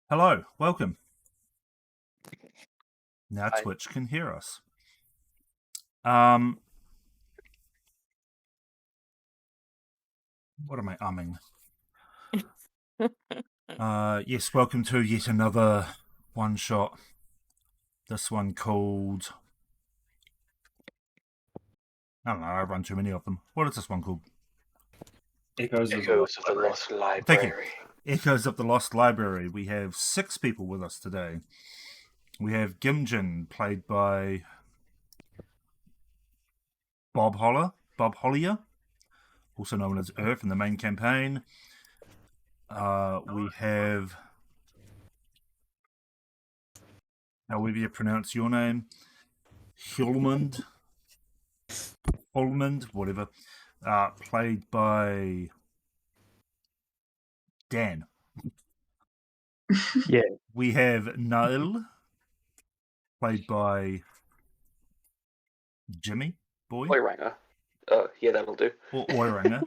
Hello, welcome. Now Hi. Twitch can hear us. What am I umming? Yes, welcome to yet another one shot. This one called... I don't know, I run too many of them. What is this one called? Echoes of the Lost Library. Thank you. Echoes of the Lost Library. We have 6 people with us today. We have Gimjin, played by Bob Hollier, also known as Earth in the main campaign. We have... however you pronounce your name, Hulmund, whatever, played by Dan. Yeah. We have Niall, played by Jimmy Boy. Oiranger. Yeah, that'll do. Or Oiranger.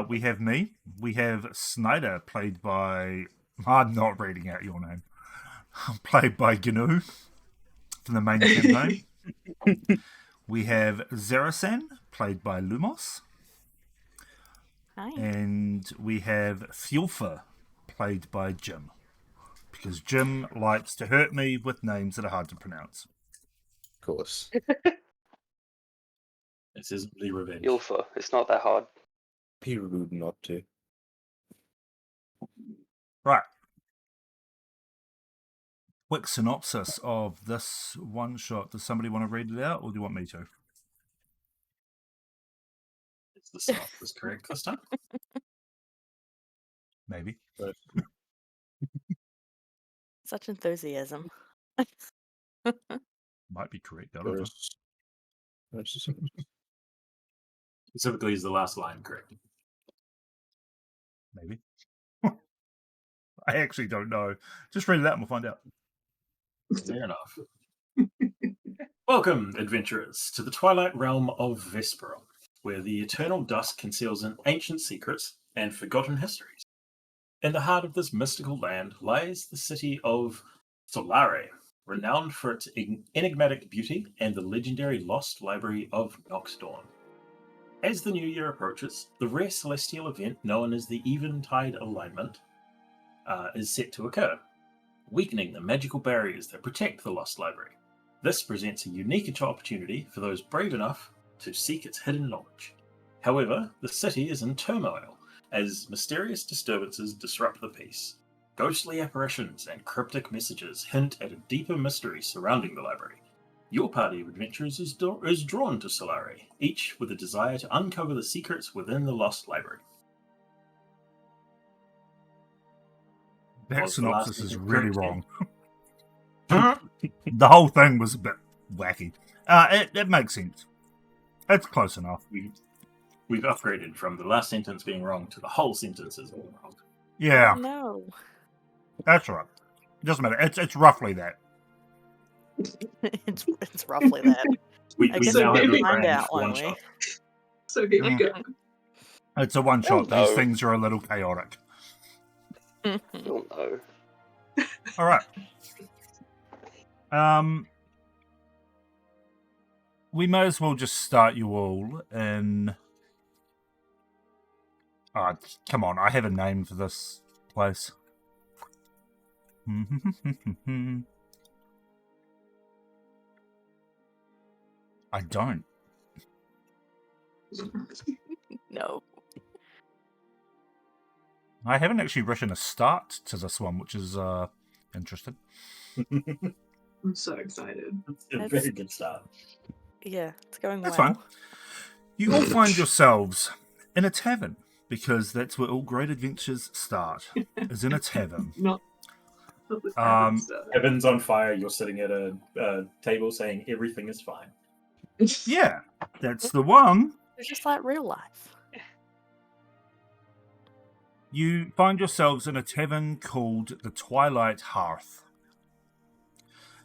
We have me. We have Snyder, played by... I'm not reading out your name. Played by Gnu from the main campaign. We have Zerasan, played by Lumos. Hi. And we have Fjulfa, played by Jim. Because Jim likes to hurt me with names that are hard to pronounce. Of course. This isn't the revenge. Ilfa. It's not that hard. Be rude not to. Right. Quick synopsis of this one shot. Does somebody want to read it out, or do you want me to? Is the synopsis correct this time? Maybe. Such enthusiasm. Might be correct. I don't know. Specifically, is the last line correct? Maybe. I actually don't know. Just read it out and we'll find out. Fair enough. Welcome, adventurers, to the twilight realm of Vesperon, where the eternal dusk conceals an ancient secrets and forgotten histories. In the heart of this mystical land lies the city of Solare, renowned for its enigmatic beauty and the legendary lost library of Noxdawn. As the new year approaches, the rare celestial event known as the Eventide Alignment is set to occur, weakening the magical barriers that protect the Lost Library. This presents a unique opportunity for those brave enough to seek its hidden knowledge. However, the city is in turmoil as mysterious disturbances disrupt the peace. Ghostly apparitions and cryptic messages hint at a deeper mystery surrounding the library. Your party of adventurers is drawn to Solare, each with a desire to uncover the secrets within the Lost Library. That Was the synopsis last is one really correct, wrong. The whole thing was a bit wacky. It makes sense. It's close enough. We've upgraded from the last sentence being wrong to the whole sentence is all wrong. Yeah, No. that's right. Doesn't matter. It's roughly that. it's roughly that. We I guess now we'll have the find brand out, one won't we? shot. So here we go. It's a one shot. Oh, These no. things are a little chaotic. You'll know. All right. We may as well just start you all in... come on, I have a name for this place. I don't. No. I haven't actually written a start to this one, which is interesting. I'm so excited. It's a very good start. Yeah, it's going That's well. fine. You all find yourselves in a tavern, because that's where all great adventures start, is in a tavern. Not the tavern stuff. Heaven's on fire. You're sitting at a table saying everything is fine. Yeah, that's the one. It's just like real life. You find yourselves in a tavern called the Twilight Hearth.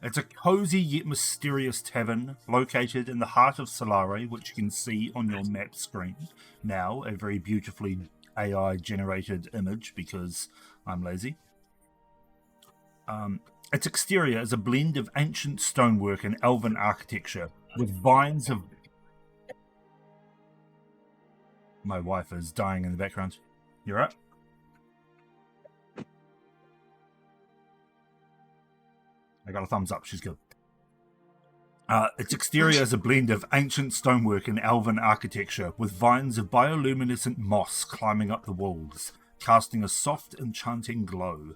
It's a cozy yet mysterious tavern located in the heart of Solare, which you can see on your map screen now, a very beautifully AI-generated image because I'm lazy. Its exterior is a blend of ancient stonework and elven architecture, with vines of... My wife is dying in the background. You right? I got a thumbs up. She's good. Its exterior is a blend of ancient stonework and elven architecture, with vines of bioluminescent moss climbing up the walls, casting a soft, enchanting glow.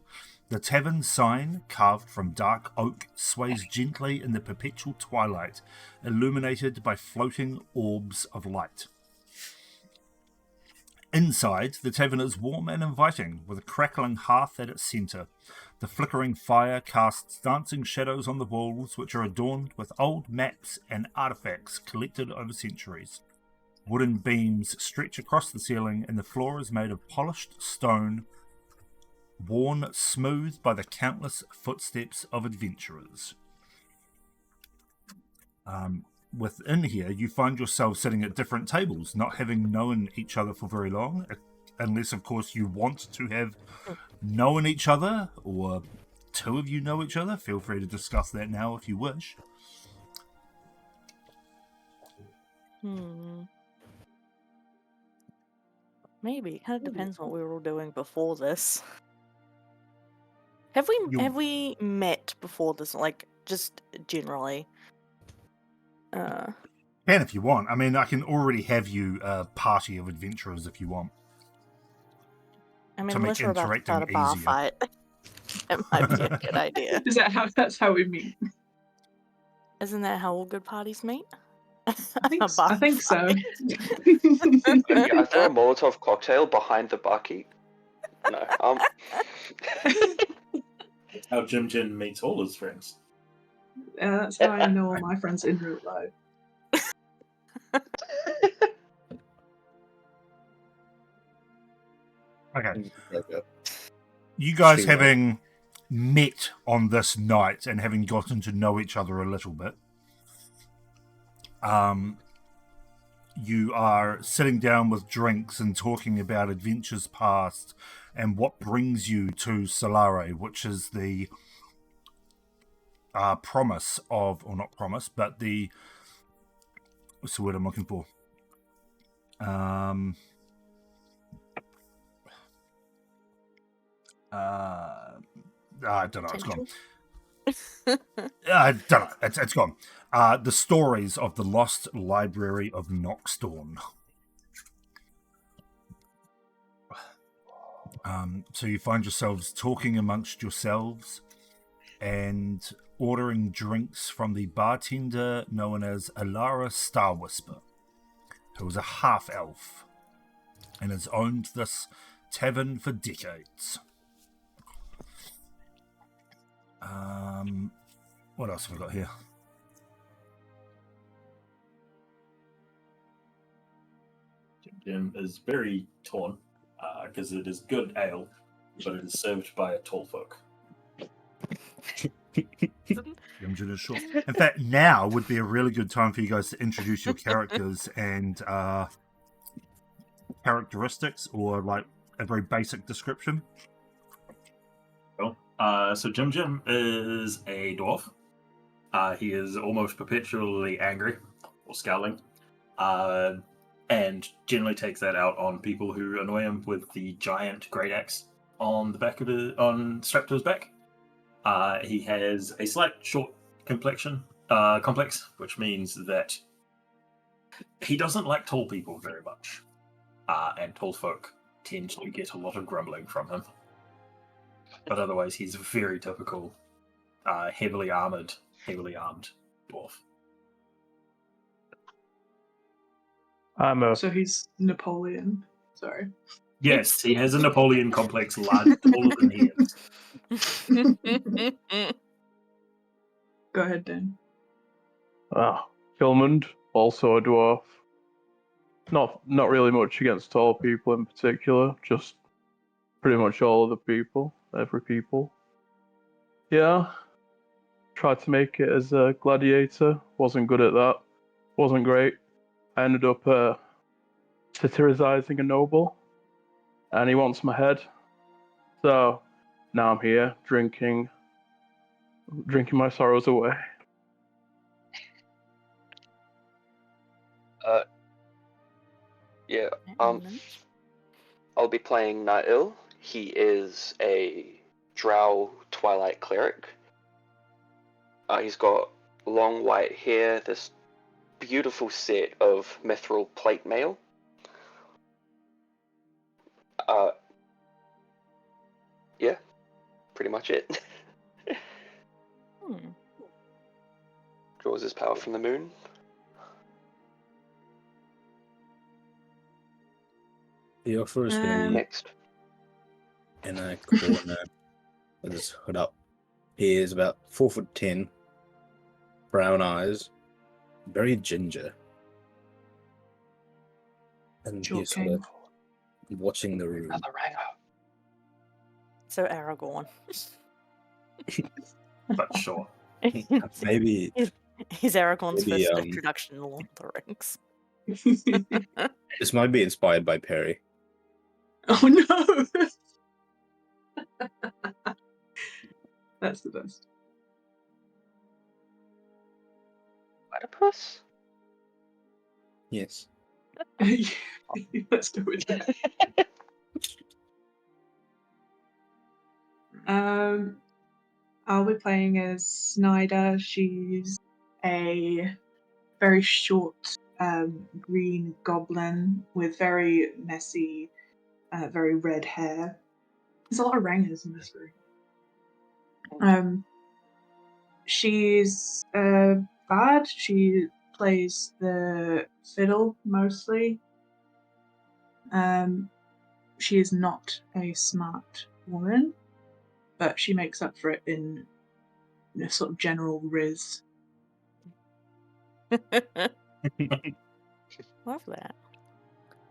The tavern sign, carved from dark oak, sways gently in the perpetual twilight, illuminated by floating orbs of light. Inside, the tavern is warm and inviting, with a crackling hearth at its centre. The flickering fire casts dancing shadows on the walls, which are adorned with old maps and artifacts collected over centuries. Wooden beams stretch across the ceiling, and the floor is made of polished stone, worn smooth by the countless footsteps of adventurers. Within here, you find yourself sitting at different tables, not having known each other for very long, unless, of course, you want to have known each other, or two of you know each other. Feel free to discuss that now if you wish. Maybe. It kind of depends what we were all doing before this. Have we met before this? Like, just generally? Can if you want. I mean, I can already have you a party of adventurers if you want. I mean, to unless make we're about to start a bar interacting fight. That might be a good idea. Is that how? That's how we meet. Isn't that how all good parties meet? I think, A bar I think so. fight. I throw a Molotov cocktail behind the barkeep. No. That's how Jim Jim meets all his friends. That's how I know all my friends in real life. Okay. Okay. You guys Sure. having met on this night and having gotten to know each other a little bit, you are sitting down with drinks and talking about adventures past and what brings you to Solare, which is the promise of, or not promise, but the, what's the word I'm looking for? I don't know, it's gone. I don't know, it's gone. The stories of the lost library of Noxtorn. So you find yourselves talking amongst yourselves and ordering drinks from the bartender known as Alara Starwhisper, who is a half-elf and has owned this tavern for decades. What else have we got here? Jim Jim is very torn because it is good ale, but it is served by a tall folk. Jim is short. In fact, now would be a really good time for you guys to introduce your characters and characteristics, or like a very basic description. Cool. So Jim Jim is a dwarf. He is almost perpetually angry or scowling, and generally takes that out on people who annoy him with the giant great axe on the back of strapped to his back. He has a slight short complexion, complex, which means that he doesn't like tall people very much, and tall folk tend to get a lot of grumbling from him. But otherwise, he's a very typical, heavily armed dwarf. So he's Napoleon. Sorry. Yes, he has a Napoleon complex, larger, taller than he is. Go ahead, Dan. Kilmund, also a dwarf. Not really much against tall people in particular, just pretty much all of the people, every people. Yeah, tried to make it as a gladiator, wasn't good at that, wasn't great. I ended up satirizing a noble, and he wants my head. So now I'm here drinking drinking my sorrows away. Yeah. And I'll be playing Na'il. He is a Drow Twilight cleric. He's got long white hair, this beautiful set of mithril plate mail. Yeah, pretty much it. hmm. Draws his power from the moon. The offer is going to be Next. in a corner with his hood up. He is about 4'10", brown eyes, very ginger. And he's sort of watching the room. Another ranger. So Aragorn. But sure. Maybe He's Aragorn's Maybe, first introduction to Lord of the Rings. this might be inspired by Perry. Oh no! That's the best. Platypus? Yes. Let's go with that. I'll be playing as Snyder. She's a very short green goblin with very messy, very red hair. There's a lot of rangers in this room. She's bard. She plays the fiddle mostly. She is not a smart woman, but she makes up for it in a sort of general riz. Love that.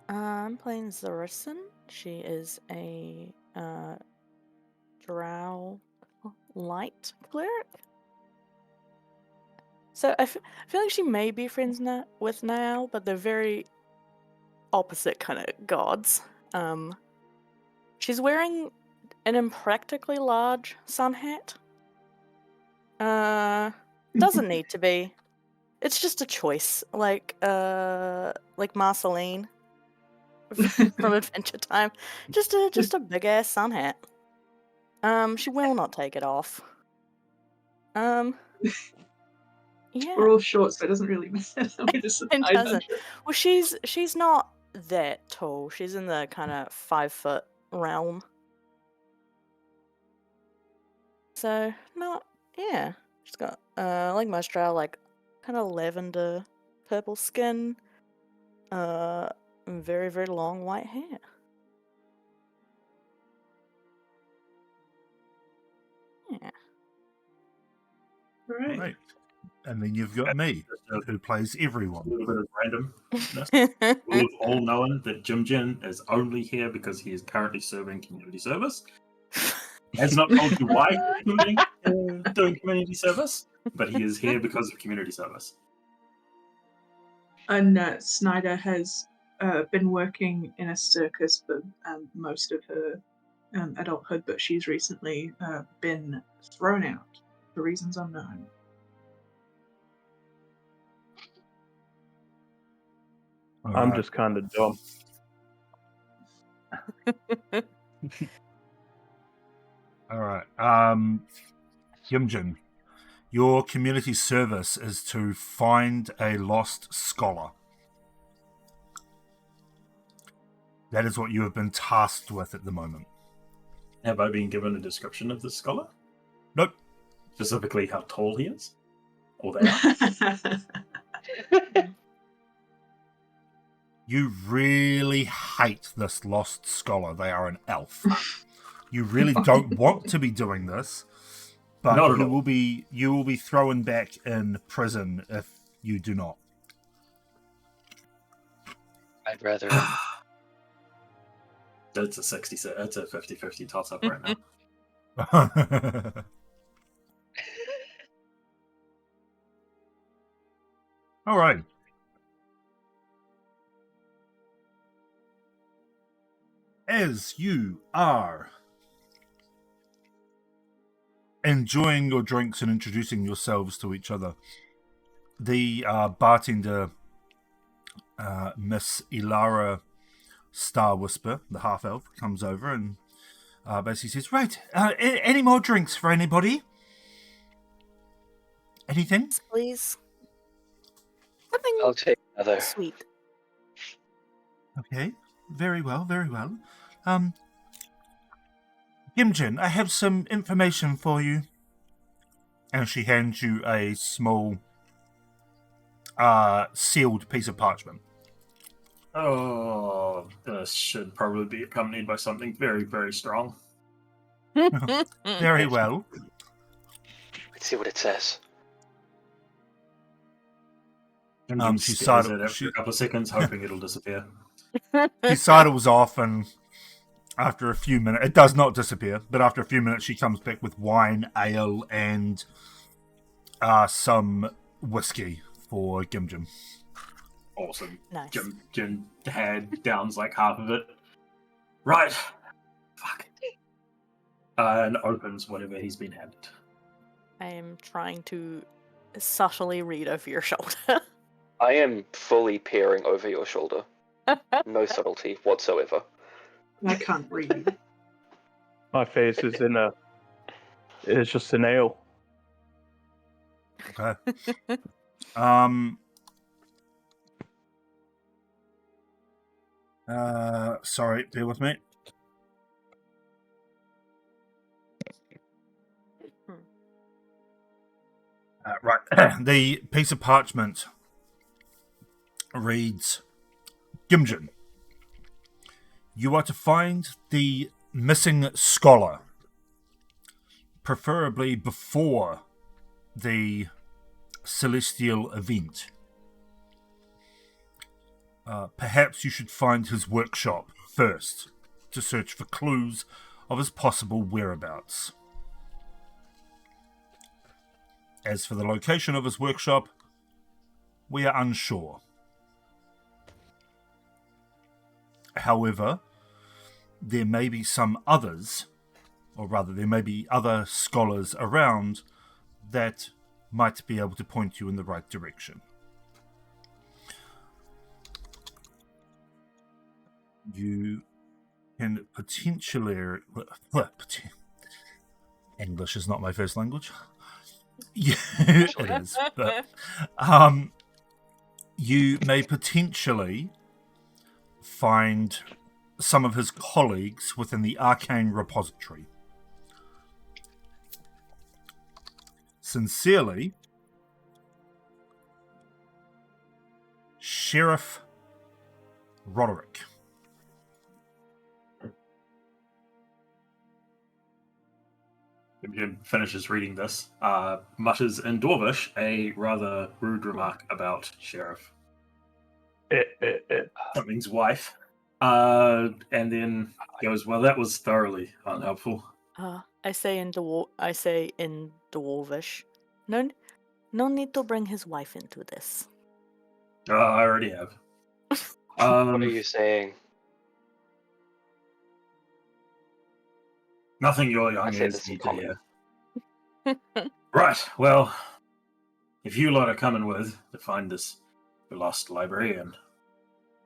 I'm playing Zarison. She is a drow light cleric. So I feel like she may be friends with Niall, but they're very opposite kind of gods. She's wearing an impractically large sun hat. Doesn't need to be. It's just a choice, like Marceline from Adventure Time. Just a big ass sun hat. She will not take it off. Yeah. We're all short, so it doesn't really matter. We just It hide doesn't. under. Well, she's not that tall. She's in the kind of 5 foot realm. So yeah. She's got like most drow, like kind of lavender purple skin, very very long white hair. Yeah. Right. Right. And then you've got me, who plays A everyone. little bit of randomness. We've all known that Jim Jin is only here because he is currently serving community service. He has not told you why he's doing community service, but he is here because of community service. And Snyder has been working in a circus for most of her adulthood, but she's recently been thrown out for reasons unknown. I'm just kind of dumb. All right. Yimjin, your community service is to find a lost scholar. That is what you have been tasked with at the moment. Have I been given a description of this scholar? Nope. Specifically how tall he is? Or they are? You really hate this lost scholar. They are an elf. You really don't want to be doing this, but Not at you all. will be thrown back in prison if you do not. I'd rather. It's a 50-50 toss up right now. All right. As you are enjoying your drinks and introducing yourselves to each other, the bartender, Miss Ilara Star Whisper, the half elf, comes over and basically says, "Right, any more drinks for anybody? Anything?" Yes, please. Something I'll take another. sweet. Okay, very well, very well. Gimjin, I have some information for you. And she hands you a small, sealed piece of parchment. Oh, this should probably be accompanied by something very, very strong. Very well. Let's see what it says. And she stares sidle- at it she- for a couple of seconds, hoping it'll disappear. She sidles off, and after a few minutes, it does not disappear, but after a few minutes, she comes back with wine, ale, and some whiskey for Gimjin. Awesome. Nice. Jim downs like half of it. Right. Fuck. And opens whatever he's been handed. I am trying to subtly read over your shoulder. I am fully peering over your shoulder. No subtlety whatsoever. I can't read. My face is in a. It's just a nail. Okay. Sorry, bear with me. Right. The piece of parchment reads, Gimjin, you are to find the missing scholar, preferably before the celestial event. Perhaps you should find his workshop first to search for clues of his possible whereabouts. As for the location of his workshop, we are unsure. However, there may be some others, or rather there may be other scholars around that might be able to point you in the right direction. You can potentially... English is not my first language. It is, but you may potentially find some of his colleagues within the Arcane Repository. Sincerely, Sheriff Roderick. Jim finishes reading this, mutters in Dwarvish a rather rude remark about Sheriff. Something's wife. And then goes, well, that was thoroughly unhelpful. I say in Dwarvish. No need to bring his wife into this. I already have. What are you saying? Nothing your young I say ears this in need to common. hear. Right, well, if you lot are coming with to find this lost librarian,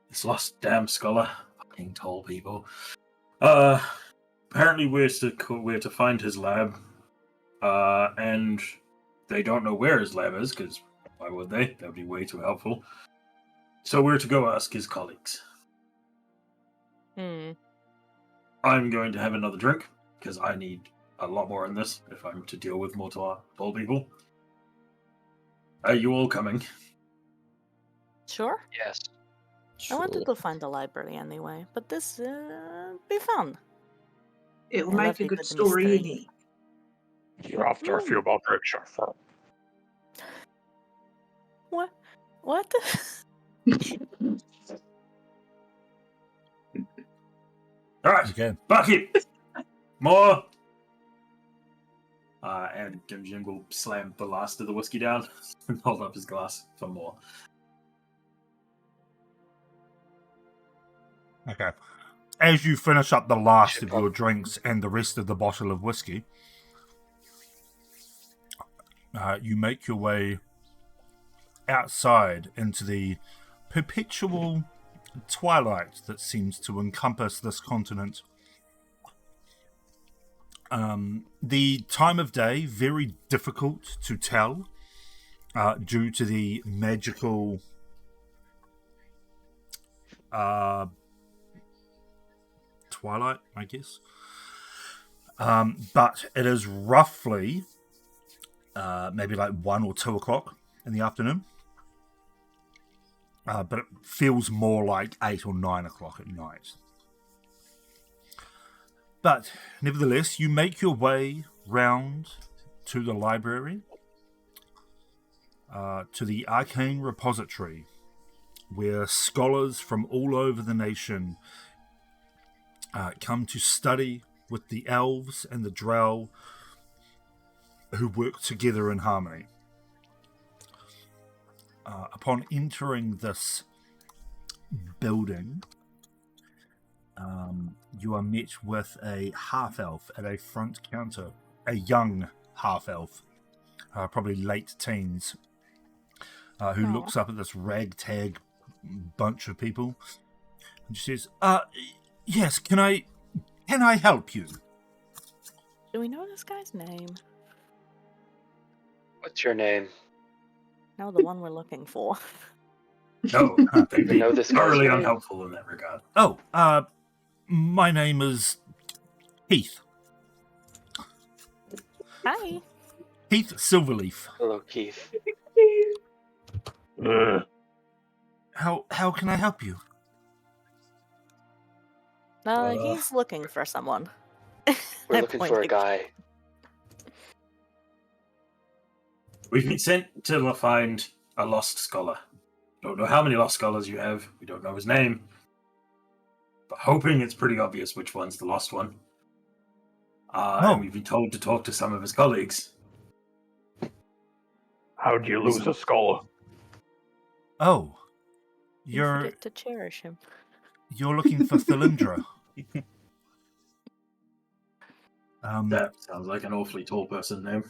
this lost damn scholar, fucking tall people, apparently we're to find his lab, and they don't know where his lab is, because why would they? That would be way too helpful. So we're to go ask his colleagues. Hmm. I'm going to have another drink, because I need a lot more in this if I'm to deal with more tall people. Are you all coming? Sure. Yes. I wanted to find the library anyway, but this be fun. It'll I make love a a good good story, mystery. innit? You're after a few more drinks, Sheriff. What? Alright, Okay. bucket! More! And Jim will slam the last of the whiskey down and hold up his glass for more. Okay. As you finish up the last Should of your drinks and the rest of the bottle of whiskey, you make your way outside into the perpetual twilight that seems to encompass this continent. The time of day, very difficult to tell due to the magical twilight, I guess. But it is roughly maybe like 1 or 2 o'clock in the afternoon. But it feels more like 8 or 9 o'clock at night. But nevertheless, you make your way round to the library, to the Arcane Repository, where scholars from all over the nation come to study with the elves and the drow who work together in harmony. Upon entering this building, you are met with a half-elf at a front counter, a young half-elf, probably late teens, who looks up at this ragtag bunch of people and she says, yes, can I help you? Do we know this guy's name? What's your name? No, the one we're looking for. No, they'd be know this guy's thoroughly name. unhelpful in that regard. Oh, my name is Heath. Hi. Heath Silverleaf. Hello, Keith. How can I help you? He's looking for someone. We're I looking for a pointed. guy. We've been sent to find a lost scholar. Don't know how many lost scholars you have. We don't know his name. But hoping it's pretty obvious which one's the lost one. And we've been told to talk to some of his colleagues. How'd you lose a scholar? Oh, You forget to cherish him. you're looking for Thalindra. That sounds like an awfully tall person name.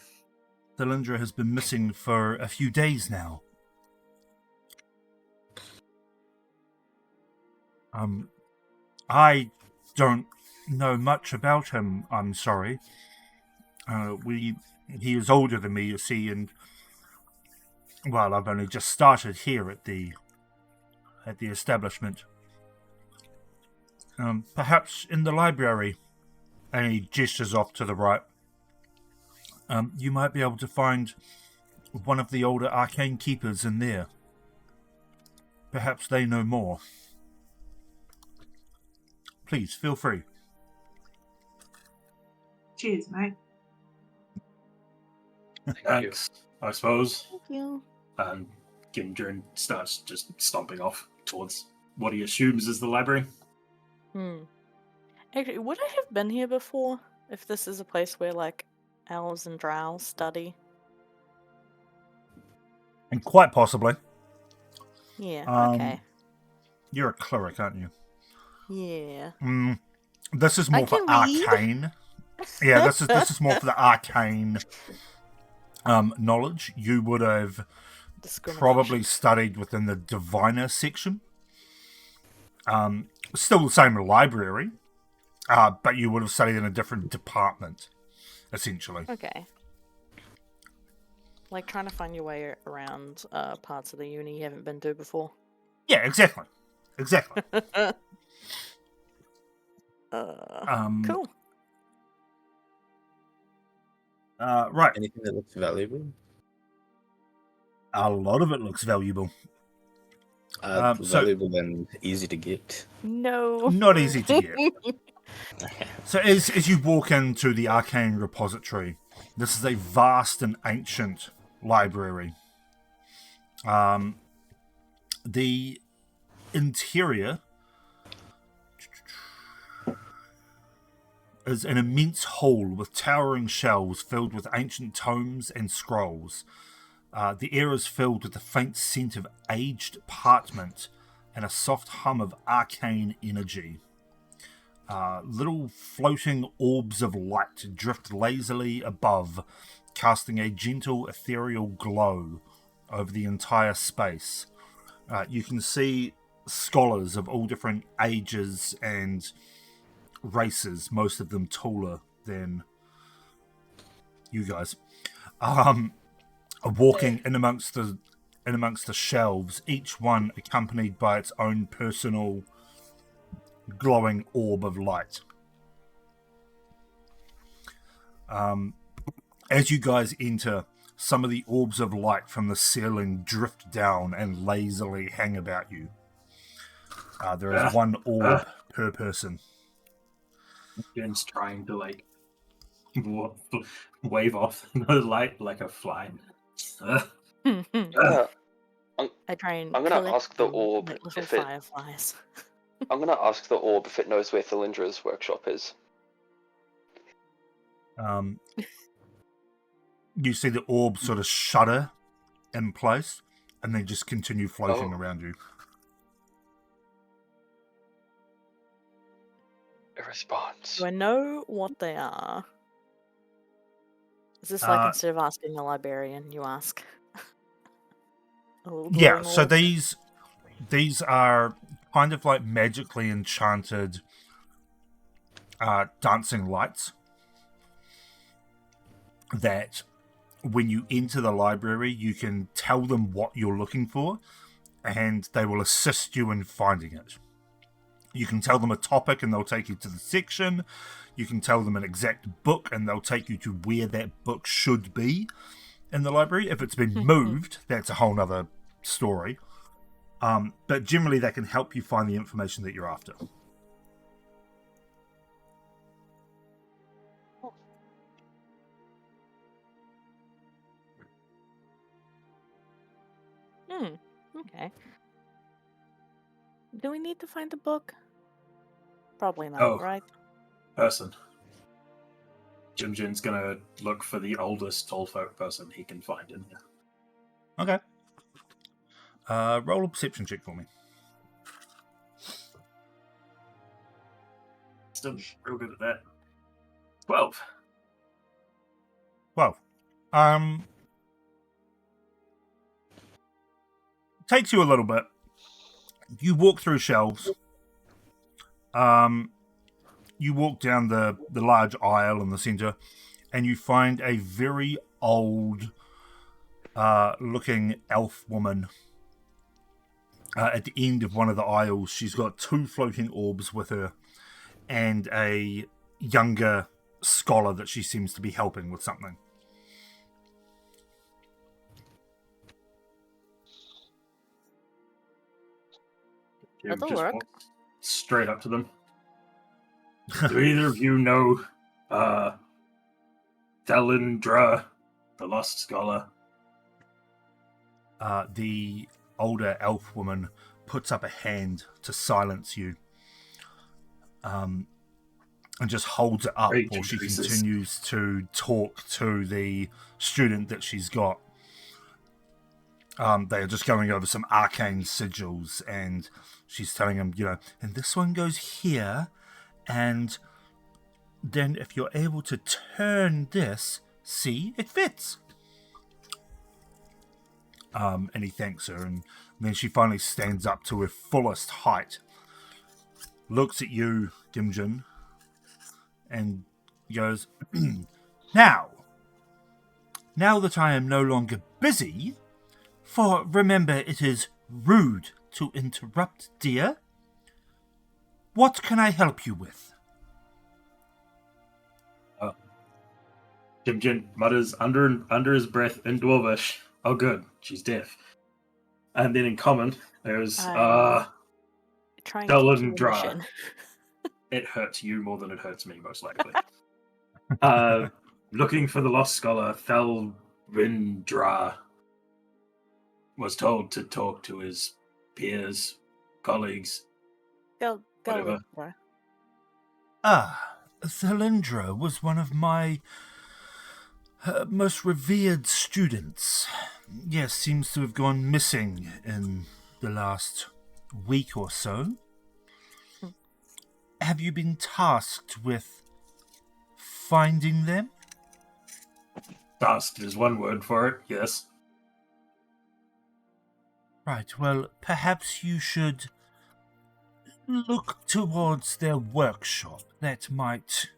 Thalindra has been missing for a few days now. I don't know much about him, I'm sorry. He is older than me, you see, and well, I've only just started here at the establishment. Perhaps in the library, and he gestures off to the right. You might be able to find one of the older arcane keepers in there. Perhaps they know more. Please, feel free. Cheers, mate. Thanks, I suppose. Thank you. And Gimdrin starts just stomping off towards what he assumes is the library. Actually, would I have been here before if this is a place where, like, elves and drow study? And quite possibly. Yeah, okay. You're a cleric, aren't you? Yeah. This is more I for can read. arcane. Yeah, this is more for the arcane knowledge. You would have probably studied within the diviner section. Still the same library, but you would have studied in a different department, essentially. Okay. Like trying to find your way around parts of the uni you haven't been to before. Yeah, exactly. Cool. Right. Anything that looks valuable? A lot of it looks valuable. Valuable and easy to get. No. Not easy to get. So as you walk into the Arcane Repository, this is a vast and ancient library. The interior is an immense hall with towering shelves filled with ancient tomes and scrolls. The air is filled with the faint scent of aged parchment and a soft hum of arcane energy. Little floating orbs of light drift lazily above casting a gentle ethereal glow over the entire space. You can see scholars of all different ages and races, most of them taller than you guys, are walking in amongst the shelves, each one accompanied by its own personal glowing orb of light. As you guys enter, some of the orbs of light from the ceiling drift down and lazily hang about you. There is one orb per person. Jen's trying to like wave off the light like a fly. Uh, I try and I'm gonna collect ask the them orb like little if it- fireflies. I'm gonna ask the orb if it knows where Thilindra's workshop is. You see the orb sort of shudder in place and then just continue floating around you. A response. Do I know what they are? Is this like instead of asking a librarian, you ask? A little Yeah, glowing so orb? these are kind of like magically enchanted dancing lights that when you enter the library, you can tell them what you're looking for and they will assist you in finding it. You can tell them a topic and they'll take you to the section. You can tell them an exact book and they'll take you to where that book should be in the library. If it's been moved, that's a whole nother story. But generally that can help you find the information that you're after. Okay. Do we need to find the book? Probably not, Oh. right? Person. Jin's gonna look for the oldest tall folk person he can find in here. Okay. Roll a perception check for me. Still real good at that. 12. Well, takes you a little bit. You walk through shelves. You walk down the large aisle in the center, and you find a very old looking elf woman at the end of one of the aisles. She's got 2 floating orbs with her and a younger scholar that she seems to be helping with something. Jim That'll just work. walks straight up to them. Do either of you know Thalindra, the lost scholar? The older elf woman puts up a hand to silence you, and just holds it up Rage while she increases. continues to talk to the student that she's got. They are just going over some arcane sigils, and she's telling him, and this one goes here, and then if you're able to turn this, see, it fits. And he thanks her, and then she finally stands up to her fullest height, looks at you, Gimjin, and goes, Now that I am no longer busy, for remember it is rude to interrupt, dear, what can I help you with? Jin mutters under his breath in Dwarvish, "Oh good, she's deaf." And then in common, there's Try and keep to Dull the and dry. mission. It hurts you more than it hurts me, most likely. Looking for the lost scholar, Thalindra was told to talk to his peers, colleagues. Go Whatever. look, bro. Thalindra was one of my most revered students. Yes, seems to have gone missing in the last week or so. Have you been tasked with finding them? Dust is one word for it, yes. Right, well, perhaps you should look towards their workshop. That might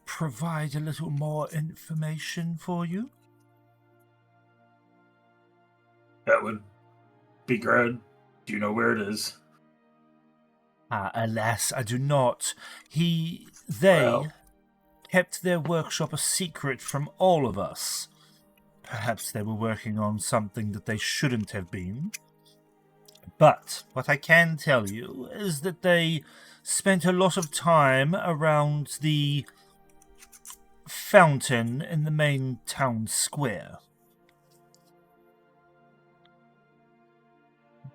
provide a little more information for you. That would be good. Do you know where it is? Alas, I do not. They Well. kept their workshop a secret from all of us. Perhaps they were working on something that they shouldn't have been. But what I can tell you is that they spent a lot of time around the fountain in the main town square.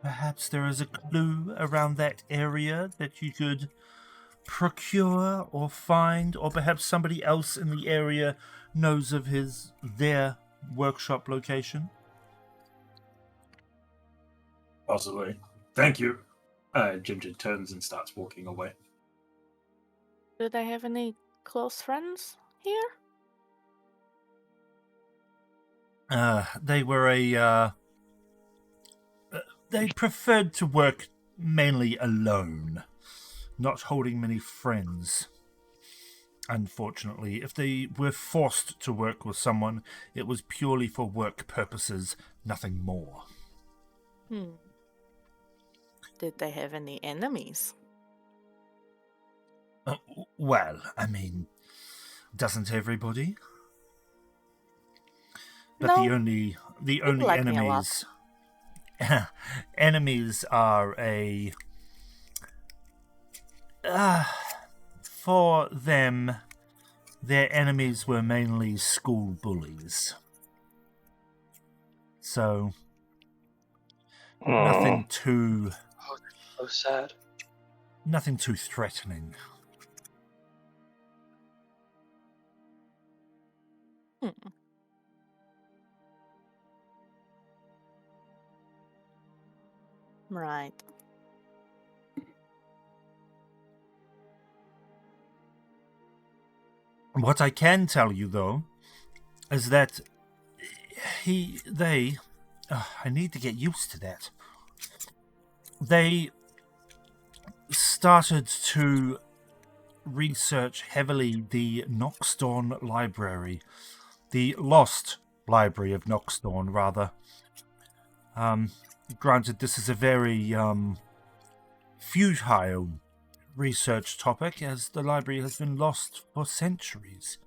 Perhaps there is a clue around that area that you could procure or find, or perhaps somebody else in the area knows of their workshop location. Possibly. Thank you. Ginger turns and starts walking away. Do they have any close friends here? They were they preferred to work mainly alone, not holding many friends. Unfortunately, if they were forced to work with someone, it was purely for work purposes, nothing more. Did they have any enemies? Well, I mean, doesn't everybody? But No. the only like me a lot. enemies are for them, their enemies were mainly school bullies. So nothing too So sad. nothing too threatening. Right. What I can tell you, though, is that I need to get used to that. They started to research heavily the Noxdawn Library, the Lost Library of Noxdawn, rather. Granted, this is a very futile research topic, as the library has been lost for centuries,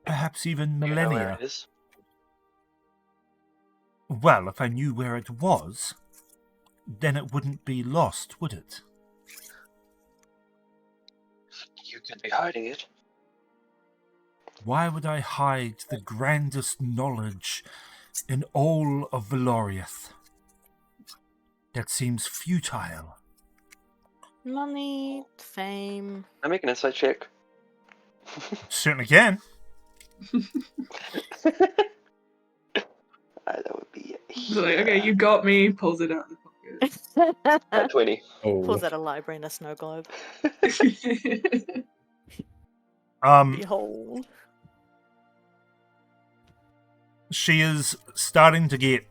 perhaps even Do you know where millennia. it is? Well, if I knew where it was, then it wouldn't be lost, would it? You could be hiding it. Why would I hide the grandest knowledge in all of Valoriath? That seems futile. Money, fame. I'm making an insight check. Certainly can. That would be He's like, okay, you got me. Pulls it out of the at 20. Pulls Oh, out a library in a snow globe. pocket. Behold. She is starting to get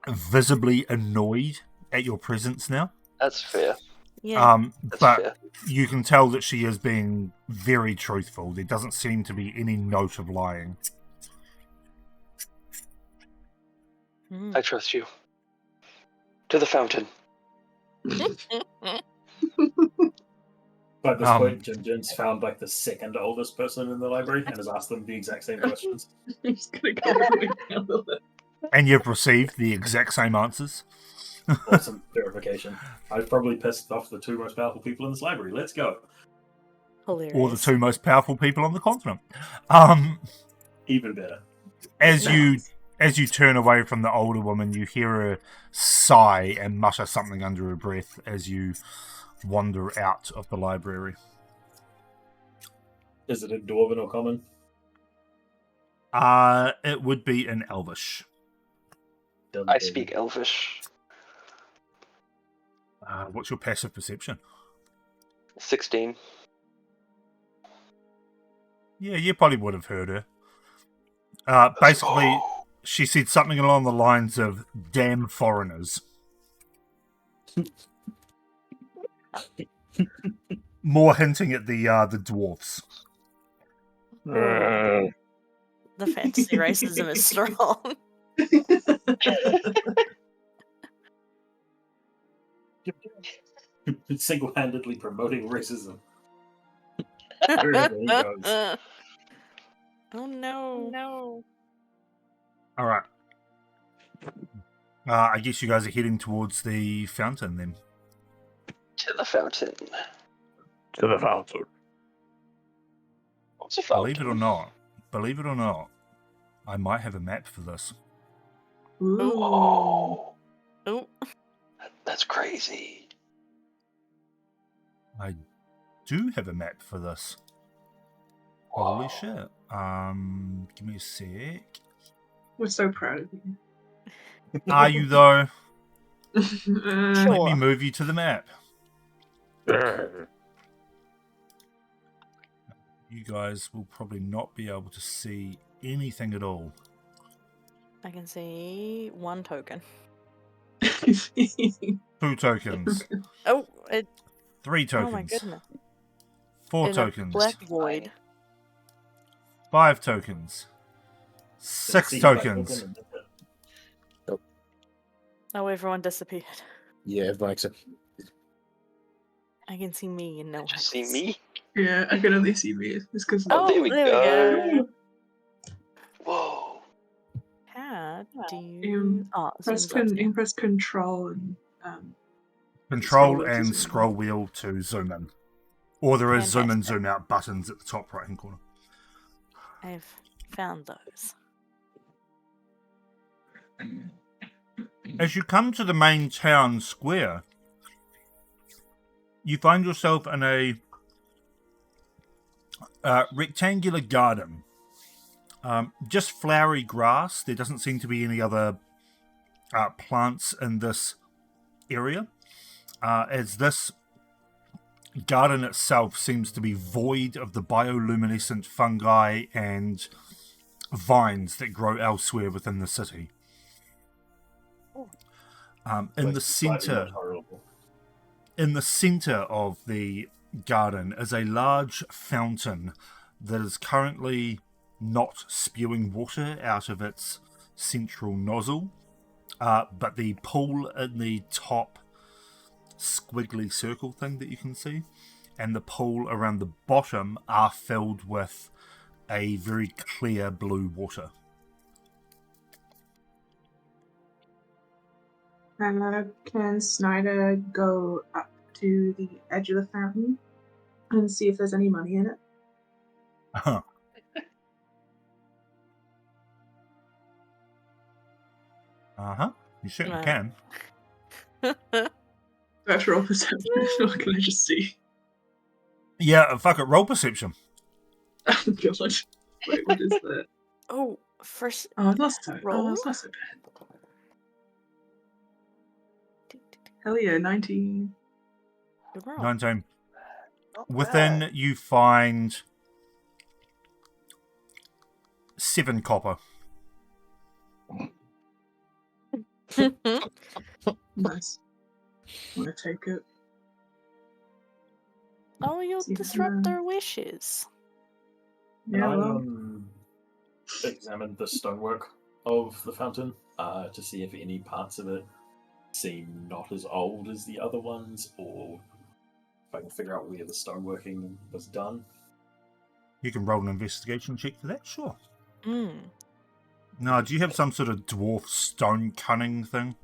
visibly annoyed at your presence now. That's fair. Yeah. That's But fair. you can tell that she is being very truthful. There doesn't seem to be any note of lying. Mm. I trust you. To the fountain. By this Um, point, Jin's found like the second oldest person in the library and has asked them the exact same questions. I'm just gonna go all the way down the list. And you've received the exact same answers. Awesome verification. I've probably pissed off the two most powerful people in this library. Let's go. Hilarious. Or the two most powerful people on the continent. Even better. As you turn away from the older woman, you hear her sigh and mutter something under her breath as you wander out of the library. Is it in Dwarven or Common? It would be in Elvish. I speak Elvish. What's your passive perception? 16. Yeah, you probably would have heard her. Basically, she said something along the lines of "damn foreigners." More hinting at the dwarfs. Oh, the fantasy racism is strong. Single-handedly promoting racism. Wherever he goes. Oh no. All right. I guess you guys are heading towards the fountain then. To the fountain. To the fountain. What's a fountain? Believe it or not, I might have a map for this. Ooh. Oh, Oh, that's crazy. I do have a map for this. Holy shit. Give me a sec. We're so proud of you. Are you though? Uh, Let me Sure. move you to the map. You guys will probably not be able to see anything at all. I can see one token. 2 tokens. Oh, it. 3 tokens. Oh my goodness. 4 In a tokens. black void. 5 tokens. 6 See, tokens. Oh, everyone disappeared. Yeah, everyone except I can see me and no one Just see else. me. yeah, I can only see me. It's because Oh, there we go. go. Whoa. How do you? Oh, it press zooms up you there. can press Control and Control Scroll wheel to and zoom scroll in. wheel to zoom in. Or there is zoom in, Fantastic. zoom out buttons at the top right hand corner. I've found those. As you come to the main town square, you find yourself in a rectangular garden. Just flowery grass. There doesn't seem to be any other plants in this area. As this garden itself seems to be void of the bioluminescent fungi and vines that grow elsewhere within the city. In the center of the garden is a large fountain that is currently not spewing water out of its central nozzle, but the pool in the top squiggly circle thing that you can see and the pool around the bottom are filled with a very clear blue water. can Snyder go up to the edge of the fountain and see if there's any money in it? You certainly No. can. Do I have to roll perception or can I just see? Yeah, fuck it, roll perception. Oh god. Wait, what is that? Oh, first Oh, that's so, Roll? that's not so bad. Hell yeah, 19. good roll. 19. Not Within, bad. you find 7 copper. Nice. I'm gonna take it. Oh, you'll See if disrupt you- their wishes. Yeah, I well, examined the stonework of the fountain to see if any parts of it seem not as old as the other ones, or if I can figure out where the stoneworking was done. You can roll an investigation check for that, sure. Mm. Now, do you have some sort of dwarf stone cunning thing?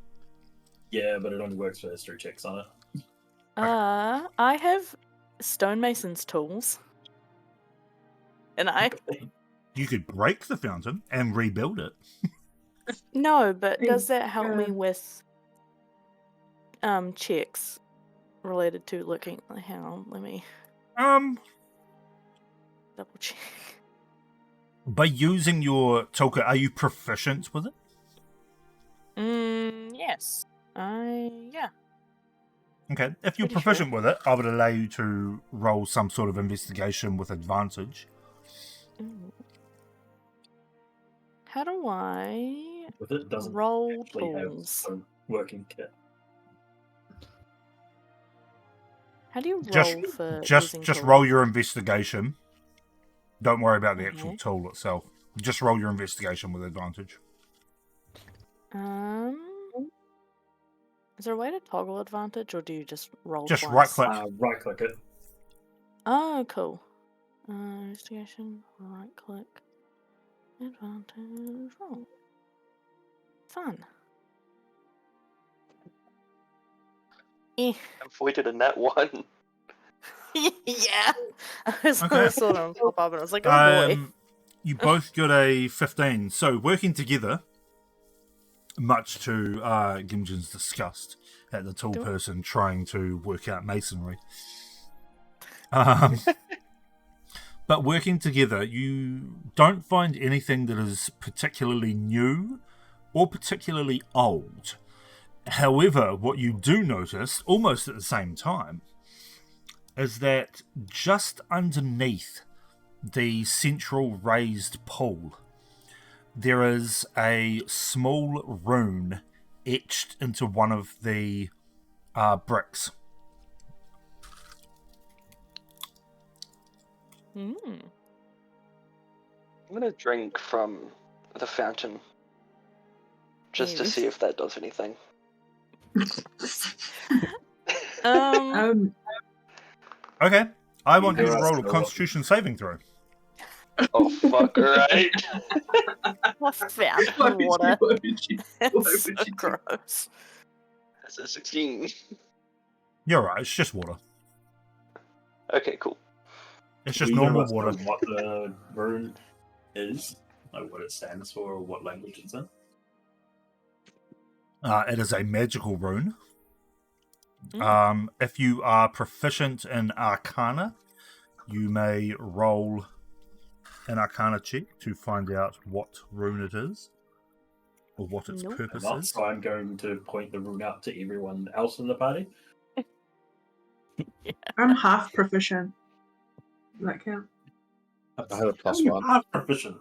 Yeah, but it only works for history checks on it. I have stonemason's tools. And I You could break the fountain and rebuild it. no, but does Think, that help me with checks related to looking? Hang on, let me double check. By using your token, are you proficient with it? Yes. Yeah. Okay, if you're Pretty sure. proficient with it, I would allow you to roll some sort of investigation with advantage. Ooh. How do I With it doesn't roll actually have tools? its own working kit. How do you Just- roll for Just using just tools? roll your investigation. Don't worry about the actual Okay. tool itself. Just roll your investigation with advantage. Is there a way to toggle advantage, or do you just roll Just twice? right-click. Right click it. Oh, cool. Investigation, right click, advantage, roll. Fun. Eh. Avoided a net 1. Yeah. I saw Okay. this one pop up and I was like, oh boy. You both got a 15. So working together, much to Gimjin's disgust at the tall Do it. person trying to work out masonry. But working together, you don't find anything that is particularly new or particularly old. However, what you do notice, almost at the same time, is that just underneath the central raised pool, there is a small rune etched into one of the bricks. Mm. I'm gonna drink from the fountain just to Ew. see if that does anything. Um, Okay, I want you to You're roll a asking a Constitution saving throw. Oh fuck! Alright. I found Why would you- water. why would you- why It's so would you do- gross. That's a 16. You're right, it's just water. Okay, cool. It's just Either of normal us know water. what the rune is, like what it stands for, or what language it's in. It is a magical rune. Mm. If you are proficient in Arcana, you may roll an Arcana check to find out what rune it is, or what its Nope. purpose Not, is. so I'm going to point the rune out to everyone else in the party. I'm half proficient. Does that count? I have a plus You one. are proficient.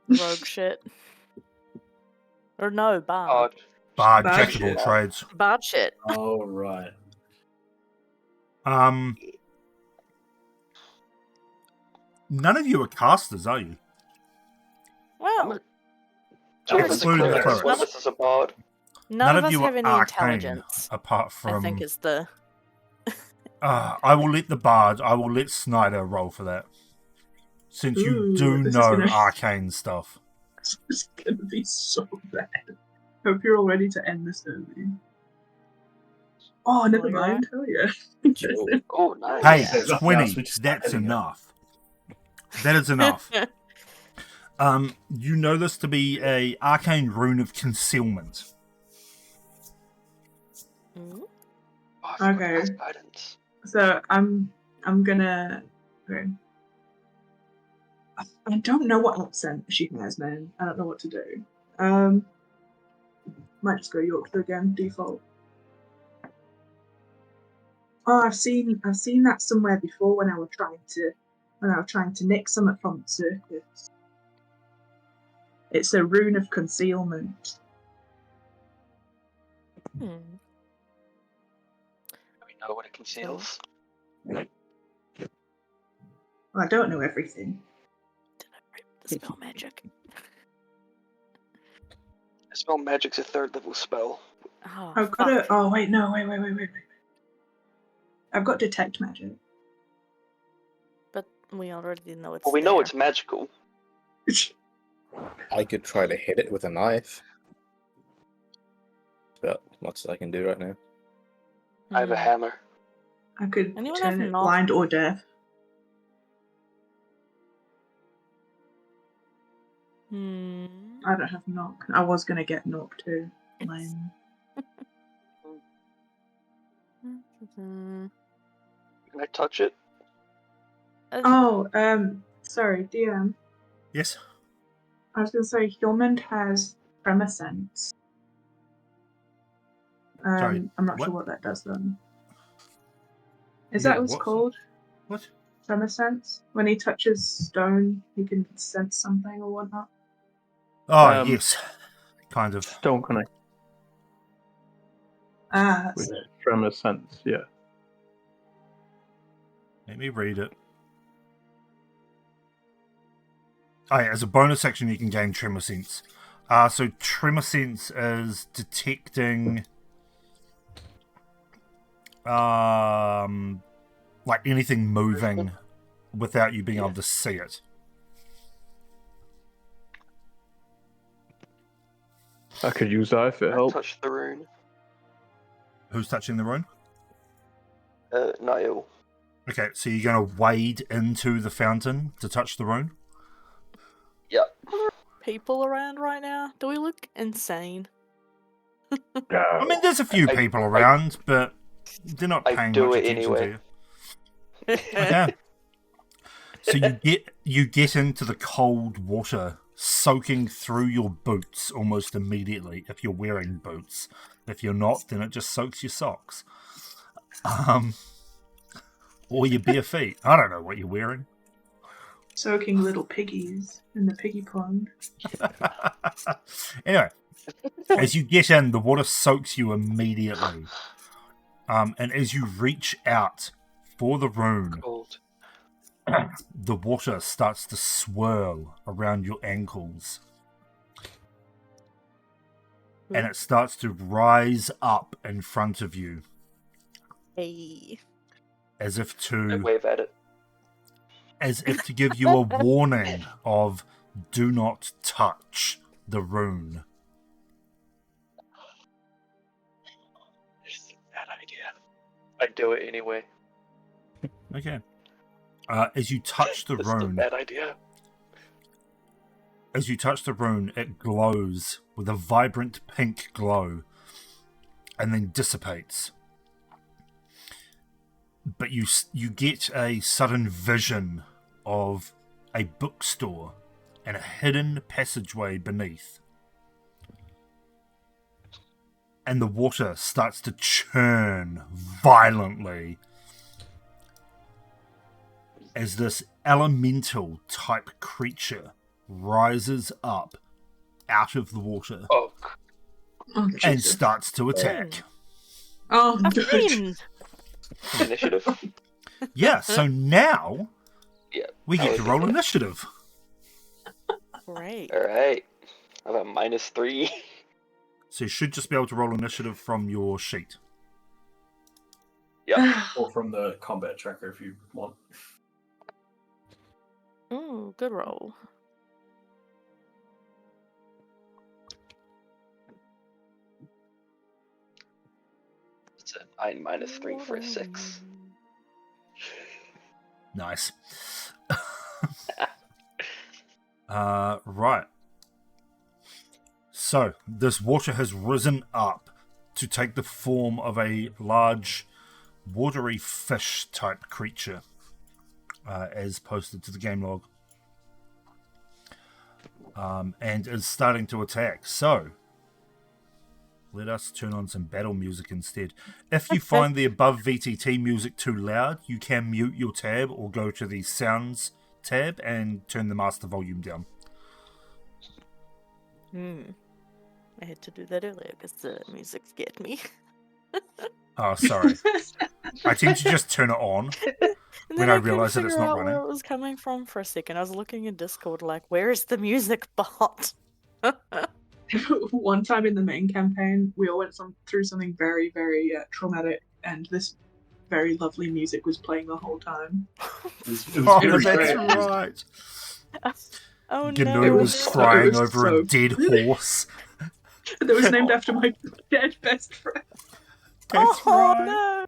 Rogue shit. Or no, bard. Bard, Bard jack of all shit. trades. Bard shit. Oh, right. None of you are casters, are you? Well, Two of Clerics us are including the clerics, one of clerics. us is a bard. none of us you have are any arcane, intelligence. apart from. I think is the. I will let the bard. I will let Snyder roll for that, since you Ooh, do this is know gonna- arcane stuff. This is gonna be so bad. Hope you're all ready to end this early. Oh, never Well, mind. Oh yeah. Sure. Oh, nice. Hey, Yeah, nothing 20. else, we just start That's hitting it. enough. That is enough. You know this to be a arcane rune of concealment. Mm. Oh, I forgot Okay. it has guidance. So I'm gonna. Okay. I don't know what accent she has, man. I don't know what to do. Might just go Yorkshire again, default. Oh, I've seen that somewhere before when I was trying to nick something from the circus. It's a rune of concealment. Hmm. Do we know what it conceals? Well, I don't know everything. Did I rip the spell magic? Spell magic's a 3rd level spell. Oh, I've got fuck. to. Oh wait, no, wait. I've got detect magic. But we already know it's Well, we know there. it's magical. I could try to hit it with a knife. About as much as I can do right now. I have a Hmm. hammer. I could Anyone have turn it knock? blind or deaf. Hmm. I don't have knock. I was gonna get knock too. Lame. Hmm. Can I touch it? Oh, sorry, DM. Yes. I was gonna say Hillman has tremor sense. Sorry, I'm not what? sure what that does then. Is Yeah, that what's what? called? What? Tremor sense? When he touches stone, he can sense something or whatnot. Oh, yes. Kind of. Stone Connect Ah, with that's it. Tremor Sense, yeah. Let me read it. Oh, yeah, as a bonus action, you can gain Tremor Sense. So Tremor Sense is detecting like anything moving without you being able to see it. I could use that if it I helps. touch the rune. Who's touching the rune? Niall. Okay, so you're going to wade into the fountain to touch the rune? Yep. People around right now? Do we look insane? I mean, there's a few people around, but they're not I paying do much it attention anyway. to you. Okay. So you get into the cold water, soaking through your boots almost immediately if you're wearing boots. If you're not, then it just soaks your socks. Or your bare feet. I don't know what you're wearing. Soaking little piggies in the piggy pond. Anyway, as you get in, the water soaks you immediately. And as you reach out for the rune, Cold. the water starts to swirl around your ankles. And it starts to rise up in front of you. Hey. As if I to wave at it. give you a warning of do not touch the rune. It's a bad idea. I do it anyway. Okay. As you touch the This is a rune, bad idea. it glows with a vibrant pink glow and then dissipates. But you get a sudden vision of a bookstore and a hidden passageway beneath. And the water starts to churn violently as this elemental type creature rises up out of the water Oh, Oh, and Jesus. starts to attack. Oh, A no. friend! initiative. Yeah, so now Yeah. we get to roll initiative. Great. Alright. I have a -3. So you should just be able to roll initiative from your sheet. Or from the combat tracker if you want. Ooh, good roll. It's a 9 -3 for a 6. Nice. Right. So, this water has risen up to take the form of a large, watery fish type creature, as posted to the game log, and is starting to attack. So, let us turn on some battle music instead. If you find the above VTT music too loud, you can mute your tab or go to the sounds tab and turn the master volume down. I had to do that earlier because the music scared me. Oh, sorry. I tend to just turn it on. And When then I couldn't realised that it's figure not out running. where it was coming from for a second. I was looking in Discord like, where's the music bot? One time in the main campaign, we all went through something very, very traumatic, and this very lovely music was playing the whole time. It was Oh, very that's great. right. Oh Gnu no. It was was crying so over a dead good. horse. That was named after my dead best friend. That's Oh right. no.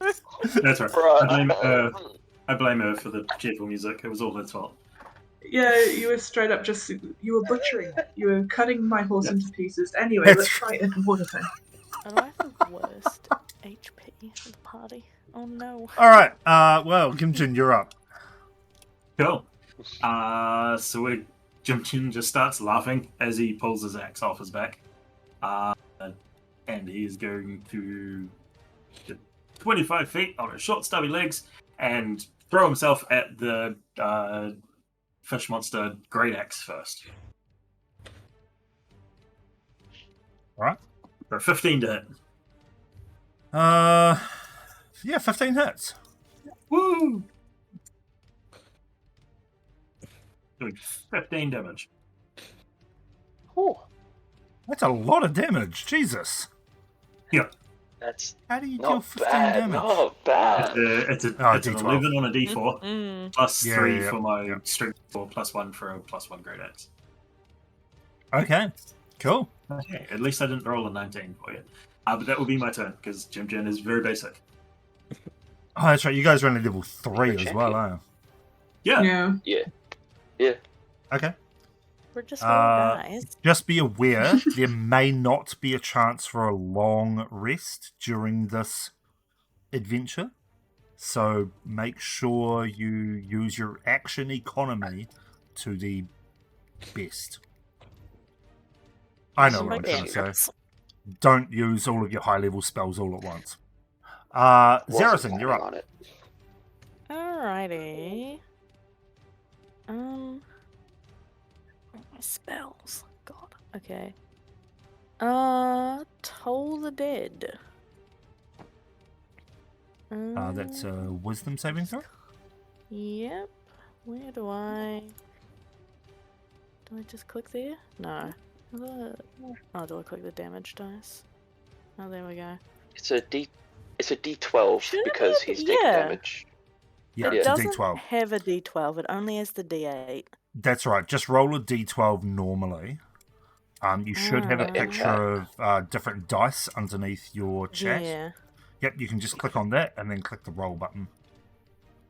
That's right. I blame her for the cheerful music. It was all her fault. Yeah, you were straight up you were butchering it. You were cutting my horse into pieces. Anyway, That's let's fight in Waterfang. And I have the worst HP for the party. Oh no. All right. Well, Gimjin, you're up. Cool. So Jim just starts laughing as he pulls his axe off his back. And he is going to get 25 feet on his short, stubby legs and throw himself at the fish monster Great Axe first. Right. For 15 to hit. Yeah, 15 hits. Woo! Doing 15 damage. Oh, That's a lot of damage. Jesus. that's How do you deal not 15 bad. damage? Not bad. It's an D12. 11 on a d4, Mm. plus Yeah, 3 yeah, for my yeah. strength 4, plus 1 for a plus 1 great axe. Okay. Cool. Okay, at least I didn't roll a 19 for you. But that will be my turn, because Jim Jen is very basic. Oh, that's right. You guys are only level 3 as well, champion. aren't Yeah. Yeah. Okay. We're just little Uh, guys. Just be aware, there may not be a chance for a long rest during this adventure. So make sure you use your action economy to the best. I know what I'm trying to say. Yes. Don't use all of your high level spells all at once. Wasn't Zarison, you're planning up. on it. Alrighty. My spells. God. Okay. Toll the Dead. That's a wisdom saving throw. Yep. Where do I? Do I just click there? No. Oh, do I click the damage dice? Oh, there we go. It's a D12 Shouldn't because it? he's taking Yeah. damage. Yeah, It it's a doesn't d12. have a D12. It only has the D8. That's right. Just roll a d12 normally. You should have a Ah. picture of different dice underneath your chat. Yeah. Yep, you can just click on that and then click the roll button.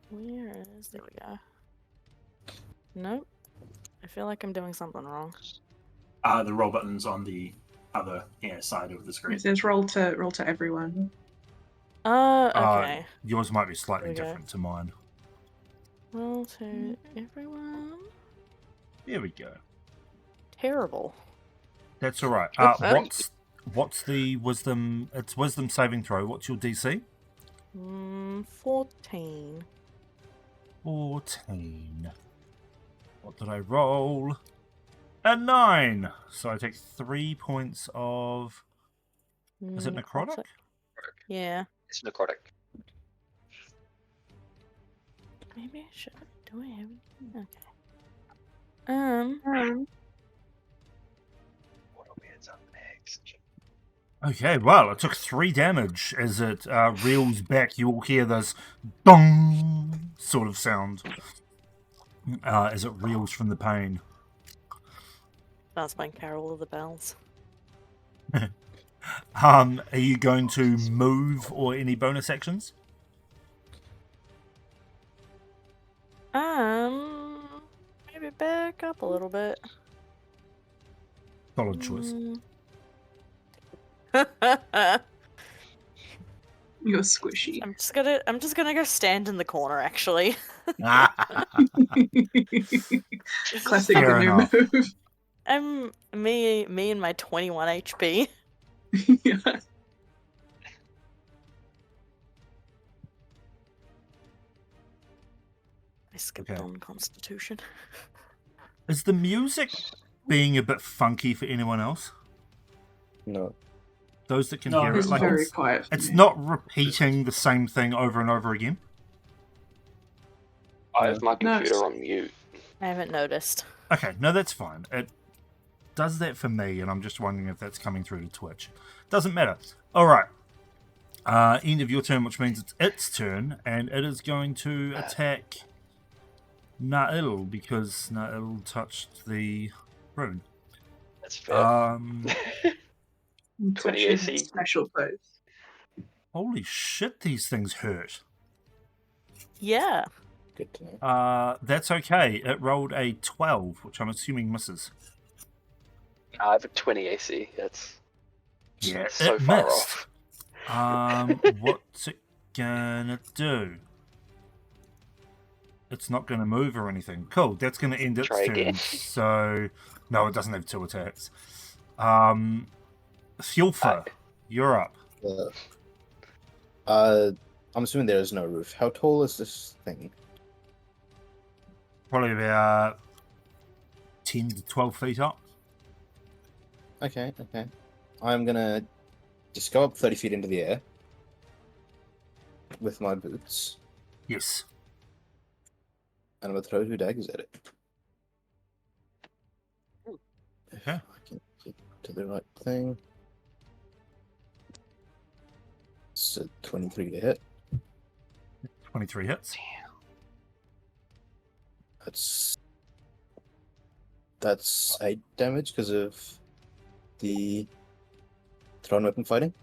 Where is? There we go. Nope. I feel like I'm doing something wrong. The roll button's on the other side of the screen. It says roll to everyone. Okay. Yours might be slightly There we go. different to mine. Roll to everyone. There we go. Terrible. That's all right. What's the wisdom? It's wisdom saving throw. What's your DC? 14. 14. What did I roll? A 9. So I take 3 points of. Is it necrotic? Yeah. It's necrotic. Maybe I should. Do I have? Okay. What is up next? Okay, well, it took 3 damage as it reels back. You will hear this dong sort of sound as it reels from the pain. That's my Carol of the Bells. Are you going to move or any bonus actions? Maybe back up a little bit. Solid choice. You're squishy. I'm just gonna go stand in the corner actually. Classic Fair Gnu enough. move. Me and my 21 HP. Yeah. I skipped Okay. on Constitution. Is the music being a bit funky for anyone else? No. Those that can No, hear it, It's like very it's, quiet. for it's me. not repeating the same thing over and over again. I have my No, computer it's- on mute. I haven't noticed. Okay, no, that's fine. It does that for me, and I'm just wondering if that's coming through to Twitch. Doesn't matter. All right. End of your turn, which means it's its turn, and it is going to attack Na'il because Na'il touched the rune. That's fair. I'm 20 touching AC. special pose. Holy shit, these things hurt. Yeah. Good to know. That's okay. It rolled a 12, which I'm assuming misses. I have a 20 AC. That's Yeah, so it far missed. off. What's it gonna do? It's not gonna move or anything. Cool, that's gonna end its Try turn. again. So, no, it doesn't have 2 attacks. Fjolfa, you're up. I'm assuming there is no roof. How tall is this thing? Probably about 10 to 12 feet up. Okay. I'm gonna just go up 30 feet into the air with my boots, Yes. and I'm gonna throw 2 daggers at it. If Okay. I can get to the right thing. It's a 23 to hit. 23 hits. That's 8 damage because of the thrown weapon fighting.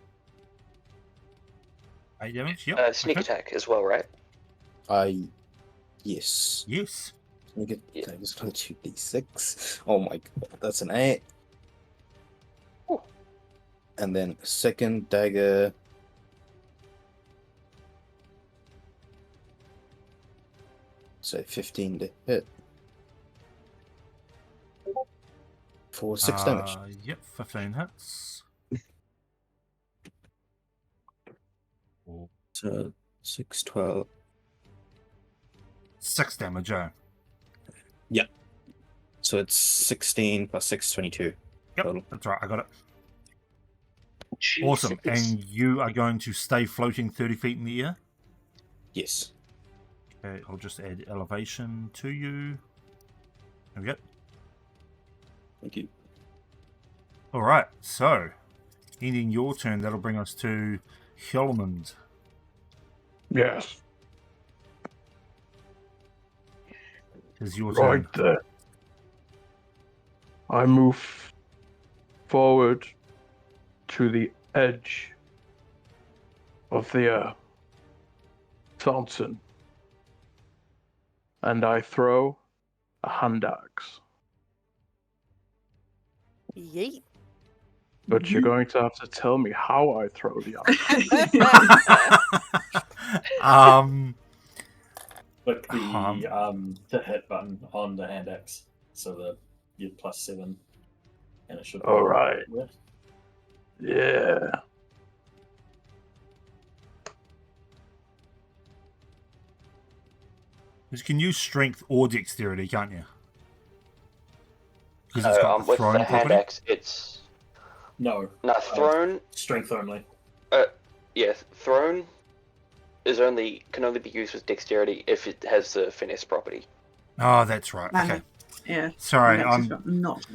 8 damage. Yep. Sneak okay. attack as well, right? Yes. Yes. Let me get Yeah. daggers for 2d6. Oh my god, that's an 8. Ooh. And then second dagger. So 15 to hit. For 6 damage. Yep, 15 hits. So 6, 12. 6 damage, oh. So it's 16 plus 6, 22. Yep, Total. that's right, I got it. Awesome. And you are going to stay floating 30 feet in the air? Yes. Okay, I'll just add elevation to you. There we go. Thank you. Alright, so ending your turn, that'll bring us to Hjelmund. Yes. Is your turn. Right there. I move forward to the edge of the fountain, and I throw a hand axe. Yeet. But you're going to have to tell me how I throw the axe. Click the hit button on the hand axe, so that you're +7, and it should. All right. Yeah. Yeah. You can use strength or dexterity, can't you? Because it's So got the with thrown the hand property. axe, it's No, thrown. strength only. Yeah, thrown can only be used with dexterity if it has the finesse property. Oh, that's right. Man, Okay. Yeah. Sorry, That's I'm just not.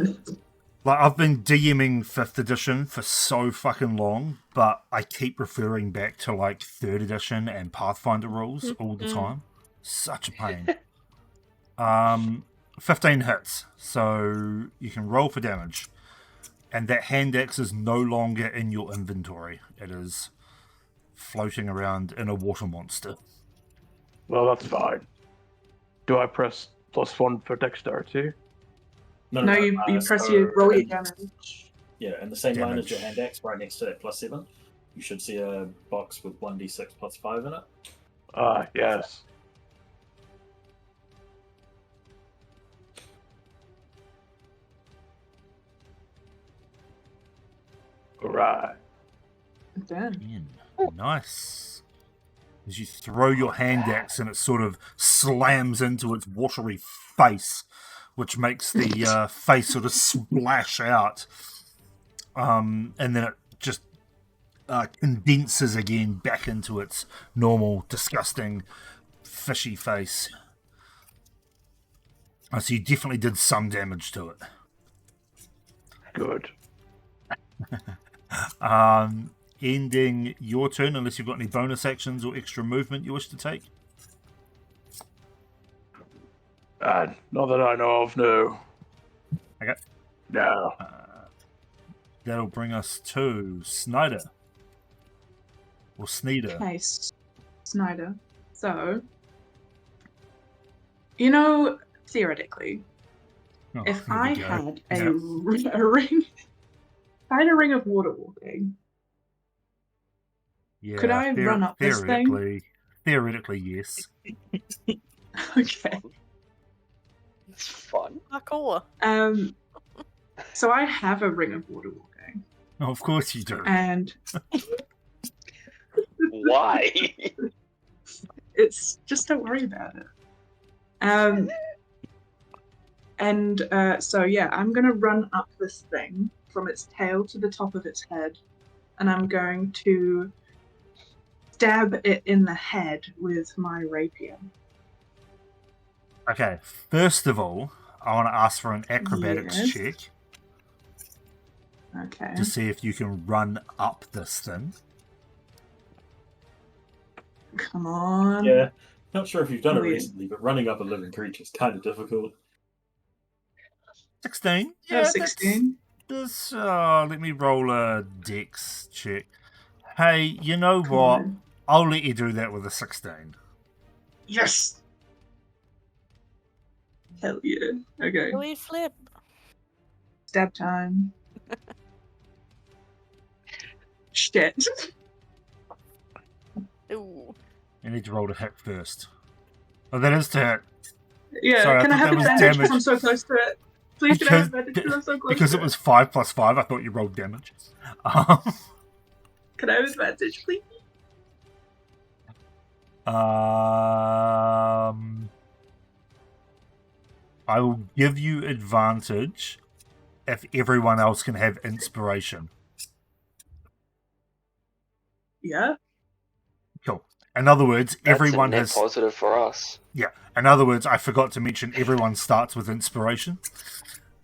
like I've been DMing 5th edition for so fucking long, but I keep referring back to like 3rd edition and Pathfinder rules all the time. Such a pain. 15 hits, so you can roll for damage. And that hand axe is no longer in your inventory. It is floating around in a water monster. Well, that's fine. Do I press +1 for dexterity? No, you press your roll your damage. Yeah, and the same line as your Damage. hand axe, right next to that +7, you should see a box with 1d6 plus 5 in it. Ah, yes. Right. Damn. In. Nice. As you throw your hand axe and it sort of slams into its watery face, which makes the face sort of splash out. And then it just condenses again back into its normal, disgusting, fishy face. So you definitely did some damage to it. Good. Ending your turn, unless you've got any bonus actions or extra movement you wish to take. Not that I know of, no. Okay. No. That'll bring us to Snyder. Or Sneeder. Okay, Snyder. So, you know, theoretically, Oh, if here we I go. had Yeah. a ring, if I had a ring of water walking, Yeah, could I run up this thing? Theoretically, yes. Okay. It's fun. Parkour. So I have a ring of water walking, Oh, of course you do. and Why? it's just don't worry about it. So yeah, I'm gonna run up this thing from its tail to the top of its head, and I'm going to stab it in the head with my rapier. Okay, first of all, I want to ask for an acrobatics Yes. check Okay. to see if you can run up this thing. Come on. Yeah. Not sure if you've done it Oh, yeah. recently, but running up a living creature is kind of difficult. 16. Yeah, 16. This. Let me roll a dex check. Hey, you know Come what? on. I'll let you do that with a 16. Yes! Hell yeah. Okay. Do we flip? Stab time. Shit. Ooh. You need to roll to hit first. Oh, that is to hit. Yeah, Sorry, I can I thought have that was advantage because damage. I'm so close to it? Please can I have advantage because I'm so close Because to it was 5 plus 5, I thought you rolled damage. Can I have advantage, please? I will give you advantage if everyone else can have inspiration. Yeah? Cool. In other words, That's everyone a net has. positive for us. Yeah. In other words, I forgot to mention everyone starts with inspiration.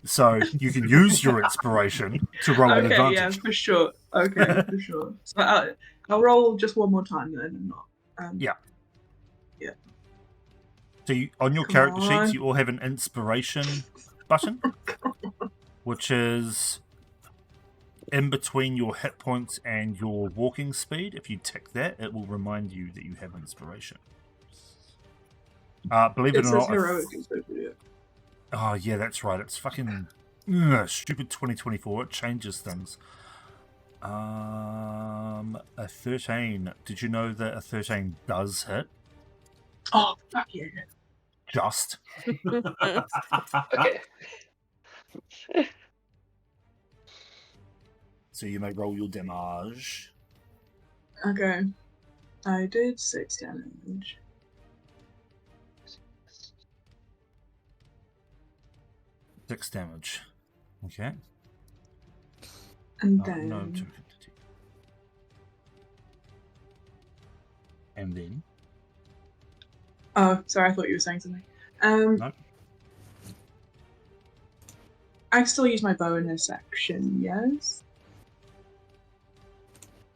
So you can use your inspiration to roll with Okay, yeah, advantage. for sure. Okay, for sure. So I'll roll just one more time then and not. Yeah. Yeah. So on your Come character sheets, on. you all have an inspiration button, which is in between your hit points and your walking speed. If you tick that, it will remind you that you have inspiration. Believe it It or says not. heroic inspiration. Oh, yeah, that's right. It's fucking stupid 2024. It changes things. A 13. Did you know that a 13 does hit? Oh, fuck yeah. Just. Okay. So you may roll your damage. Okay. I did 6 damage. Six damage. Okay. And Oh, then. no, 250. And then. Oh, sorry, I thought you were saying something. No. I still use my bow in this section, yes?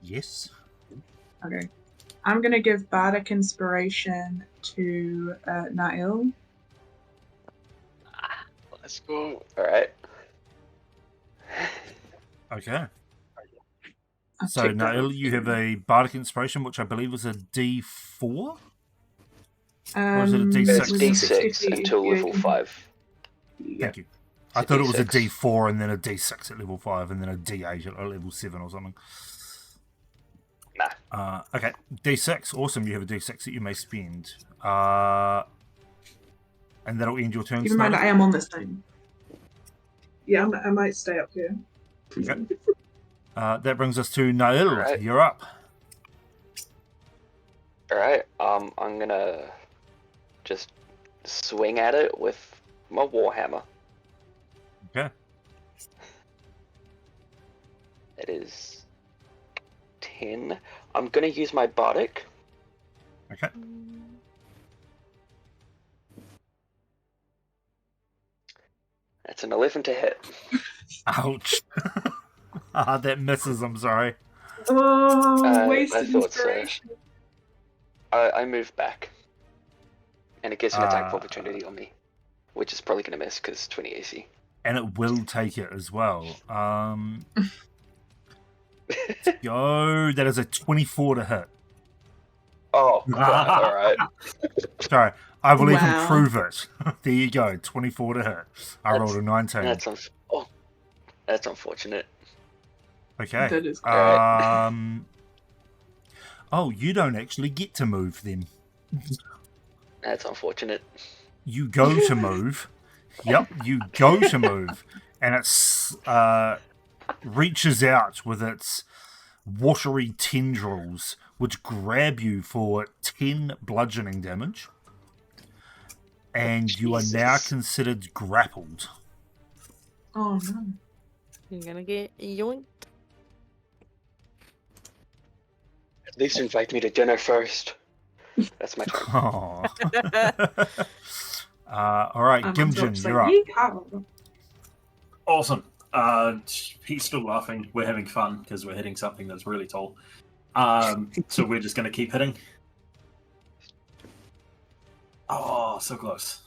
Yes. Okay. I'm gonna give Bardic Inspiration to Nail. Let's go. Alright. Okay. I'll So, take that Nail, off. you have a Bardic Inspiration, which I believe was a D4? Or is it a D6? It's within D6 60 until you level can- 5. Yeah. Thank you. I It's thought it was a D6. D4 and then a D6 at level 5 and then a D8 at level 7 or something. Nah. Okay, D6. Awesome, you have a D6 that you may spend. And that'll end your turn. Keep in mind Snyder. I am on this thing. Yeah, I might stay up here. Okay. That brings us to Nail. Alright. You're up. Alright, I'm gonna just swing at it with my warhammer. Okay. It is 10. I'm gonna use my bardic. Okay. That's an 11 to hit. Ouch. That misses, I'm sorry. Oh, I wasted thought so. inspiration. I move back. And it gets an attack of Ah. opportunity on me. Which is probably gonna miss because 20 AC. And it will take it as well. Yo, that is a 24 to hit. Oh, crap. Alright. Sorry, I will even Wow. prove it. There you go, 24 to hit. I rolled a 19. That's unfortunate. Okay. That is great. Oh, you don't actually get to move then. That's unfortunate. You go to move. Yep, you go to move. And it's reaches out with its watery tendrils, which grab you for 10 bludgeoning damage. And you are now Jesus. considered grappled. Oh no. You're gonna get yoinked. At least invite me to dinner first. That's my turn. Oh. All right, Mum's Gimjin, just you're up. "Yeehaw." Awesome. He's still laughing. We're having fun because we're hitting something that's really tall. So we're just going to keep hitting. Oh, so close.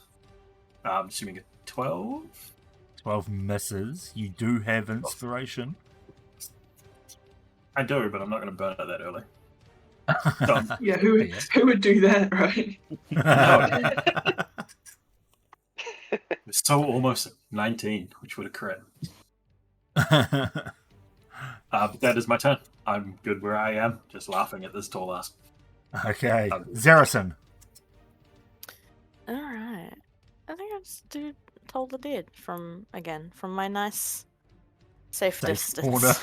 Assuming a 12. 12 misses. You do have inspiration. I do, but I'm not going to burn it that early. Done. Yeah, who would do that, right? It's so almost 19, which would have crit. But that is my turn. I'm good where I am, just laughing at this tall ass. Okay, Zarison. Alright. I think I'll just do Toll the Dead from my nice safe distance. Corner.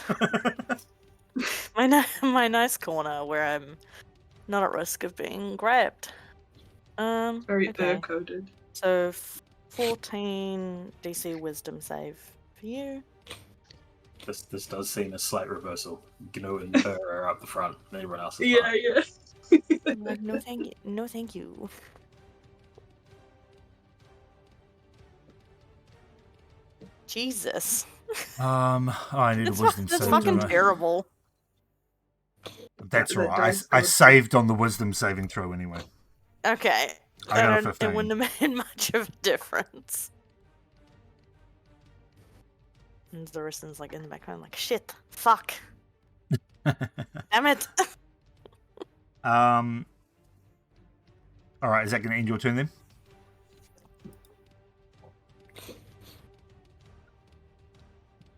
my nice corner where I'm not at risk of being grabbed. Very okay. coded. So 14 DC Wisdom save for you. This does seem a slight reversal. Gnu and her are up the front, and everyone else is Yeah, behind. yeah. Like, no thank you. No thank you. Jesus. I need a wisdom That's save. fucking don't I? terrible. That's That right. does I go- saved on the wisdom saving throw anyway. Okay. I got a It 15. wouldn't have made much of a difference. And Zarison's like in the background, like, shit, fuck, damn it. All right, is that going to end your turn then?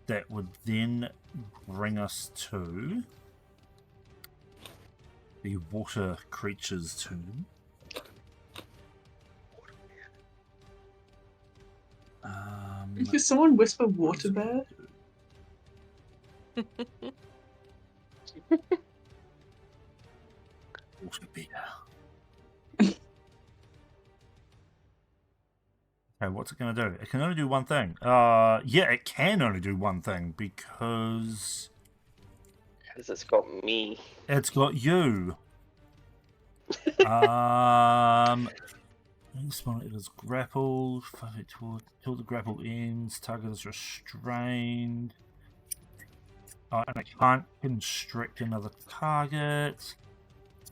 That would then bring us to the water creature's turn. Did someone whisper water bear? Water bear. Okay, what's it going to do? It can only do one thing. Yeah, it can only do one thing because Because it's got me. it's got you. This one it is grappled. 5 feet till the grapple ends. Target is restrained. And it can't constrict another target.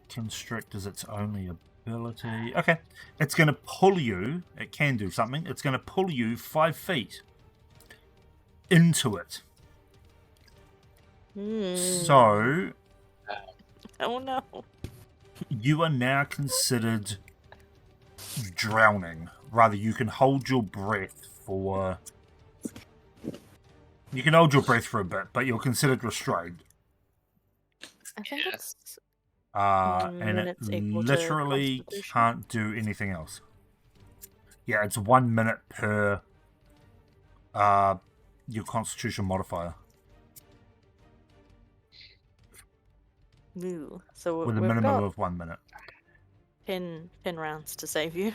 Constrict is its only ability. Okay, it's going to pull you. It can do something. It's going to pull you 5 feet into it. So Oh no. you are now considered drowning. Rather, you can hold your breath for... You can hold your breath for a bit, but you're considered restrained. I think it's And it minutes equal to literally Constitution. can't do anything else. Yeah, it's 1 minute per your Constitution modifier. Ooh. So With a we've minimum got of 1 minute. 10 rounds to save you.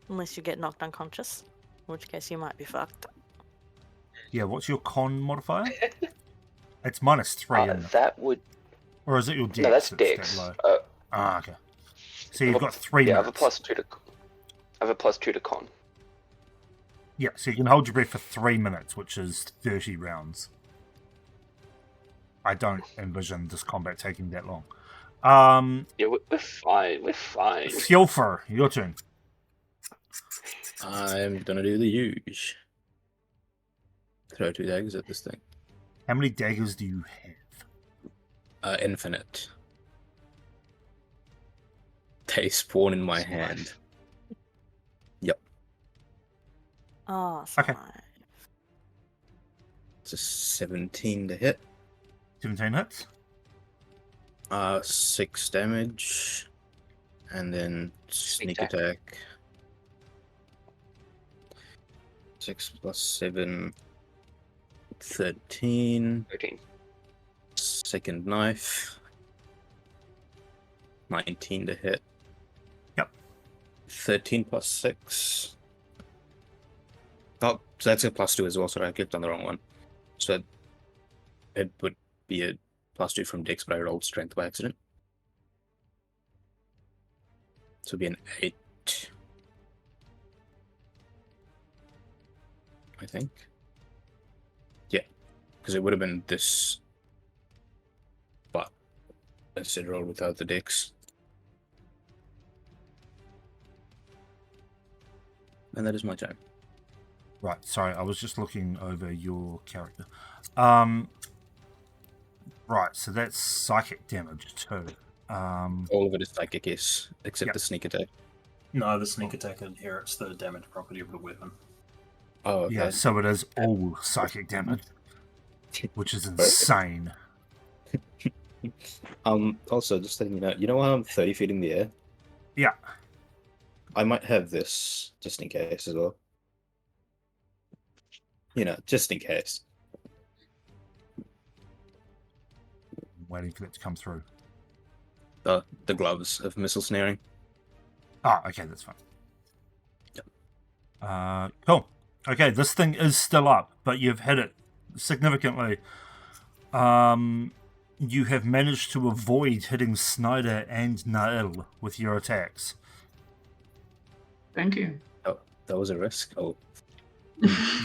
Unless you get knocked unconscious. In which case you might be fucked. Yeah, what's your con modifier? It's -3, isn't it? That would. Or is it your dex? No, that's that Dex. low? Uh, Okay. So you've got 3 yeah, I have a minutes. +2 to. I have a +2 to con. Yeah, so you can hold your breath for 3 minutes, which is 30 rounds. I don't envision this combat taking that long. Yeah, we're fine. We're fine. Fjolfer, your turn. I'm gonna do the huge. Throw 2 daggers at this thing. How many daggers do you have? Infinite. They spawn in my hand. Oh, Okay. It's a 17 to hit. 17 hits. 6 damage. And then sneak attack. attack. 6 plus 7. 13. 13. Second knife. 19 to hit. Yep. 13 plus 6. Oh, so that's a +2 as well, so I clicked on the wrong one. So it would be a +2 from Dex, but I rolled Strength by accident. So it'd be an 8. I think. Yeah, because it would have been this, but I said roll without the Dex. And that is my turn. Right, sorry, I was just looking over your character. Right, so that's psychic damage too. All of it is psychic, yes, except Yep. the sneak attack. No, the sneak attack inherits the damage property of the weapon. Oh, okay. Yeah, so it is all psychic damage, which is insane. Also, just letting you know how I'm 30 feet in the air? Yeah. I might have this just in case as well. Just in case. I'm waiting for that to come through. The gloves of missile snaring. Ah, okay, that's fine. Cool. Okay, this thing is still up, but you've hit it significantly. You have managed to avoid hitting Snyder and Nail with your attacks. Thank you. Oh, that was a risk. Oh,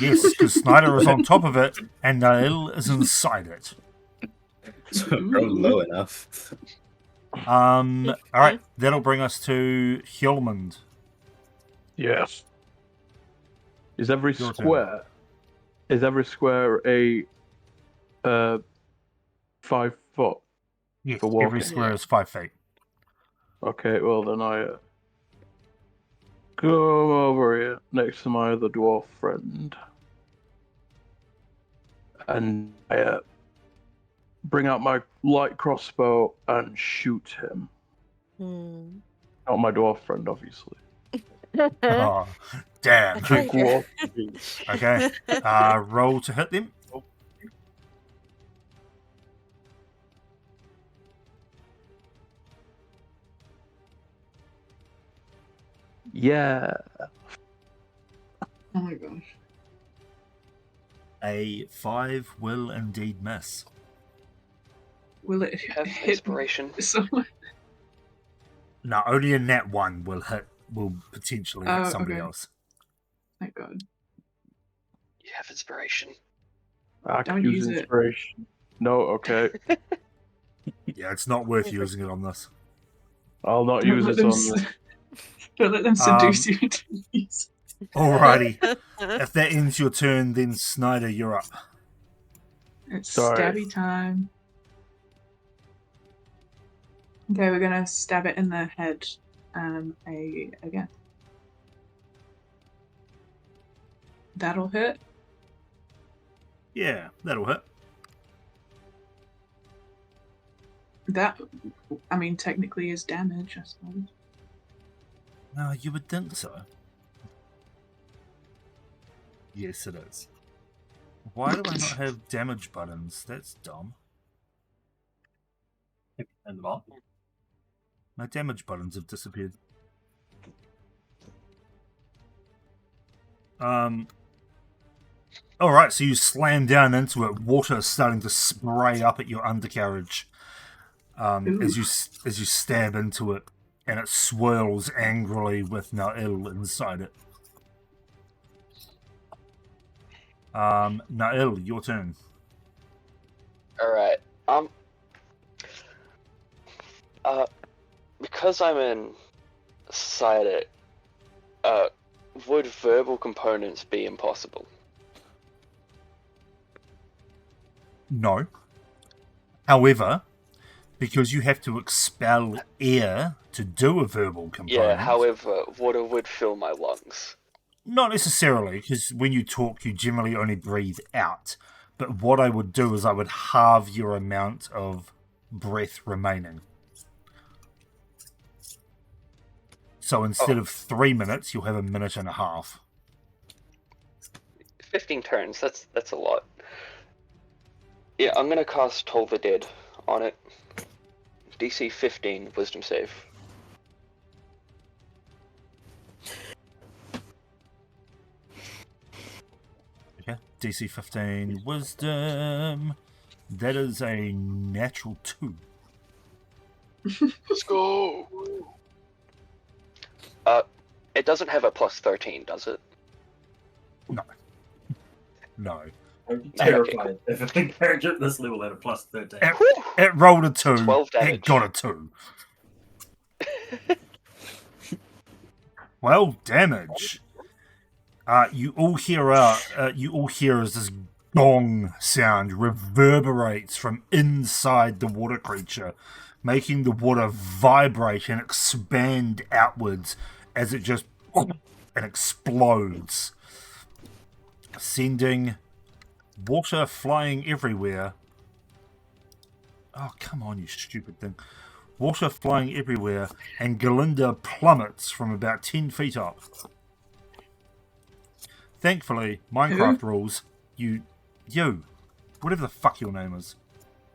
Yes, because Snyder is on top of it and Nail is inside it. so roll low enough. All right, that'll bring us to Hjolmund. Yes. Is every Your turn. square a 5 foot? Yes, For walking. every square is 5 feet. Okay, well then I go over here next to my other dwarf friend, and I bring out my light crossbow and shoot him. Hmm. Not my dwarf friend, obviously. Oh, damn. Big Traitor. dwarf. Okay, roll to hit them. Yeah. Oh my gosh. A 5 will indeed miss. Will it You have hit inspiration. someone? No, only a nat 1 will potentially hit Oh, somebody okay. else. Thank God. You have inspiration. I Don't could use use it. inspiration. No, okay. Yeah, it's not worth using it on this. I'll not Don't use let it them, on this. don't let them seduce you into use. Alrighty. If that ends your turn, then Snyder, you're up. It's Sorry. stabby time. Okay, we're gonna stab it in the head. Again. That'll hit. Yeah, that'll hit. That, I mean, technically is damage, I suppose. No, you would think so. Yes, it is. Why do I not have damage buttons? That's dumb. And the bomb. My damage buttons have disappeared. Alright, so you slam down into it, water starting to spray up at your undercarriage. As you stab into it, and it swirls angrily with Nail inside it. Nail, your turn. Alright. Because I'm inside it, would verbal components be impossible? No. However, because you have to expel air to do a verbal component. Yeah, however, water would fill my lungs. Not necessarily, because when you talk, you generally only breathe out. But what I would do is I would halve your amount of breath remaining. So instead of 3 minutes, you'll have 1.5 minutes. 15 turns, that's a lot. Yeah, I'm gonna cast Toll the Dead on it. DC 15, Wisdom save. Okay. DC 15 Wisdom. That is a natural 2. Let's go. It doesn't have a plus 13, does it? No. I'd be No, okay, terrified if a character at this level had a plus 13. It rolled a 2. 12 It damage. got a 2. Well, damage. You all hear as this gong sound reverberates from inside the water creature, making the water vibrate and expand outwards as it just and explodes, sending water flying everywhere. Oh, come on, you stupid thing. Water flying everywhere, and Galinda plummets from about 10 feet up. Thankfully, Minecraft rules, you, whatever the fuck your name is.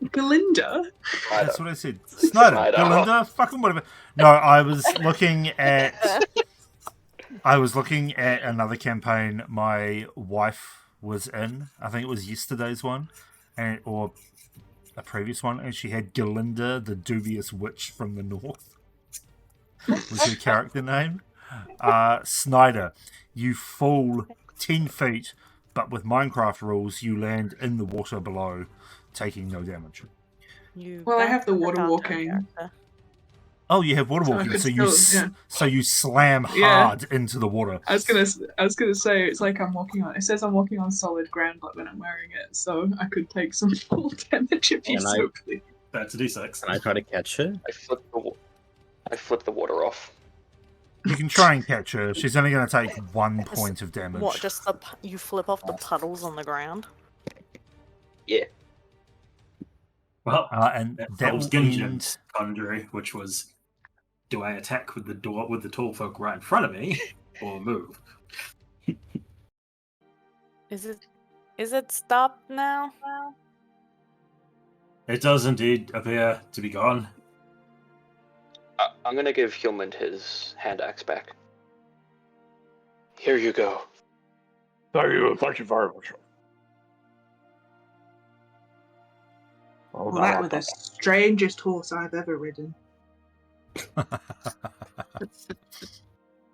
Galinda? That's what I said. Snyder, Snyder. Galinda, fucking whatever. No, I was looking at another campaign my wife was in. I think it was yesterday's one, or a previous one, and she had Galinda, the dubious witch from the north. Was her character name? Snyder, you fall 10 feet, but with Minecraft rules, you land in the water below, taking no damage. Well, I don't have the have a water cartoon walking. character. Oh, you have water So I walking, could so you still- yeah. so you slam Yeah. hard into the water. I was gonna say it's like I'm walking on. It says I'm walking on solid ground, like when I'm wearing it, so I could take some full damage if you And I- so please. That's a d6. Can I try to catch her? I flip the water off. You can try and catch her. She's only going to take 1 point of damage. What? Just you flip off the puddles on the ground? Well, and that that solves will Gingen's end. quandary, which was, do I attack with the tall folk right in front of me, or move? Is it stopped now? It does indeed appear to be gone. I'm gonna give Hillman his hand axe back. Here you go. Thank you very much. Oh, Well, that was the strangest horse I've ever ridden.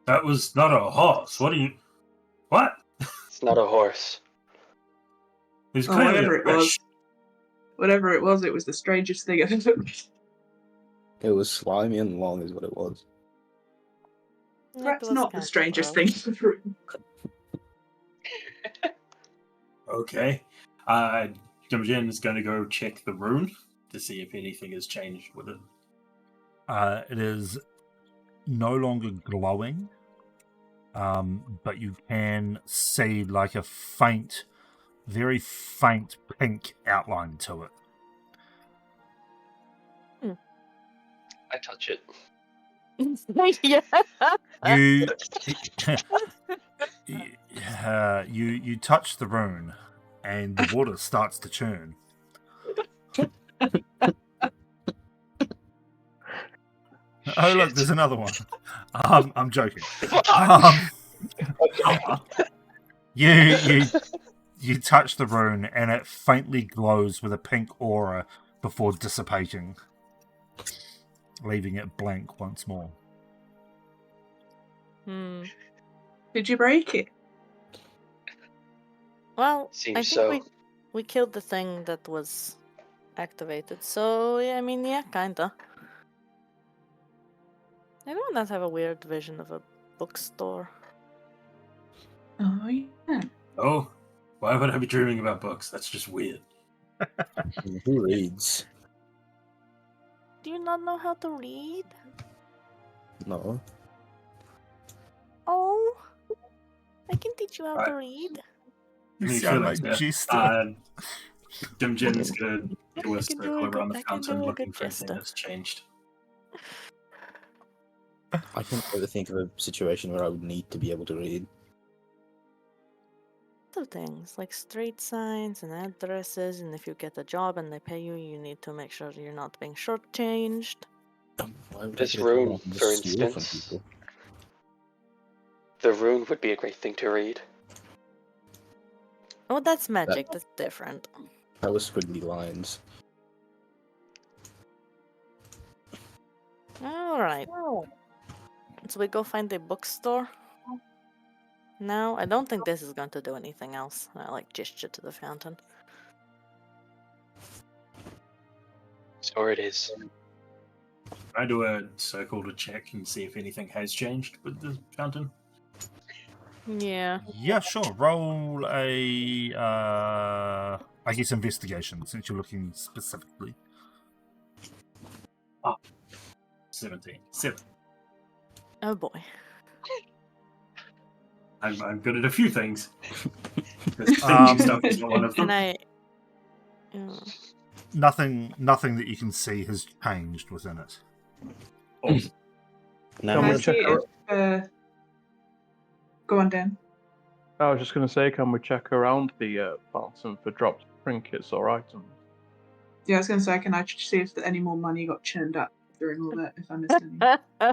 That was not a horse. What? It's not a horse. It was Oh, clearly whatever a it was. fish. Whatever it was the strangest thing I've ever ridden. It was slimy and long, is what it was. Perhaps not the strangest thing I've ever ridden. Okay. Imogen is going to go check the rune to see if anything has changed with it. It is no longer glowing, but you can see like a faint, very faint pink outline to it. I touch it. Yeah. You touch the rune, and the water starts to churn. Oh look, there's another one. I'm joking. You touch the rune, and it faintly glows with a pink aura before dissipating, leaving it blank once more. Did you break it? Well, Seems I think so. we killed the thing that was activated. So yeah, I mean, yeah, kinda. Anyone else have a weird vision of a bookstore? Oh yeah. Oh, why would I be dreaming about books? That's just weird. Who reads? Do you not know how to read? No. Oh, I can teach you how to Right. read. You Me sound feel like better. Jester. Imogen's going to do a I can circle do a around good- the I can fountain do a looking good for anything jester. that's changed. I can't ever think of a situation where I would need to be able to read. Other things like street signs and addresses, and if you get a job and they pay you, you need to make sure you're not being shortchanged. Why would This I get a room, job and just for steal from instance. people? The rune would be a great thing to read. Oh, that's magic. That's different. That was squiggly lines. All right. So we go find the bookstore. No, I don't think this is going to do anything else. I like gesture to the fountain. So it is. I do a circle to check and see if anything has changed with the fountain. Yeah. Yeah, sure. Roll a, I guess, investigation, since you're looking specifically. 17. 7. Oh boy. I'm good at a few things. This thinking stuff is not one of them. Can I? Nothing that you can see has changed within it. Awesome. Now Can Can we I check see if, go on, Dan. I was just going to say, can we check around the fountain for dropped trinkets or items? Yeah, I was going to say, can I see if any more money got churned up during all that, if I missed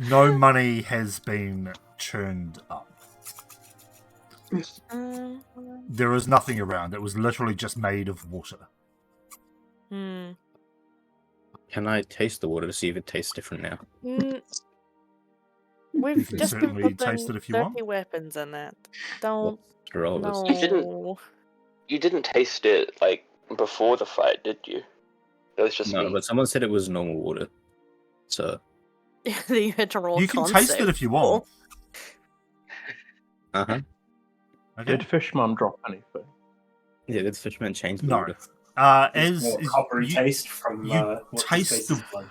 any? No money has been churned up. There is nothing around. It was literally just made of water. Hmm. Can I taste the water to see if it tastes different now? You We've can just been certainly putting taste it if you dirty want. weapons in it. Don't. Roll this. No. You didn't taste it like before the fight, did you? It was just No, me. but someone said it was normal water. So, You had to roll. You can taste it if you want. uh-huh. Okay. Did Fishman drop anything? Yeah, did Fishman change the No. water? It's more coppery taste from you what's taste his the- face's blood.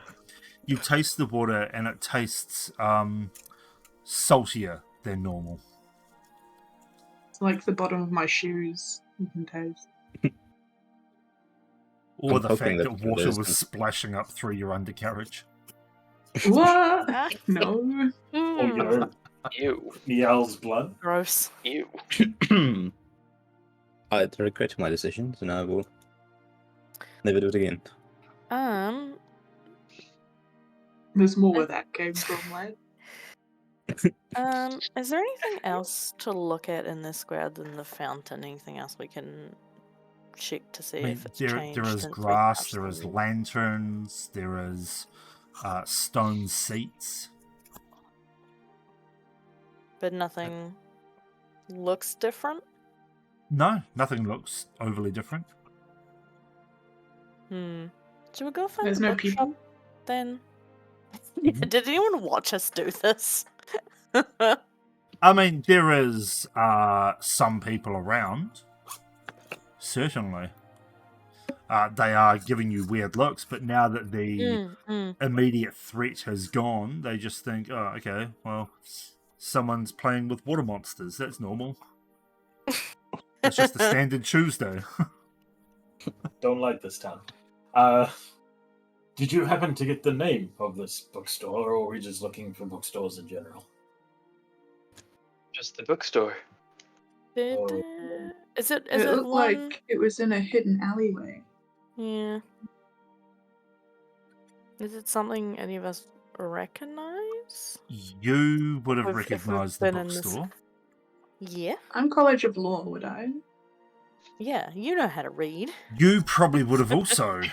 You taste the water, and it tastes saltier than normal. It's like the bottom of my shoes. You can taste. Or I'm the hoping fact that that water it was isn't. splashing up through your undercarriage. What? Ah, No. Or your Ew. Niel's blood. gross. Ew. I regret my decisions, and I will never do it again. There's more where that came from, like. Is there anything else to look at in this square than the fountain? Anything else we can check to see I mean, if it's there changed? is since we grass, touched there is them? lanterns, there is stone seats. But nothing looks different. No, nothing looks overly different. Should we go find There's the no bookshop people. then? Mhm. Did anyone watch us do this? I mean, there is some people around. Certainly. They are giving you weird looks, but now that the immediate threat has gone, they just think, oh, okay, well, someone's playing with water monsters. That's normal. It's just a standard Tuesday. Don't like this town. Did you happen to get the name of this bookstore, or are we just looking for bookstores in general? Just the bookstore. Is it It looked one? like it was in a hidden alleyway. Yeah. Is it something any of us recognize? You would have If we've recognized the been in this- bookstore. Yeah. I'm College of Law, would I? Yeah, you know how to read. You probably would have also. It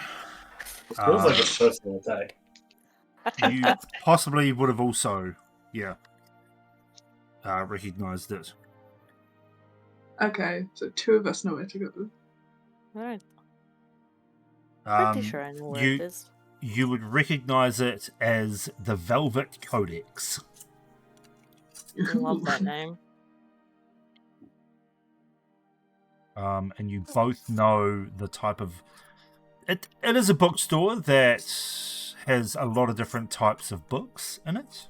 feels like a personal attack. You possibly would have also, recognized it. Okay, so two of us know where to go. Alright. Pretty Um, sure I know where you- it is. You would recognize it as the Velvet Codex. Love that name. And you both know the type of... It is a bookstore that has a lot of different types of books in it.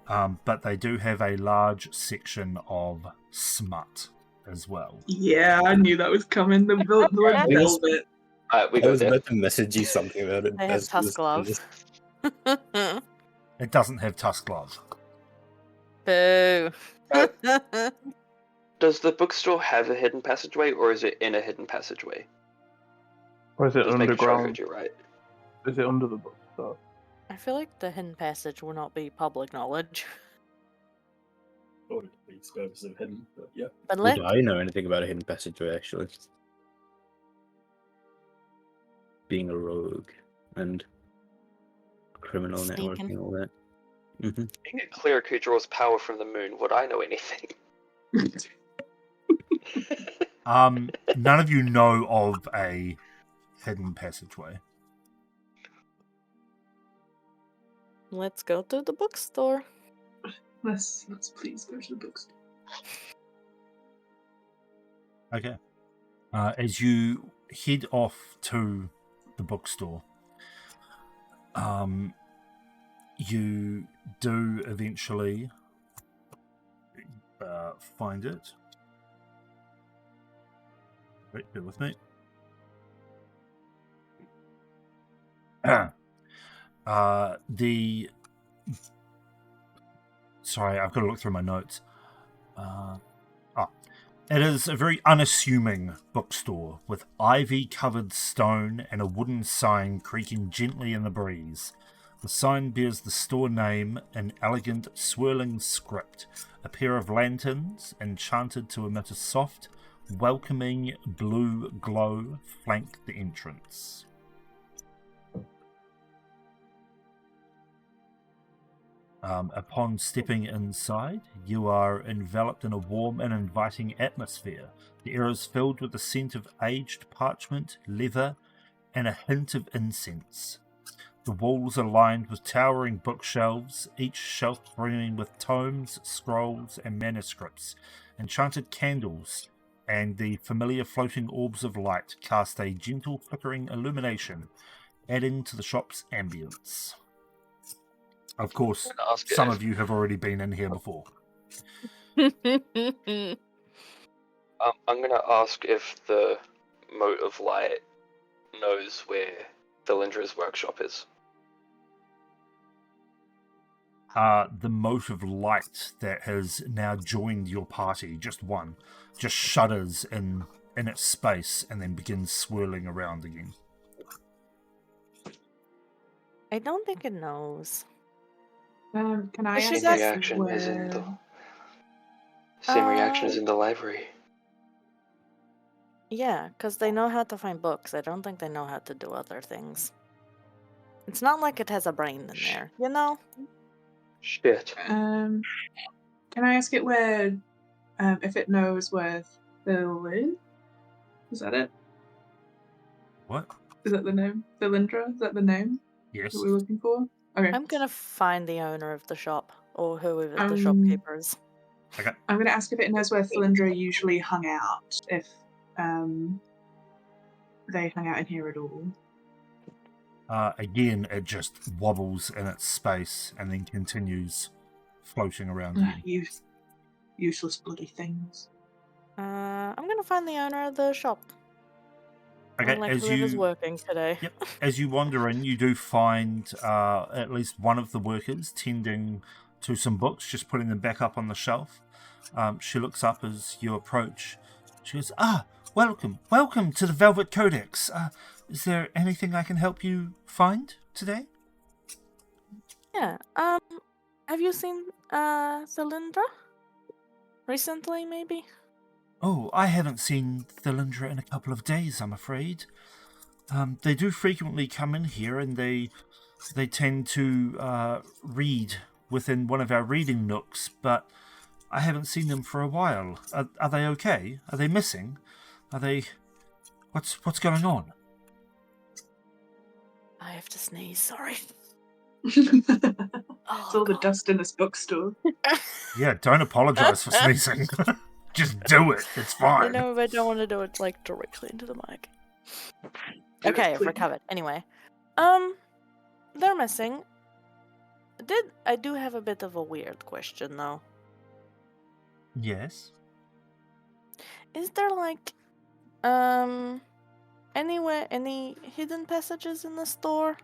But they do have a large section of smut as well. Yeah, I knew that was coming. The word velvet. Alright, we I go was there. about to message you something about it. They have as soon as- tusk glove. It doesn't have tusk glove. Boo. Does the bookstore have a hidden passageway, or is it in a hidden passageway? Or is it Just making sure I heard underground? you right. Is it under the bookstore? I feel like the hidden passage will not be public knowledge. Or it'd be purpose of hidden. But yeah. But Would let I know anything about a hidden passageway, actually? Being a rogue and criminal Sneaking. networking and all that. Mm-hmm. Being a cleric who draws power from the moon, would I know anything? None of you know of a hidden passageway. let's go to the bookstore. Let's please go to the bookstore. Okay. As you head off to the bookstore, you do eventually find it. Wait, bear with me. Sorry, I've got to look through my notes. It is a very unassuming bookstore with ivy-covered stone and a wooden sign creaking gently in the breeze. The sign bears the store name in elegant, swirling script. A pair of lanterns, enchanted to emit a soft, welcoming blue glow, flank the entrance. Upon stepping inside, you are enveloped in a warm and inviting atmosphere. The air is filled with the scent of aged parchment, leather, and a hint of incense. The walls are lined with towering bookshelves, each shelf brimming with tomes, scrolls, and manuscripts. Enchanted candles and the familiar floating orbs of light cast a gentle flickering illumination, adding to the shop's ambience. Of course, I'm gonna ask some if- of you have already been in here before. I'm gonna ask if the Mote of Light knows where Thylindra's workshop is. The Mote of Light that has now joined your party, just one, just shudders in its space and then begins swirling around again. I don't think it knows. Can I Is she ask got- Reaction is in the where... same reaction is in the library. Yeah, because they know how to find books. I don't think they know how to do other things. It's not like it has a brain in there, you know? Shit. Can I ask it where, if it knows where Phil is? Is that it? What? Is that the name? Thylindra? Is that the name Yes. that we're looking for? Okay. I'm gonna find the owner of the shop, or whoever the Um, shopkeepers. I'm going to ask if it knows where Thylindra usually hung out, if they hung out in here at all. Again, it just wobbles in its space and then continues floating around again. Useless bloody things. I'm gonna find the owner of the shop. Okay, Like as whoever's you working today. Yep. As you wander in, you do find at least one of the workers tending to some books, just putting them back up on the shelf. She looks up as you approach. She goes, welcome to the Velvet Codex. Is there anything I can help you find today? Yeah. Have you seen Thylindra? Recently, maybe? Oh, I haven't seen Thylindra in a couple of days, I'm afraid. They do frequently come in here, and they tend to read within one of our reading nooks, but I haven't seen them for a while. Are they okay? Are they missing? Are they... What's going on? I have to sneeze, sorry. It's Oh, all the God. dust in this bookstore. Yeah, don't apologize for sneezing. Just do it. It's fine. You know, I don't want to do it, like, directly into the mic. Do it, Okay, I've please. recovered. Anyway. They're missing. I do have a bit of a weird question, though. Yes. Is there, like, anywhere, any hidden passages in the store?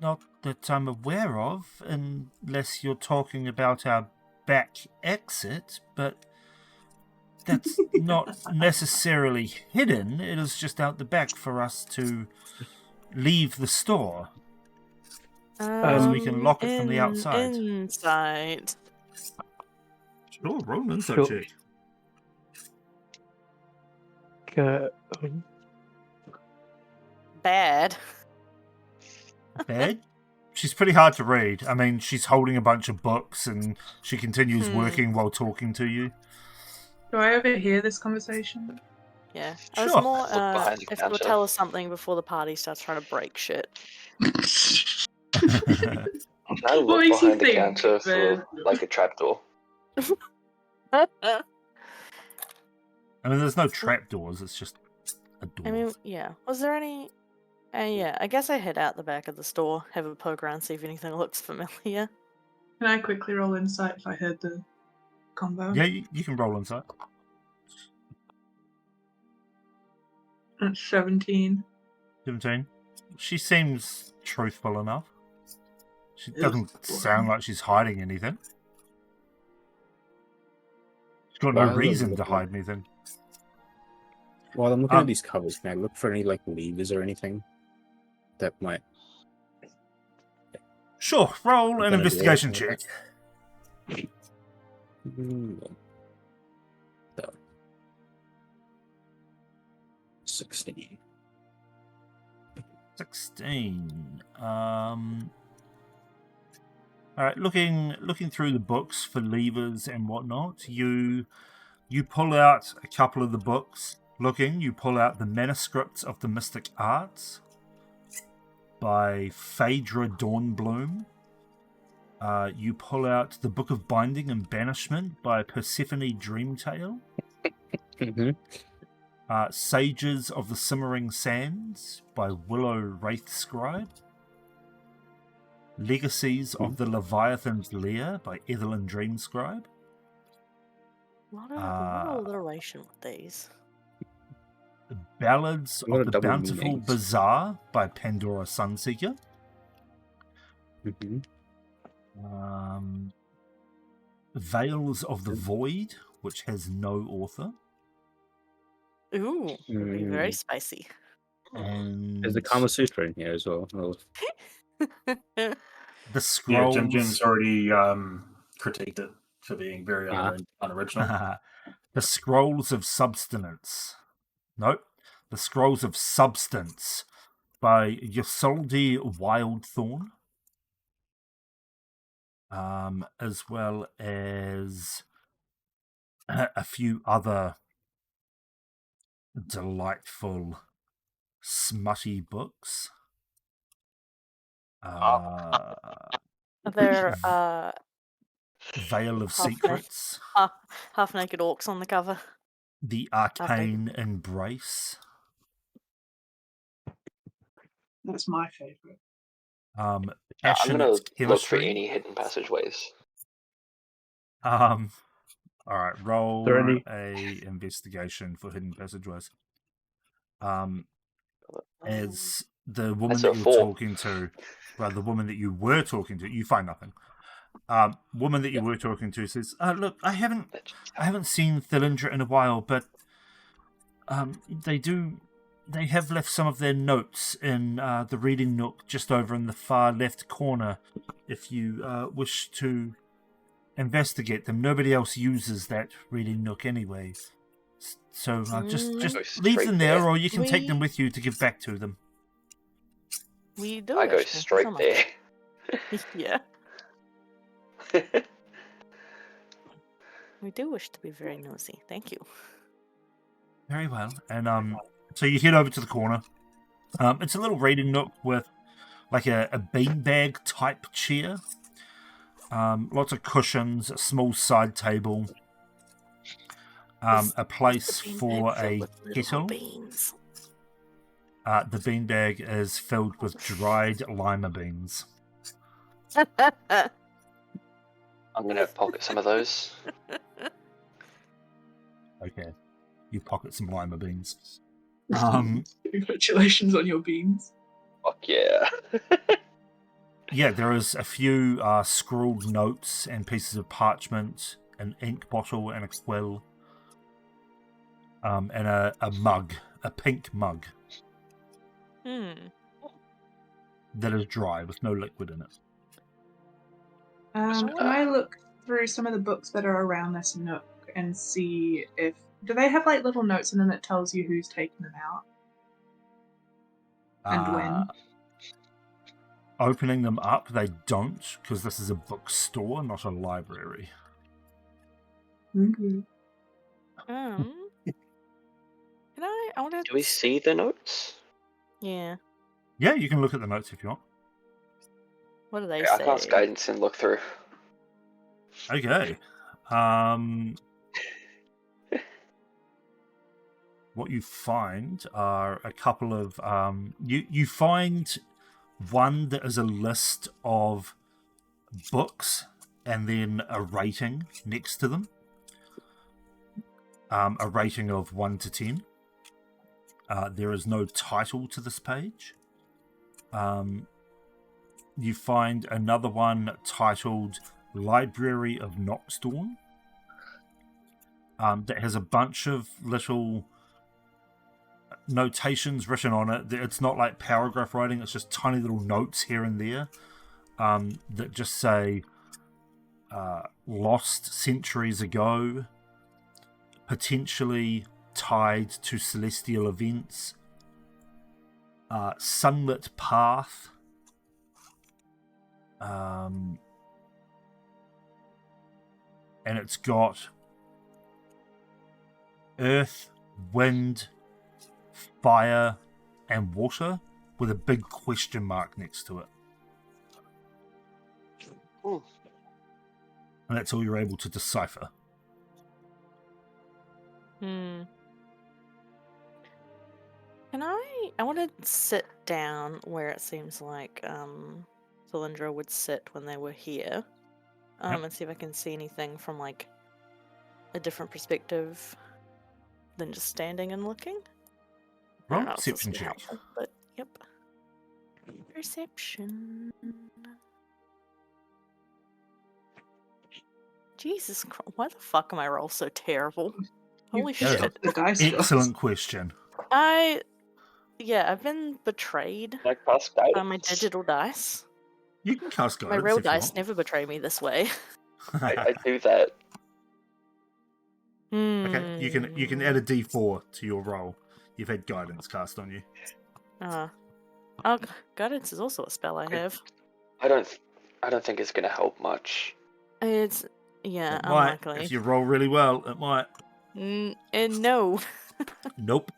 Not that I'm aware of, unless you're talking about our back exit, but that's not necessarily hidden. It is just out the back for us to leave the store. So we can lock it from the outside. Inside. Sure, roll an insight Cool. check. Okay. Bad. Bad? She's pretty hard to read. I mean, she's holding a bunch of books and she continues working while talking to you. Do I overhear this conversation? Yeah. I was Sure. more Look behind the if you would counter. tell us something before the party starts trying to break shit. Can I What look makes you behind the think, counter for man? like a trapdoor? I mean, there's no trapdoors, it's just a door. I mean, yeah. Was there any? Yeah. I guess I head out the back of the store, have a poke around, see if anything looks familiar. Can I quickly roll insight if I heard the combo? Yeah, you can roll inside. That's 17. 17. She seems truthful enough. She Ugh, doesn't sound like she's hiding anything. She's got no Well, reason to hide anything. While I'm looking Um, at these covers, can I look for any like levers or anything that might? Sure, roll an Open a door. investigation check. So, 16. 16. Alright, looking through the books for levers and whatnot, you pull out a couple of the books. You pull out the Manuscripts of the Mystic Arts by Phaedra Dawnbloom. You pull out the Book of Binding and Banishment by Persephone Dreamtale. Sages of the Simmering Sands by Willow Wraithscribe. Legacies of the Leviathan's Lair by Evelyn Dreamscribe. A lot of alliteration with these. The Ballads A lot of of the double Bountiful meanings. Bazaar by Pandora Sunseeker. Mhm. Veils of the Void, which has no author. Ooh, would be very Mm. spicy. And There's the Kama Sutra in here as well. the Yeah, Scrolls. Jim's already critiqued it for being very unoriginal. The Scrolls of Substance. Nope. The Scrolls of Substance by Ysolde Wildthorn. As well as a few other delightful, smutty books. They're Veil of Half Secrets. half-naked orcs on the cover. The Arcane Embrace. That's my favourite. I'm Passionate gonna look for Chemistry. any hidden passageways. All right, roll There any- a investigation for hidden passageways. As the woman That's that a you're 4. talking to, well, the woman that you were talking to, you find nothing. Woman that you were talking to says, "Look, I haven't seen Thilindra in a while, but they have left some of their notes in the reading nook just over in the far left corner. If you wish to investigate them, nobody else uses that reading nook anyway. So just Go leave straight them there, there. or you can take them with you to give back to them." We do. I go wish to. straight So much. there. Yeah, we do wish to be very nosy. Thank you. Very well. And so you head over to the corner. It's a little reading nook with like a beanbag type chair. Lots of cushions, a small side table. A place The beanbag for filled a with little kettle. beans. The beanbag is filled with dried lima beans. I'm gonna pocket some of those. Okay. You pocket some lima beans. Congratulations on your beans. Fuck yeah. Yeah, there is a few scrawled notes and pieces of parchment, an ink bottle and a quill, and a mug, a pink mug. that is dry with no liquid in it. Can I look through some of the books that are around this nook and see if do they have like little notes in them that tells you who's taken them out and when? Opening them up, they don't, because this is a bookstore, not a library. Mm-hmm. Can I want to... Do we see the notes? Yeah. Yeah, you can look at the notes if you want. What do they I say? cast guidance and look through. Okay. What you find are a couple of you find one that is a list of books and then a rating next to them. A rating of 1 to 10. There is no title to this page. You find another one titled Library of Noxdawn that has a bunch of little notations written on it. It's not like paragraph writing, it's just tiny little notes here and there that just say lost centuries ago, potentially tied to celestial events, sunlit path, and it's got earth, wind, fire, and water with a big question mark next to it. Ooh. And that's all you're able to decipher. Can I want to sit down where it seems like Cylindra would sit when they were here, Yep. and see if I can see anything from like a different perspective than just standing and looking. I Roll don't know if this perception will be check. helpful, but yep. Perception. Jesus Christ, why the fuck am I roll so terrible? Holy That is a- shit. The dice Excellent question. I've been betrayed Can I cast by guidance? my digital dice. You can cast My guidance real if you dice want. never betray me this way. I do that. Okay, you can add a D4 to your roll. You've had guidance cast on you. Oh, guidance is also a spell I have. I don't think it's gonna help much. It's It might. unlikely. If you roll really well, it might. And no. Nope.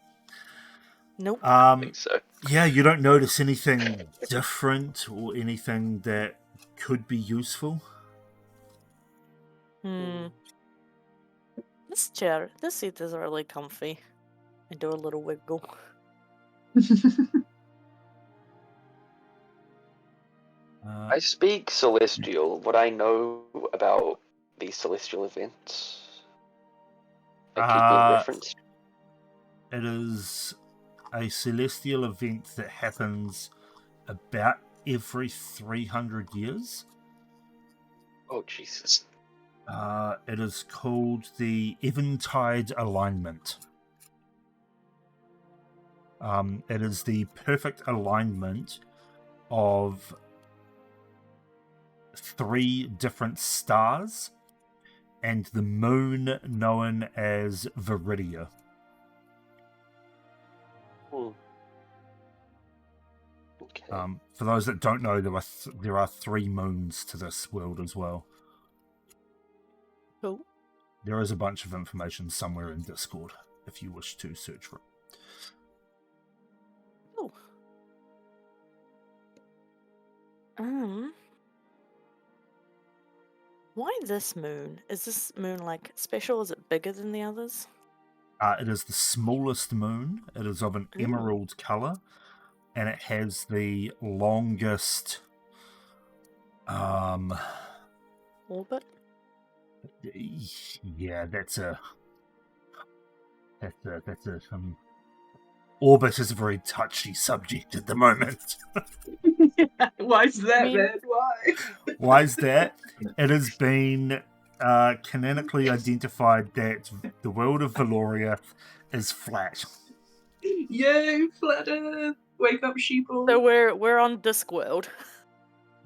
Nope. I think so. Yeah, you don't notice anything different or anything that could be useful. This seat is really comfy. I do a little wiggle. I speak Celestial. What I know about these Celestial events? Like keep being referenced. It is a celestial event that happens about every 300 years. Oh Jesus! It is called the Eventide Alignment. It is the perfect alignment of 3 different stars and the moon known as Viridia. Okay. For those that don't know, there are 3 moons to this world as well. Cool. There is a bunch of information somewhere in Discord if you wish to search for it. Oh. Why this moon? Is this moon like special? Is it bigger than the others? It is the smallest moon. It is of an emerald color, and it has the longest Orbit? yeah, that's a orbit is a very touchy subject at the moment. Why is that, I mean- man? Why? Why is that? It has been canonically identified that the world of Valoria is flat. Yay, flat Earth! Wake up, sheeple. So we're on Discworld.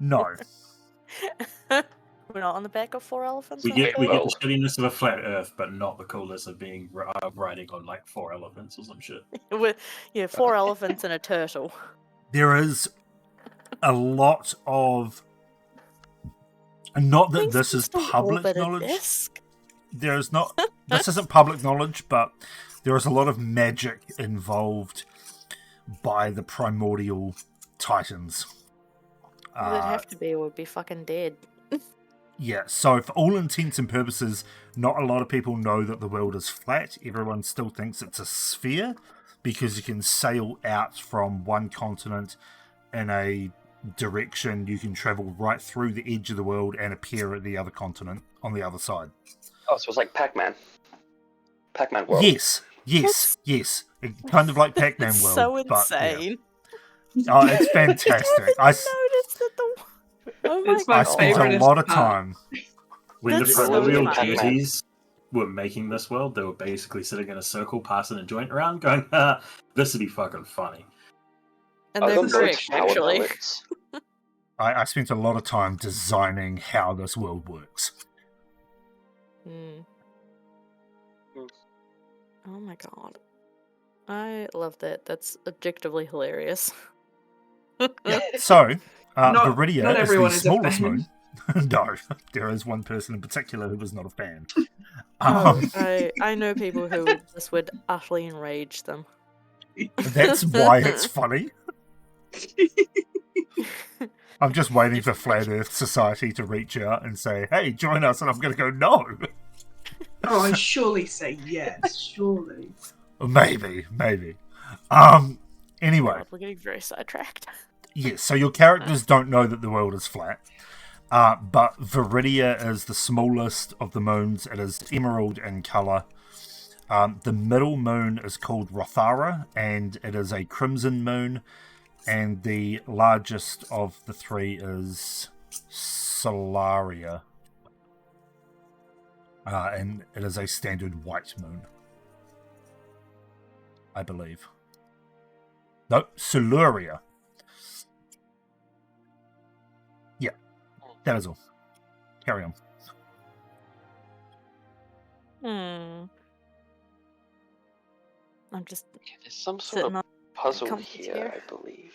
No. We're not on the back of 4 elephants. We and a get the Well- shittiness of a flat Earth, but not the coolness of being riding on like 4 elephants or some shit. turtle. Yeah, 4 elephants and a turtle. There is a lot of. And not that Things this can is still public orbit a knowledge. disc. There is not. This isn't public knowledge, but there is a lot of magic involved by the primordial titans. Well, they'd have to be, or we'd be fucking dead. Yeah, so for all intents and purposes, not a lot of people know that the world is flat. Everyone still thinks it's a sphere because you can sail out from one continent in a direction. You can travel right through the edge of the world and appear at the other continent on the other side. Oh, so it's like Pac-Man. Pac-Man World. Yes. Kind of like Pac-Man It's World. so but, yeah. insane. Oh, it's fantastic. I noticed that the. Oh my It's my I god! spent favourite a lot of part. time. When That's the so primordial funny. deities were making this world, they were basically sitting in a circle, passing a joint around, going, "Ah, this would be fucking funny." And I they're got loads correct, of power actually. knowledge. I spent a lot of time designing how this world works. Mm. Mm. Oh my god. I love that. That's objectively hilarious. Yeah. So, Not Viridia not is the everyone is a smallest fan. moon. No, there is one person in particular who was not a fan. Oh, Um, I know people who this would utterly enrage them. that's why it's funny. I'm just waiting for Flat Earth Society to reach out and say, "Hey, join us," and I'm going to go, "No." Oh, I surely say yes. Surely. Maybe. Anyway, God, we're getting very sidetracked. yes, so your characters don't know that the world is flat. But Viridia is the smallest of the moons. It is emerald in colour. The middle moon is called Rothara, and it is a crimson moon. And the largest of the three is Solaria. And it is a standard white moon, I believe. No, Solaria. Yeah, that is all. Carry on. I'm just Yeah, there's some sort sitting of on puzzle comfy here, chair. I believe.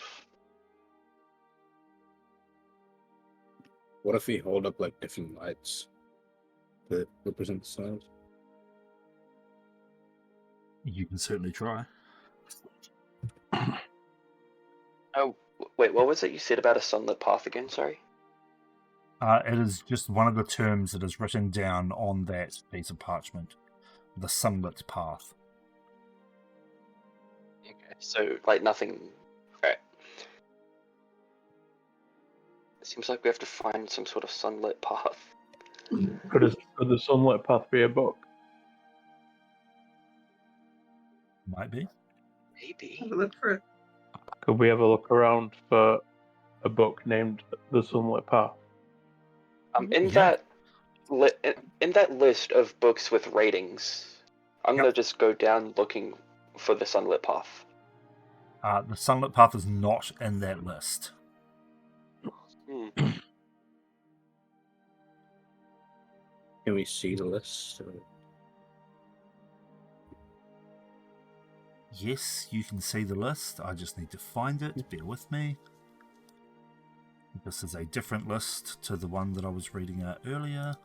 What if we hold up like different lights that represent the stars? You can certainly try. Oh, wait, what was it you said about a sunlit path again? Sorry. It is just one of the terms that is written down on that piece of parchment. The sunlit path. Okay, so like nothing. Right. It seems like we have to find some sort of sunlit path. Could the sunlit path be a book? Might be. Maybe. Have a look for it. Could we have a look around for a book named The Sunlit Path? In Yeah. in that list of books with ratings, I'm Yep. gonna just go down looking for the sunlit path. The sunlit path is not in that list. Hmm. Can we see the list? Yes, you can see the list. I just need to find it. Bear with me. This is a different list to the one that I was reading out earlier.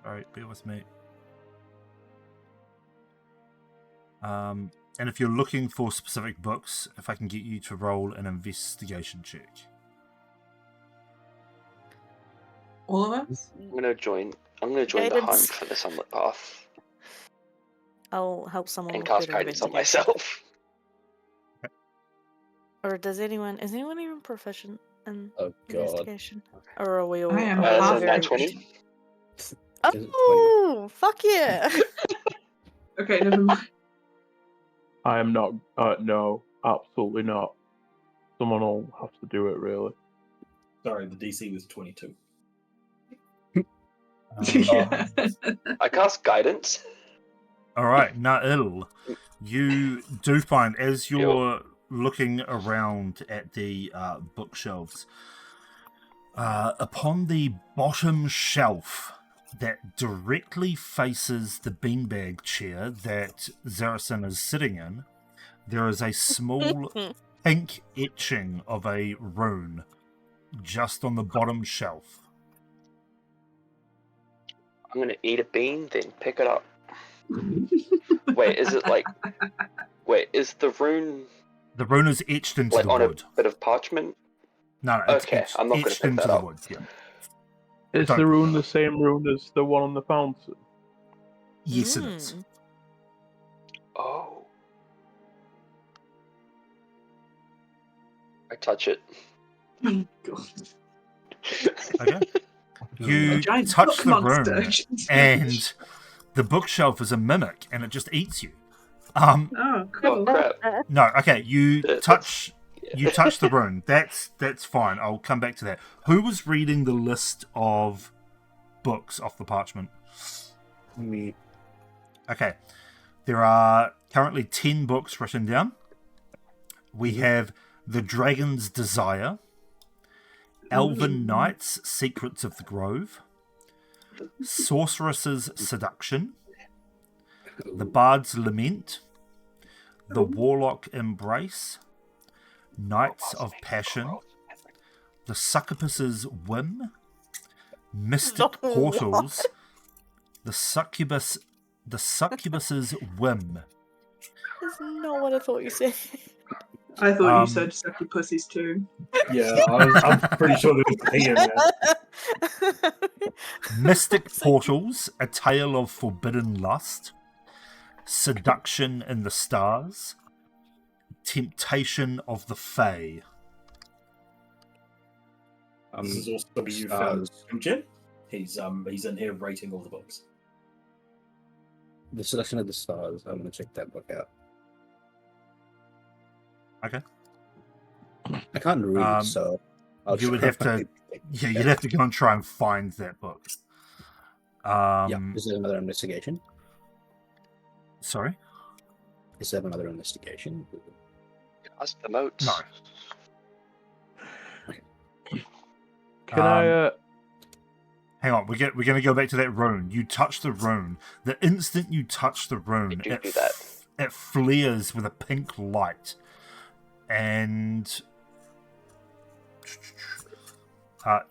Alright, bear with me. And if you're looking for specific books, if I can get you to roll an investigation check. All of us? I'm gonna join the hunt Guidance. for the sunlit path I'll help someone and with cast good guidance on investigation. myself. Or is anyone even proficient in Oh god. investigation? Or are we all? I am are we all Is half it very- nat 20? Is it Oh, fuck yeah! Okay, never mind. I am not. No, absolutely not. Someone will have to do it, really. Sorry, the DC was 22. Yeah. I cast guidance. All right, Na'il, you do find as you're looking around at the bookshelves, upon the bottom shelf that directly faces the beanbag chair that Zaracin is sitting in, there is a small pink etching of a rune just on the bottom shelf. I'm gonna eat a bean, then pick it up. Wait, is it like? Wait, is the rune The rune is etched into like the on wood. a bit of parchment? No, it's Okay, etched, I'm not gonna etched pick into that the up. wood. Yeah. Is Don't- the rune the same rune as the one on the fountain? Yes, it is. Oh. I touch it. Oh, God. Okay. A You giant touch book the monster. rune, and the bookshelf is a mimic, and it just eats you. Um, Oh, Oh cool. crap! no, okay. You That's- touch yeah. you touch the rune. That's fine. I'll come back to that. Who was reading the list of books off the parchment? Me. Okay. There are currently 10 books written down. We have The Dragon's Desire, Elven Knight's Secrets of the Grove, Sorceress's Seduction, The Bard's Lament, The Warlock Embrace, Knights of Passion, The Succubus's Whim, Mystic The Portals, The Succubus's Whim. That's not what I thought you said. I thought Um, you said sucky pussies too. Yeah, I'm pretty sure there's a P in there. Mystic Portals, A Tale of Forbidden Lust, Seduction in the Stars, Temptation of the Fae. This is also where you found Jim. He's in here rating all the books. The Selection of the Stars. I'm gonna check that book out. Okay. I can't read, Um, so I'll you would try have to- and- Yeah, you'd have to go and try and find that book. Yeah. Is there another investigation? Sorry? Is there another investigation? Ask the moats. No. Can I? Hang on, we're going to go back to that rune. You touch the rune. The instant you touch the rune, do that. It flares with a pink light. And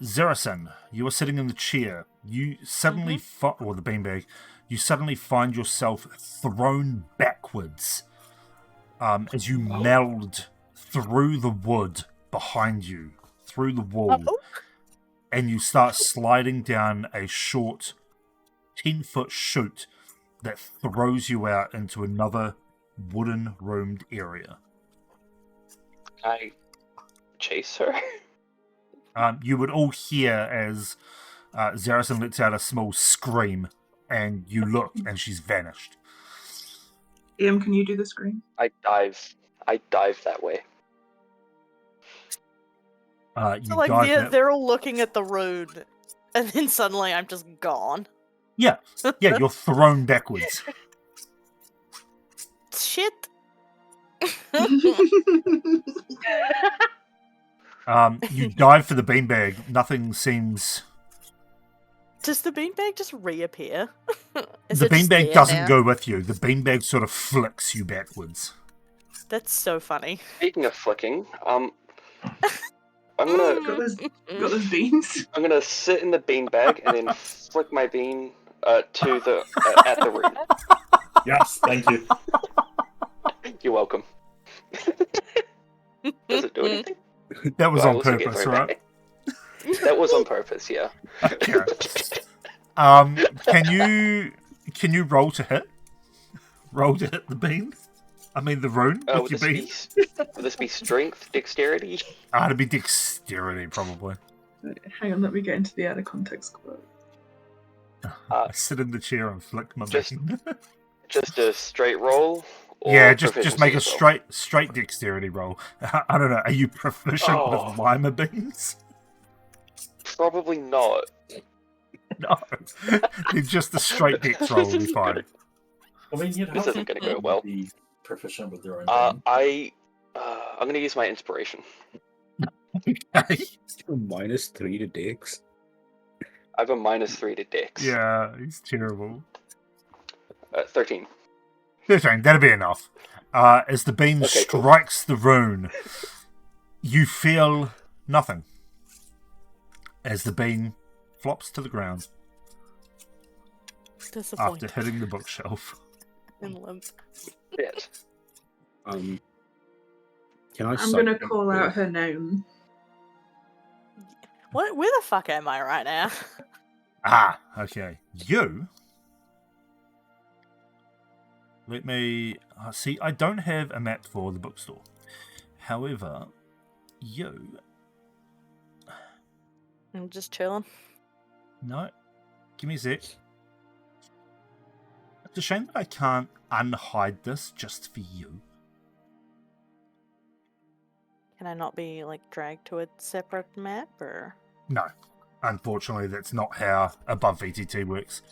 Zaracin, you are sitting in the chair. You suddenly, or the beanbag, you suddenly find yourself thrown backwards as you meld through the wood behind you, through the wall. And you start sliding down a short 10-foot chute that throws you out into another wooden roomed area. I chase her. You would all hear as Zaracin lets out a small scream, and you look, and she's vanished. Ian, can you do the screen? I dive that way. You So like dive they're, that- they're all looking at the road, and then suddenly I'm just gone. Yeah, you're thrown backwards. Shit. You dive for the beanbag. Nothing seems. Does the beanbag just reappear? Is The it just beanbag there doesn't now? go with you. The beanbag sort of flicks you backwards. That's so funny. Speaking of flicking, I'm gonna got those beans. I'm gonna sit in the beanbag and then flick my bean to the at the root. Yes, thank you. You're welcome. Does it do anything? That was Do I on also get purpose, thrown right? back? That was on purpose, yeah. Okay. Can you roll to hit? Roll to hit the bean? I mean the rune Would with your this bean? would this be strength, dexterity? It'd be dexterity, probably. Hang on, let me get into the out of context quote. I sit in the chair and flick my just- bean. Just a straight roll? Or Yeah, just make a proficiency roll? straight dexterity roll. I don't know. Are you proficient Oh. with lima beans? Probably not. No. They're just a straight dex roll will be fine. I mean, you'd This hope isn't gonna go they'd well. be proficient with their own thing. I'm gonna use my inspiration. Okay. -3 to Dex. I have a -3 to Dex. Yeah, he's terrible. 13. 13, that'll be enough. As the beam Okay, cool. strikes the rune, you feel nothing. As the beam flops to the ground after Disappointed hitting the bookshelf. and limp. Shit. Can I? I'm gonna psych call them? out her name. What? Where the fuck am I right now? Ah, okay. You. Let me see. I don't have a map for the bookstore. However, you. I'm just chilling. No. Give me a sec. It's a shame that I can't unhide this just for you. Can I not be like dragged to a separate map or? No. Unfortunately, that's not how Above VTT works.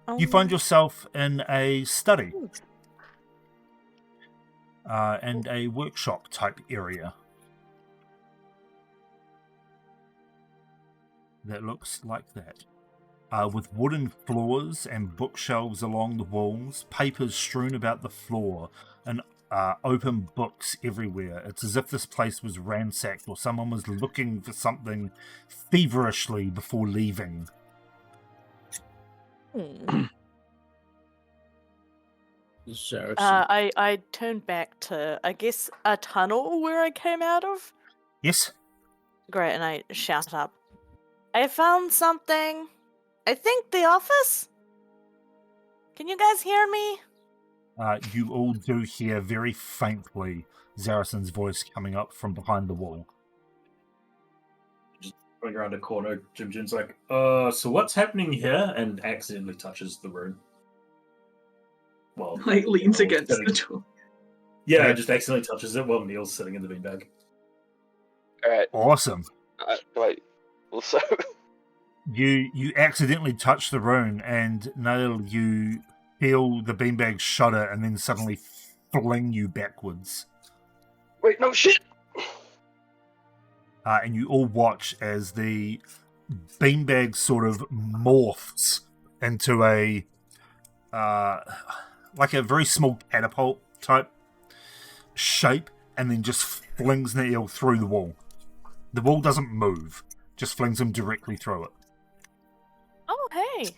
Oh, You find yourself in a study and a workshop type area that looks like that. With wooden floors and bookshelves along the walls, papers strewn about the floor, and open books everywhere. It's as if this place was ransacked or someone was looking for something feverishly before leaving. Saracen. I turned back to, I guess, a tunnel where I came out of. Yes? Great, and I shout up. I found something. I think the office? Can you guys hear me? You all do hear very faintly Zaracen's voice coming up from behind the wall. Going around a corner, Jim's like, so what's happening here? And accidentally touches the rune. Well, Like leans Neil's against sitting- the door. Yeah, Okay. just accidentally touches it while Neil's sitting in the beanbag. Alright. Awesome. Wait. Also, You accidentally touch the rune, and Nail, you feel the beanbag shudder and then suddenly fling you backwards. wait, no shit! And you all watch as the beanbag sort of morphs into a like a very small catapult type shape, and then just flings Neil through the wall. The wall doesn't move, just flings him directly through it. Oh, hey.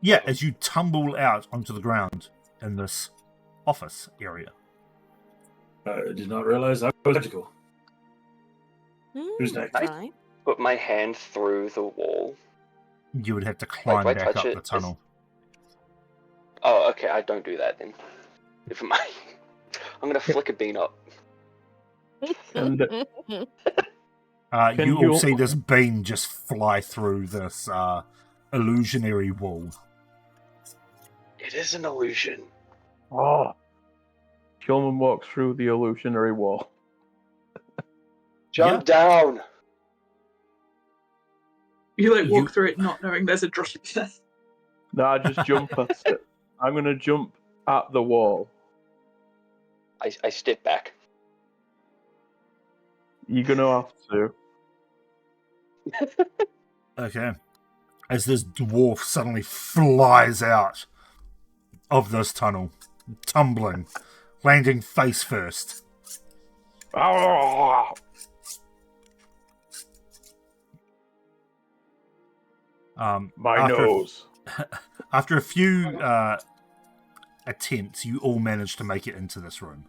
Yeah, as you tumble out onto the ground in this office area. I did not realize I was magical. Who's next? Right. Put my hand through the wall. You would have to climb do I back touch up it? the tunnel. Oh, okay, I don't do that then. Never mind. I'm gonna flick a bean up. And You Can all you- see this beam just fly through this illusionary wall. It is an illusion. oh, Kilman walks through the illusionary wall. Jump down! You like walk You- through it not knowing there's a drop there. No, I just jump at it. I'm gonna jump at the wall. I step back. You're gonna have to. Okay. As this dwarf suddenly flies out of this tunnel, tumbling, landing face first. Ah! My after- nose. After a few attempts, you all manage to make it into this room.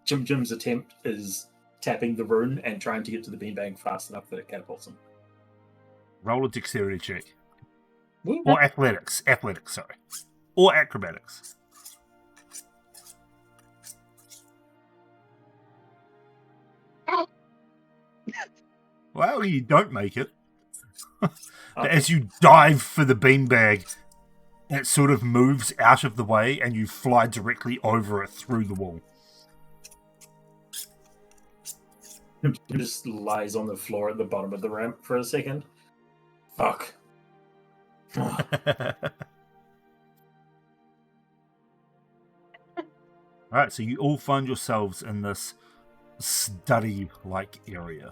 Jim's attempt is tapping the rune and trying to get to the beanbag fast enough that it catapults him. Roll a dexterity check. Or athletics. Athletics, sorry. Or acrobatics. Well, you don't make it. But as you dive for the beanbag, it sort of moves out of the way and you fly directly over it through the wall. Just lies on the floor at the bottom of the ramp for a second. Fuck. All right, so you all find yourselves in this study-like area.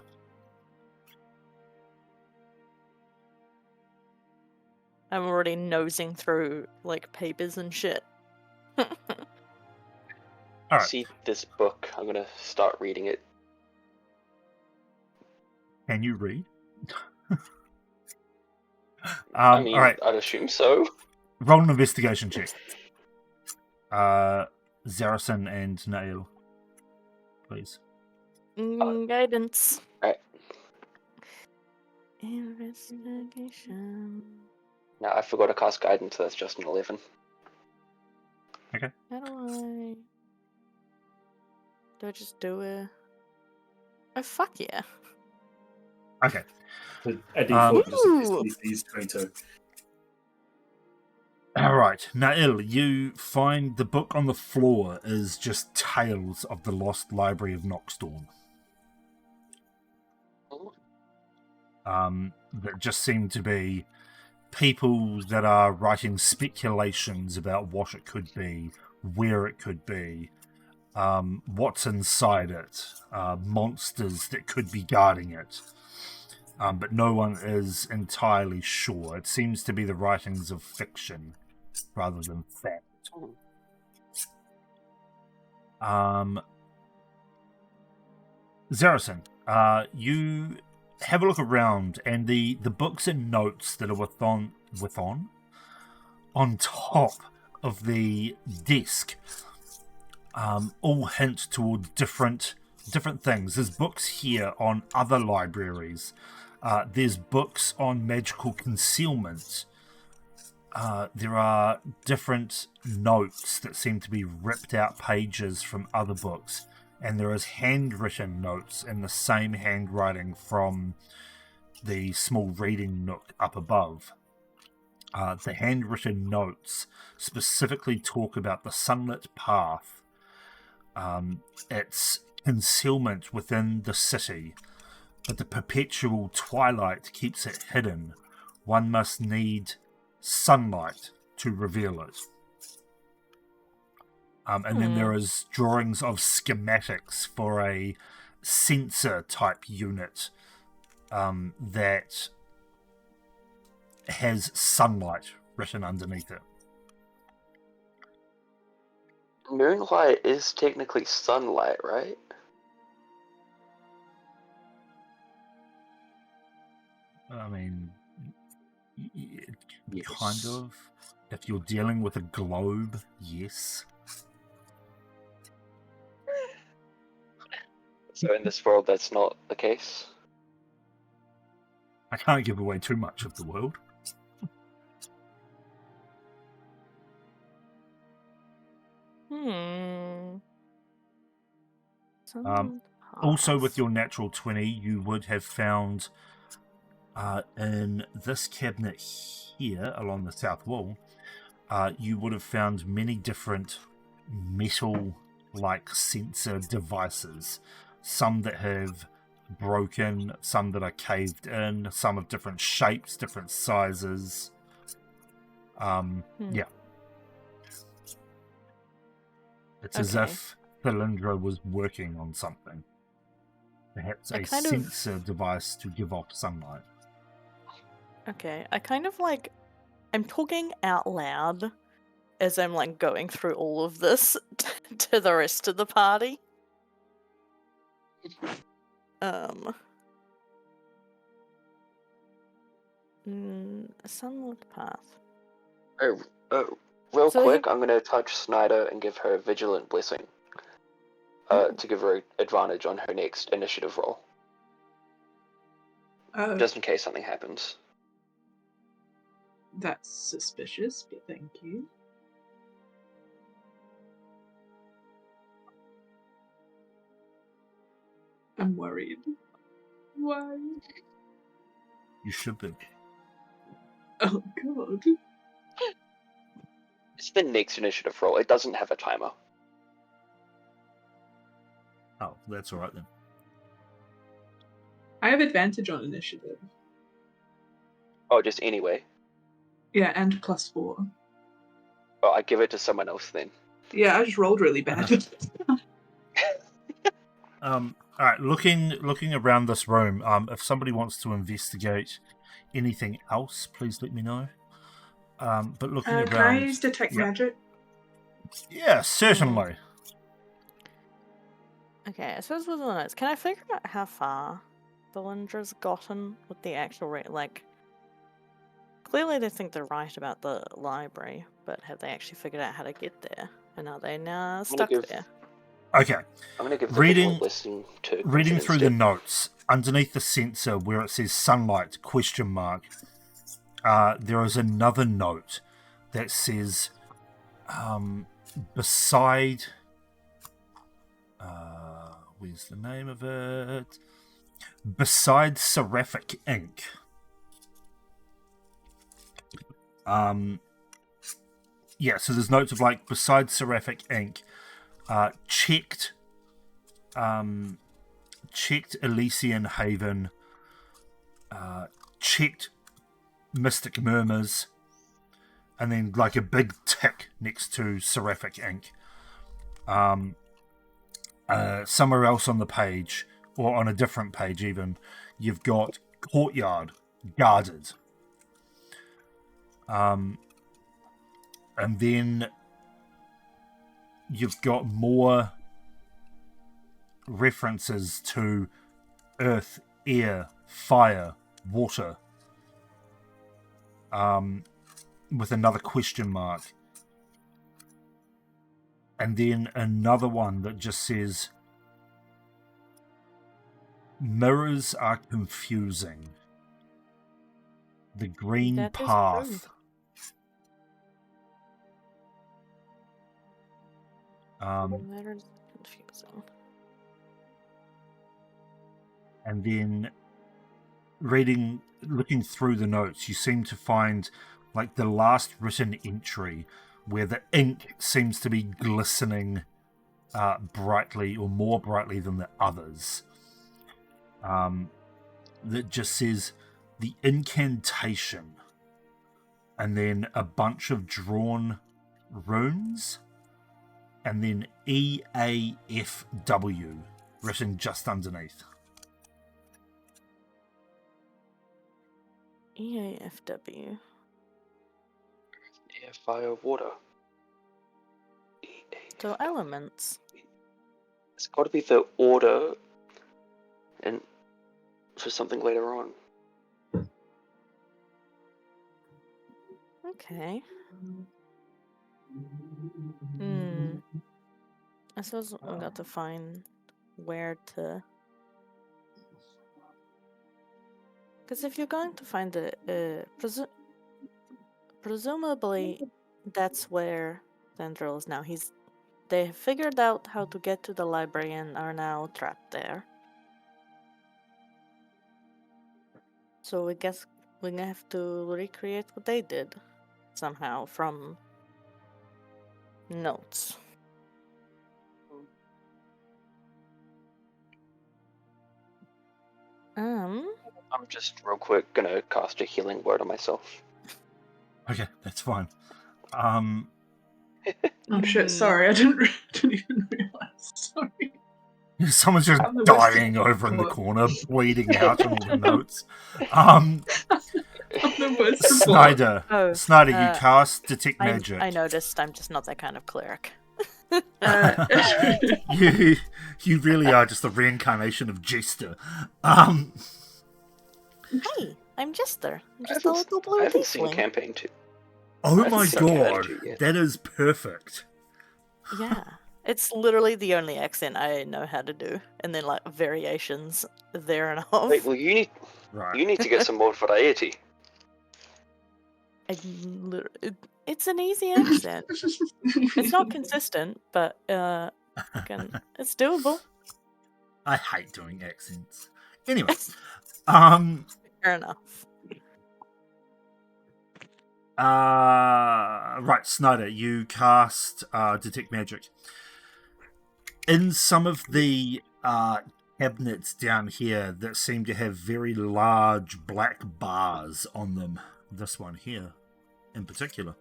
I'm already nosing through like papers and shit. All right. See this book. I'm gonna start reading it. Can you read? I mean, all right. I'd assume so. Roll an investigation check. Zarison and Nail, please. Guidance. Alright. Investigation. No, I forgot to cast guidance, so that's just an 11. How do I? Do I just do it? Oh fuck yeah! Okay. A D4 Ooh. just is 22. All right, Nail, you find the book on the floor is just Tales of the Lost Library of Noxdawn. That just seem to be people that are writing speculations about what it could be, where it could be, what's inside it, monsters that could be guarding it. But no one is entirely sure. It seems to be the writings of fiction rather than fact. Zarison, you have a look around, and the books and notes that are on top of the desk all hint toward different things. There's books here on other libraries. There's books on magical concealment. There are different notes that seem to be ripped out pages from other books, and there is handwritten notes in the same handwriting from the small reading nook up above. The handwritten notes specifically talk about the sunlit path, its concealment within the city, but the perpetual twilight keeps it hidden. One must need sunlight to reveal it. And then there is drawings of schematics for a sensor type unit that has sunlight written underneath it. Moonlight is technically sunlight, right? I mean, Yes. kind of. If you're dealing with a globe, yes. So in this world, that's not the case. I can't give away too much of the world. Also, with your natural 20, you would have found in this cabinet here along the south wall, you would have found many different metal-like sensor devices. Some that have broken, some that are caved in, some of different shapes, different sizes. Yeah. It's as Okay. if Thilindra was working on something. Perhaps I a kind of- sensor device to give off sunlight. Okay, I kind of like. I'm talking out loud as I'm like going through all of this to the rest of the party. Sunlit path. Real So quick, I'm gonna touch Snyder and give her Vigilant Blessing. To give her advantage on her next initiative roll. Oh, Just in case something happens. that's suspicious, but thank you. I'm worried. Why? You should be. Oh god. It's the next initiative roll. It doesn't have a timer. Oh, that's alright then. I have advantage on initiative. Oh, just anyway. Yeah, and +4. Oh, I give it to someone else then. Yeah, I just rolled really bad. All right, looking around this room. If somebody wants to investigate anything else, please let me know. But looking Can around, I use detect yeah. magic? Yeah, certainly. Okay, I suppose with the notes, can I figure out how far Belindra's gotten with the actual like? Clearly, they think they're right about the library, but have they actually figured out how to get there? And are they now stuck there? Okay. I'm going to give the Reading- people listening to Reading through the instead. notes, underneath the sensor where it says sunlight, ? There is another note that says, beside, where's the name of it? Beside Seraphic Ink. Yeah, so there's notes of like, beside Seraphic Ink, checked Elysian Haven, checked Mystic Murmurs, and then like a big tick next to Seraphic Ink. Somewhere else on the page, or on a different page even, you've got courtyard guarded. And then you've got more references to earth, air, fire, water, with another ? And then another one that just says, mirrors are confusing. The green That is path. true. That is confusing. And then looking through the notes, you seem to find like the last written entry where the ink seems to be glistening brightly, or more brightly than the others. That just says the incantation, and then a bunch of drawn runes, and then EAFW written just underneath. EAFW. Air, fire, water. So elements. It's got to be the order, and for something later on. Okay. I suppose we got to find where to. Because if you're going to find the presumably that's where Tendril is now. They figured out how to get to the library and are now trapped there. So I guess we're gonna have to recreate what they did somehow from notes. I'm just real quick gonna cast a healing word on myself. Okay, that's fine. Oh shit, sorry, I didn't even realize. Sorry. Someone's just I'm the dying worst over in the support. corner, bleeding out on all the notes. I'm the worst support. Snyder, you cast Detect Magic. I noticed. I'm just not that kind of cleric. You really are just a reincarnation of Jester. Hey, I'm Jester. I'm just I a little blue haven't seen tiefling. Campaign 2. Oh I my haven't seen Campaign god, 2 yet. that is perfect. Yeah. It's literally the only accent I know how to do, and then like variations there and off. Wait, well, you need to get some more variety. It's an easy accent. It's not consistent, but it's doable. I hate doing accents. Anyway, Fair enough. Right, Snyder, you cast Detect Magic. In some of the cabinets down here that seem to have very large black bars on them. This one here, in particular,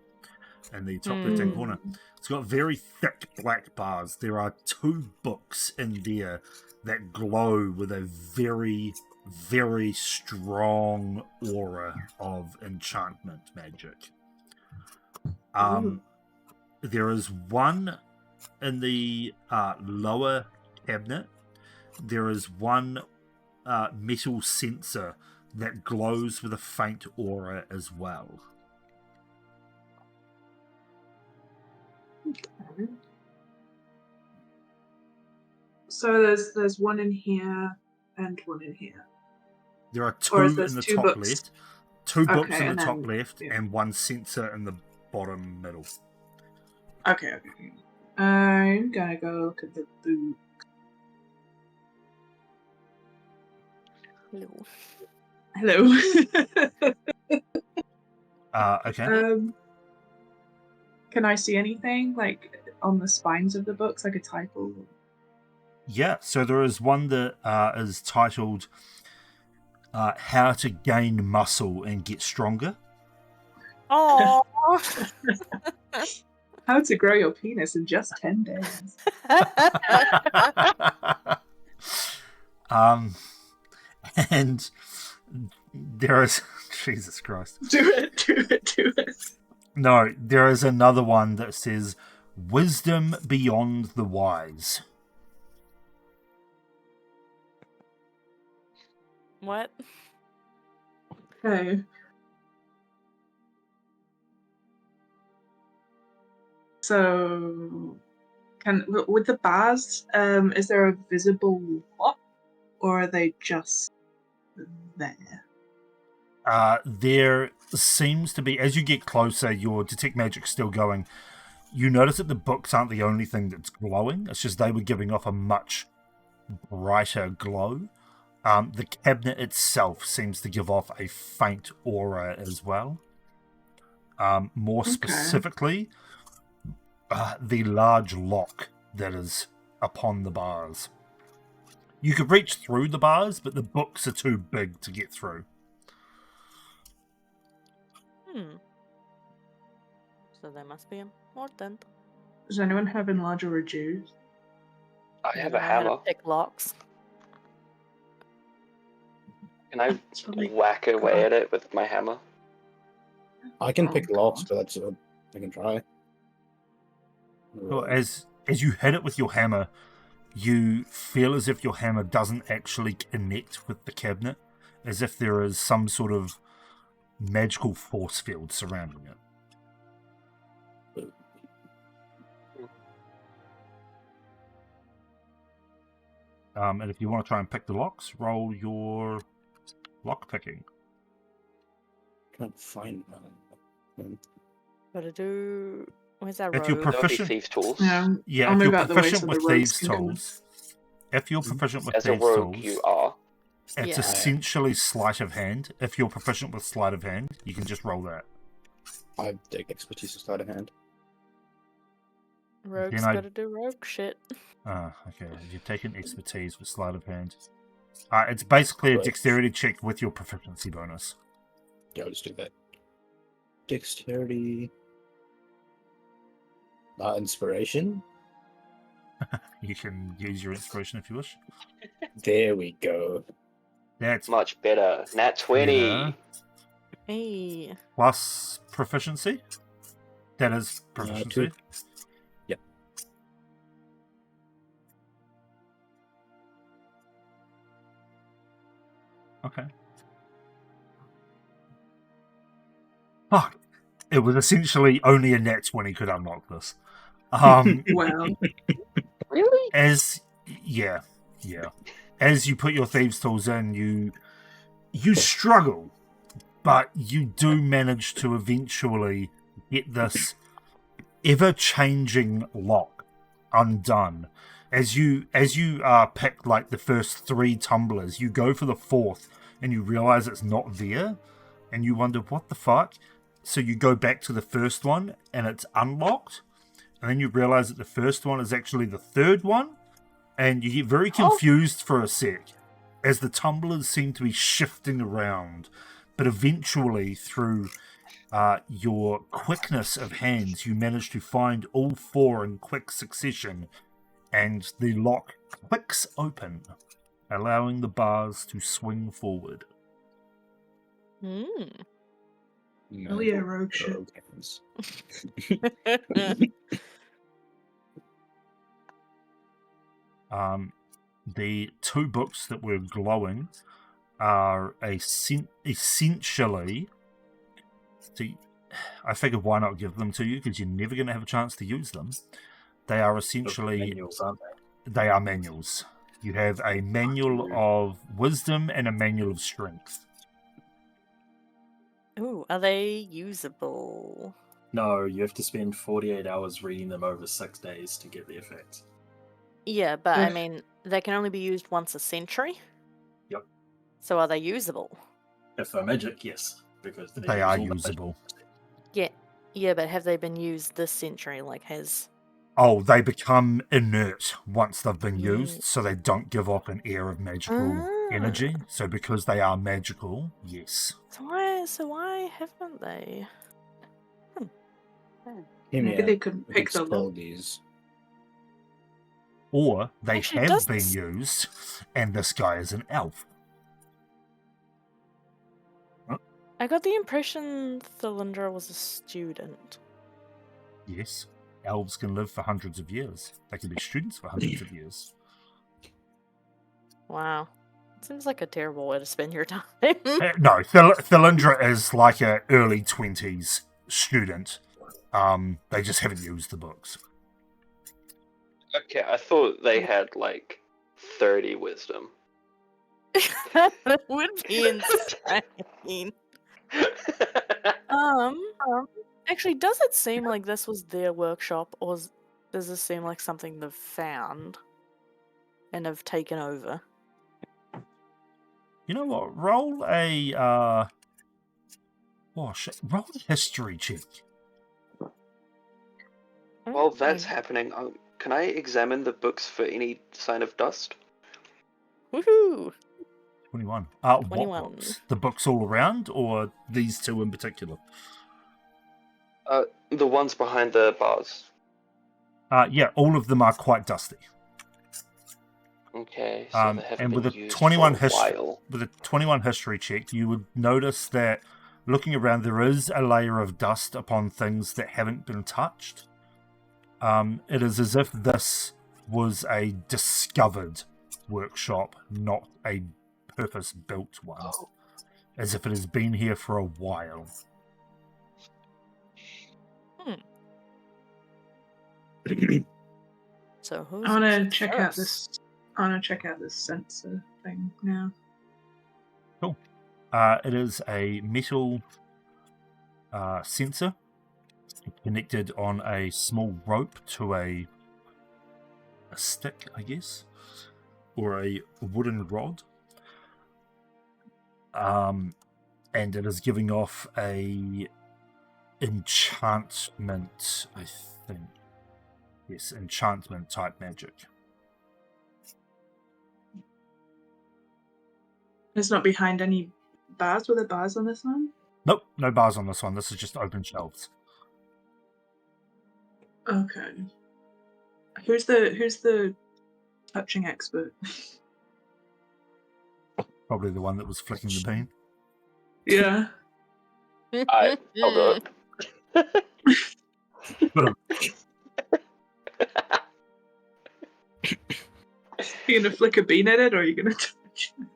in the top left-hand corner. It's got very thick black bars. There are 2 books in there that glow with a very, very strong aura of enchantment magic. There is one in the lower cabinet. There is one metal sensor that glows with a faint aura as well. Okay. So there's one in here and one in here. There are Or 2 there's in the 2 top books. left, 2 books Okay, in the and top then- left, yeah. and 1 sensor in the bottom middle. Okay. I'm gonna go look at the book. Hello. Hello. Okay. Can I see anything like on the spines of the books, like a title? Yeah, so there is one that is titled How to Gain Muscle and Get Stronger. Oh. How to grow your penis in just 10 days. And there is... Jesus Christ. Do it. No, there is another one that says Wisdom Beyond the Wise. What? Okay. So, with the bars, is there a visible plot, or are they just there? There seems to be, as you get closer, your detect magic's still going. You notice that the books aren't the only thing that's glowing. It's just they were giving off a much brighter glow. The cabinet itself seems to give off a faint aura as well. More Okay. specifically, the large lock that is upon the bars. You could reach through the bars, but the books are too big to get through. So they must be important. Does anyone have enlarge or reduce? I have I a know how to hammer. pick locks. Can I Actually, whack away at it with my hammer? I can Oh, pick locks, God. but that's I can try. Well, as you hit it with your hammer, you feel as if your hammer doesn't actually connect with the cabinet, as if there is some sort of magical force field surrounding it. And if you want to try and pick the locks, roll your lock picking. Can't find one. Gotta do. Where's that If you're rogue? That would be Proficient- thieves' tools. Yeah, Yeah, I'll if move you're out the way proficient so with the rogues thieves' can go in. tools, if you're proficient with As a thieves' rogue, tools, you are. it's Yeah. essentially sleight of hand. If you're proficient with sleight of hand, you can just roll that. I take expertise to start a hand. Rogue's Then I- gotta do rogue shit. Okay. You've taken expertise with sleight of hand. It's basically a Right. dexterity check with your proficiency bonus. Yeah, I'll just do that. Dexterity. Inspiration. You can use your inspiration if you wish. There we go. That's Much better. Nat 20. Yeah. Hey. plus proficiency. That is proficiency. 2. Yep. Okay. Fuck. It was essentially only a nat 20 could unlock this. Well, Really? As you put your thieves tools in, you struggle, but you do manage to eventually get this ever-changing lock undone. As you pick like the first 3 tumblers, you go for the 4th and you realize it's not there, and you wonder what the fuck. So you go back to the first one and it's unlocked. And then you realize that the first one is actually the 3rd one. and you get very confused for a sec as the tumblers seem to be shifting around, but eventually through your quickness of hands, you manage to find all four in quick succession, and the lock clicks open, allowing the bars to swing forward. Oh yeah, rogue shit. The two books that were glowing are essentially... See, I figured why not give them to you, because you're never going to have a chance to use them. They are essentially... Manuals, aren't they? They are manuals. You have a manual of wisdom and a manual of strength. Ooh, are they usable? No, you have to spend 48 hours reading them over 6 days to get the effects. Yeah, but I Ugh. mean, they can only be used once a century. Yep. So are they usable? If they're magic, yes, because They are use all the usable. Yeah, but have they been used this century? Like, has... Oh, they become inert once they've been used, so they don't give off an air of magical energy. So because they are magical, yes. So why haven't they? Maybe they couldn't pick the lock. these. Or they Actually, have does been this- used, and this guy is an elf. I got the impression Thylindra was a student. Yes, elves can live for hundreds of years. They can be students for hundreds of years. Wow. Seems like a terrible way to spend your time. No, Thylindra is like a early 20s student. They just haven't used the books. Okay, I thought they had like 30 wisdom. That would be insane. Actually, does it seem like this was their workshop, or does this seem like something they've found and have taken over? You know what? Roll a roll a history check. While that's Okay. happening, can I examine the books for any sign of dust? Woohoo! 21. 21. What books? The books all around, or these two in particular? The ones behind the bars. Yeah, all of them are quite dusty. Okay, so they haven't And been with a used 21 for a while. with a 21 history check, you would notice that looking around, there is a layer of dust upon things that haven't been touched. It is as if this was a discovered workshop, not a purpose-built one. Oh. As if it has been here for a while. So who's I want to check out Ceres? this. I want to check out this sensor thing now. It is a metal sensor connected on a small rope to a stick, I guess, or a wooden rod. And it is giving off a enchantment, I think. Yes, enchantment type magic. It's not behind any bars. Were there bars on this one? Nope, no bars on this one. This is just open shelves. Okay. Who's the touching expert? Probably the one that was flicking the bean. Yeah. I'll do it. You gonna flick a bean at it, or are you gonna touch it?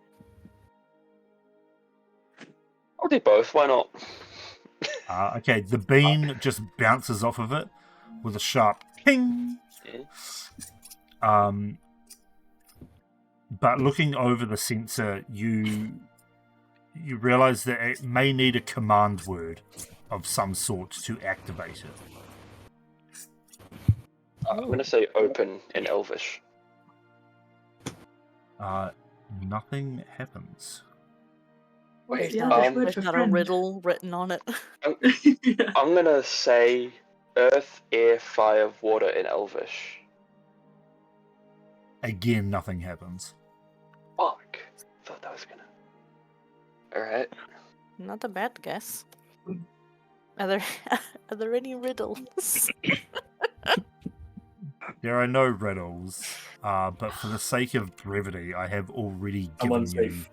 I'll do both, why not? Okay, the bean just bounces off of it with a sharp ping. Yeah. But looking over the sensor, you realize that it may need a command word of some sort to activate it. I'm going to say open in Elvish. Nothing happens. Wait, the Elvish word There's for not a friend. riddle written on it. Yeah. I'm going to say earth, air, fire, water in Elvish. Again, nothing happens. Fuck. Thought that was gonna. Alright. Not a bad guess. Are there are there any riddles? There are no riddles, but for the sake of brevity, I have already given Someone you say,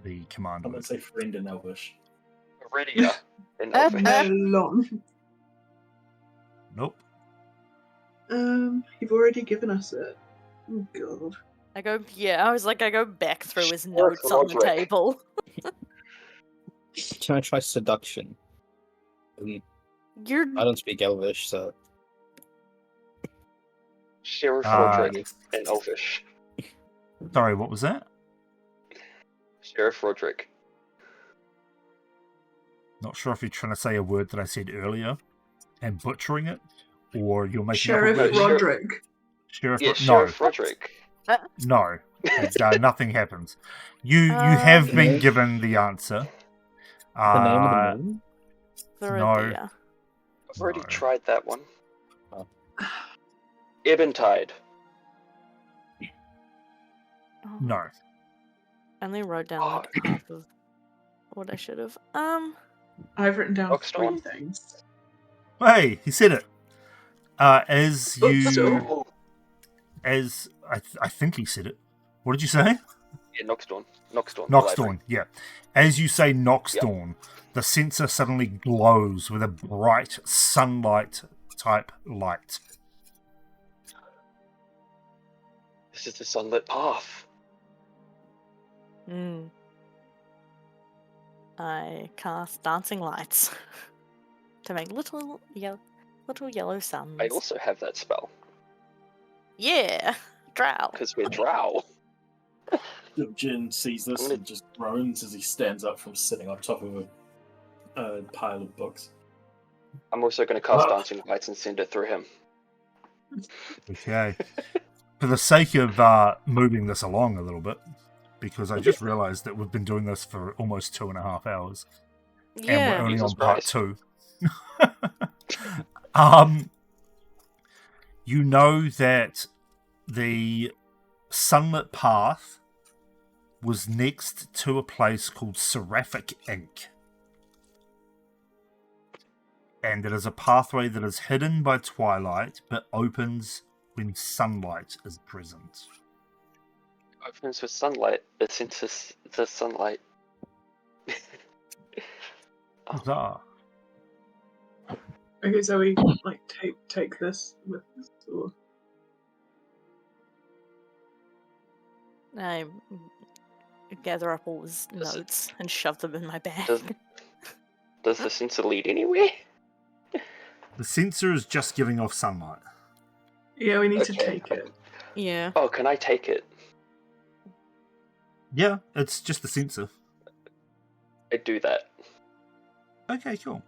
the command someone word. say friend in Elvish. Iridia in Elvish. Long. Nope. You've already given us it. Oh god. I go back through his Sure, notes on the Roderick. table. Can I try seduction? You're I don't speak Elvish, so Sheriff Uh, Roderick in Elvish. Sorry, what was that? Sheriff Roderick. Not sure if you're trying to say a word that I said earlier and butchering it, or you're making Sheriff up a word. Roderick. Sheriff. Yeah, No, Sheriff Roderick. no, nothing happens. You have been No. given the answer. the name of the moon. Theridia. I've already No. tried that one. Oh. Ebentide. Oh, No. I only wrote down like half of what I should have. I've written down Rockstorm? 3 things. Hey, he said it. As you, Noxstorm. as I think he said it. What did you say? Yeah, Noxstorm. Noxstorm. Noxdawn, yeah. As you say Noxdawn, the sensor suddenly glows with a bright sunlight type light. This is the sunlit path. I cast dancing lights to make little yellow suns. I also have that spell, Yeah, drow. because we're drow. Jin sees this I'm gonna- and just groans as he stands up from sitting on top of a pile of books. I'm also going to cast Ah. Dancing Lights and send it through him. Okay. For the sake of moving this along a little bit, because I just realized that we've been doing this for almost 2.5 hours. And Yeah. we're only Jesus on part Christ. 2. You know that the sunlit path was next to a place called Seraphic Ink. And it is a pathway that is hidden by twilight, but opens when sunlight is present. Opens with sunlight. It senses the sunlight. Huzzah. Okay, so we like take this with us, or I gather up all his Does it- notes and shove them in my bag. Does- Does the sensor lead anywhere? The sensor is just giving off sunlight. yeah, we need to Okay. take it. Yeah. Oh, can I take it? Yeah, it's just the sensor. I do that. Okay, cool.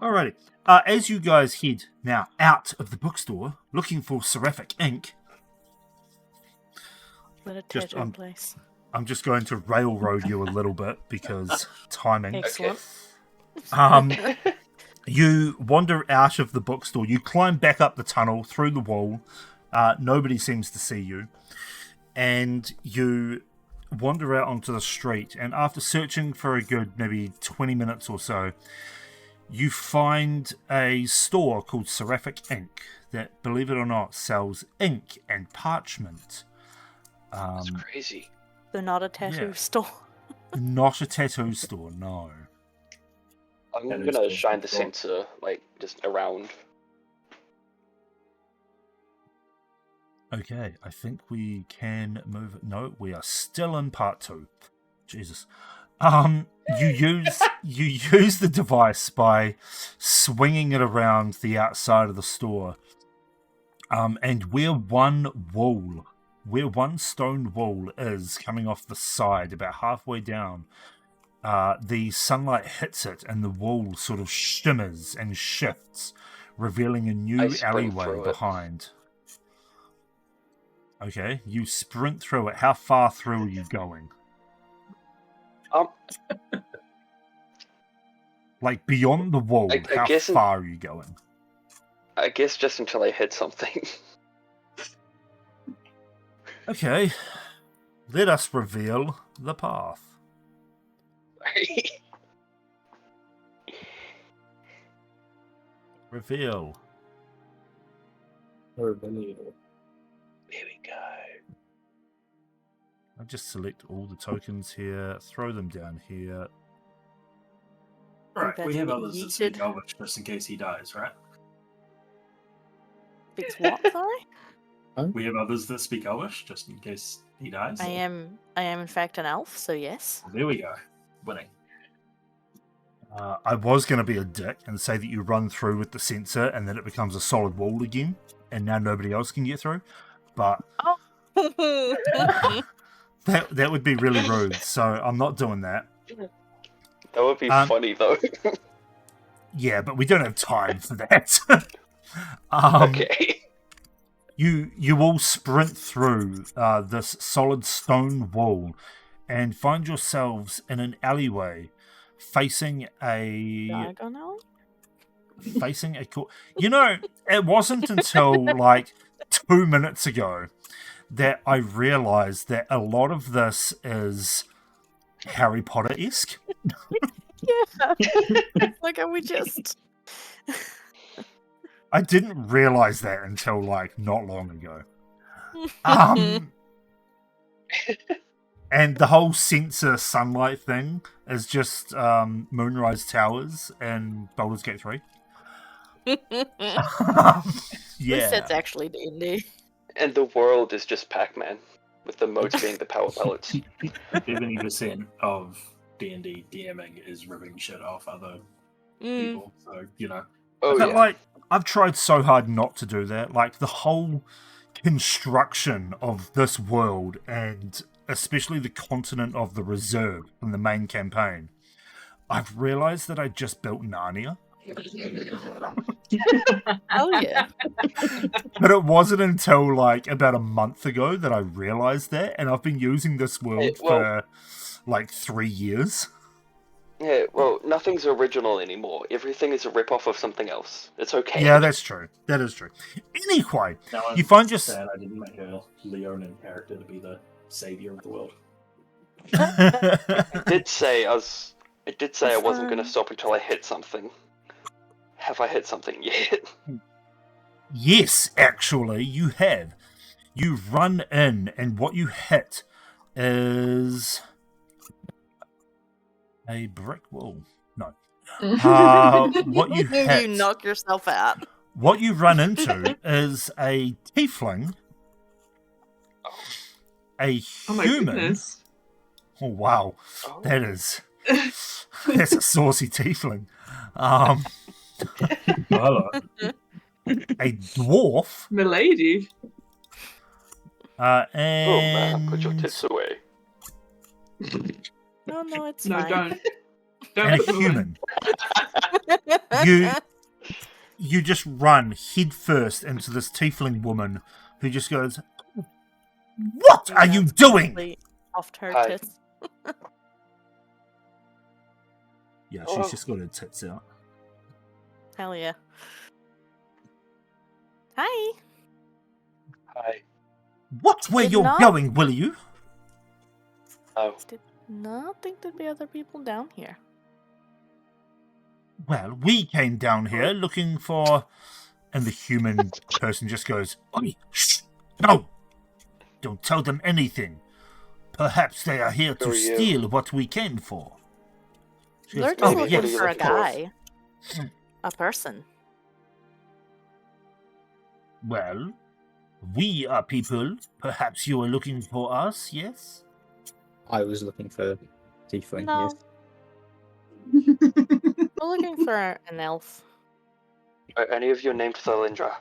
Alrighty. As you guys head now out of the bookstore looking for Seraphic Ink, Let a Just, tattoo place. I'm just going to railroad you a little bit because timing. Excellent. You wander out of the bookstore. You climb back up the tunnel through the wall. Nobody seems to see you. And you wander out onto the street. And after searching for a good maybe 20 minutes or so, you find a store called Seraphic Ink that, believe it or not, sells ink and parchment. That's crazy. They're not a tattoo yeah. store. Not a tattoo store, no. I'm That is gonna cool. shine the Cool. sensor, like, just around. Okay, I think we can move. No, we are still in part 2. Jesus. You use the device by swinging it around the outside of the store. And where one stone wall is coming off the side, about halfway down, the sunlight hits it, and the wall sort of shimmers and shifts, revealing a new I sprint alleyway through it. behind. Okay, you sprint through it. How far through are you going? Like beyond the wall, I how guess in- far are you going? I guess just until I hit something. Okay, let us reveal the path. Reveal. There we go. I'll just select all the tokens here, throw them down here. Right, That's we have what others you that speak did. Elvish just in case he dies, right? Speaks what, sorry? We have others that speak Elvish just in case he dies. I am in fact an elf, so yes. Well, there we go. Winning. I was going to be a dick and say that you run through with the sensor and then it becomes a solid wall again, and now nobody else can get through. But that would be really rude, so I'm not doing that. That would be funny though. Yeah, but we don't have time for that. Okay. You all sprint through this solid stone wall and find yourselves in an alleyway facing a Diagon alley? You know, it wasn't until like 2 minutes ago that I realized that a lot of this is Harry Potter-esque. Yeah. Like, are we just... I didn't realize that until like not long ago. And the whole sensor sunlight thing is just Moonrise Towers and Baldur's Gate 3. At least that's Yeah. actually D&D. And the world is just Pac-Man, with the modes being the power pellets. 70% of D&D DMing is ripping shit off other people. So, you know. Oh But yeah. like, I've tried so hard not to do that. Like, the whole construction of this world, and especially the continent of the Reserve from the main campaign, I've realized that I just built Narnia. Oh yeah. But it wasn't until like about a month ago that I realized that, and I've been using this world for like 3 years. Yeah, well, nothing's original anymore. Everything is a rip-off of something else. It's okay. Yeah, that's true. That is true. Anyway, Now I'm you find your... sad I didn't make a Leonin character to be the savior of the world. I did say I wasn't going to fine. stop until I hit something. Have I hit something yet? Yes, actually, you have. You run in, and what you hit is a brick wall. No. What you hit... You knock yourself out. What you run into is a tiefling, a Oh my human. goodness. Oh wow, Oh. that's a saucy tiefling. Oh, hello. A dwarf, Milady. Oh and man, put your tits away. No, it's No, fine. don't. and a Don't put them away. human. You just run head first into this tiefling woman who just goes, "What are you doing?" Completely off her Hi. tits. Yeah, Oh. she's just got her tits out. Hell yeah. Hi. Hi. Watch where Did you're not- going, will you? Oh, Did not think there'd be other people down here. Well, we came down here looking for... And the human person just goes, "Oi, shh, no! Don't tell them anything. Perhaps they are here Who to are you?" steal what we came for." She They're goes, just "Oh, Maybe looking what are you yes. for a looking for? guy. A person. Well, we are people. Perhaps you are looking for us, yes? I was looking for Tiefling. No, Yes. we're looking for an elf. are any of you named Thalindra?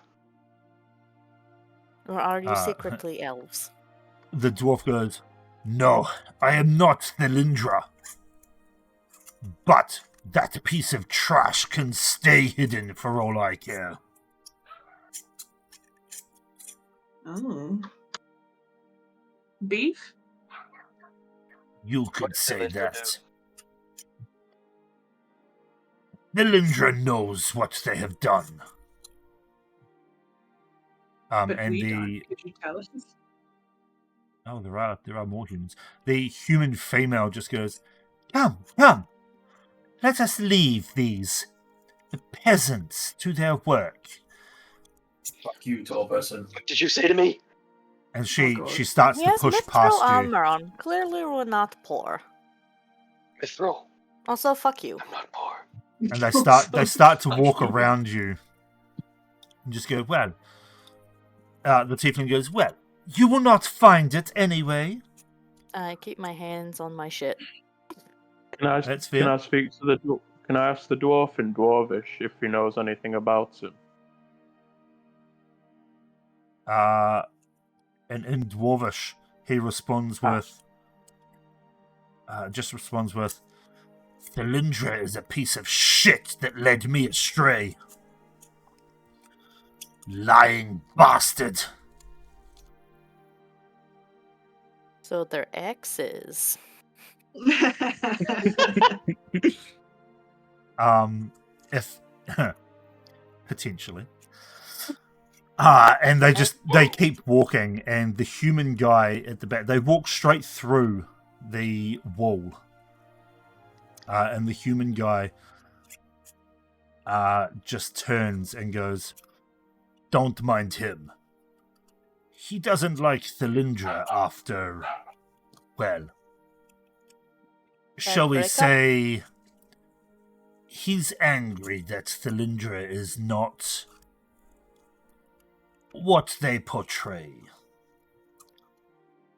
Or are you Uh, secretly elves? The dwarf goes, "No, I am not the Lindra. But that piece of trash can stay hidden for all I care." Oh. Beef? You What could does say Thalindra that. The Lindra knows what they have done. But and we the don't. Could you tell us? oh, there are more humans. The human female just goes, "Come, come, let us leave these peasants to their work." Fuck you, tall person. What did you say to me? And God. she starts He to has push mithril past you. armor on. Clearly, we're not poor. Mithril, Also, fuck you. I'm not poor. And they start to walk around you. And just go, well. The tiefling goes, well, you will not find it anyway. I keep my hands on my shit. That's fair. Can I speak to the? Can I ask the dwarf in Dwarvish if he knows anything about him? And in Dwarvish, he responds with, Thalindra is a piece of shit that led me astray. Lying bastard. So they're exes. If potentially. And they keep walking, and the human guy at the back, they walk straight through the wall. And the human guy just turns and goes, don't mind him. He doesn't like Thalindra after, well, shall we breakup? say, he's angry that Thalindra is not what they portray.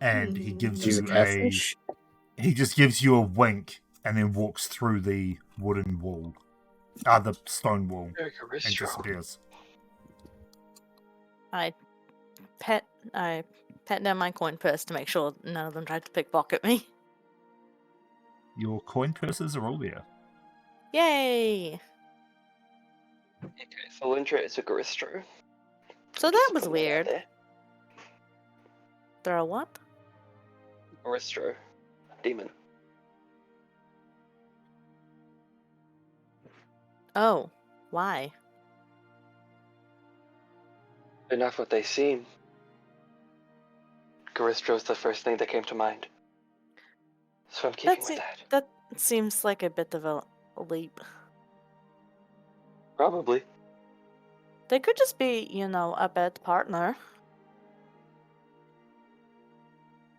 And he gives She's you a catfish. he just gives you a wink and then walks through the wooden wall. The stone wall. Very And Caristro. disappears. I pet down my coin purse to make sure none of them tried to pickpocket me. Your coin purses are all there. Yay! Okay, Thalindra is a Garistro. So that Just was putting out weird. there. They're a what? Garistro. Demon. Oh, why? They're not what they seem. Garistro's the first thing that came to mind. So I'm keeping with that. That seems like a bit of a leap. Probably. They could just be, a bad partner.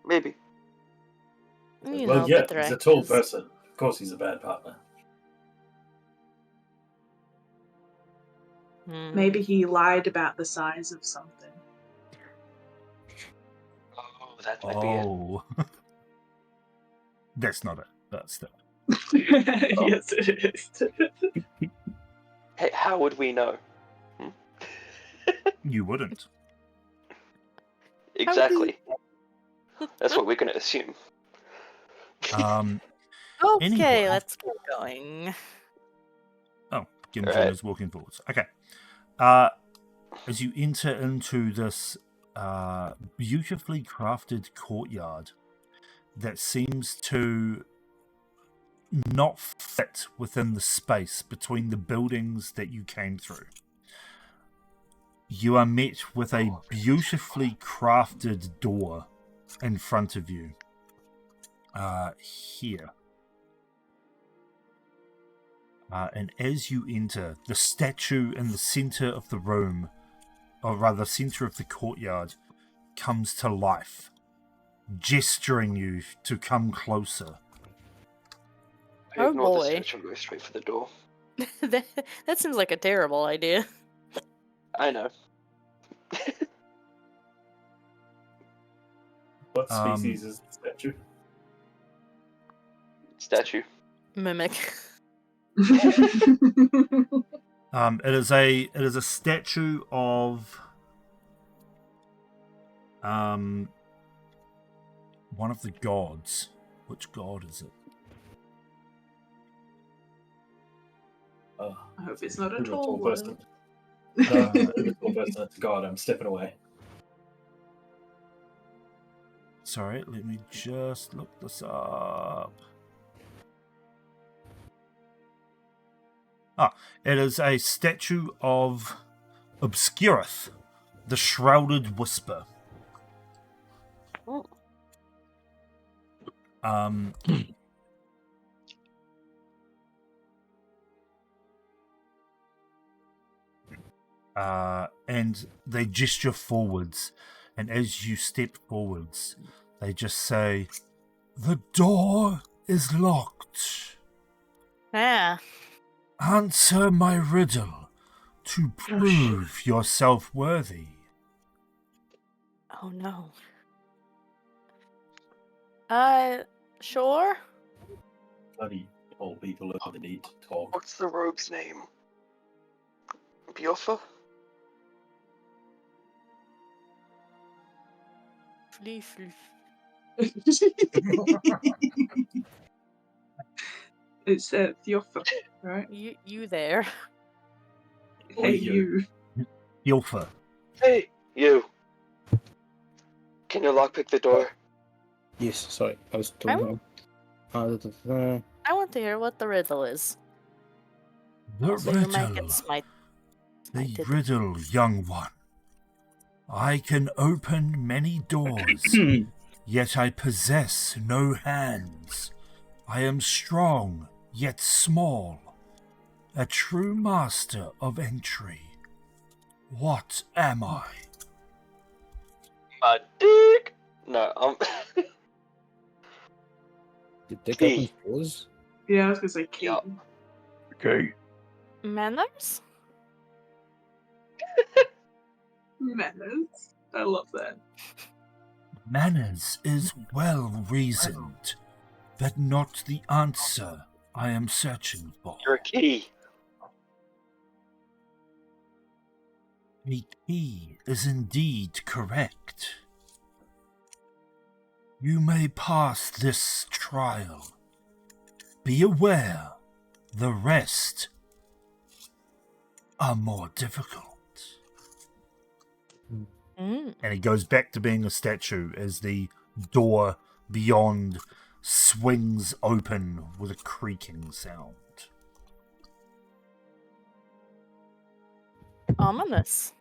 Well, yeah, but they're he's a tall exes. person. Of course he's a bad partner. Hmm. Maybe he lied about the size of something. Oh, that might be it. Oh. That's not it. That's still. Yes, it is. Hey, how would we know? You wouldn't. Exactly. That's what we're going to assume. Um, Okay, Anyway. let's get going. Gimjin Alright. is walking forwards. Okay. As you enter into this beautifully crafted courtyard that seems to not fit within the space between the buildings that you came through, you are met with a beautifully crafted door in front of you. Here. And as you enter, the statue in the center of the room, or rather, center of the courtyard, comes to life, gesturing you to come closer. I Oh, ignore the boy. statue and go straight for the door. that seems like a terrible idea. I know. What Um, species is the statue? Statue. Mimic. It is a statue of one of the gods. Which god is it? Oh, I hope it's not a who's a tall person? one. Who's a tall person? It's God. I'm stepping away. Sorry, let me just look this up. It is a statue of Obscureth, the Shrouded Whisper. Oh. And they gesture forwards, and as you step forwards, they just say, "The door is locked. Yeah. Answer my riddle to prove yourself worthy." Oh no. Sure. Bloody old people are the need to talk. What's the rogue's name? Bjoffa? Flee, flee. It's Thjoffa, right? You there? Hey, you. Ilfa. Hey, you! Can you lockpick the door? Yes, sorry, I was I talking. I want to hear what the riddle is. The Also, you might riddle. get The smited. riddle, young one. I can open many doors, yet I possess no hands. I am strong, yet small. A true master of entry. What am I? My dick! No, The dick Key. opens doors? Yeah, I was gonna say key. Yup. Okay. Manners? Manners. I love that. Manners is well reasoned, but not the answer I am searching for. You're a key. The key is indeed correct. You may pass this trial. Be aware, the rest are more difficult. Mm. And he goes back to being a statue as the door beyond swings open with a creaking sound. Ominous.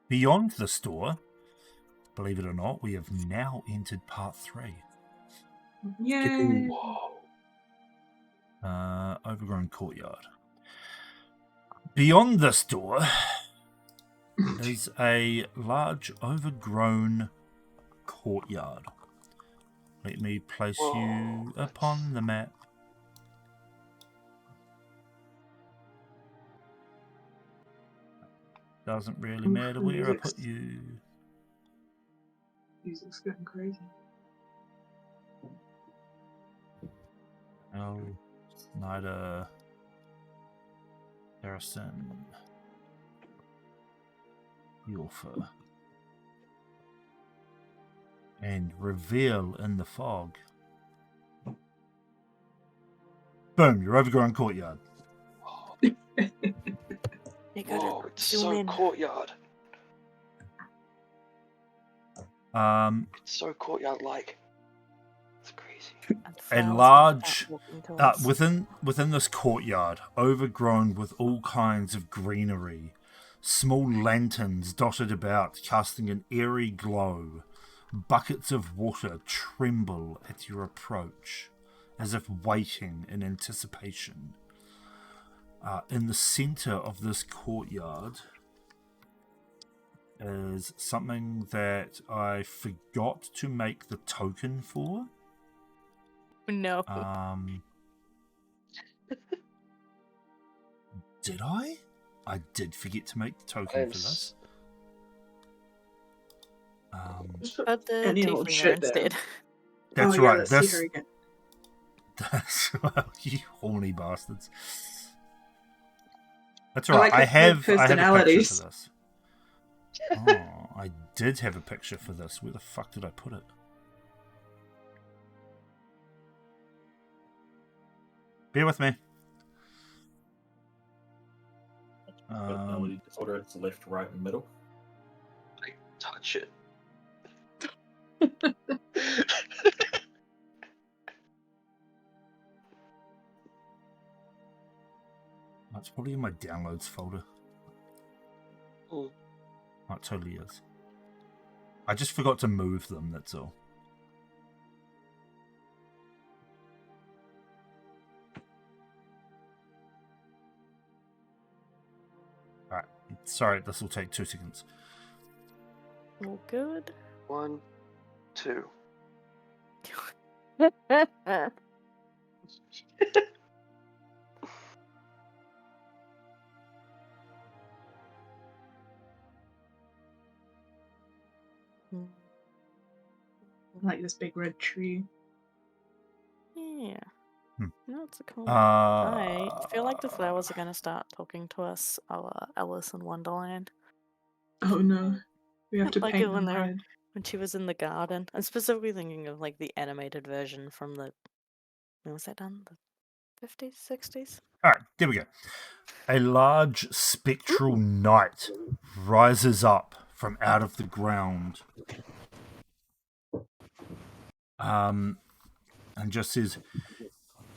Beyond this door, believe it or not, we have now entered part 3. Yay. Overgrown courtyard. Beyond this door is a large overgrown courtyard. Let me place you upon the map. Doesn't really matter where I put you. Music's getting crazy. Oh, Snyder, Harrison, Yorfa, and reveal in the fog. Boom! You're overgrown courtyard. You gotta Whoa, it's zoom so in. courtyard. It's so courtyard-like. It's crazy. And A flowers large, walking towards. within this courtyard, overgrown with all kinds of greenery, small lanterns dotted about, casting an eerie glow. Buckets of water tremble at your approach, as if waiting in anticipation. In the center of this courtyard is something that I forgot to make the token for. No. Did I? I did forget to make the token for this. Put the Any old tiefling shit there there. instead. That's Oh, yeah, right. let's see her again. You horny bastards. That's I all like right. I her have a picture personalities. for this. Oh, I did have a picture for this. Where the fuck did I put it? Bear with me. Personality disorder. It's left, right, and middle. Touch it. It's probably in my downloads folder. Mm. Oh, it totally is. I just forgot to move them, that's all. Alright, sorry, this will take 2 seconds. All good. 1, 2. Like this big red tree. Yeah. Hmm. No, it's a cool. I feel like the Uh, flowers are gonna start talking to us, Alice in Wonderland. Oh no. We have to Like paint when them they were- red. When she was in the garden. I'm specifically thinking of like the animated version from the. When was that done? The 50s, 60s? Alright, there we go. A large spectral knight rises up from out of the ground. And just says,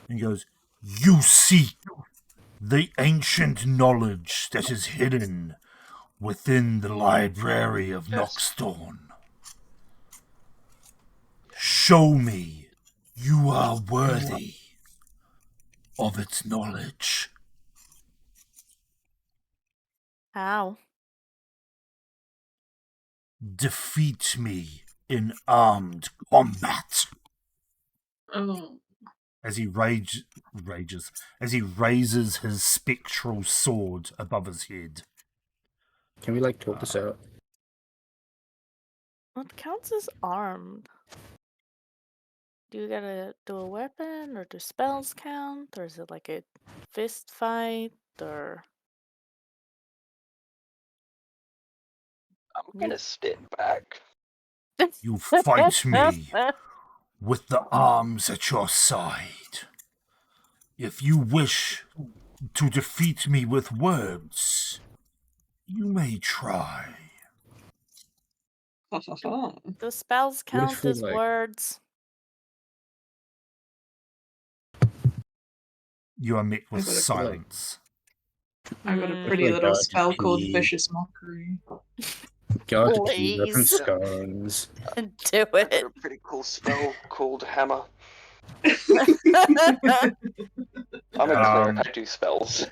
and goes, "You seek the ancient knowledge that is hidden within the library of Noxthorn. Show me you are worthy of its knowledge." How? "Defeat me in armed combat." Oh. As he rages, as he raises his spectral sword above his head. Can we like talk this out? What counts as armed? Do you gotta do a weapon, or do spells count, or is it like a fist fight, or? I'm gonna step back. You fight me with the arms at your side. If you wish to defeat me with words, you may try. Do spells What if count we, as like- words? You are met with I got a silence. I got a Mm. pretty Like little God, spell called he- Vicious Mockery. Go to Peter from Please. Scones. Do I got it. a pretty cool spell called Hammer. I'm a cleric, I do spells.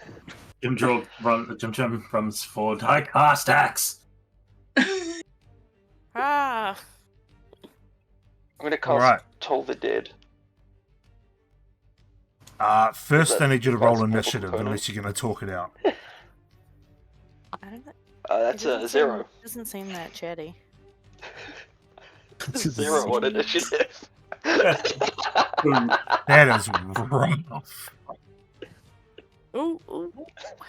Jim runs forward. I cast axe. Ah. I'm gonna cast Alright. Toll the Dead. First, I need you to roll That's initiative, component. unless you're going to talk it out. I don't know. That's a 0. Doesn't seem that chatty. 0 on initiative. That is rough. Ooh,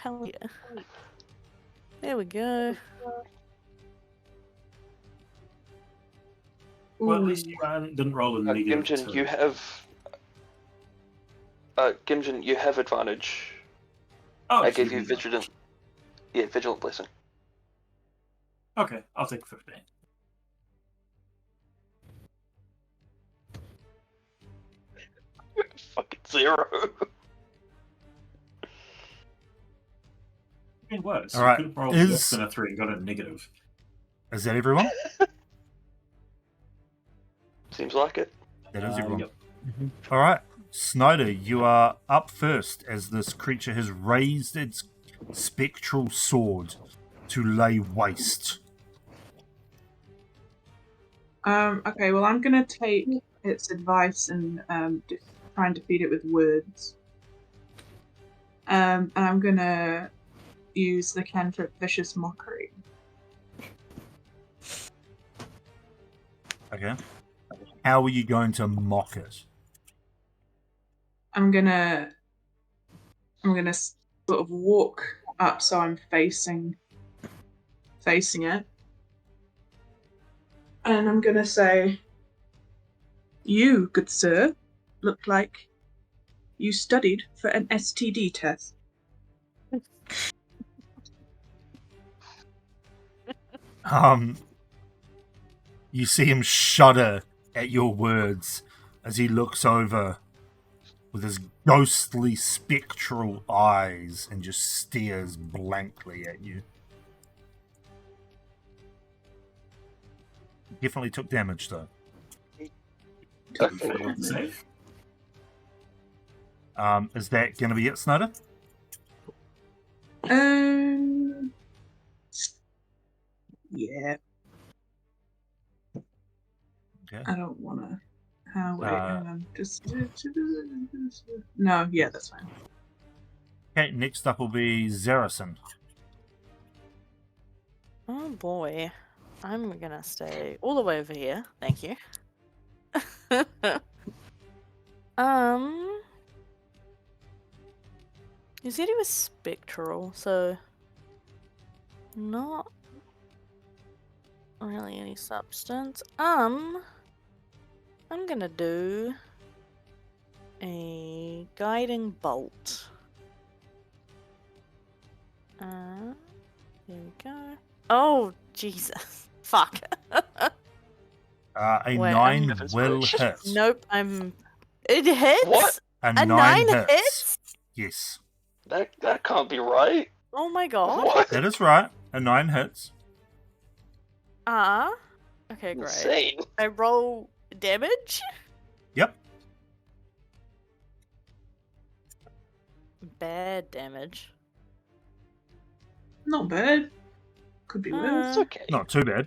hell yeah. There we go. Well, at least you didn't roll a negative. Gimjin, 2. you have. Gimjin, you have advantage. Oh, I so gave you can- vigilant. Yeah, vigilant blessing. Okay, I'll take 15. Fucking 0. It works. All right, You could have rolled is- less than a 3 and got a negative. Is that everyone? Seems like it. That is everyone. Yep. All right, Snyder, you are up first as this creature has raised its spectral sword to lay waste. Okay, well, I'm gonna take its advice and try and defeat it with words. And I'm gonna use the cantrip Vicious Mockery. Okay. How are you going to mock it? I'm gonna sort of walk up so I'm facing it, and I'm gonna say, "You, good sir, look like you studied for an STD test." You see him shudder at your words as he looks over with his ghostly spectral eyes and just stares blankly at you. Definitely took damage though. Failed the save. Is that going to be it, Snyder? Yeah. Okay. I don't want to. Wait, Uh, hang on. Just. No, yeah, that's fine. Okay, next up will be Zarison. Oh boy. I'm gonna stay all the way over here. Thank you. You said he was spectral, so not really any substance. I'm gonna do a guiding bolt. There we go. Oh, Jesus. Fuck. A Wait, 9 I'm- will hit. Nope, It hits? What? A A 9 9 hits. Yes. That can't be right. Oh my god. What? That is right. A 9 hits. Okay, great. Insane. I roll damage? Yep. Bad damage. Not bad. Could be worse. It's okay. Not too bad.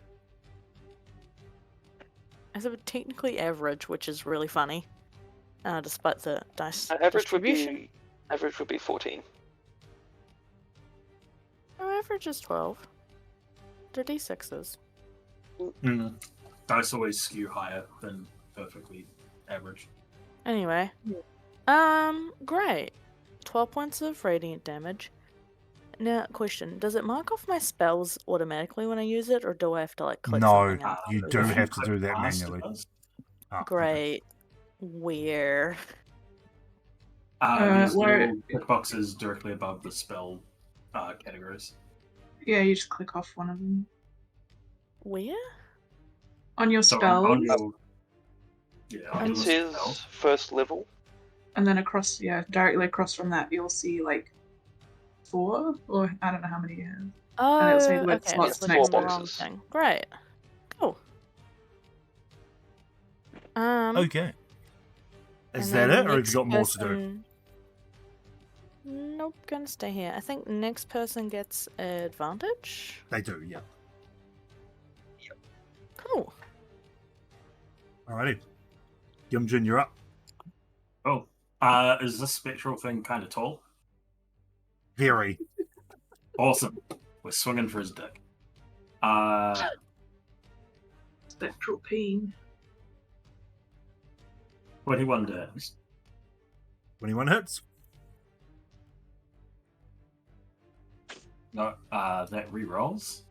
I said technically average, which is really funny. Despite the dice Average would distribution. be 14. Oh, average is 12. They're d6s. Dice always skew higher than perfectly average. Anyway. Great. 12 points of radiant damage. Now, question. Does it mark off my spells automatically when I use it, or do I have to, like, click No, something else? you to do it? have to Click do that past manually. does. Ah, okay. Great. Where? There's where- little tick boxes directly above the spell categories. Yeah, you just click off one of them. Where? On your So spells, on your, on It your says spells. first level. and then across, directly across from that, you'll see, like, 4, or I don't know how many you have. Oh, it'll say the word okay. slots It's looking next at the to it. wrong boxes. thing. Great. Cool. Okay. Is And that then it, or have next you got more to do? person- Nope, gonna stay here. I think next person gets advantage. They do, yeah. Cool. Alrighty. Gimjin, you're up. Oh, is this spectral thing kind of tall? Very. Awesome. We're swinging for his dick. Spectral peen. 21 damage. 21 hits. No, that re-rolls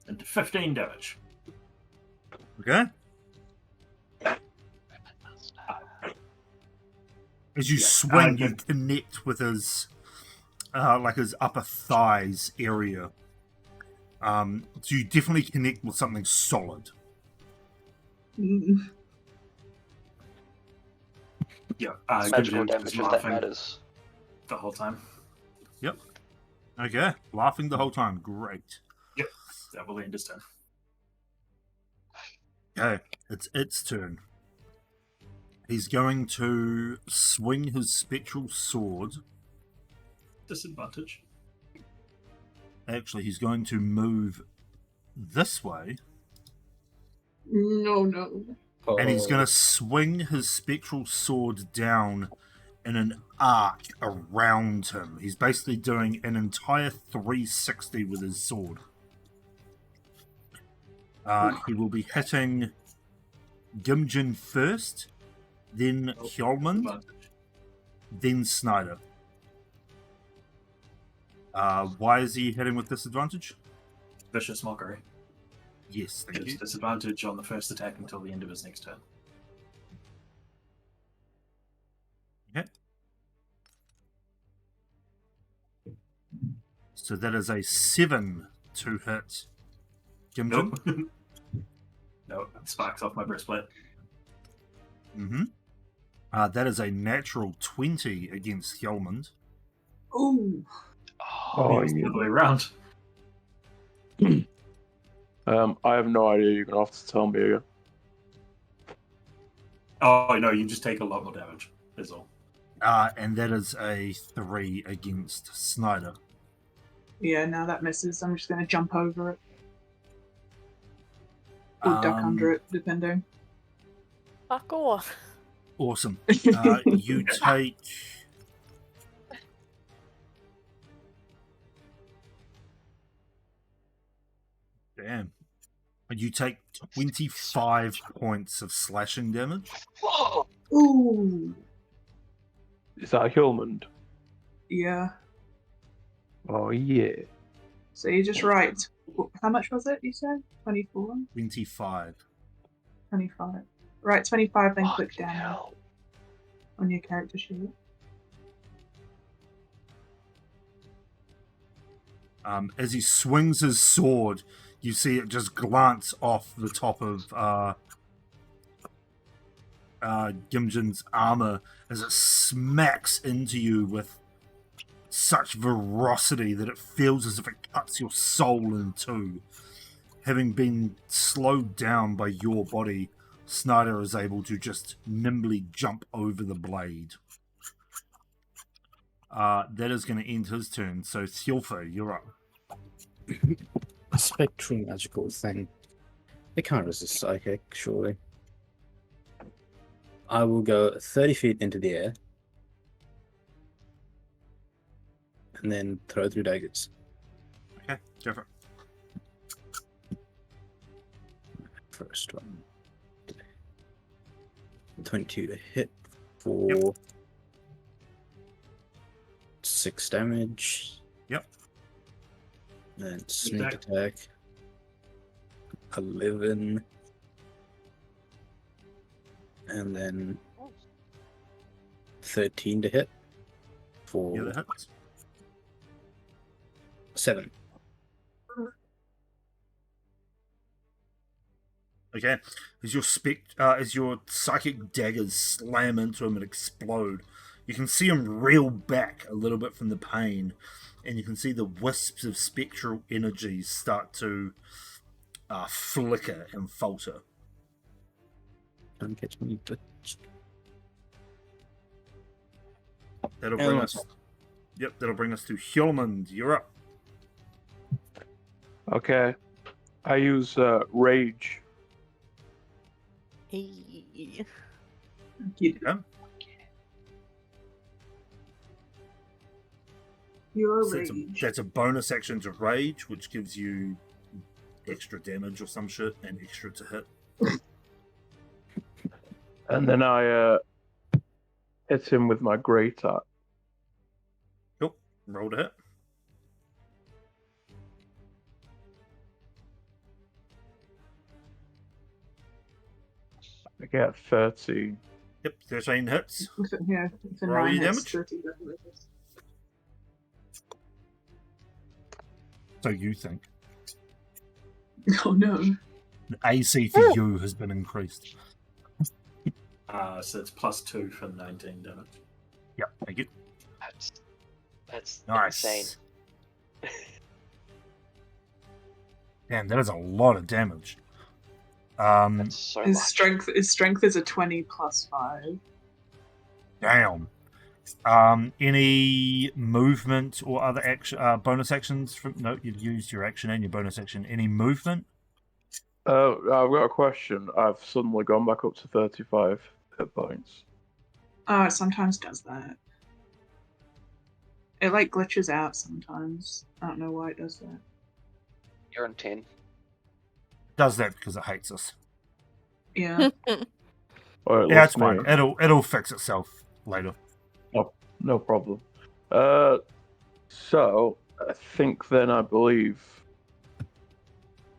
into 15 damage. Okay. As you Yeah, swing, you good. connect with his, like his upper thighs area. So you definitely connect with something solid. Mm. Yeah, Magical Gimjin damage is if that laughing matters. the whole time. Okay. Laughing the whole time. Great. That will end his turn. Okay. It's its turn. He's going to swing his spectral sword. Disadvantage. Actually, he's going to move this way. No. And he's Oh. going to swing his spectral sword down in an arc around him. He's basically doing an entire 360 with his sword. He will be hitting Gimjin first, then Hjolmund, Disadvantage. then Snyder. Why is he hitting with disadvantage? Vicious mockery. Yes, thank Gives you. disadvantage on the first attack until the end of his next turn. Okay. So that is a 7 to hit Gimjin. Nope. No, it sparks off my breastplate. Mm-hmm. That is a natural 20 against Hjolmund. Ooh. Oh, It's the yeah. other way around. I have no idea. You're gonna have to tell me again. Oh no, you just take a lot more damage. Is all. And that is a 3 against Snyder. Yeah, now that misses. I'm just going to jump over it. Or duck under it, depending. Fuck off. Awesome. You take. Damn. You take 25 points of slashing damage. Ooh. Is that a Hillmond? Yeah. Oh yeah. So you just write. How much was it, you said? 24? 25. 25. Right, 25, then click Fucking down hell. on your character sheet. As he swings his sword, you see it just glance off the top of Gimjin's armor as it smacks into you with such ferocity that it feels as if it cuts your soul in two. Having been slowed down by your body, Snyder is able to just nimbly jump over the blade. That is going to end his turn. So, Thilfa, you're up. A spectral magical thing. It can't resist psychic, surely. I will go 30 feet into the air. And then throw 3 daggers. Okay, go for it. First one. 22 to hit for 6 damage. Yep. Then sneak Attack. attack. 11. And then 13 to hit for Yeah, that hits. 7. Okay, as your psychic daggers slam into him and explode, you can see him reel back a little bit from the pain, and you can see the wisps of spectral energy start to flicker and falter. Don't catch me, bitch. That'll And bring that's us. Yep, that'll bring us to Hjelmund. You're up. Okay. I use rage. Hey. You Yeah. You're So rage. that's a bonus action to rage, which gives you extra damage or some shit and extra to hit. And then I hit him with my great axe. Cool. Roll to hit. I get 13. Yep, 13 hits. Yeah, for Roll 9 your hits, damage. 30 definitely hits. So you think. Oh no. The AC for you has been increased. So it's +2 for 19 damage. Yep, thank you. That's Nice. insane. Damn, that is a lot of damage. That's so His much. strength is a 20 plus 5. Damn. Any movement or other action, bonus actions? No, you've used your action and your bonus action. Any movement? I've got a question. I've suddenly gone back up to 35 hit points. Oh, it sometimes does that. It like glitches out sometimes. I don't know why it does that. You're on 10. Does that because it hates us. Yeah. Or it Yeah, it's lets me. fine. It'll fix itself later. No problem. So I think then I believe.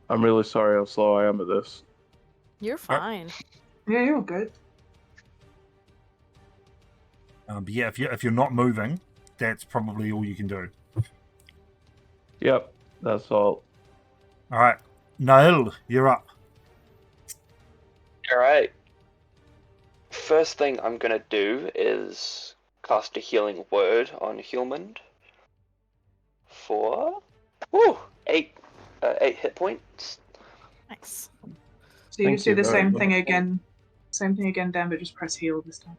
I'm really sorry how slow I am at this. You're fine. Yeah, you're good. But yeah, if you're not moving, that's probably all you can do. Yep, that's all. All right, Nail, you're up. Alright. First thing I'm gonna do is cast a healing word on Hjelmund for 8 hit points. Nice. So you Thank do you the very same much. thing again. Same thing again, Dan, but just press heal this time.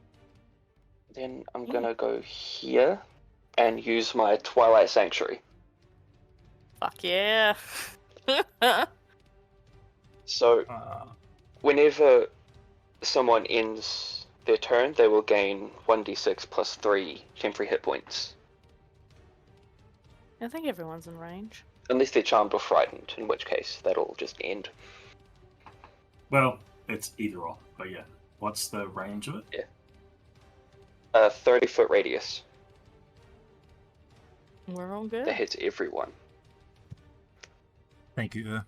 Then I'm gonna go here and use my Twilight Sanctuary. Fuck yeah. So Uh, whenever someone ends their turn, they will gain 1d6 plus 3 temporary hit points. I think everyone's in range. Unless they're charmed or frightened, in which case that'll just end. Well, it's either or, but yeah. What's the range of it? 30-foot radius. We're all good. That hits everyone. thank you.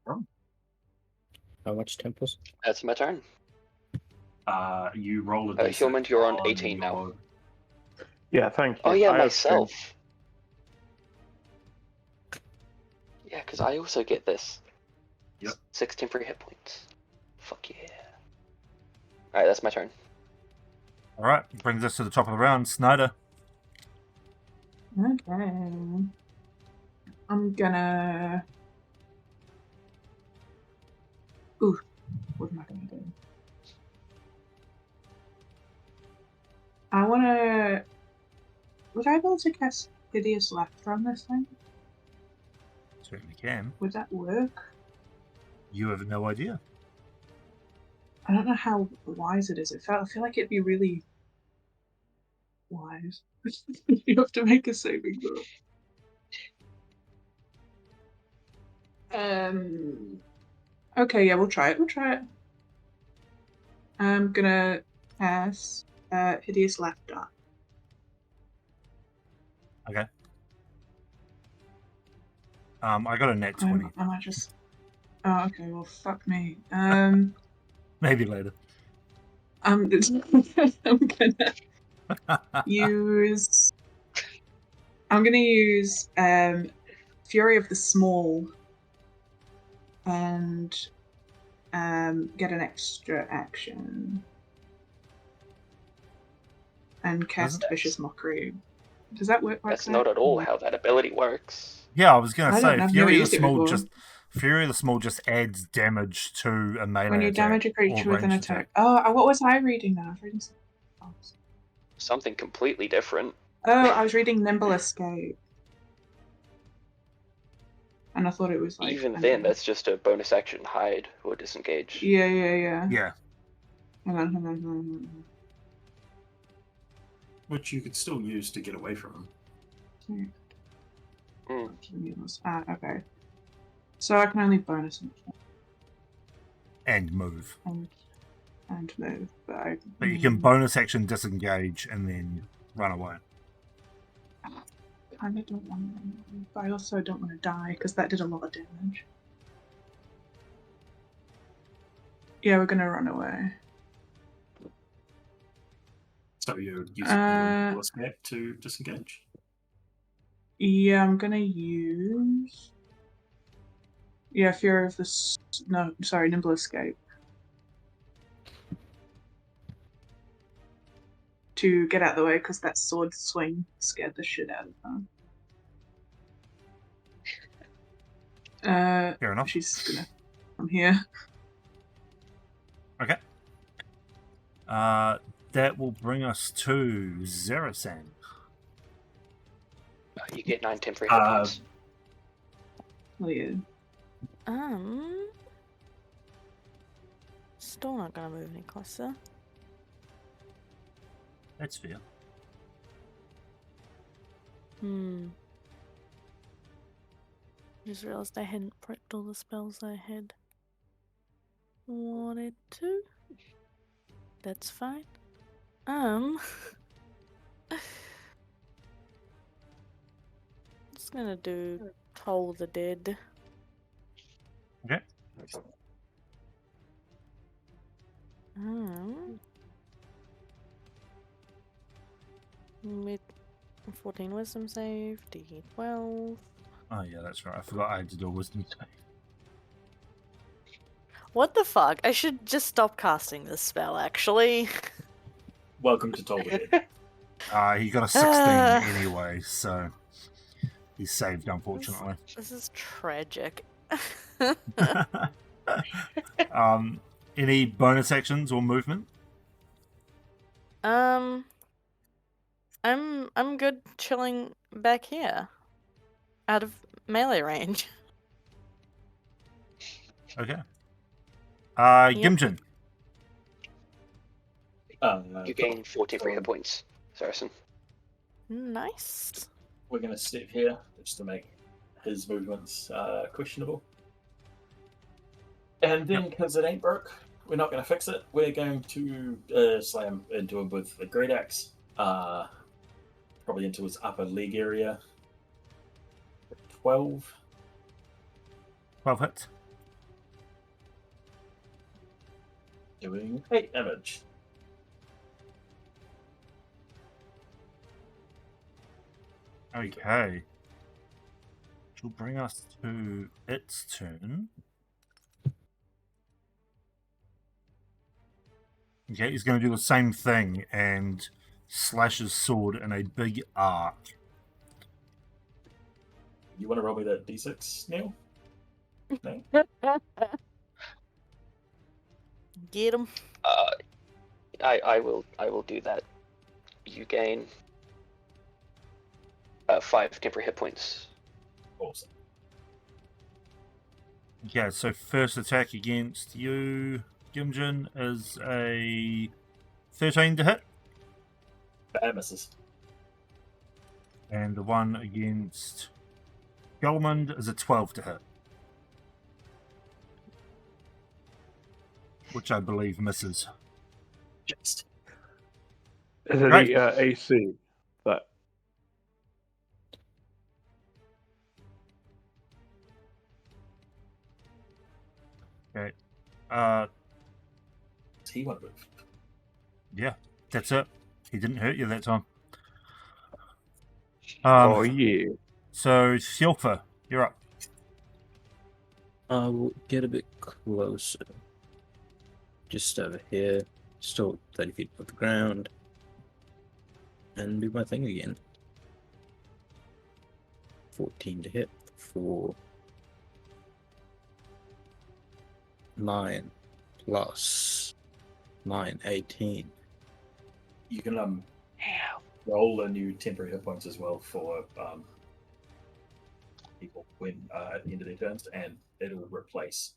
How much temples? That's my turn. You roll a d6 Hillman, you're on 18 now. your- Yeah, thank you. Oh yeah, I have myself. Yeah, because I also get this. Yep. 6 temporary hit points. Fuck yeah. Alright, that's my turn. All right, brings us to the top of the round. Snyder. Okay. I'm gonna. Ooh, what am I gonna do? I wanna. Would I be able to cast Hideous Laughter on this thing? Certainly can. Would that work? You have no idea. I don't know how wise it is. I feel like it'd be really wise. You have to make a saving throw. Okay, yeah, we'll try it. We'll try it. I'm gonna cast Hideous Laughter. Okay. I got a net 20. I might just. Oh, okay. Well, fuck me. Maybe later. I'm gonna use. I'm gonna use Fury of the Small and get an extra action and cast That's- Vicious Mockery. Does that work like That's that? not at all how that ability works. Yeah, I was gonna I say don't know, I've never Fury of the used it Small before. just adds damage to a melee When you attack damage a or creature with an ranged attack. Oh, what was I reading then? I was reading something else. Something completely different. Oh, I was reading Nimble Escape. And I thought it was like. Even then, that's just a bonus action hide or disengage. Yeah. Yeah. Hang on. Which you could still use to get away from him. Mm. Okay. So I can only bonus it And move. and move, But you can bonus action disengage and then run away. I kind of don't want to move, but I also don't want to die because that did a lot of damage. Yeah, we're gonna run away. So you're using your escape to disengage. Yeah, I'm gonna use. Yeah, Fury of the. No, sorry, Nimble Escape. To get out of the way because that sword swing scared the shit out of her. Fair enough. She's gonna come here. Okay. That will bring us to Zerasan. You get 9 temporary hit points. Oh yeah. Still not gonna move any closer. That's fair. Just realized I hadn't prepped all the spells I had wanted to. That's fine. Just gonna do Toll the Dead. Okay. With 14 wisdom save, D12. Oh yeah, that's right. I forgot I had to do a wisdom save. What the fuck? I should just stop casting this spell, actually. Welcome to Tolkien. He got a 16 anyway, so he's saved, unfortunately. This is tragic. Any bonus actions or movement? I'm good chilling back here. Out of melee range. Okay. Yep. Gimjin. You gain 14 free hit points, Saracen. Nice. We're going to step here just to make his movements questionable. And then, because it ain't broke, we're not going to fix it. We're going to slam into him with the Great Axe. Probably into his upper leg area. 12. 12 hits. Doing 8 damage. Okay. Which will bring us to its turn. Okay, he's going to do the same thing and slash his sword in a big arc. You want to roll me that d6, Neil? No? Get him. I will do that. You gain 5 temporary hit points. Awesome. Yeah, so first attack against you, Gimjin, is a 13 to hit. That misses. And the one against Gelmund is a 12 to hit. Which I believe misses. Just. Is it Right. AC? That Okay. He won't move. Yeah, that's it. He didn't hurt you that time. oh yeah. So, Silfa, you're up. I will get a bit closer. Just over here, still 30 feet above the ground, and do my thing again. 14 to hit for 9 plus 9, 18. You can roll a new temporary hit points as well for people when at the end of their turns, and it'll replace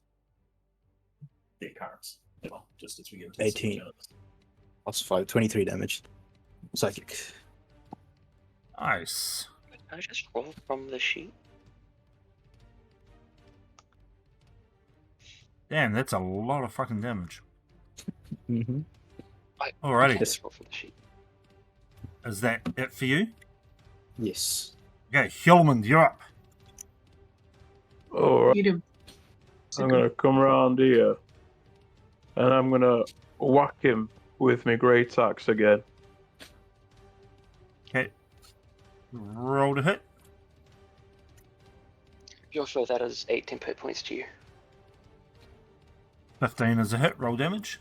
the occurrence. Well, just as we get into 18. Plus 5, 23 damage. Psychic. Nice. Can I just roll from the sheet? Damn, that's a lot of fucking damage. Mm-hmm. I Alrighty. can't just roll from the sheet. Is that it for you? Yes. Okay, Hjelmund, you're up. Alright, You do. I'm gonna come around here and I'm gonna whack him with my great axe again. Okay. Roll to hit. You're sure that is 8 temp hit points to you? 15 is a hit. Roll damage.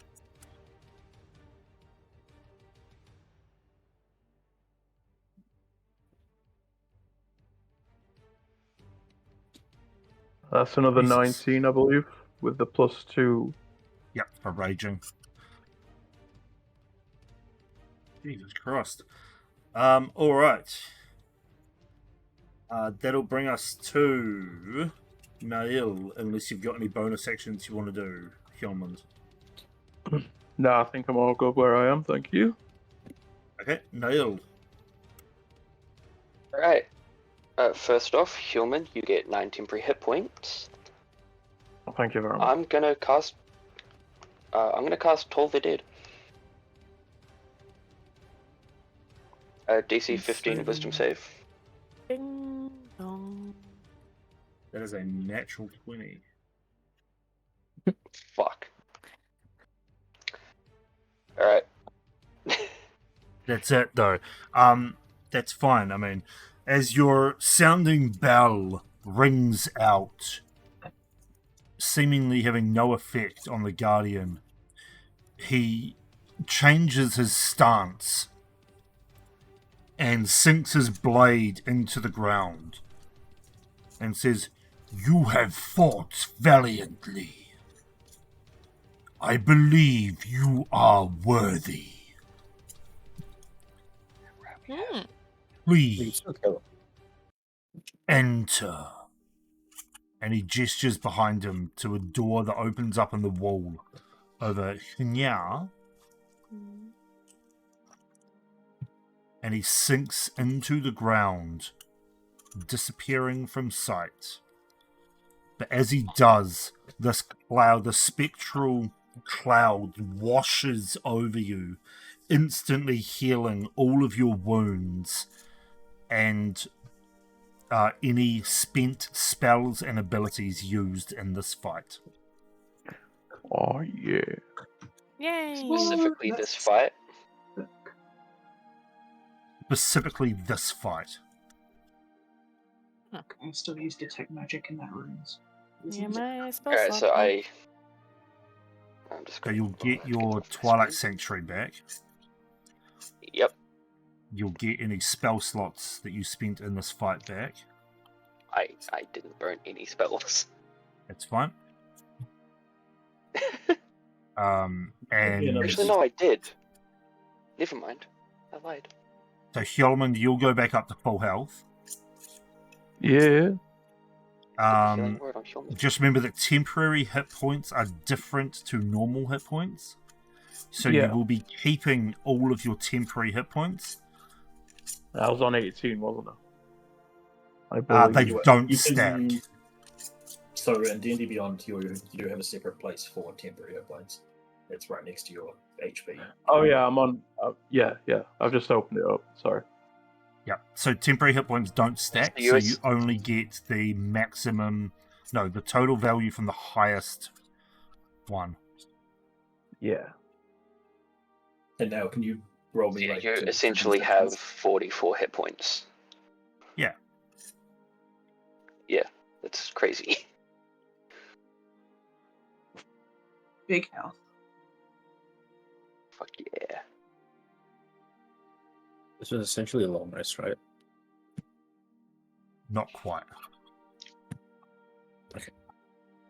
That's another Jesus. 19, I believe, with the +2. Yep, for raging. Jesus Christ. Alright. That'll bring us to Nail, unless you've got any bonus actions you want to do, Hjelmund. No, I think I'm all good where I am, thank you. Okay, Nail. Alright. First off, human, you get 9 temporary hit points. Thank you very much. I'm gonna cast Toll the Dead. DC 15 Wisdom save. Ding dong. That is a natural 20. Fuck. Alright. That's it, though. That's fine. I mean, as your sounding bell rings out, seemingly having no effect on the Guardian, he changes his stance and sinks his blade into the ground and says, You have fought valiantly. I believe you are worthy. Hmm. You can Please still kill him. enter. And he gestures behind him to a door that opens up in the wall over Hnya, and he sinks into the ground, disappearing from sight. But as he does, this cloud, the spectral cloud, washes over you, instantly healing all of your wounds and any spent spells and abilities used in this fight. Oh yeah. Yay! Specifically, that's- this fight. Specifically, this fight. Okay, I still use detect magic in that runes. Yeah, my spell Alright, slot. so I'm just So gonna you'll hold on, get let's your off my Twilight screen. Sanctuary back. Yep, You'll get any spell slots that you spent in this fight back. I didn't burn any spells. That's fine. And another Actually, no, I did. Never mind. I lied. so Hjelmund, you'll go back up to full health. Yeah. Healing word on Hjelmund. Just remember that temporary hit points are different to normal hit points. So Yeah. you will be keeping all of your temporary hit points. I was on 18, wasn't I? I believe. They You- don't you stack. can- So in D&D Beyond, you do have a separate place for temporary hit points. It's right next to your HP. Oh yeah, I'm on. Yeah. I've just opened it up. Sorry. Yeah. So temporary hit points don't stack, So so yours- you only get the maximum. No, the total value from the highest one. Yeah. And now, can you roll me like? You two essentially percentages? have 44 hit points. Yeah. Yeah, that's crazy. Big health. Fuck yeah. This was essentially a long rest, right? Not quite.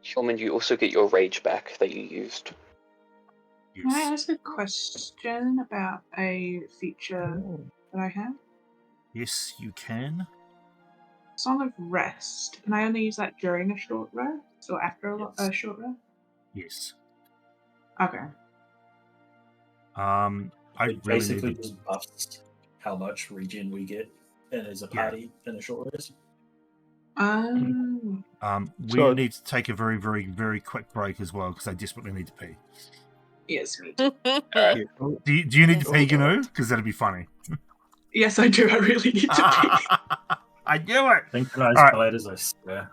Hjelmund, you also get your rage back that you used. Can I Yes. ask a question about a feature that I have? Yes, you can. Song of Rest. Can I only use that during a short rest or after a Yes. short rest? Yes. Okay. I It really basically need to, just buffs how much regen we get and as a Yeah. party in a short rest. we So- need to take a very, very, very quick break as well because I desperately need to pee. Yes, me too. Alright. Do you need to pee, Gnu? Because that'd be funny. Yes, I do. I really need to pee. I knew it. Synchronized Alright. gliders, I swear.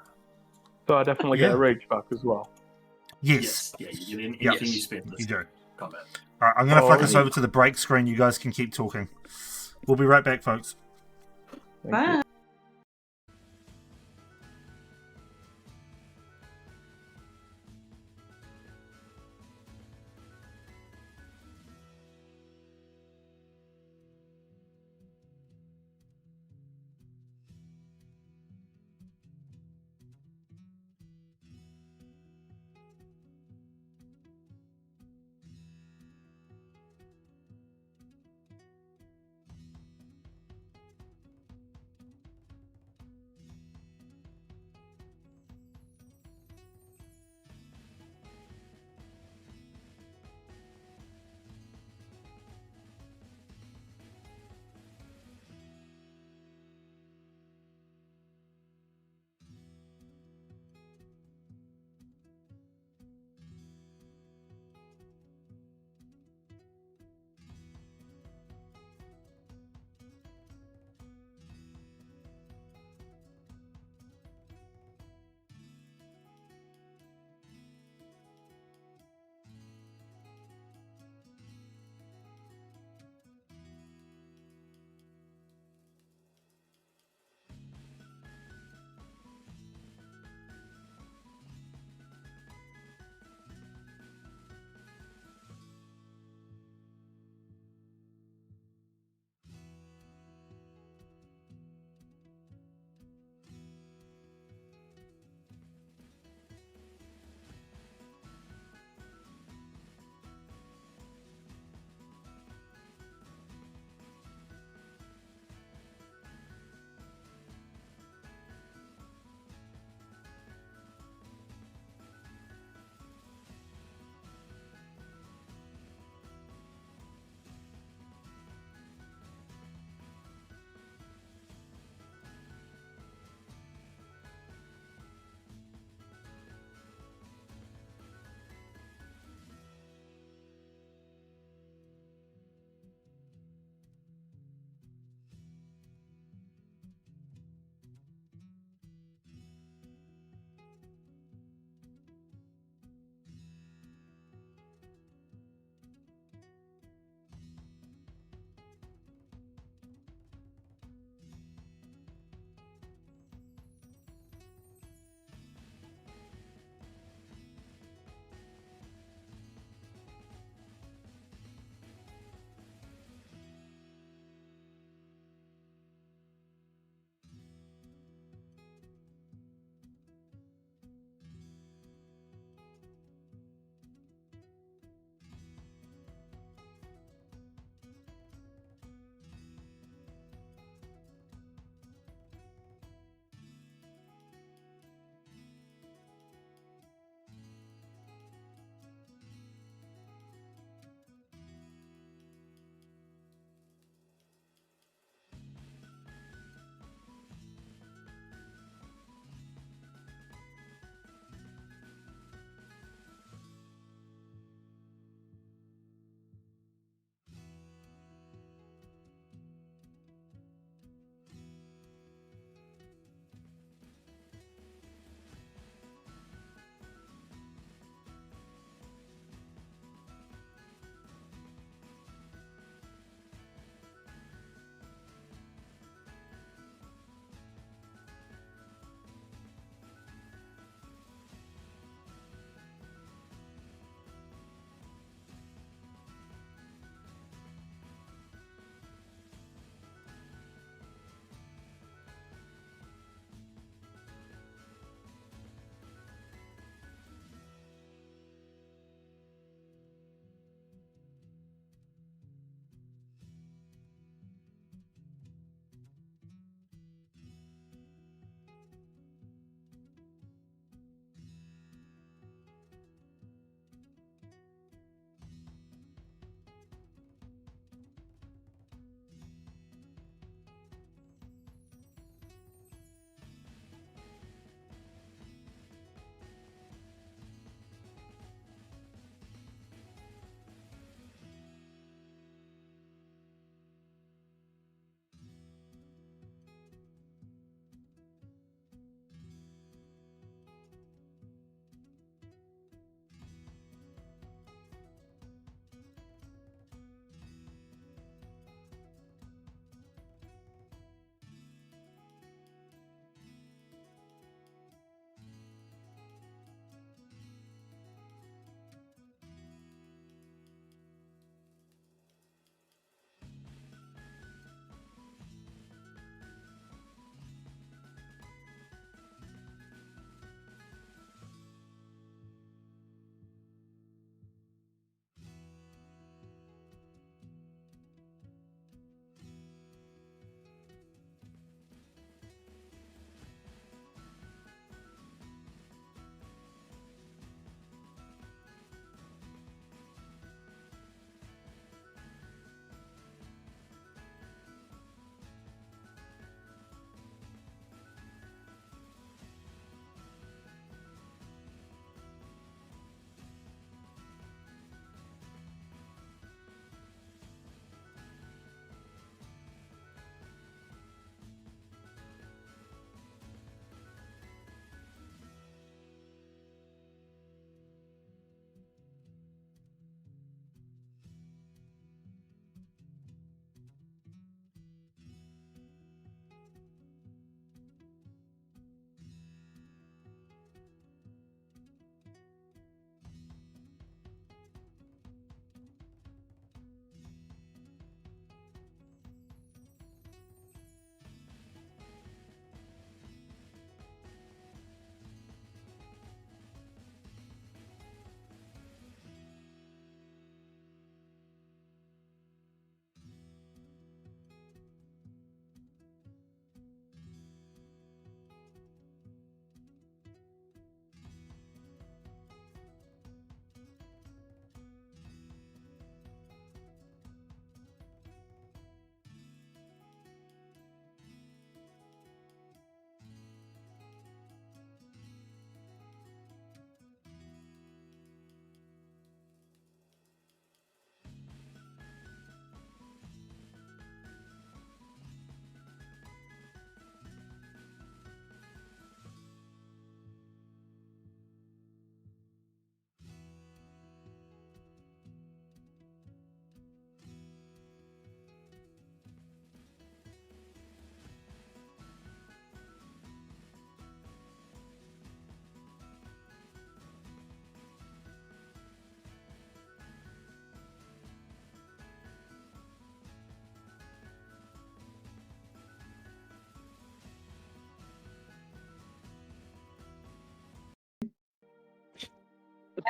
So I definitely Yeah. get a rage back as well. Yes, Yeah, you get anything Yes. you spend this you do. combat. All right, I'm going to flick us Alrighty. over to the break screen. You guys can keep talking. We'll be right back, folks. Thank Bye. you.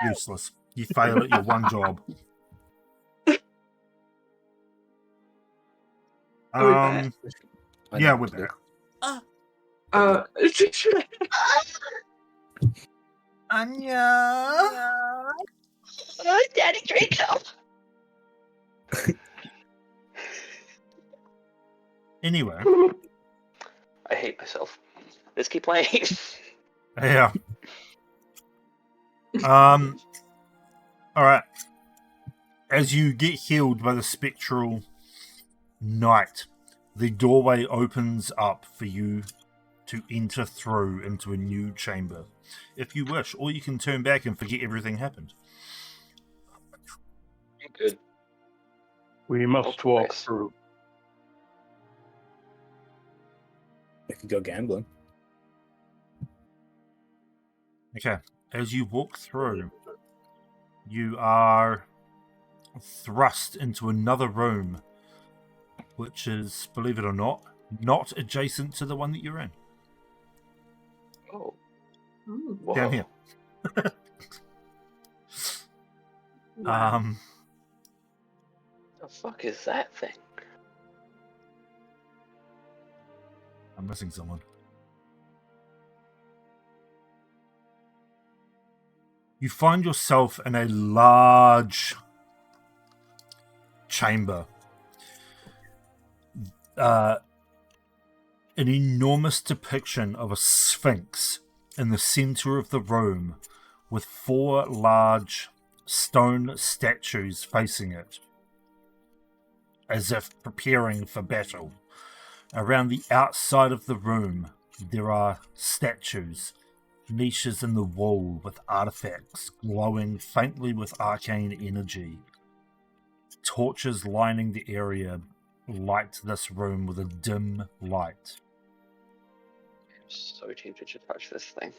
Useless. You fail at your one job. Are we back? Yeah, we're back. Anya. Daddy, drink up. Anyway, I hate myself. Let's keep playing. yeah. All right. As you get healed by the spectral night, the doorway opens up for you to enter through into a new chamber, if you wish, or you can turn back and forget everything happened. Good. We must Oh, walk nice. through. We could go gambling. Okay. As you walk through, you are thrust into another room, which is, believe it or not adjacent to the one that you're in. Oh, Ooh. whoa. Down here. Wow. The fuck is that thing? I'm missing someone. You find yourself in a large chamber. An enormous depiction of a sphinx in the center of the room, with 4 large stone statues facing it, as if preparing for battle. Around the outside of the room, there are statues, niches in the wall with artifacts glowing faintly with arcane energy. Torches lining the area light this room with a dim light. I'm so tempted to touch this thing.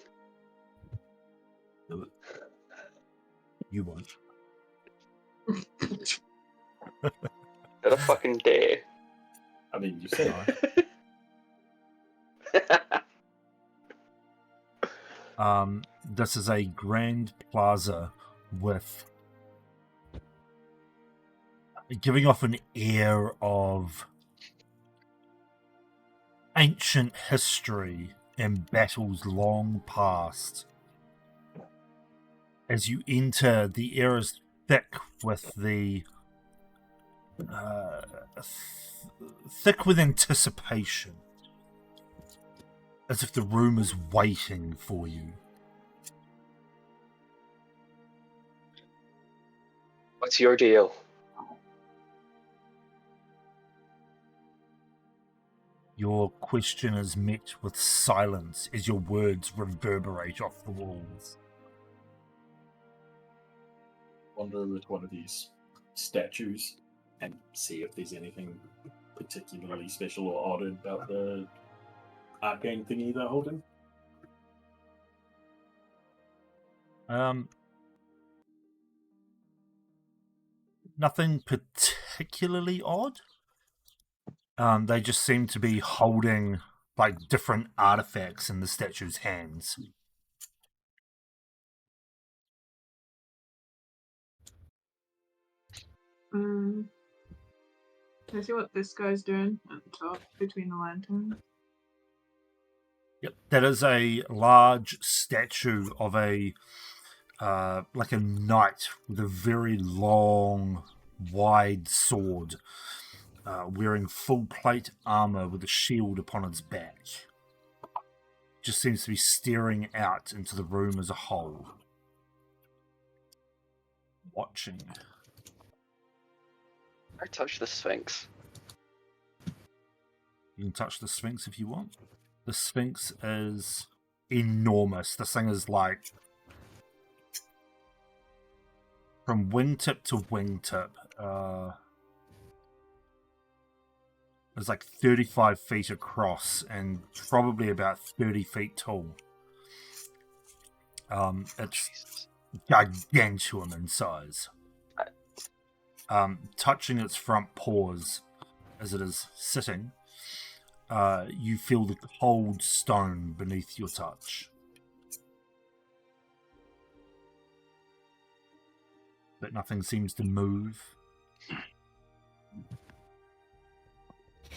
You won't. Not a fucking dare. I mean, you said This is a grand plaza with giving off an air of ancient history and battles long past. As you enter, the air is thick with thick with anticipation, as if the room is waiting for you. What's your deal? Your question is met with silence as your words reverberate off the walls. wander with one of these statues and see if there's anything particularly special or odd about the arcane thingy they're holding. Nothing particularly odd. They just seem to be holding like different artifacts in the statue's hands. Can I see what this guy's doing at the top between the lanterns? Yep, that is a large statue of a like a knight with a very long, wide sword, wearing full plate armor with a shield upon its back. Just seems to be staring out into the room as a whole, watching. I touch the Sphinx. You can touch the Sphinx if you want. The Sphinx is enormous. This thing is like from wingtip to wingtip. It's like 35 feet across and probably about 30 feet tall. It's gargantuan in size. Touching its front paws as it is sitting, you feel the cold stone beneath your touch. but nothing seems to move.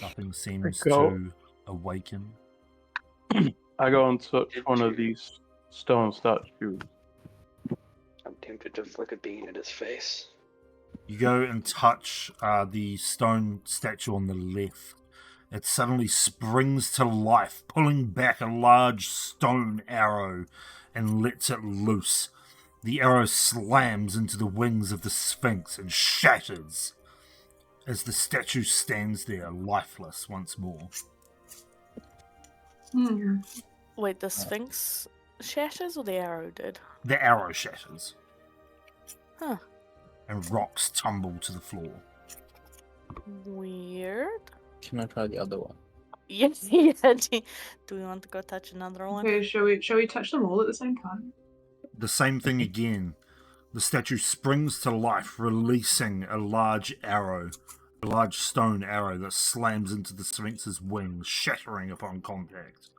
Nothing seems go. to awaken. I go and touch Did one of you- these stone statues. I'm tempted to flick a bean at his face. You go and touch the stone statue on the left. It suddenly springs to life, pulling back a large stone arrow and lets it loose. The arrow slams into the wings of the Sphinx and shatters as the statue stands there, lifeless once more. Wait, the Sphinx shatters or the arrow did? The arrow shatters. Huh. And rocks tumble to the floor. Weird. Can I try the other one? Yes, yeah. Do we want to go touch another one? Okay, shall we touch them all at the same time? The same thing again. The statue springs to life, releasing a large arrow, a large stone arrow that slams into the Sphinx's wings, shattering upon contact.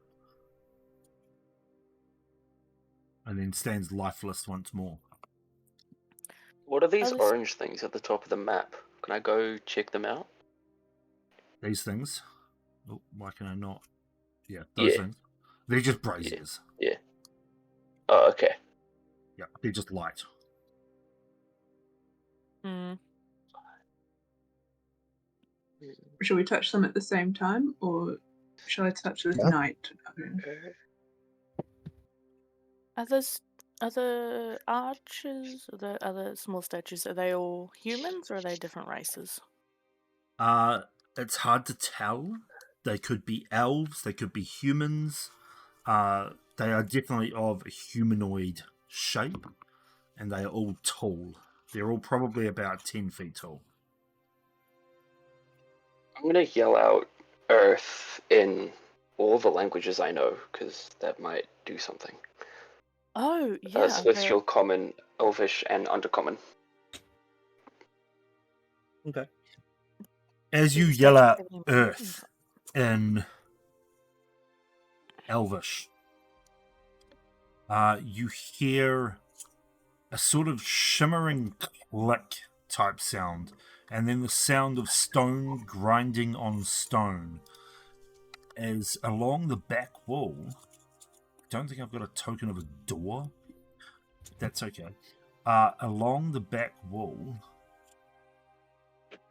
And then stands lifeless once more. What are these was- orange things at the top of the map? Can I go check them out? These things. Oh, why can I not? Yeah, those things. They're just braziers. Oh, okay. Yeah, they're just light. Hmm. Shall we touch them at the same time, or shall I touch this Yeah. knight? Are the archers, or the other small statues, are they all humans or are they different races? It's hard to tell. They could be elves, they could be humans. They are definitely of a humanoid shape, and they are all tall. They're all probably about 10 feet tall. I'm gonna yell out Earth in all the languages I know, because that might do something. Oh, yeah. Celestial, okay. Common, Elvish, and Undercommon. Okay. As you These yell statues out have any Earth in Elvish, you hear a sort of shimmering click type sound, and then the sound of stone grinding on stone. As along the back wall, I don't think I've got a token of a door. That's okay. Along the back wall,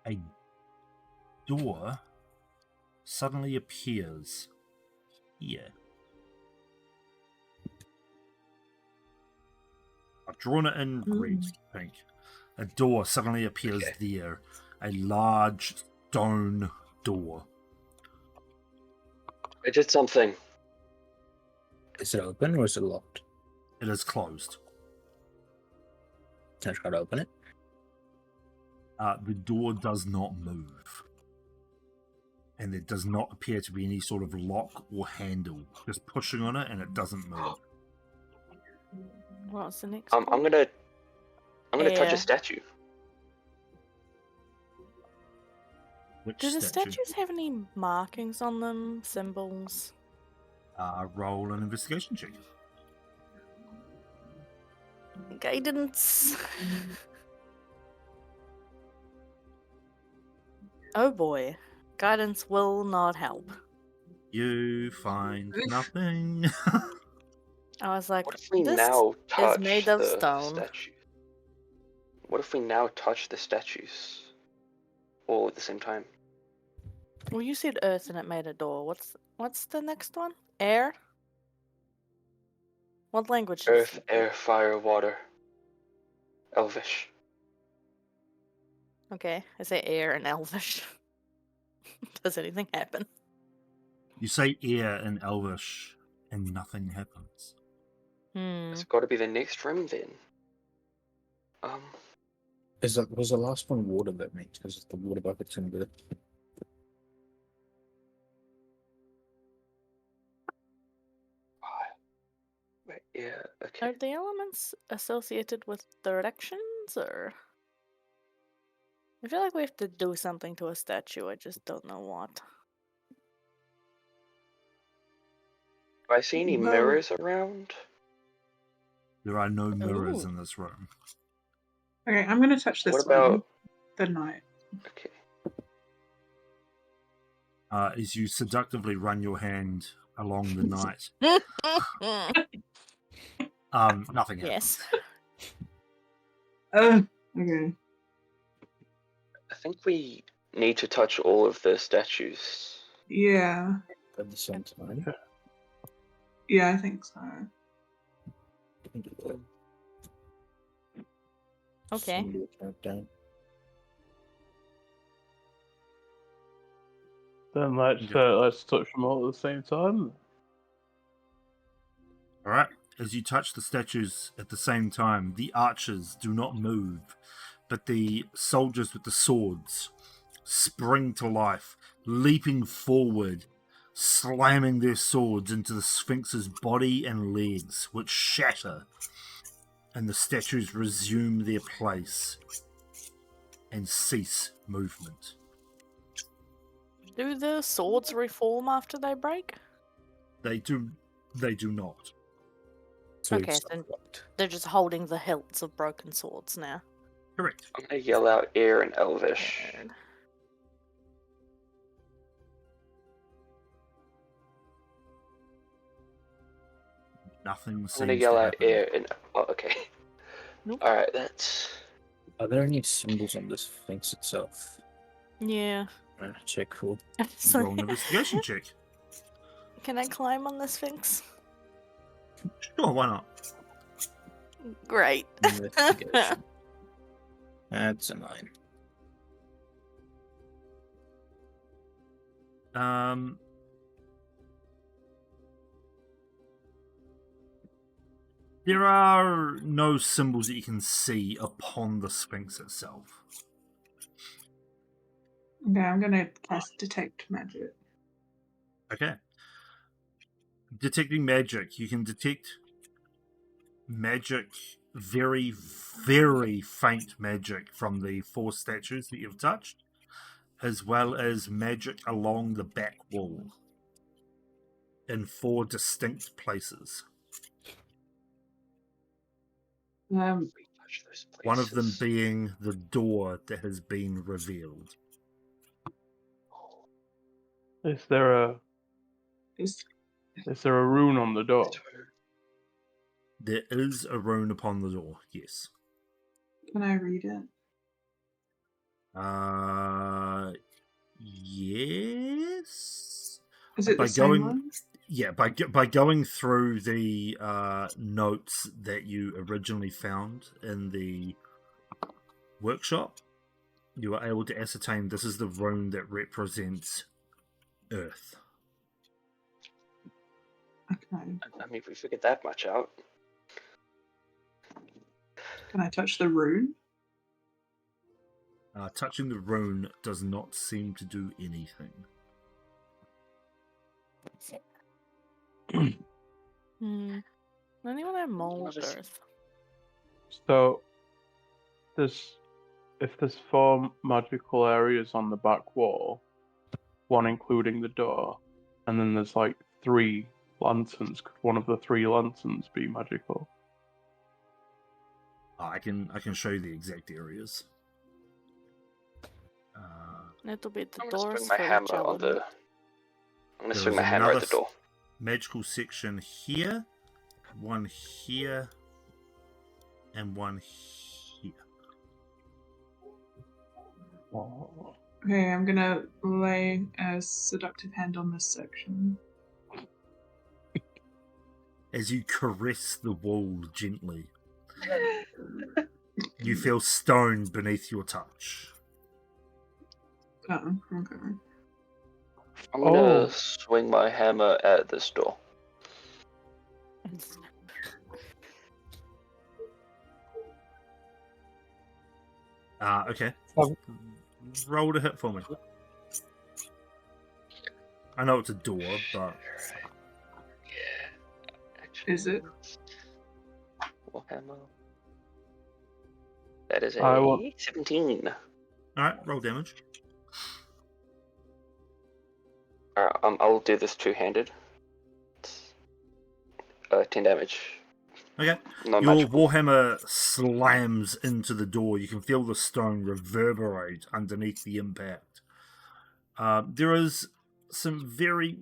a door suddenly appears here. I've drawn it in red, pink. A door suddenly appears there. A large stone door. I did something. Is it open or is it locked? It is closed. Can I try to open it? The door does not move. And there does not appear to be any sort of lock or handle. Just pushing on it and it doesn't move. What's the next I'm one? gonna touch Yeah. a statue. Which Do the statue? statues have any markings on them? Symbols? Roll an investigation check. Guidance. Oh boy. Guidance will not help. You find nothing. I was like, What if we this now touch made of the stone. statue? What if we now touch the statues all at the same time? Well, you said earth and it made a door. What's the next one? Air? What language is Earth, it? air, fire, water. Elvish. Okay, I say air and elvish. Does anything happen? You say air in Elvish and nothing happens. It's got to be the next room then. Was the last one water that means? Because the water bucket's in the. Wait, yeah, okay. Are the elements associated with directions, or? I feel like we have to do something to a statue, I just don't know what. Do I see any Well- mirrors around? There are no mirrors Ooh. in this room. Okay, I'm gonna touch this What one. about? The knight. Okay. As you seductively run your hand along the night, nothing happens. Yes. Okay. I think we need to touch all of the statues. Yeah. At the same time. Yeah, I think so. Okay. Send your countdown. Then let's touch them all at the same time. All right. As you touch the statues at the same time, the archers do not move, but the soldiers with the swords spring to life, leaping forward, slamming their swords into the Sphinx's body and legs, which shatter, and the statues resume their place and cease movement. Do the swords reform after they break? They do not. So Okay, it's so- fucked. They're just holding the hilts of broken swords now. Correct. I'm gonna yell out air in Elvish. Weird. Nothing I'm seems gonna yell to out happen. air in. Oh, okay. Nope. All right, that's. Are there any symbols on this Sphinx itself? Yeah. Check cool. Roll an investigation check. Can I climb on the Sphinx? Sure, why not? Great. Investigation. That's a 9. There are no symbols that you can see upon the Sphinx itself. Okay, I'm gonna cast Detect Magic. Okay. Detecting magic. You can detect magic, very, very faint magic from the 4 statues that you've touched, as well as magic along the back wall in 4 distinct places. Touch those One of them places. being the door that has been revealed. Is there a Is rune on the door? There is a rune upon the door, yes. Can I read it? Yes. Is it By the same going- one? Yeah, by going through the notes that you originally found in the workshop, you are able to ascertain this is the rune that represents Earth. Okay. I mean, if we figured that much out. Can I touch the rune? Touching the rune does not seem to do anything. Anyone have mold Obviously. earth? So, if there's 4 magical areas on the back wall, 1 including the door, and then there's like 3 lanterns, could one of the 3 lanterns be magical? I can show you the exact areas. It'll be the I'm gonna doors swing my for hammer each on element. the. I'm gonna There swing is my hammer at another the door. magical section here, one here, and one here. Oh. Okay, I'm gonna lay a seductive hand on this section. As you caress the wall gently, you feel stone beneath your touch. Oh, okay. I'm gonna Oh. swing my hammer at this door. Okay. Um, Roll to hit for me. I know it's a door, but Yeah. Actually, Is it? Well, hammer. That is I a want- 17. alright, roll damage. Alright, I'll do this two-handed. 10 damage. Okay. No Your magical. warhammer slams into the door. You can feel the stone reverberate underneath the impact. There is some very,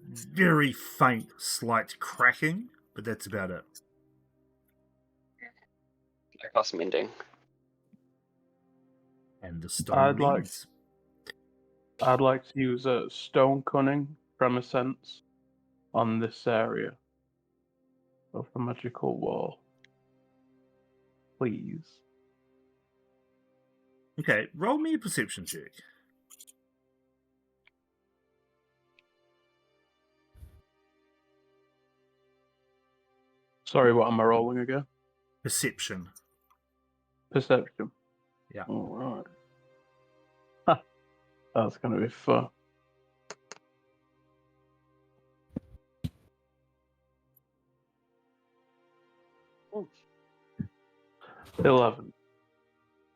very faint, slight cracking, but that's about it. I cast mending. And the stone I'd like- mends. I'd like to use a stone cunning tremor sense on this area of the magical wall. Please. Okay, roll me a perception check. Sorry, what am I rolling again? Perception. Perception. Yeah. Alright. Ha! That's gonna be fun. 11.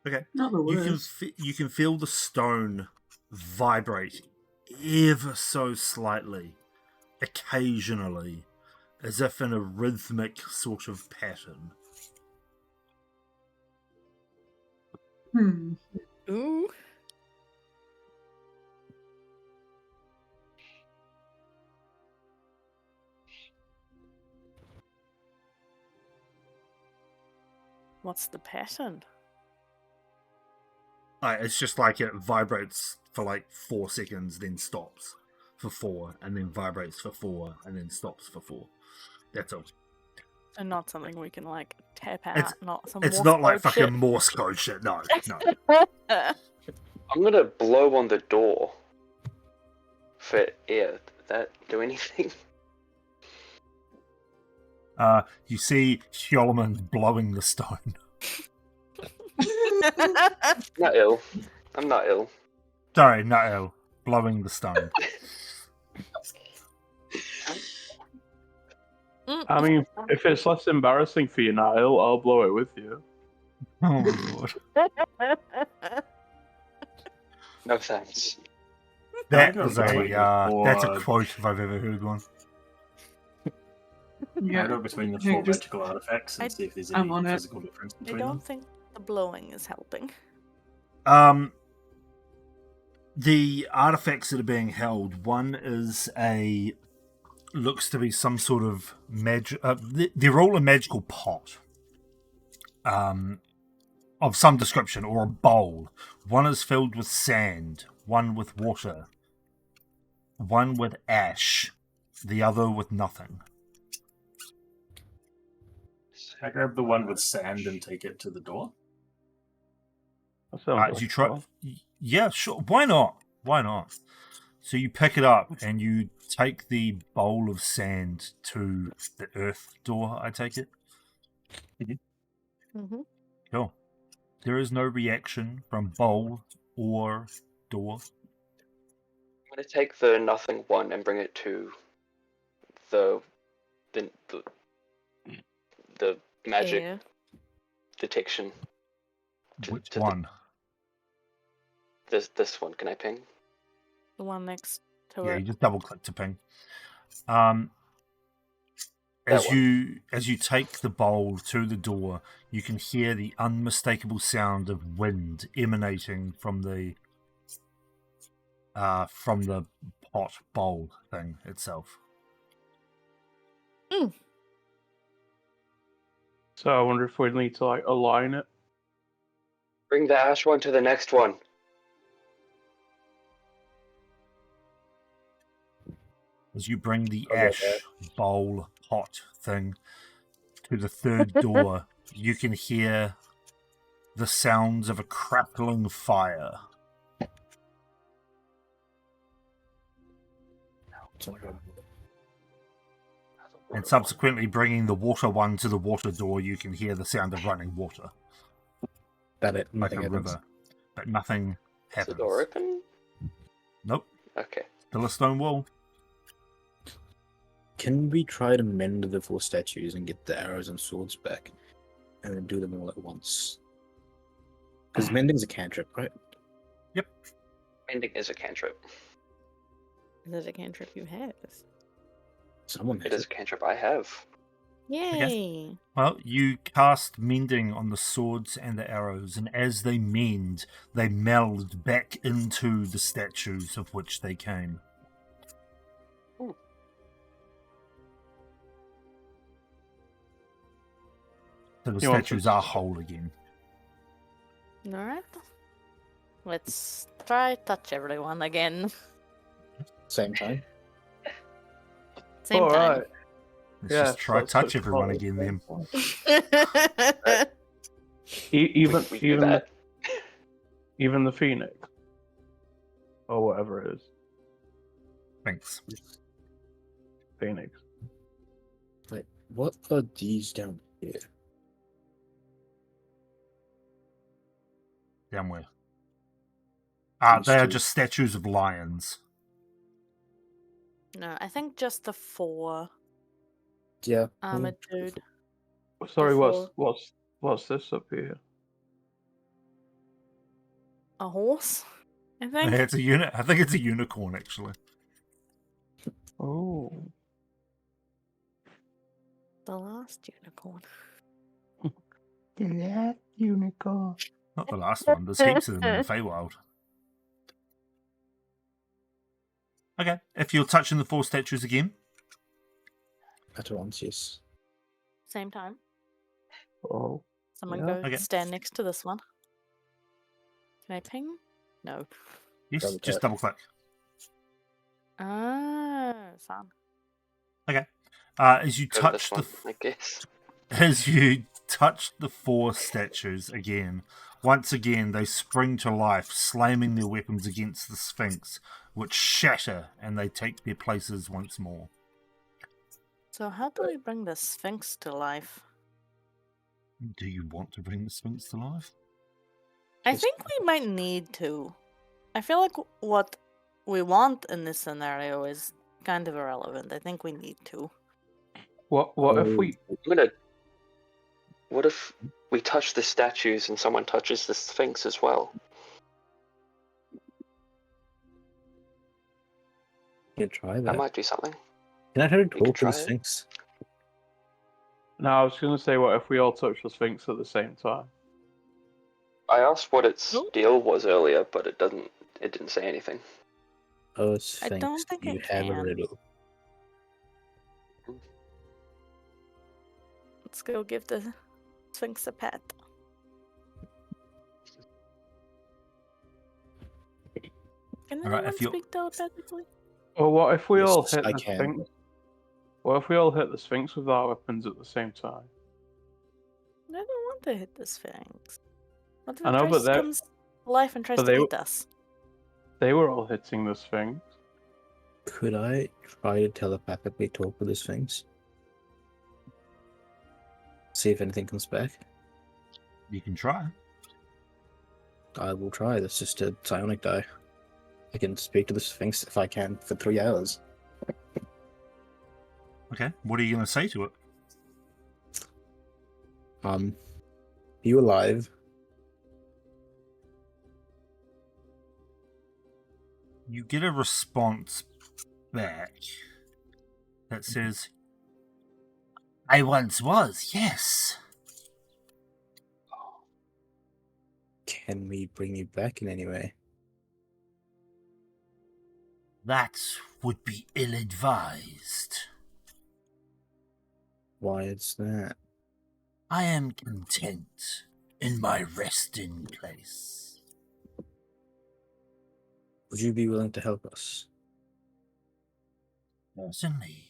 Okay. Not the You can worst. you can feel the stone vibrate ever so slightly, occasionally, as if in a rhythmic sort of pattern. Ooh. What's the pattern? It's just like it vibrates for like 4 seconds, then stops for 4, and then vibrates for 4, and then stops for 4. That's all. So not something we can like tap out. It's- not some. It's Morse not like code fucking shit. Morse code shit. No, no. I'm gonna blow on the door. For air. Did that do anything? You see Hyoleman blowing the stone. Not ill. I'm not ill. Sorry, not ill. Blowing the stone. I mean, if it's less embarrassing for you, Niall, I'll blow it with you. Oh my lord. No thanks. That I was go a between that's a the four- quote if I've ever heard one. I go between the Yeah, four just- magical artifacts and I- see if there's I'm any on it. physical difference I between don't them. think the blowing is helping. The artifacts that are being held, one is looks to be some sort of they're all a magical pot. Of some description, or a bowl. One is filled with sand, one with water, one with ash, the other with nothing. I grab the one with sand and take it to the door. That sounds like You try? fun. Yeah, sure. Why not? Why not? So you pick it up and you take the bowl of sand to the earth door. I take it. Mm-hmm. Cool. There is no reaction from bowl or door. I'm gonna take the nothing one and bring it to the magic Yeah. detection. Which to one? This one. Can I ping? The one next to Yeah, it. you just double click to ping. That As one. you take the bowl to the door, you can hear the unmistakable sound of wind emanating from the pot bowl thing itself. So I wonder if we need to like align it. Bring the ash one to the next one. As you bring the Okay. ash bowl pot thing to the third door, you can hear the sounds of a crackling fire. And subsequently bringing the water one to the water door, you can hear the sound of running water, That it. like Nothing a happens. river. But nothing Is the happens. door open? Nope. Okay. Still a stone wall. Can we try to mend the 4 statues and get the arrows and swords back, and then do them all at once? Because mending's a cantrip, right? Mending is a cantrip. Is it a cantrip you have? Someone It has is a cantrip I have. Yay! Well, you cast mending on the swords and the arrows, and as they mend, they meld back into the statues of which they came. Ooh. So the You want statues to- are whole again. Alright. Let's try touch everyone again. Same time. Same All time. right. Let's Yes, just try let's touch touch everyone all again of then. them. Even We do even that. even the Phoenix, or whatever it is, Thanks. Phoenix. Wait, what are these down here? Down where? They are These two. just statues of lions. No, I think just the 4 Yeah. armored dude. Sorry, Before- what's this up here? A horse? I think. It's a I think it's a unicorn actually. Oh, The last unicorn. that unicorn. Not the last one. There's heaps of them in the Feywild. Okay, if you're touching the 4 statues again, At once, yes. Same time. Oh, Someone Yeah. go Okay. stand next to this one. Can I ping? No. yes, Double just tap. double click. Ah, fun. As you Go touch this the one, I guess. as you touch the 4 statues again, once again they spring to life, slamming their weapons against the Sphinx, which shatter and they take their places once more. So how do we bring the Sphinx to life? Do you want to bring the Sphinx to life? I Yes. think we might need to. I feel like what we want in this scenario is kind of irrelevant. I think we need to. what if we? What if we touch the statues and someone touches the Sphinx as well? Can try That that. might do something. Can I try to could talk to try the it. Sphinx? No, I was going to say, what if we all touch the Sphinx at the same time? I asked what its Oh. deal was earlier, but it didn't say anything. Oh, Sphinx, don't think you it have a can. riddle. Let's go give the Sphinx a pat. Can Alright, anyone if you- speak telepathically? Or what if we all Yes, hit I the can. Sphinx? What if we all hit the Sphinx with our weapons at the same time? I don't want to hit the Sphinx. What if I it know, tries but to they're- comes to life and tries but to they- eat us? They were all hitting the Sphinx. Could I try to telepathically talk with the Sphinx? See if anything comes back? You can try. I will try. That's just a psionic die. I can speak to the Sphinx if I can for 3 hours. Okay, what are you going to say to it? Are you alive? You get a response back that says, I once was, yes. Can we bring you back in any way? That would be ill-advised. Why is that? I am content in my resting place. Would you be willing to help us? Certainly,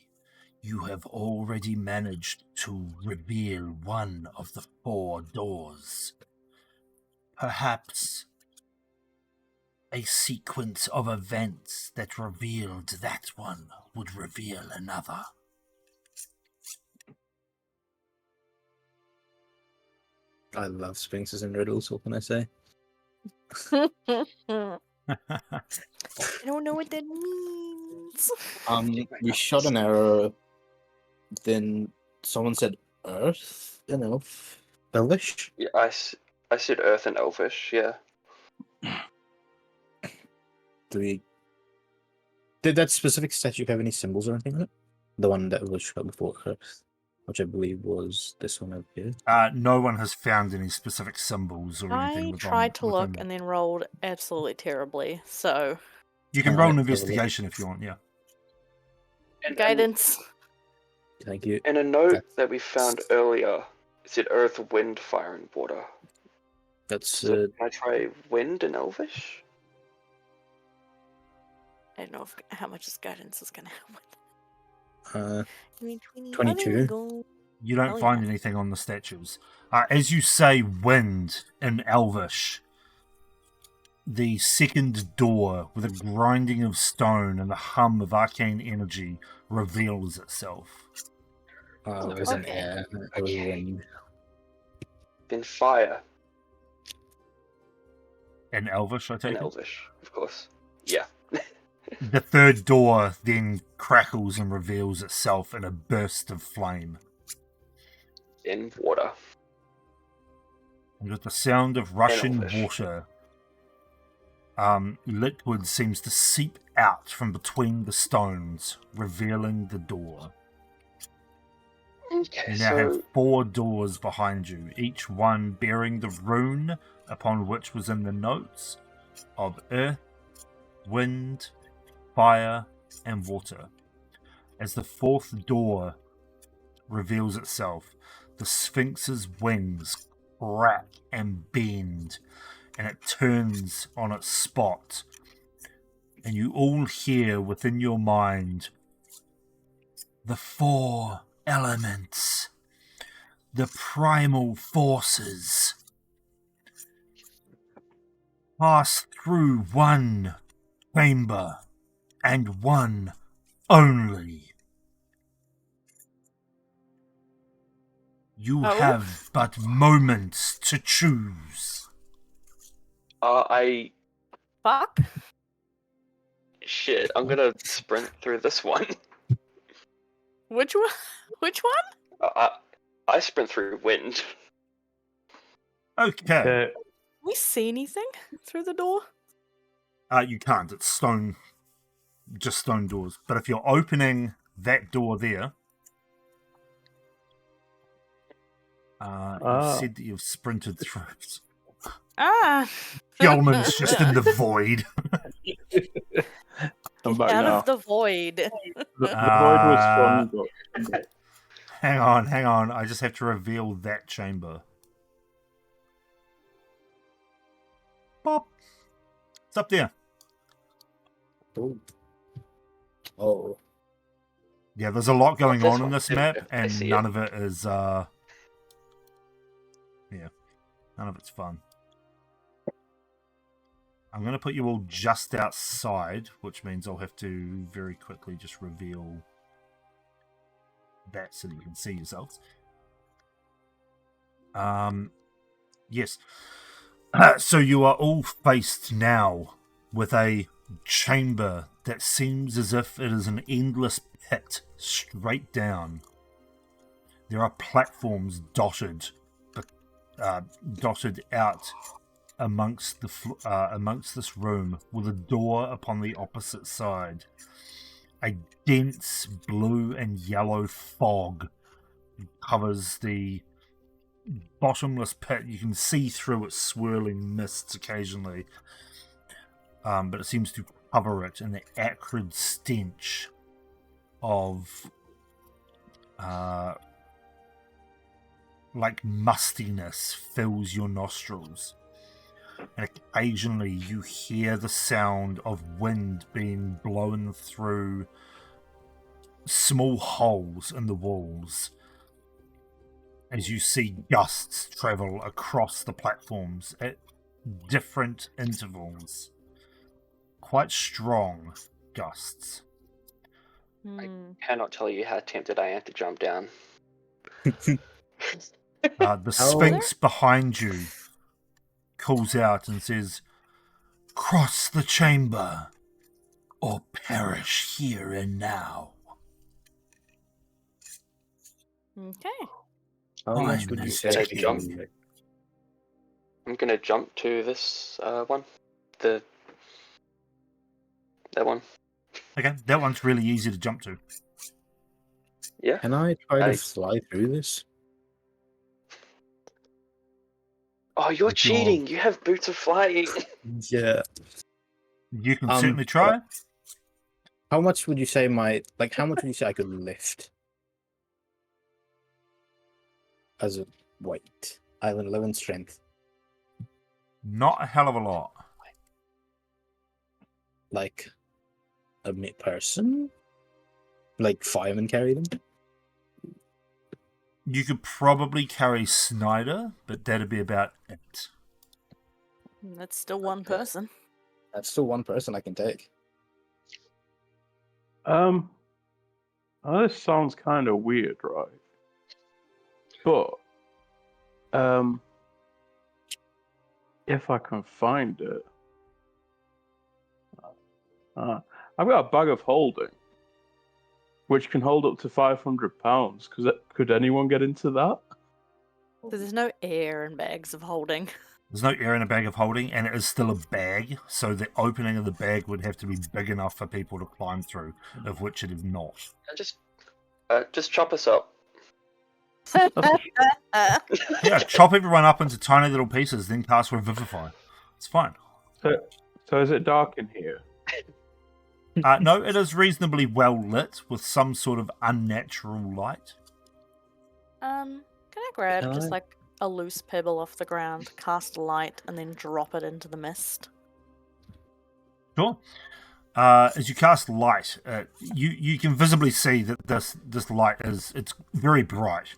you have already managed to reveal one of the 4 doors. Perhaps a sequence of events that revealed that one would reveal another. I love Sphinxes and riddles, what can I say? I don't know what that means. We shot an arrow, then someone said Earth? You know, Elvish? Yeah, I said Earth and Elvish. Yeah. Did that specific statue have any symbols or anything on it? The one that was shot before Earth. which I believe was this one over here. No one has found any specific symbols or anything. I within- tried to look within- and then rolled absolutely terribly. So You can All roll right, an have a look. investigation if you want. Yeah. guidance. Thank you. In a note that we found earlier, it said earth, wind, fire, and water. That's So can I try wind in Elvish? I don't know how much this guidance is gonna help with. 22. Oh, there we go. You don't Oh, find yeah. anything on the statues. As you say wind in Elvish, the second door with a grinding of stone and the hum of arcane energy reveals itself. it was an Okay. air. It was wind. Then fire In Elvish, I take in it. Elvish, of course. Yeah. The third door then crackles and reveals itself in a burst of flame. In water. And with the sound of rushing Elvish. water, liquid seems to seep out from between the stones, revealing the door. Okay, You now so have 4 doors behind you, each one bearing the rune upon which was in the notes of earth, wind, fire, and water. As the 4th door reveals itself, the Sphinx's wings crack and bend, and it turns on its spot. And you all hear within your mind the 4 elements, the primal forces, pass through one chamber and one only. You Oh. have but moments to choose. Fuck. shit, I'm gonna sprint through this one. Which one? Which one? I sprint through wind. Okay. Okay. Can we see anything through the door? You can't. It's stone, just stone doors. But if you're opening that door there, you said that you've sprinted through it. Ah. Gelman's just in the void. I'm back Out now. of the void. The void was fun, but Hang on. I just have to reveal that chamber. Pop. It's up there. Oh. Yeah, there's a lot going this on in one. this There we map, go. I and see none it. of it is, none of it's fun. I'm going to put you all just outside, which means I'll have to very quickly just reveal that so that you can see yourselves. Yes. So you are all faced now with a chamber that seems as if it is an endless pit straight down. There are platforms dotted out amongst this room, with a door upon the opposite side. A dense blue and yellow fog covers the bottomless pit. You can see through its swirling mists occasionally, but it seems to cover it, and the acrid stench of like mustiness fills your nostrils. And occasionally you hear the sound of wind being blown through small holes in the walls as you see gusts travel across the platforms at different intervals. Quite strong gusts. Cannot tell you how tempted I am to jump down. The Sphinx behind you calls out and says, "Cross the chamber, or perish here and now." Okay. How much I'm would you the say? second. Jump. I'm gonna jump to this one. That one. Okay, that one's really easy to jump to. Yeah. Can I try to Nice. fly through this? Oh, you're With your- cheating. You have boots of flying. Yeah. You can Um, certainly try. How much would you say how much would you say I could lift? As a weight. I have an 11 strength. Not a hell of a lot. Like a person? Like firemen carry them? You could probably carry Snyder, but that'd be about it. That's still one Okay. person. That's still one person I can take. Oh, this sounds kind of weird, right? But if I can find it, I've got a bag of holding, which can hold up to 500 pounds. Could anyone get into that? There's no air in bags of holding. There's no air in a bag of holding, and it is still a bag, so the opening of the bag would have to be big enough for people to climb through, of which it is not. Just chop us up. Yeah, chop everyone up into tiny little pieces, then cast Revivify. It's fine. So is it dark in here? No, it is reasonably well lit with some sort of unnatural light. Can I grab Can just I? like a loose pebble off the ground, cast a light, and then drop it into the mist? Sure. As you cast light, you can visibly see that this light it's very bright.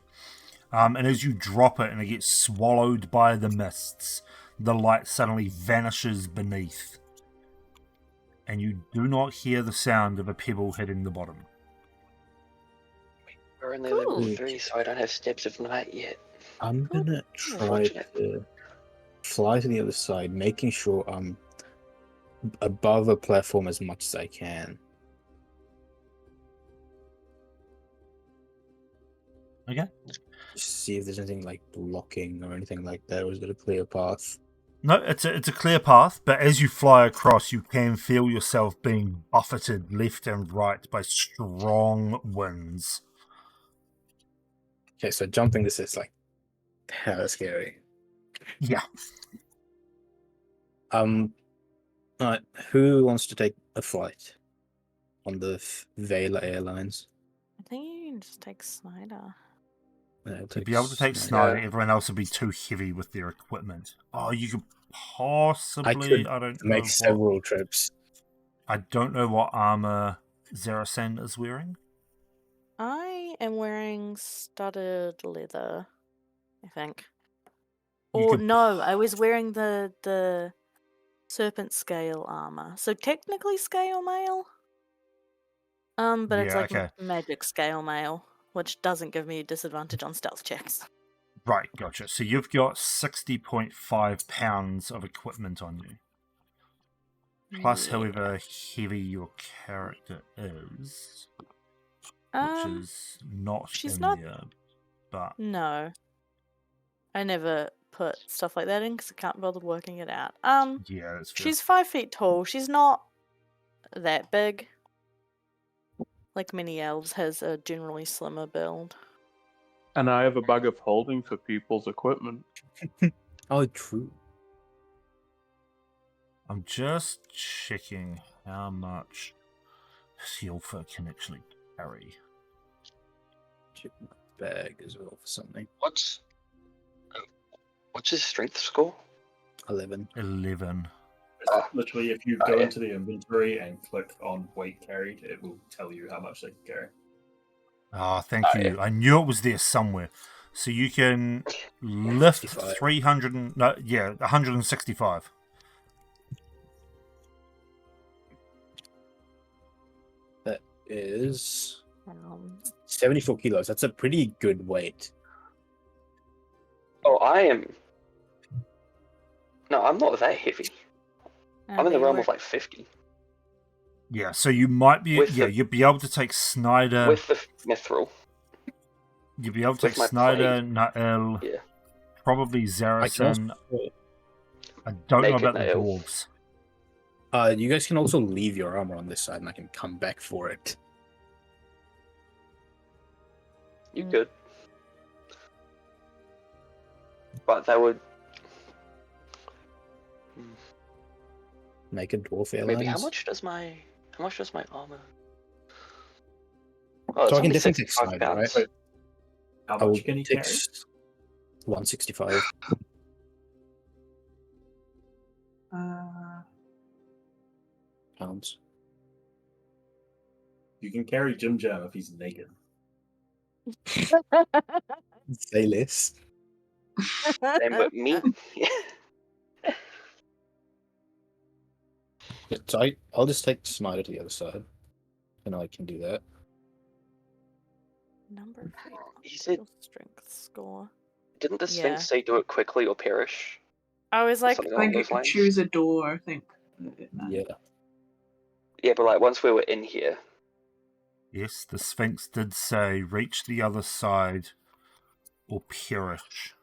And as you drop it and it gets swallowed by the mists, the light suddenly vanishes beneath. And you do not hear the sound of a pebble hitting the bottom. We're only Cool. level 3, so I don't have Steps of Night yet. I'm gonna try Unfortunate. to fly to the other side, making sure I'm above a platform as much as I can. Okay. Just see if there's anything like blocking or anything like that, or is it a clear path? No, it's a clear path, but as you fly across, you can feel yourself being buffeted left and right by strong winds. Okay, so jumping this is like hella scary. Yeah. Alright, who wants to take a flight on the Vela Airlines? I think you can just take Snyder. To be able to take Snyder, everyone else would be too heavy with their equipment. Oh, you could possibly. I don't know. Make several trips. I don't know what armor Zarasan is wearing. I am wearing studded leather, I think. You Or could- no, I was wearing the serpent scale armor. So technically scale mail. But it's Yeah, like okay. magic scale mail, which doesn't give me a disadvantage on stealth checks. Right, gotcha. So you've got 60.5 pounds of equipment on you. Plus, Yeah. however heavy your character is, which is not she's in not- there, but No. I never put stuff like that in because I can't bother working it out. yeah, that's fair. She's 5 feet tall. She's not that big. Like many elves, has a generally slimmer build. And I have a bag of holding for people's equipment. Oh, true. I'm just checking how much Silver can actually carry. Check my bag as well for something. What's his strength score? 11. 11. Literally, if you Oh, go yeah. into the inventory and click on weight carried, it will tell you how much they can carry. Ah, thank Oh, you. I knew it was there somewhere. So you can lift 65. 300 and, no, yeah, 165. That is 'Cause 74 kilos. That's a pretty good weight. Oh, I am. No, I'm not that heavy. I'm in the realm of like 50 Yeah, so you might be, With the- you'd be able to take Snyder. with the mithril. You'd be able to with take my Snyder, plate. Nael, Yeah. probably I can Zarasan. also, I don't know Naked about the Nael. dwarves. you guys can also leave your armor on this side and I can come back for it. You Mm. could. But that would Naked dwarf airlines. maybe how much does my armor? Oh, it's So I can only definitely take 65 Snyder, pounds. right? How I will much can he take carry? 165. Pounds. You can carry Jim Jam if he's naked. Say less. Same with me. So I'll just take Snyder to the other side, and I can do that. Number of feet. He said- Your strength score. Didn't the Sphinx Yeah. say do it quickly or perish? I was like, Something I along think you those could lines. choose a door, I think. it meant. Yeah. Yeah, but like once we were in here, Yes, the Sphinx did say reach the other side or perish.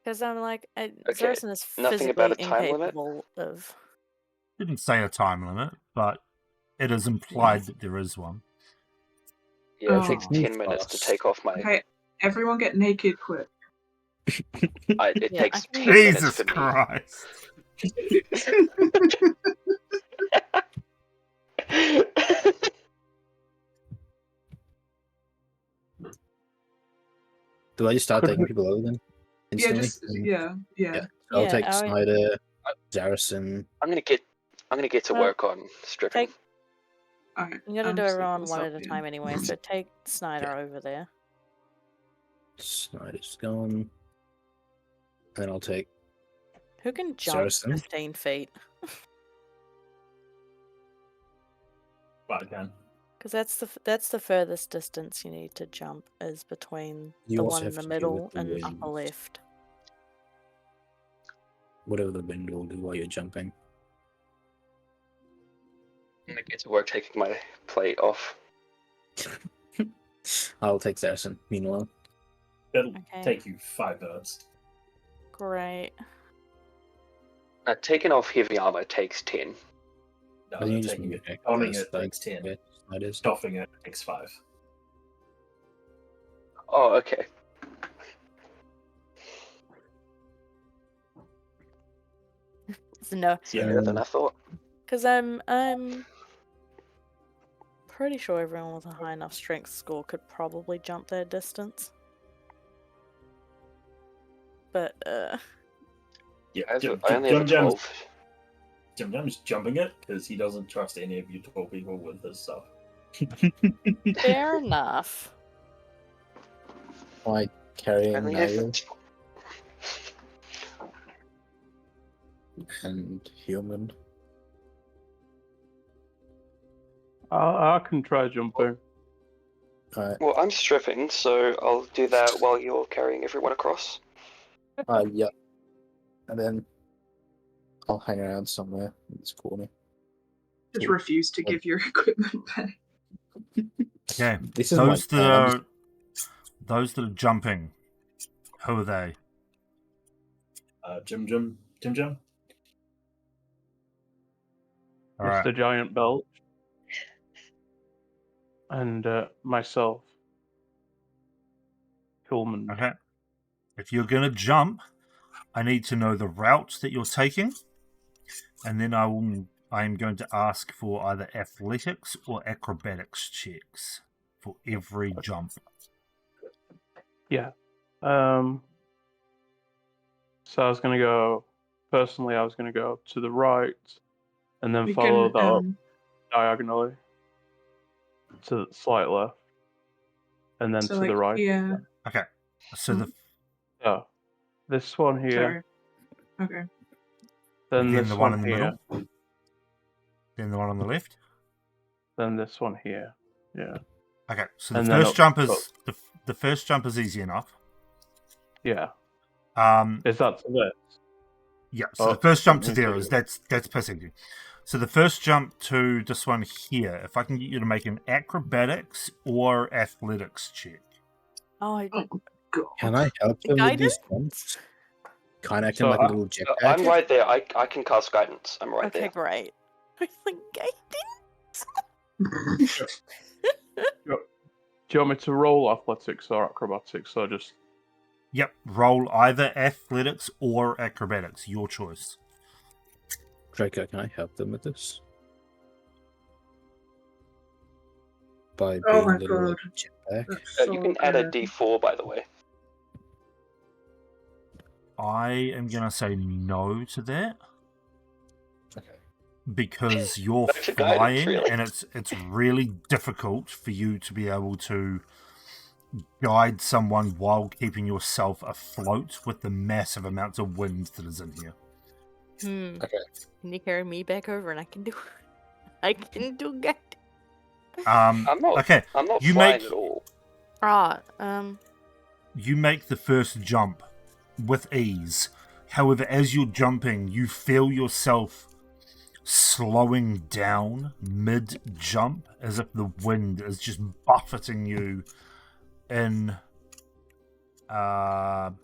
because I'm like, Okay, Zarison is nothing physically about a time limit? incapable of. Didn't say a time limit, but it is implied that there is one. yeah, it Oh. takes 10 minutes to Fast. take off my. Okay, everyone get naked quick. It Yeah, takes I can- 10 minutes Jesus for me. Christ. Do I just start Could taking we- people over then? Yeah, Instantly? just yeah. Yeah. So I'll Yeah, take I would- Snyder, Zarison. I'm gonna get to Well, work on stripping. Take. Alright, You gotta I'm do just everyone looking one this at a up, time yeah. anyway. So take Snyder over there. Snyder's gone. And I'll take Who can jump Zarison? 15 feet? But again, Because that's the furthest distance you need to jump is between You the also one in have the to deal with middle the and upper wind. left. whatever the wind will do while you're jumping. I'm gonna get to work taking my plate off. I'll take Zarison, meanwhile. it'll Okay. take you 5 minutes. Great. Taking off heavy armor takes 10. No, I think you just taking move it. back Owning first, it like, takes 10. yeah, Snyder's. Doffing it takes 5. Oh, okay. So no, Yeah, better than I thought. because I'm pretty sure everyone with a high enough strength score could probably jump that distance. But Yeah, I only have a 12. Jim Jam's jumping it because he doesn't trust any of you tall people with his stuff. fair enough. I I carrying only have Nail and Human. I can try jumping. Alright. Well, I'm stripping, so I'll do that while you're carrying everyone across. Yep. And then I'll hang around somewhere in this corner. Just refuse to give your equipment back. Okay. This is my Those that plan. are jumping, who are they? Jim. All Mr. right. Giant Belt. And myself. Hillman. Okay. If you're gonna jump, I need to know the route that you're taking, and then I am going to ask for either athletics or acrobatics checks for every jump. Yeah. So I was gonna go. Personally, I was gonna go to the right, and then We follow can that up diagonally to the slight left, and then so to like the right. yeah. Okay. So the Yeah. This one here, Sorry. Okay. then then this the one in the here, middle, then the one on the left. then this one here. Yeah. Okay. So the And then first jump up- is the first jump is easy enough. Yeah. Um. Is that to this? Yeah. So the Oh, first jump to okay. there is that's perfect. So the first jump to this one here, if I can get you to make an acrobatics or athletics check. Oh, I Oh god. Can I help them with these Guidance? jumps? Kind of acting So like a little jetpack. I'm right there. I can cast guidance. I'm right okay, there. Do you want me to roll athletics or acrobatics, or just... Yep, roll either athletics or acrobatics. Your choice. Draco, can I help them with this? By being Oh my a little God. jetpack? That's You so can add a bad. D4, by the way. I am going to say no to that Okay. because you're Back to guidance, flying really. and it's really difficult for you to be able to guide someone while keeping yourself afloat with the massive amounts of wind that is in here. Okay. Can you carry me back over and I can do that? I'm not. Okay, I'm not you flying make- at all. Right. you make the first jump with ease. However, as you're jumping, you feel yourself slowing down mid-jump as if the wind is just buffeting you in the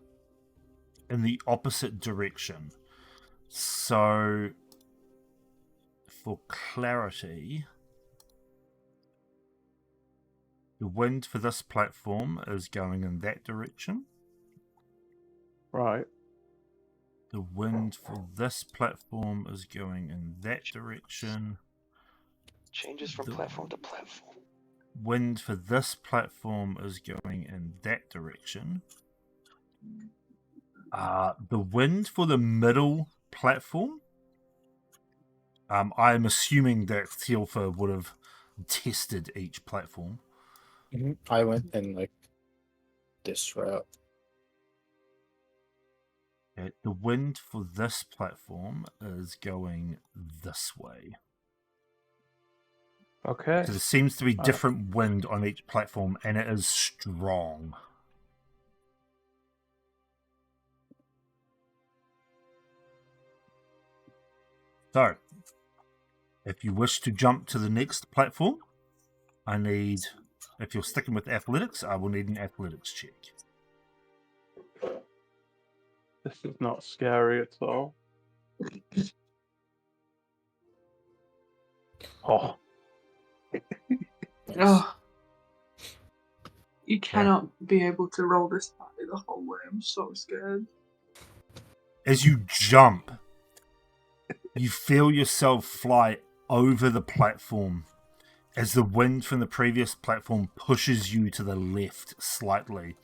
opposite direction. So, for clarity, the wind for this platform is going in that direction. Right. The wind for this platform is going in that direction. Changes from The- platform to platform. Wind for this platform is going in that direction. The wind for the middle platform, I'm assuming that Thielfa would have tested each platform. I went in like this route. Okay, the wind for this platform is going this way. Okay. So there seems to be different wind on each platform, and it is strong. So, if you wish to jump to the next platform, if you're sticking with athletics, I will need an athletics check. This is not scary at all. Oh, Oh. You cannot be able to roll this high the whole way. I'm so scared. As you jump, you feel yourself fly over the platform as the wind from the previous platform pushes you to the left slightly.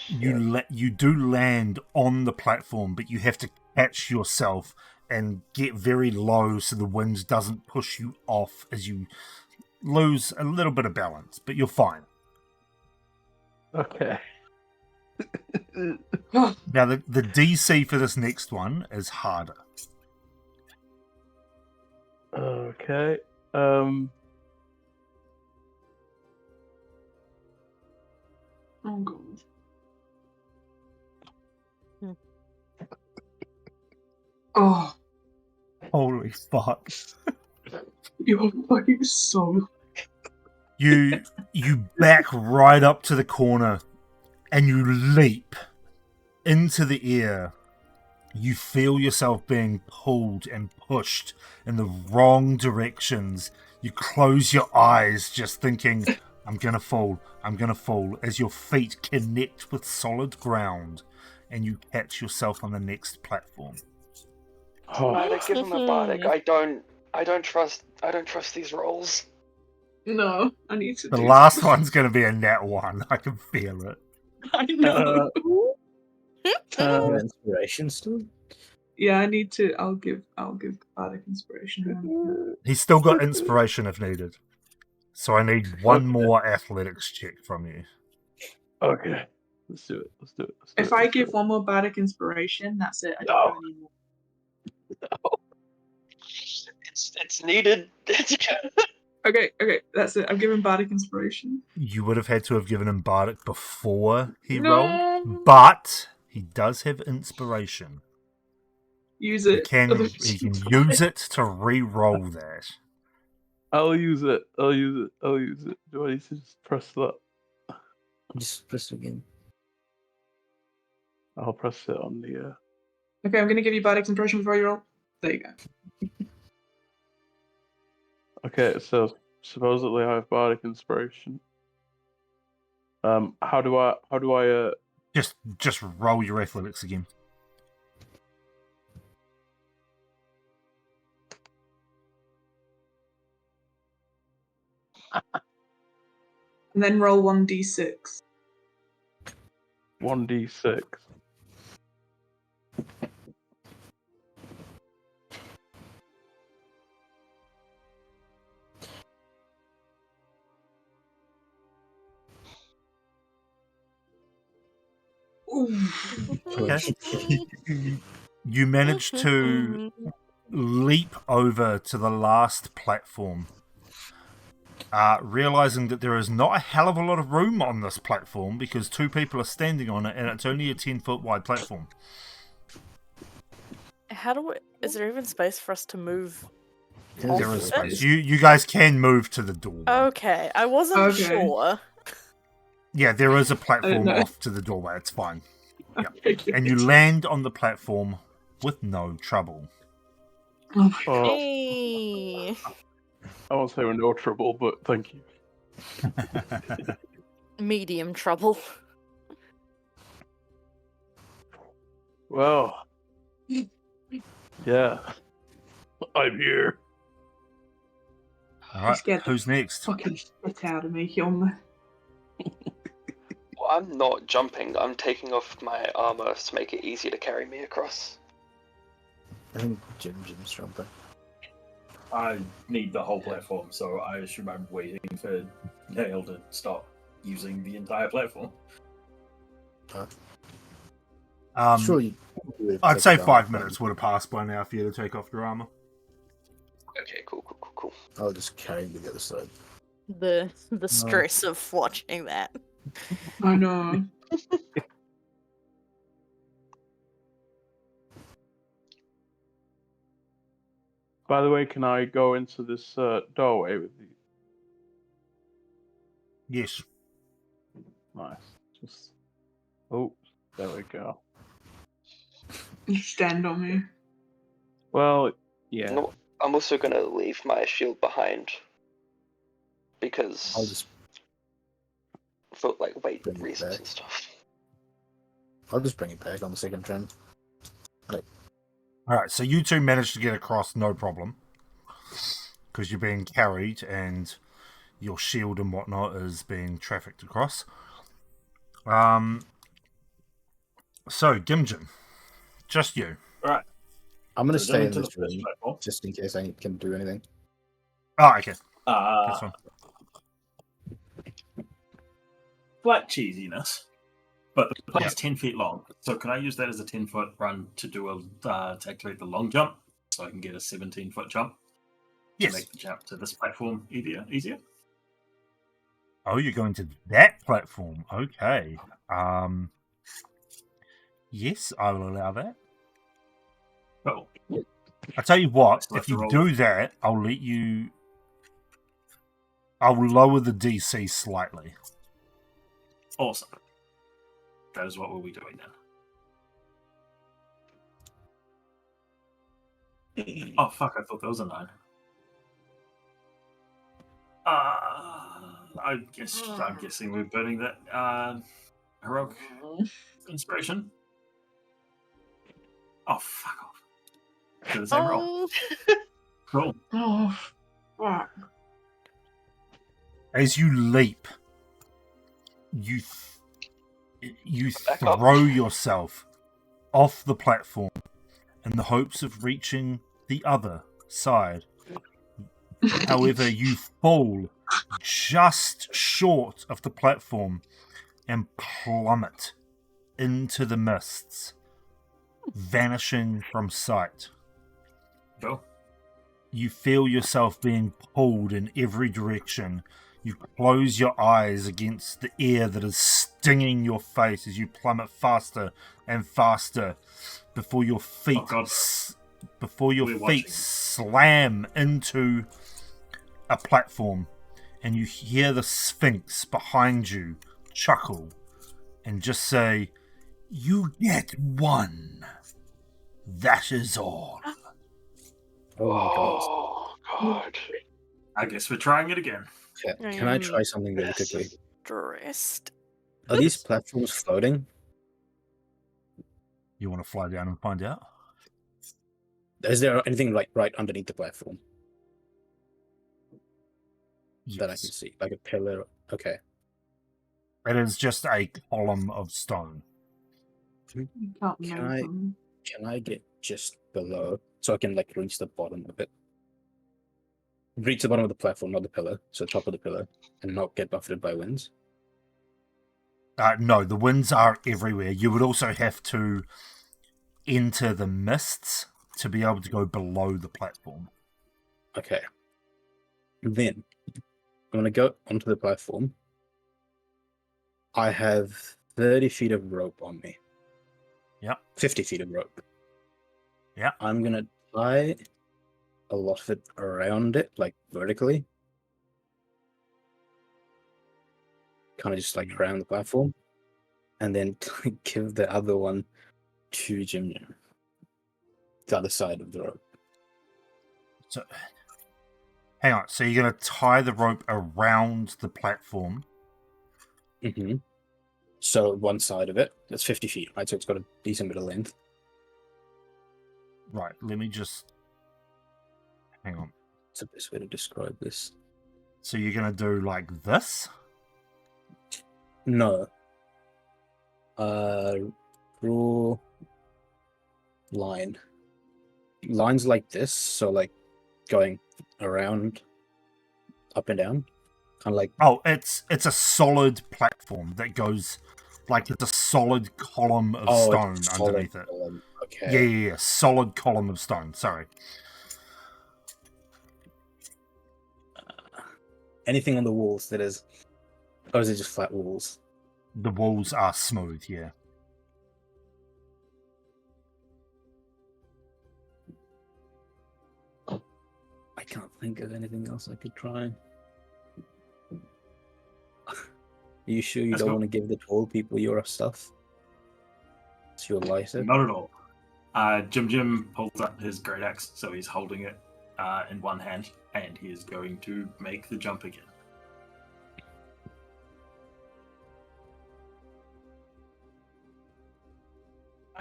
You do land on the platform, but you have to catch yourself and get very low so the wind doesn't push you off as you lose a little bit of balance, but you're fine. okay. Now, the DC for this next one is harder. Okay. Oh god. Oh, Holy fuck. you're fucking so. You back right up to the corner and you leap into the air. You feel yourself being pulled and pushed in the wrong directions. You close your eyes just thinking, I'm gonna fall, as your feet connect with solid ground and you catch yourself on the next platform. Oh, I'd give him a bardic. I don't trust these rolls. No, I need to The do last something. one's gonna be a nat 1. I can feel it. I know. You have inspiration still? Yeah, I need to. I'll give Bardic inspiration. He's still got inspiration if needed. So I need one more athletics check from you. okay. Let's do it. If I give one more Bardic inspiration, that's it. I don't have any more. It's needed. Okay, that's it. I'm giving Bardic inspiration. You would have had to have given him Bardic before he No. rolled, but he does have inspiration. Use He it. can Otherwise use it's it to re-roll that. I'll use it. Do I need to just press that? Just press again. I'll press it on the. Okay, I'm gonna give you Bardic inspiration before you roll. There you go. Okay, so supposedly I have bardic inspiration. How do I Just roll your athletics again. And then roll 1d6. 1d6? Okay. You manage to leap over to the last platform, realizing that there is not a hell of a lot of room on this platform because 2 people are standing on it and it's only a 10-foot wide platform. Is there even space for us to move? There is Off space. it? You guys can move to the doorway. Okay, I wasn't Okay. sure. Yeah, there is a platform know. off to the doorway. It's fine. And you land on the platform with no trouble. Oh my Oh, Hey. I won't say we're no trouble, but thank you. Medium trouble. Well, yeah, I'm here. All right, scared the who's next? fucking shit out of me, Hyun. Well, I'm not jumping. I'm taking off my armor to make it easier to carry me across. I think Jim's jumping. I need the whole platform, so I assume I'm waiting for Nail to stop using the entire platform. Sure, you. I'd say 5 minutes would have passed by now for you to take off your armor. Okay, cool. I'll just carry you to the other side. The stress of watching that. I know. By the way, can I go into this doorway with you? Yes. Nice. Just. Oh, there we go. You stand on me. Well, yeah. No, I'm also gonna leave my shield behind because I'll just for like weight bring it reasons back. and stuff. bring it back on the second turn. All right, so you 2 managed to get across no problem because you're being carried and your shield and whatnot is being trafficked across. So Gimjin, just you. Alright. I'm gonna So stay in into this the first room platform. just in case I can do anything. Oh, okay. That's fine. Slight cheesiness, but the plane's 10 feet long, so can I use that as a 10-foot run to do to activate the long jump, so I can get a 17-foot jump to Yes. make the jump to this platform easier? Oh, you're going to that platform. Okay. Yes, I will allow that. Oh, I tell you what, So I have if to you roll do it. that, I'll let you. I'll lower the DC slightly. awesome. That is what we'll be doing then. Oh fuck! I thought that was a 9. I'm guessing we're burning that heroic inspiration. Oh fuck off! To the same roll. Oh. Cool. Oh, fuck. As you leap, you Back up. throw yourself off the platform in the hopes of reaching the other side. However, you fall just short of the platform and plummet into the mists, vanishing from sight. Cool. You feel yourself being pulled in every direction. You close your eyes against the air that is stinging your face as you plummet faster and faster before your feet Oh, God. We're watching. slam into a platform, and you hear the Sphinx behind you chuckle and just say, "You get 1. That is all." Oh my god. Oh god. I guess we're trying it again. Okay, can I try something really Yes. quickly? Stressed. Are these platforms floating? You want to fly down and find out? Is there anything like right underneath the platform that I can Yes. see? Like a pillar? Okay. It is just a column of stone. You can't Can move I- them. Can I get just below so I can like reach the bottom of it? Reach the bottom of the platform, not the pillar. So top of the pillar, and not get buffeted by winds. No, the winds are everywhere. You would also have to enter the mists to be able to go below the platform. Okay. Then I'm gonna go onto the platform. I have 30 feet of rope on me. Yep. 50 feet of rope. Yep. I'm gonna tie a lot of it around it, like vertically. Kind of just like around the platform. And then give the other one to Jim. The other side of the rope. So, hang on. So you're going to tie the rope around the platform. Mm-hmm. So one side of it, that's 50 feet, right? So it's got a decent bit of length. Right. Let me just... Hang on. What's the best way to describe this? So you're going to do like this? No. Draw line. Lines like this, so like going around, up and down, kind of like. Oh, it's a solid platform that goes... Like it's a solid column of stone it's solid underneath it. column. Yeah, Okay. solid column of stone. Sorry. Anything on the walls that is, or is it just flat walls? The walls are smooth, yeah. I can't think of anything else I could try. Are you sure you Let's don't go. want to give the tall people your stuff? It's your lighter. Not at all. Jim pulls up his great axe, so he's holding it in one hand, and he is going to make the jump again.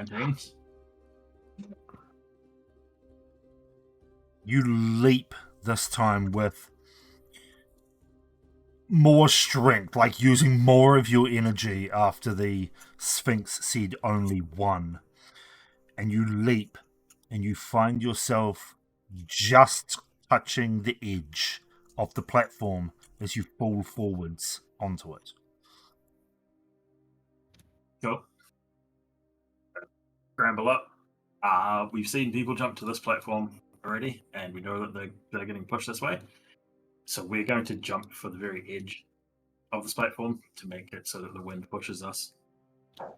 Dreams. You leap this time with more strength, like using more of your energy after the Sphinx said only one. And you leap and you find yourself just touching the edge of the platform as you fall forwards onto it. Go. Scramble up. We've seen people jump to this platform already, and we know that they're getting pushed this way. So we're going to jump for the very edge of this platform to make it so that the wind pushes us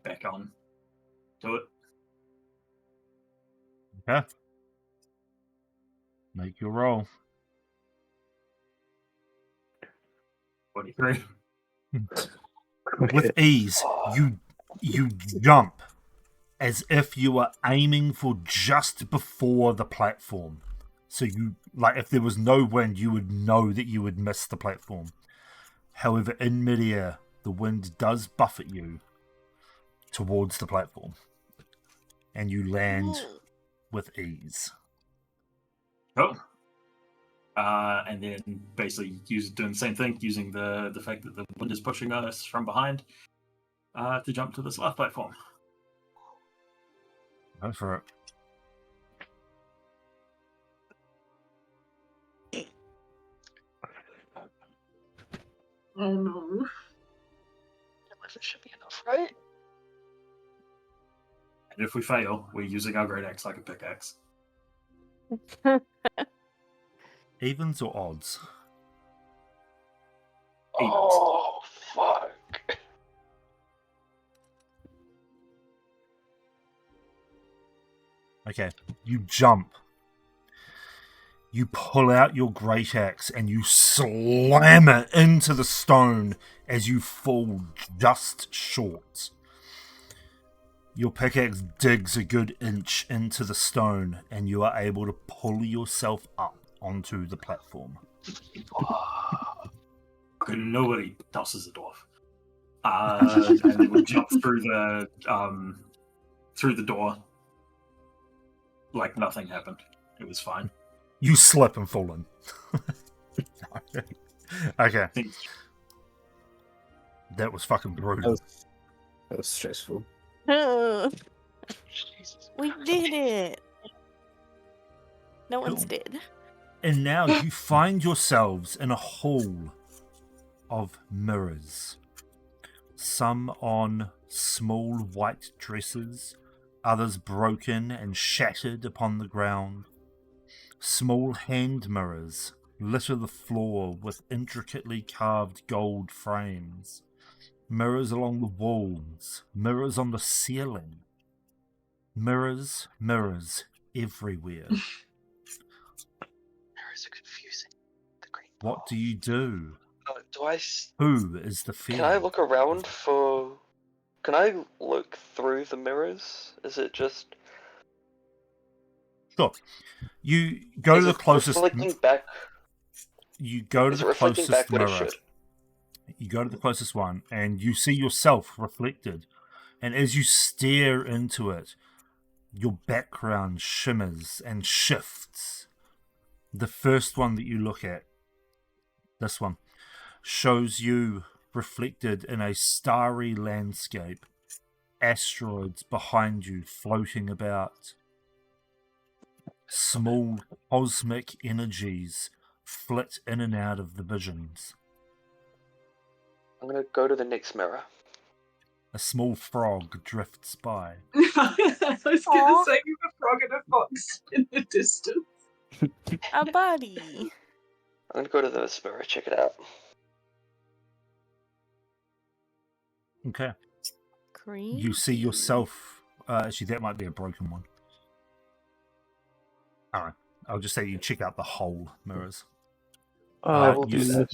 back on to it. Okay. Make your roll. 43. With ease, you jump as if you were aiming for just before the platform. So you, like, if there was no wind, you would know that you would miss the platform. However, in midair, the wind does buffet you towards the platform. And you land with ease. Cool. And then basically doing the same thing, using the fact that the wind is pushing us from behind to jump to this last platform. Go for it. Oh no. It should be enough, right? And if we fail, we're using our great axe like a pickaxe. Evens or odds? Oh, fuck. Okay, you jump. You pull out your great axe and you slam it into the stone as you fall just short. Your pickaxe digs a good inch into the stone and you are able to pull yourself up onto the platform. Nobody tosses a dwarf. And then we jump through the door like nothing happened. It was fine. You slip and fall in. Okay. That was fucking brutal. That was stressful. We did it. No one's Cool. dead. And now you find yourselves in a hall of mirrors. Some on small white dresses, others broken and shattered upon the ground. Small hand mirrors litter the floor with intricately carved gold frames. Mirrors along the walls, mirrors on the ceiling. Mirrors, mirrors everywhere. Mirrors are confusing. The green What do you do? do I? Who is the Can I fear? look around for? Can I look through the mirrors? Is it just? Sure. You go to is the it closest. reflecting back? You go to Is it the reflecting closest back what it mirror. should? You go to the closest one, and you see yourself reflected. And as you stare into it, your background shimmers and shifts. The first one that you look at, this one, shows you reflected in a starry landscape, asteroids behind you floating about. Small cosmic energies flit in and out of the visions. I'm gonna go to the next mirror. A small frog drifts by. I was Aw. gonna say you have a frog and a fox in the distance. A buddy. I'm gonna go to this mirror. Check it out. Okay. Creepy. You see yourself. Actually, that might be a broken one. Alright. I'll just say you check out the whole mirrors. I will do you- that.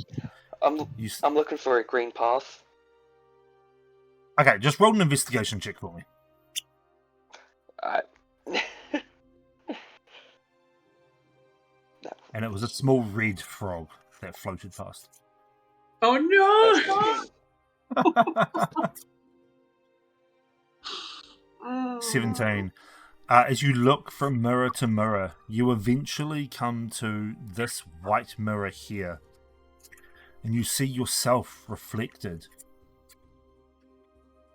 I'm You s- I'm looking for a green path. Okay, just roll an investigation check for me. Alright. And it was a small red frog that floated past. Oh no! 17. As you look from mirror to mirror, you eventually come to this white mirror here. And you see yourself reflected.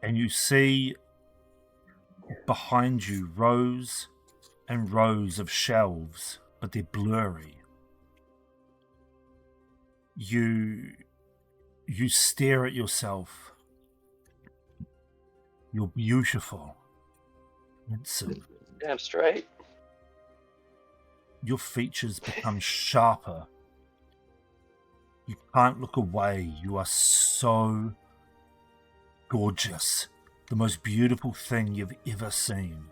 And you see behind you rows and rows of shelves, but they're blurry. You stare at yourself. You're beautiful. Handsome. Damn straight. Your features become sharper. You can't look away. You are so gorgeous. The most beautiful thing you've ever seen.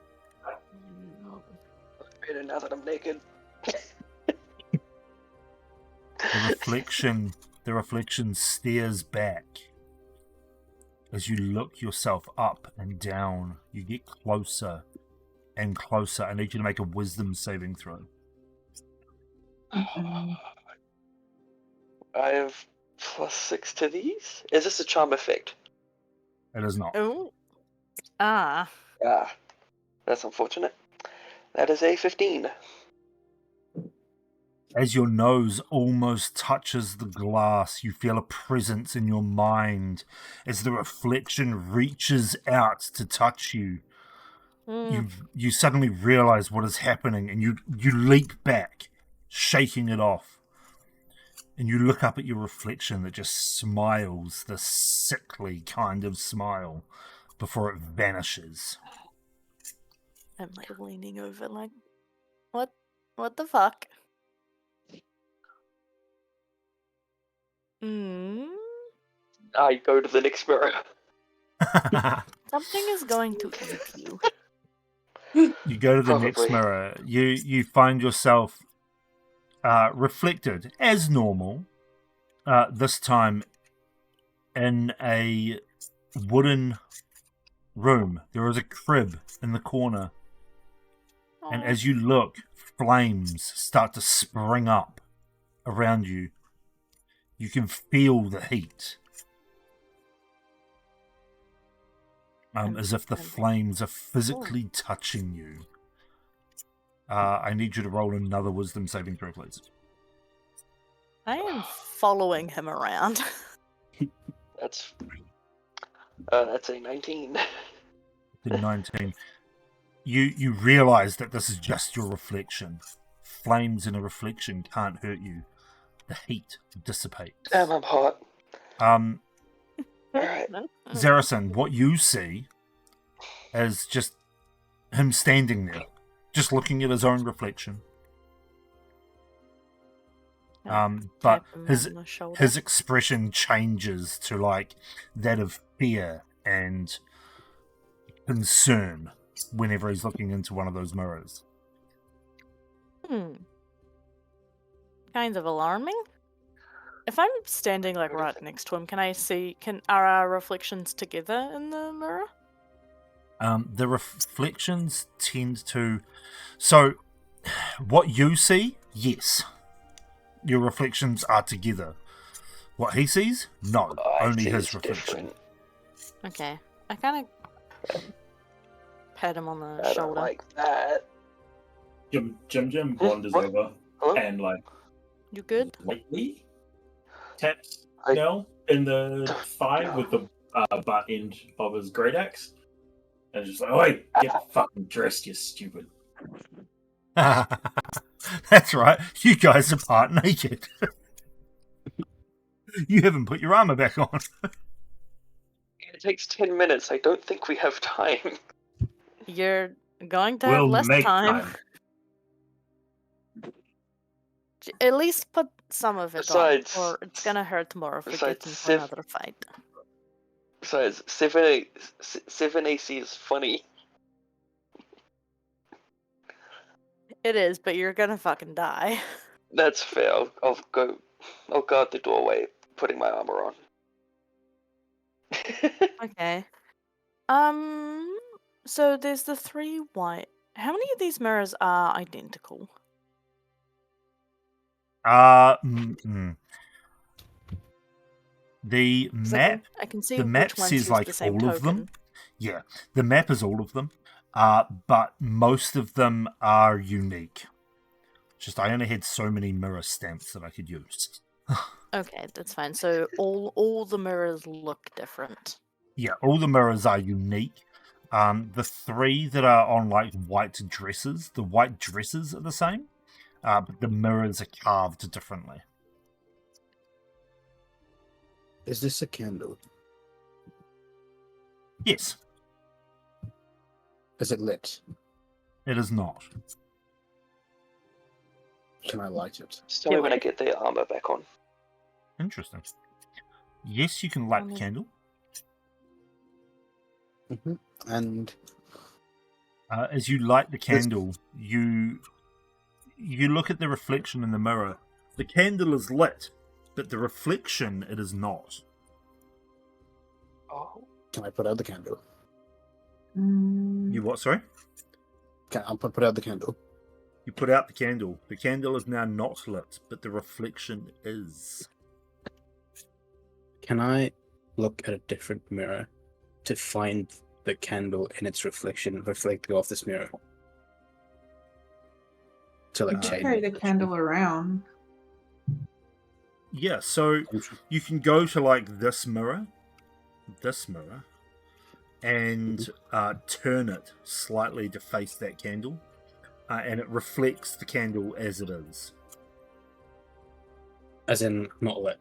Better now that I'm naked. The reflection stares back. As you look yourself up and down, you get closer and closer. I need you to make a wisdom saving throw. I have +6 to these. Is this a charm effect? It is not. Oh. Ah. Ah, that's unfortunate. That is a 15. As your nose almost touches the glass, you feel a presence in your mind as the reflection reaches out to touch you. You suddenly realize what is happening, and you leap back, shaking it off. And you look up at your reflection that just smiles, the sickly kind of smile, before it vanishes. I'm like leaning over, like, what the fuck? I go to the next mirror. Something is going to eat you. You go to the next Probably. mirror. You find yourself reflected as normal. This time in a wooden room. There is a crib in the corner. And Aw. as you look, flames start to spring up around you. You can feel the heat. As if the flames are physically touching you. I need you to roll another wisdom saving throw, please. I am following him around. That's a 19. The 19. You realize that this is just your reflection. Flames in a reflection can't hurt you. The heat dissipates. Damn, I'm hot. Alright. Zaracen, what you see is just him standing there, just looking at his own reflection. But Tap him his on the shoulder. his expression changes to like that of fear and concern whenever he's looking into one of those mirrors. Kind of alarming. If I'm standing like right next to him, can I see? Are our reflections together in the mirror? The reflections tend to. So, what you see, yes, your reflections are together. What he sees, no, I only see his it's reflection. different. Okay. I kind of pat him on the I don't shoulder. like that. Jim wanders What? over Hello? and like You good? lightly taps I- Nell in the thigh with the butt end of his great axe, and just like, "Oi, get fucking dressed, you stupid." That's right. You guys are part naked. You haven't put your armor back on. It takes 10 minutes. I don't think we have time. You're going to have We'll less make time. time. At least put some of it Besides- on, or it's gonna hurt more if we get besides into Civ- another fight. Besides, 7 AC is funny. It is, but you're gonna fucking die. That's fair. I'll guard the doorway, putting my armor on. Okay. So there's the 3 white. How many of these mirrors are identical? The 'Cause map, I can see the map which ones says use like the same all of them. token. Yeah, the map is all of them, but most of them are unique. Just I only had so many mirror stamps that I could use. Okay, that's fine. So all the mirrors look different. Yeah, all the mirrors are unique. The 3 that are on like white dresses, the white dresses are the same, but the mirrors are carved differently. Is this a candle? Yes, Is it lit? it is not. Can I light it? Just tell me when I get the armor back on. Interesting. Yes, you can light the Um, candle. And As you light the candle, you look at the reflection in the mirror. The candle is lit, but the reflection, it is not. Oh. can I put out the candle? You what, sorry? Can I put out the candle? You put out the candle. The candle is now not lit, but the reflection is. Can I look at a different mirror to find the candle in its reflection reflecting off this mirror? To You like can change carry it. the candle around. Yeah, so you can go to like this mirror, and turn it slightly to face that candle, and it reflects the candle as it is. As in not lit.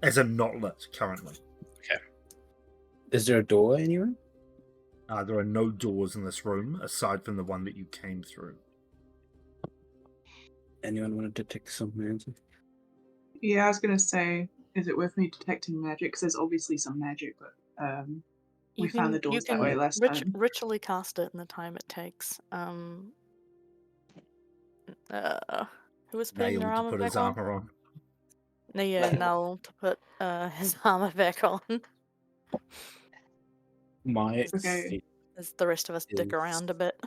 As in not lit currently. Is there a door anywhere? There are no doors in this room aside from the one that you came through. Anyone want to detect some magic? Yeah, I was gonna say, is it worth me detecting magic? Because there's obviously some magic, but we found the doors that way last time. Ritually cast it in the time it takes. Who was putting Nailed their to armor put back his on? armor on. Yeah, Null to put his armor back on. My Okay. As the rest of us dick Is- around a bit.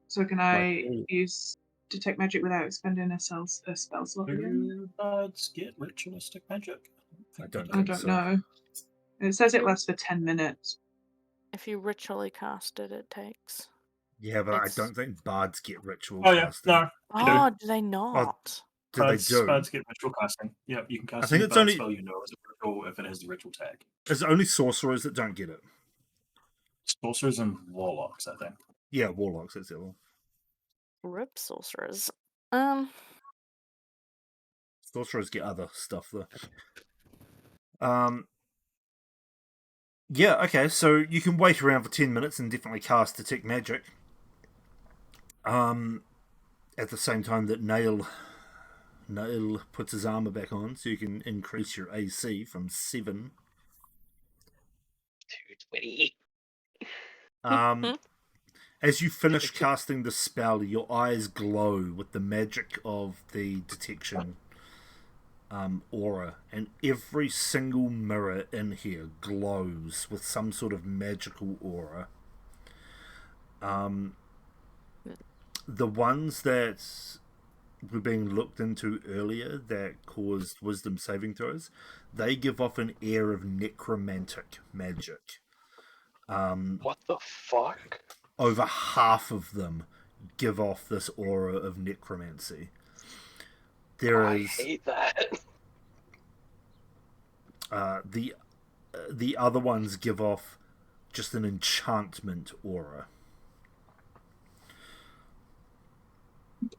So can I Like, use detect magic without expending a spell slot again? Do bards get ritualistic magic? I don't I think don't so. know. It says it lasts for 10 minutes. If you ritually cast it, it takes. Yeah, but It's- I don't think bards get ritual Oh, yeah. casting. No. You do. Oh, do they not? Do they do? Bards get ritual casting. Yeah, you can cast think any it's bard only- spell you know as a ritual if it has the ritual tag. It's only sorcerers that don't get it. Sorcerers and warlocks, I think. Yeah, warlocks, that's it all. Rip sorcerers. Sorcerers get other stuff though. Yeah, okay, so you can wait around for 10 minutes and definitely cast Detect Magic. At the same time that Nail puts his armor back on, so you can increase your AC from 7. 220. As you finish casting the spell, your eyes glow with the magic of the detection aura, and every single mirror in here glows with some sort of magical aura. The ones that were being looked into earlier that caused wisdom saving throws, they give off an air of necromantic magic. What the fuck? Over half of them give off this aura of necromancy. I hate that. The other ones give off just an enchantment aura.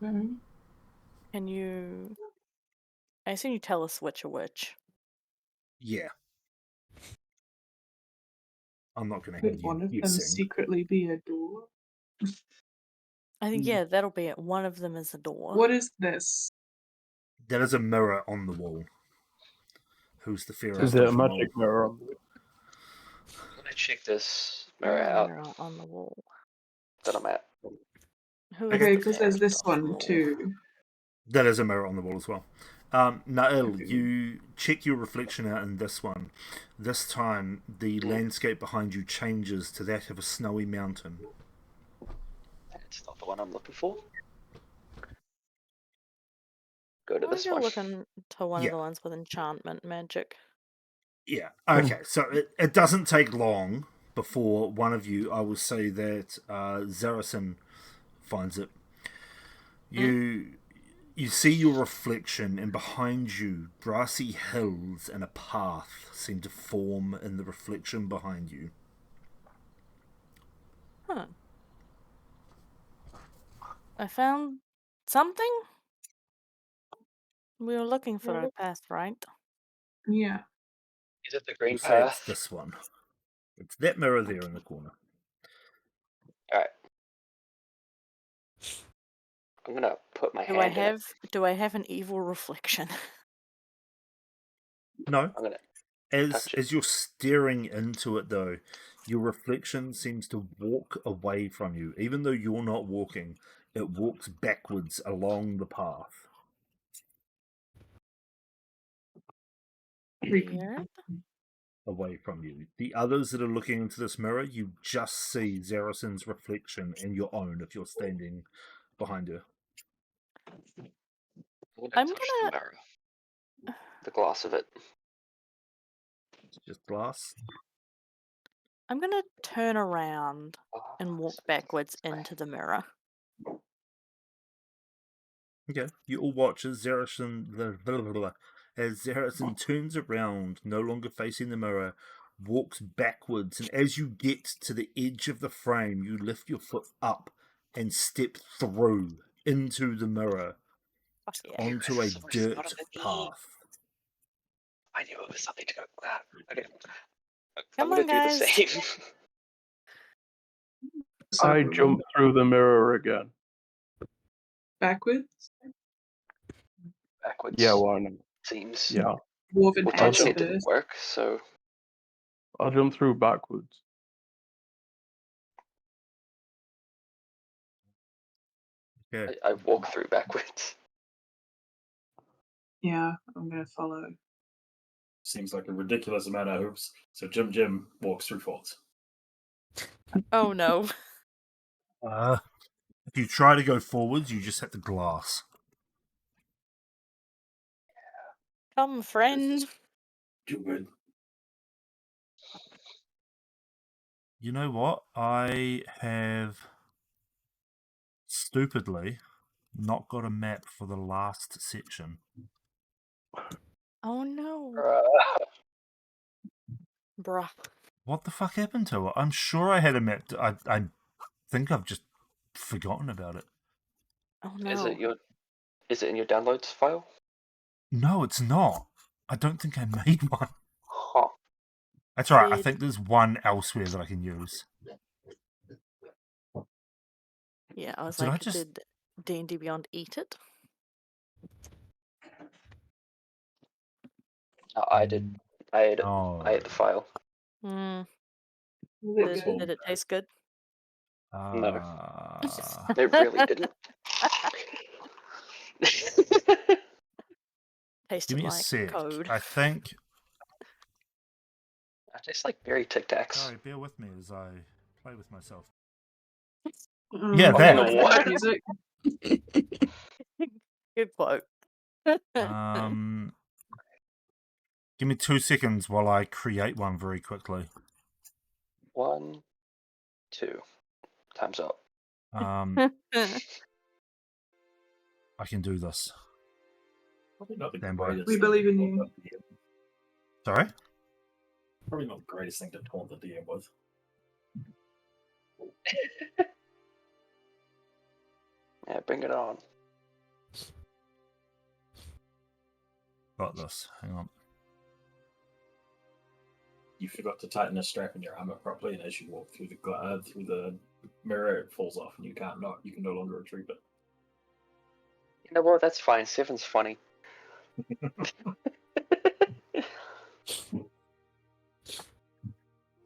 Okay. Can you? I assume you tell us which are which. Yeah. I'm not going to Could have one you of them guessing. secretly be a door? I think yeah, that'll be it. One of them is a door. What is this? There is a mirror on the wall. Who's the fairest Is it of a them all? magic mirror? I'm gonna check this mirror out Mirror on the wall. that I'm at. Who is Okay, the because there's fairest this of them one all? too. That is a mirror on the wall as well. Nail, Okay. you check your reflection out in this one. This time, the landscape behind you changes to that of a snowy mountain. That's not the one I'm looking for. Go to Why this you're one. looking to one Yeah. of the ones with enchantment magic. Yeah. Okay. So it doesn't take long before one of you, I will say that Zaracin finds it. You see your reflection, and behind you, grassy hills and a path seem to form in the reflection behind you. Huh. I found something? We were looking for a path, right? Yeah. Is it the green We'll say it's path? this one. It's that mirror there in the corner. Alright. I'm gonna put my Do hand I in it. have an evil reflection? No. I'm gonna As touch it. as you're staring into it, though, your reflection seems to walk away from you. Even though you're not walking, it walks backwards along the path. Weird. Away from you. The others that are looking into this mirror, you just see Zaracin's reflection and your own if you're standing behind her. I'm touch gonna- the mirror. The gloss of it. Just glass. I'm gonna turn around Oh, and walk backwards into the mirror. Okay. You all watch as Zaracin turns around, no longer facing the mirror, walks backwards, and as you get to the edge of the frame, you lift your foot up and step through into the mirror Fuck yeah. onto a Yes, we're dirt not on the knee. path. I knew it was something to go. Okay. Come I'm gonna on, do guys. the same. So I jump through the mirror again. backwards. Backwards. Yeah, why not? Seems. Yeah, Dwarven Well, heads touching it didn't first. work, so I'll jump through backwards. Okay. I walk through backwards. Yeah, I'm gonna follow. Seems like a ridiculous amount of hoops. So Jim walks through forwards. Oh no. If you try to go forwards, you just hit the glass. Come, friend. Good. You know what? I have stupidly not got a map for the last section. Oh no. Bruh. What the fuck happened to it? I'm sure I had a map. I think I've just forgotten about it. Oh no. Is it in your downloads file? No, it's not. I don't think I made one. Huh. That's all right. I Did- think there's one elsewhere that I can use. Yeah, I was Did I like, just- did D&D Beyond eat it? No, I did. I ate it. Oh. I ate the file. Mm, Was it Cool. did it taste good? It really didn't. Tasted Give me a like sec. code. I think. I just like berry Tic Tacs. Sorry, bear with me as I play with myself. Mm, Yeah, that. what's What? music? Good quote. Give me 2 seconds while I create one very quickly. 1, 2. Time's up. I can do this. Probably not the Stand by. greatest. We thing believe to in taunt you. the DM. Sorry? Probably not the greatest thing to taunt the DM with. Yeah, bring it on. Got this. Hang on. You forgot to tighten a strap in your armor properly, and as you walk through the mirror, it falls off, and you can no longer retrieve it. You know what? That's fine. 7's funny.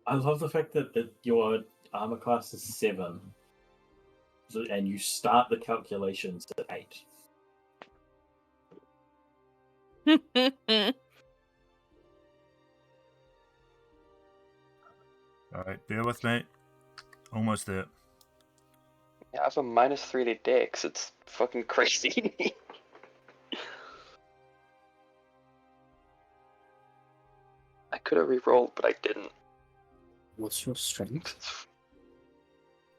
I love the fact that your armor class is 7, and you start the calculations at 8. Alright, bear with me. Almost there. Yeah, I have a -3 to Dex. It's fucking crazy. I could have re-rolled, but I didn't. What's your strength?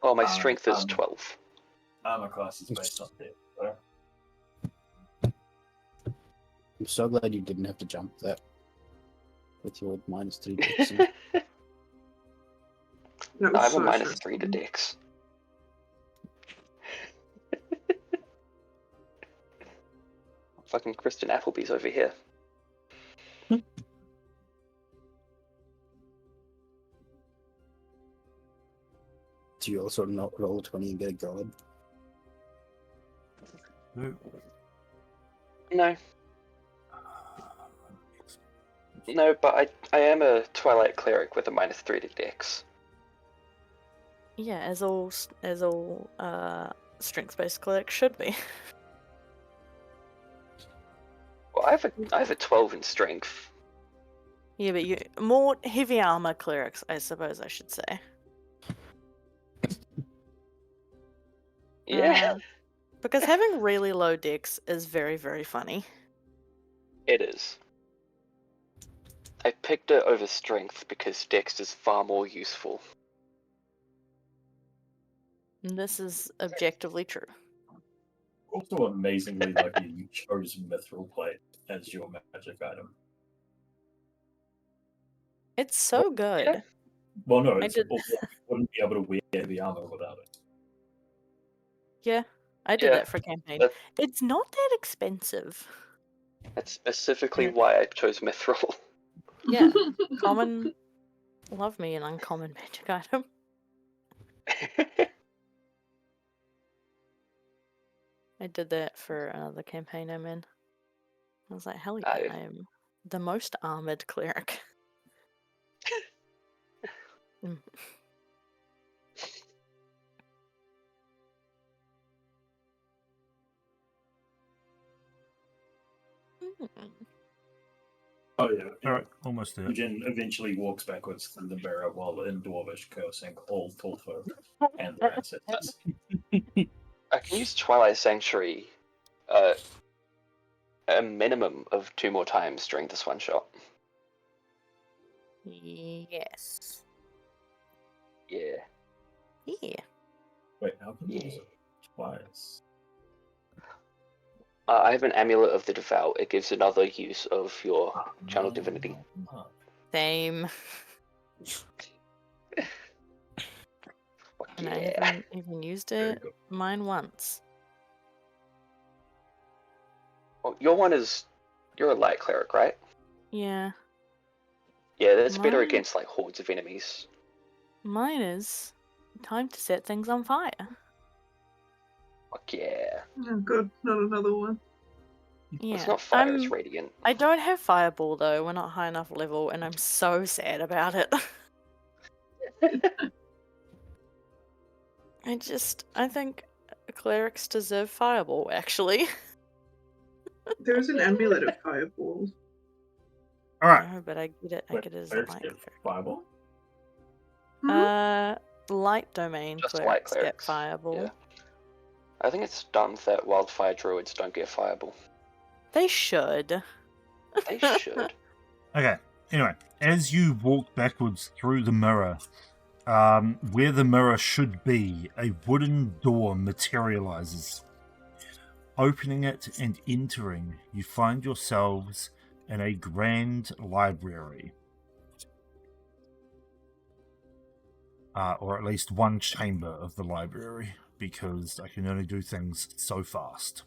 Oh, my strength is um, 12. Armor class is based on that. So I'm so glad you didn't have to jump that with your -3 dex. That I was have a so -3 to stressful. Dex. Fucking Kristen Appleby's over here. Do you also not roll a 20 and get a god? No. No. No, but I am a Twilight Cleric with a -3 to Dex. Yeah, as all strength-based clerics should be. Well, I have a 12 in strength. Yeah, but you more heavy armor clerics, I suppose I should say. Yeah, Because having really low dex is very, very funny. it is. I picked it over strength because Dex is far more useful. And this is objectively true. also amazingly lucky you chose Mithril Plate as your magic item. It's so good. Well, no, I it's did- also, you wouldn't be able to wear the armor without it. Yeah, I did Yeah, that for a campaign. that- It's not that expensive. That's specifically Yeah. why I chose Mithril. Yeah, common. Love me an uncommon magic item. I did that for another campaign I'm in. I was like, hell yeah, Aye. I am the most armored cleric. Mm. Mm. Oh yeah. Alright, almost there. Imogen eventually walks backwards through the mirror while in Dwarvish cursing all tall folk and their ancestors. I can use Twilight Sanctuary a minimum of 2 more times during this one shot. Yes. Yeah. Yeah. Wait, how can you Yeah. use it twice? I have an Amulet of the Devout. It gives another use of your channel divinity. Same. Fuck And I yeah. haven't even used Very it good. mine once. Well, your one is... You're a light cleric, right? Yeah. Yeah, that's better Mine- against, like, hordes of enemies. Mine is time to set things on fire. Fuck yeah. Oh, good. Not another one. Yeah. It's not fire, it's radiant. I don't have fireball though. We're not high enough level, and I'm so sad about it. I think clerics deserve fireball, actually. There is an amulet of fireball. All right. No, but I get it. I Wait, get it as a clerics light get cleric. fireball? Light domain Just light clerics get clerics, fireball. yeah. I think it's dumb that wildfire druids don't get fireball. They should. They should. Okay. Anyway, as you walk backwards through the mirror, where the mirror should be, a wooden door materializes. Opening it and entering, you find yourselves in a grand library. Or at least one chamber of the library, because I can only do things so fast.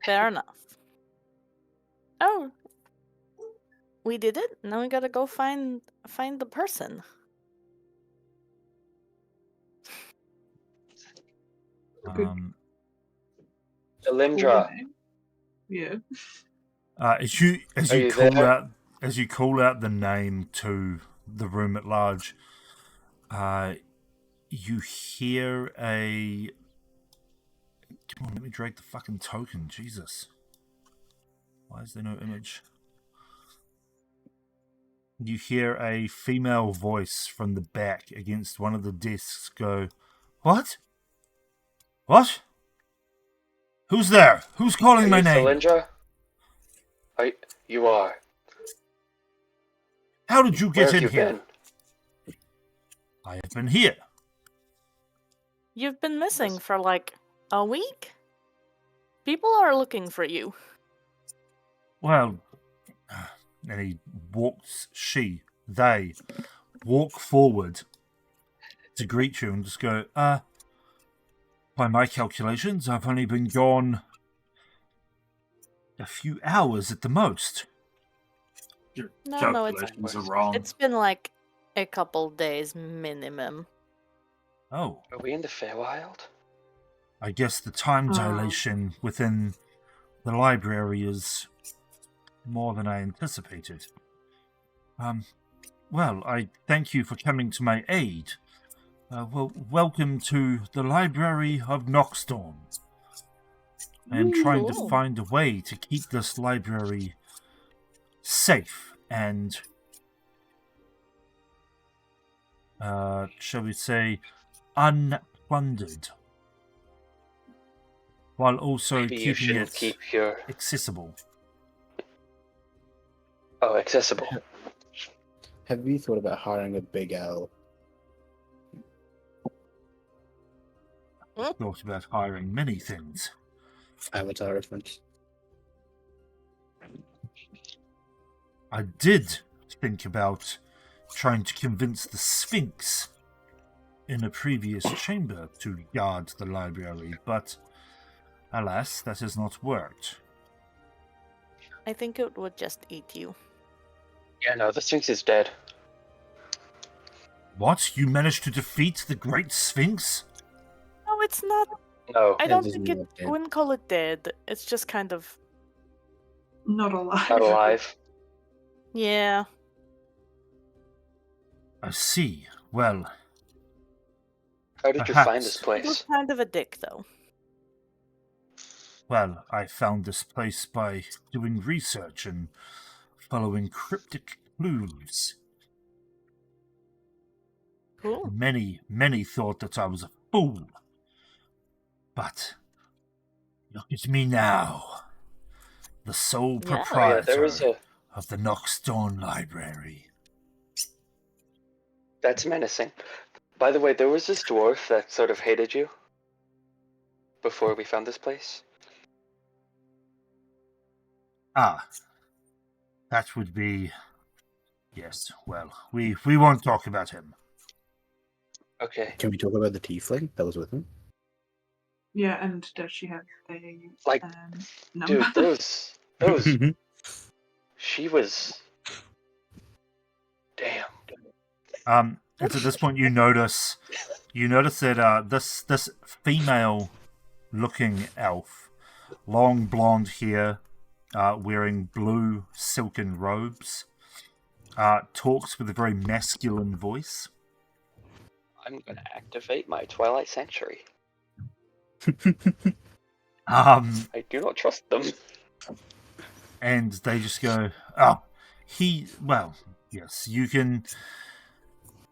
Fair enough. Oh, we did it. Now we gotta go find the person. Good. Alindra, Cool name. Yeah. As you Are you call there? out the name to the room at large, you hear a. Come on, let me drag the fucking token. Jesus, why is there no image? You hear a female voice from the back against one of the desks go, "What? What? Who's there? Who's calling are my you name? Alindra? You are. How did you Where get have in you here?" been? "I have been here." You've been missing for like a week. People are looking for you. Well, and they walk forward to greet you and just go, by my calculations, I've only been gone a few hours at the most. Your No, it's calculations are wrong. It's been like a couple days minimum. Oh, Are we in the Feywild? I guess the time Oh. dilation within the library is more than I anticipated. Well, I thank you for coming to my aid. Well, welcome to the Library of Noxstorm. I am trying to Cool. find a way to keep this library safe and, shall we say, unplundered, while also Maybe you keeping shouldn't it keep your... accessible. Oh, accessible. Have you thought about hiring a big L? Thought about hiring many things. Avatar reference. I did think about trying to convince the Sphinx in a previous chamber to guard the library, but alas, that has not worked. I think it would just eat you. Yeah, no, the Sphinx is dead. What? You managed to defeat the Great Sphinx? No, it's not. No, I It don't is think not it. dead. Wouldn't call it dead. It's just kind of. Not alive. not alive. Yeah. I see. Well, How did you find this Perhaps. He was place? kind of a dick, though. I found this place by doing research and following cryptic clues. Cool. Many thought that I was a fool, But look at me now, the sole Yeah. proprietor there was a. of the Knockstone Library. That's menacing. By the way, there was this dwarf that sort of hated you before we found this place. Ah, that would be... Yes, well, we won't talk about him. Okay. Can we talk about the tiefling that was with him? Yeah, and does she have a Like, number? dude, those. She was. Damn. And at this point, you notice that this female-looking elf, long blonde hair, wearing blue silken robes, talks with a very masculine voice. I'm gonna activate my Twilight Sanctuary. I do not trust them. And they just go, "Oh, well, yes, you can."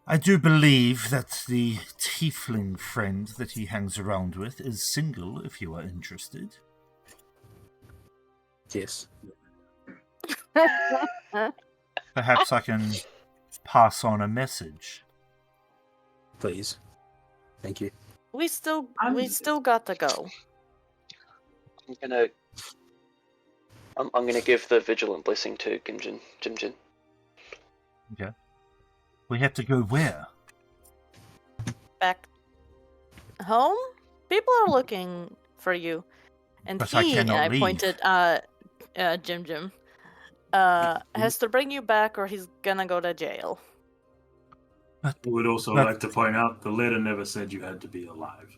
I do believe that the tiefling friend that he hangs around with is single, if you are interested. Yes. Perhaps I can pass on a message. Please. Thank you. We still I'm- got to go. I'm gonna give the vigilant blessing to Jimjin. Okay. We have to go where? Back home? People are looking for you. And But I cannot leave. pointed Jim has to bring you back or he's gonna go to jail. I would also But- like to point out the letter never said you had to be alive.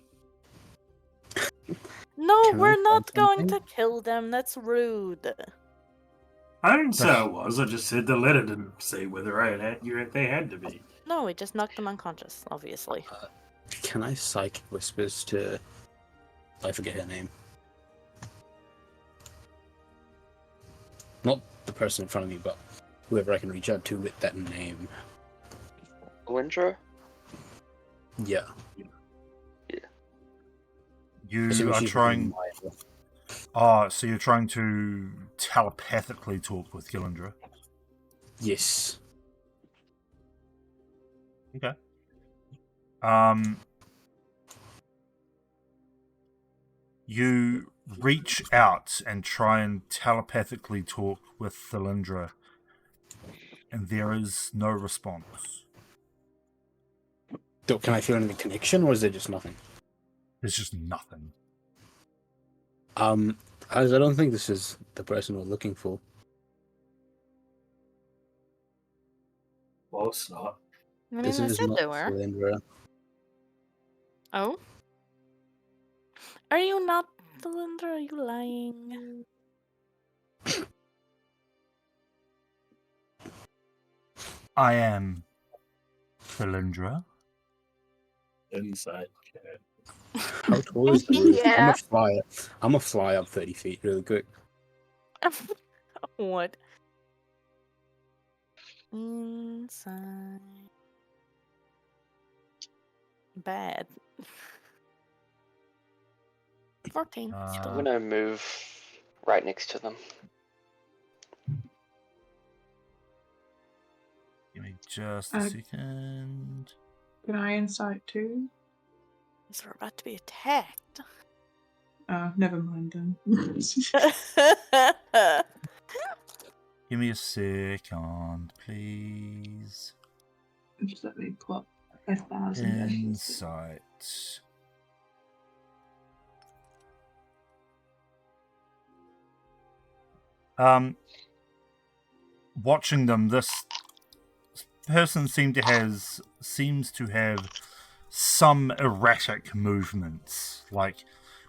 No, Can I we're not find going to something? kill them. That's rude. I didn't say But- I was. I just said the letter didn't say whether they had to be. No, we just knocked them unconscious, obviously. Can I psychic whispers to... I forget her name. Not the person in front of me, but whoever I can reach out to with that name. Lindra? Yeah. You Assuming are she's trying... within So you're trying to telepathically talk with Gilindra. Yes. Okay. You reach out and try and telepathically talk with Thilindra, and there is no response. Can I feel any connection, or is there just nothing? There's just nothing. As I don't think this is the person we're looking for. Well, it's not. I mean, This I is said not they were. Cylindra. Oh? Are you not Thilindra? Are you lying? I am Thilindra. Inside cat. How tall is the roof? Yeah. I'm a fly up 30 feet really quick. What? Inside. Bad. 14. I'm Still. gonna move right next to them. Give me just a Uh, second. Can I insight too? Because we're about to be attacked. Never mind then. Give me a second, please. Just let me plot 1,000. Insight. Watching them, this person seems to have some erratic movements. Like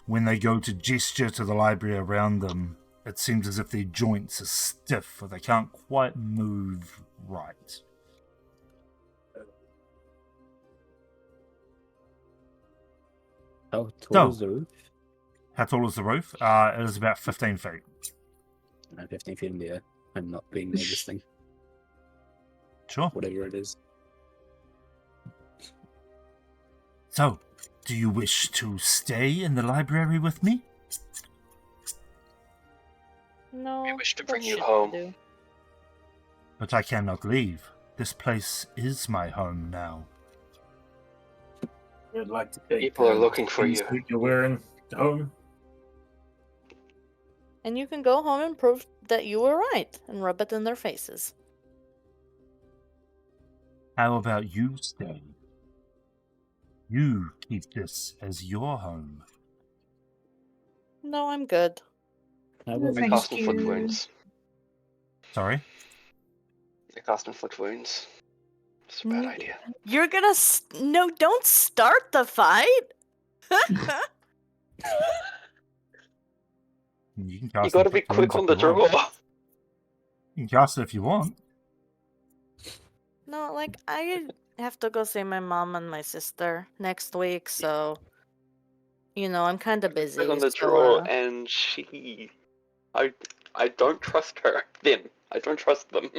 when they go to gesture to the library around them, it seems as if their joints are stiff or they can't quite move right. How tall No. is the roof? How tall is the roof? It is about 15 feet. 15 feet in the air. I'm not being near this thing, Sure. whatever it is. So, Do you wish to stay in the library with me? No. We wish to got bring you shit home. do. But I cannot leave. This place is my home now. We'd like to take People are looking for things you. that you're wearing home. And you can go home and prove that you were right and rub it in their faces. How about you stay? You keep this as your home. No, I'm good. How about They Thank cast inflict you. wounds. Sorry? They cast inflict wounds. It's a bad Mm. idea. You're gonna no, don't start the fight. You can cast You gotta be inflict quick wounds on if the you want. draw. You can cast it if you want. No, like I have to go see my mom and my sister next week, so I'm kind of busy. Quick on the so, draw, and I don't trust her. I don't trust them.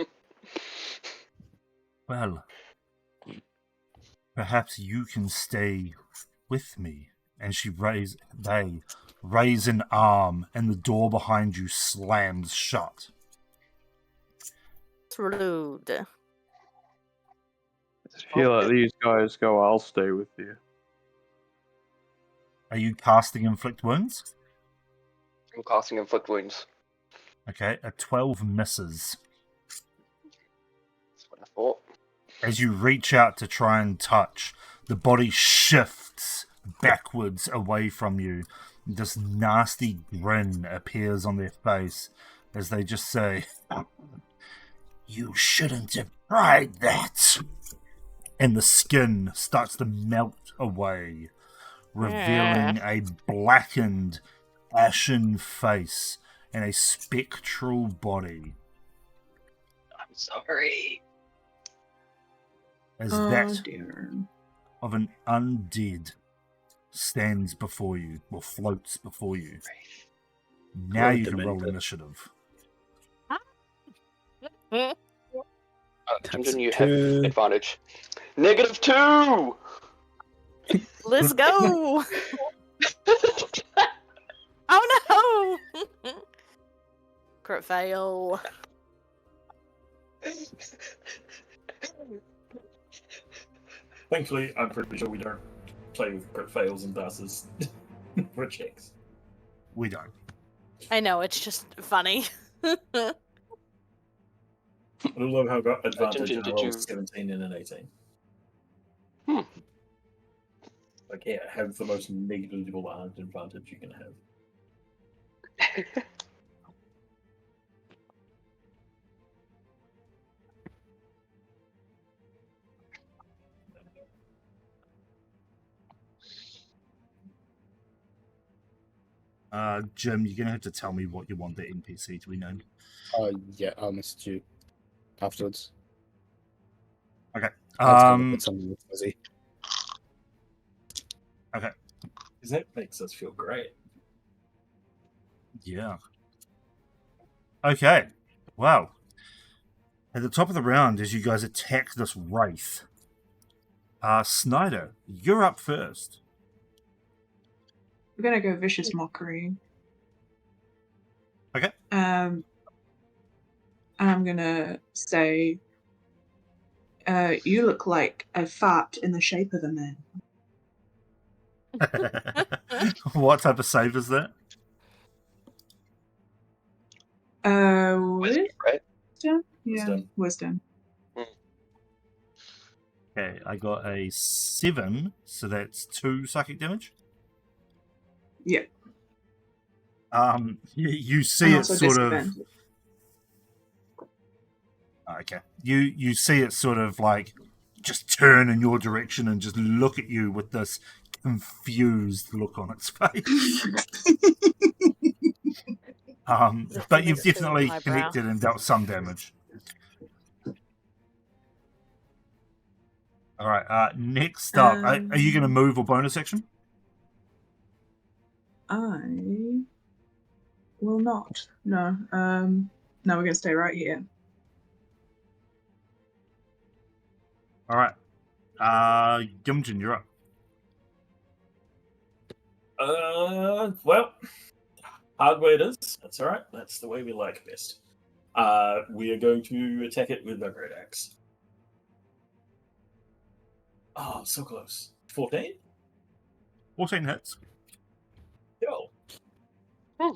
Well, perhaps you can stay with me. And they raise an arm, and the door behind you slams shut. it's rude. If you let these guys go, I'll stay with you. Are you casting inflict wounds? I'm casting inflict wounds. Okay, a 12 misses. That's what I thought. As you reach out to try and touch, the body shifts backwards away from you. This nasty grin appears on their face as they just say, "You shouldn't have tried that." And the skin starts to melt away, revealing a blackened, ashen face and a spectral body. I'm sorry. As Oh that dear. of an undead stands before you, or floats before you. Now Or you can roll demented. initiative. Jimson, That's you two. have advantage. -2! Let's go. Oh no! Crit fail. Thankfully, I'm pretty sure we don't play with crit fails and passes for checks. We don't. I know, it's just funny. I love how I got advantage Jim, and I did rolled you- 17 and an 18. Hmm. Like, yeah, have the most negligible advantage you can have. Jim, you're gonna have to tell me what you want the NPC to be named. Yeah, I'll message you afterwards. Okay. That's gonna put something fuzzy. Okay. Because that makes us feel great. Yeah. Okay. Wow. At the top of the round, as you guys attack this wraith, Snyder, you're up first. We're gonna go vicious mockery. Okay. I'm gonna say, you look like a fart in the shape of a man. What type of save is that? Wisdom, right? Wisdom? Yeah, Wisdom. wisdom. Okay, I got a 7, so that's 2 psychic damage. Yeah. You see And it also sort of. disadvantage. Okay. You see it sort of like just turn in your direction and just look at you with this confused look on its face. But you've Next to definitely eyebrow. connected and dealt some damage. All right. Next up, are you going to move or bonus action? I will not. No. No, we're gonna stay right here. All right. Gimjin, you're up. Well, hardware it is. That's all right. That's the way we like best. We are going to attack it with the great axe. Oh, so close. 14? 14 hits. Yo. Hmm.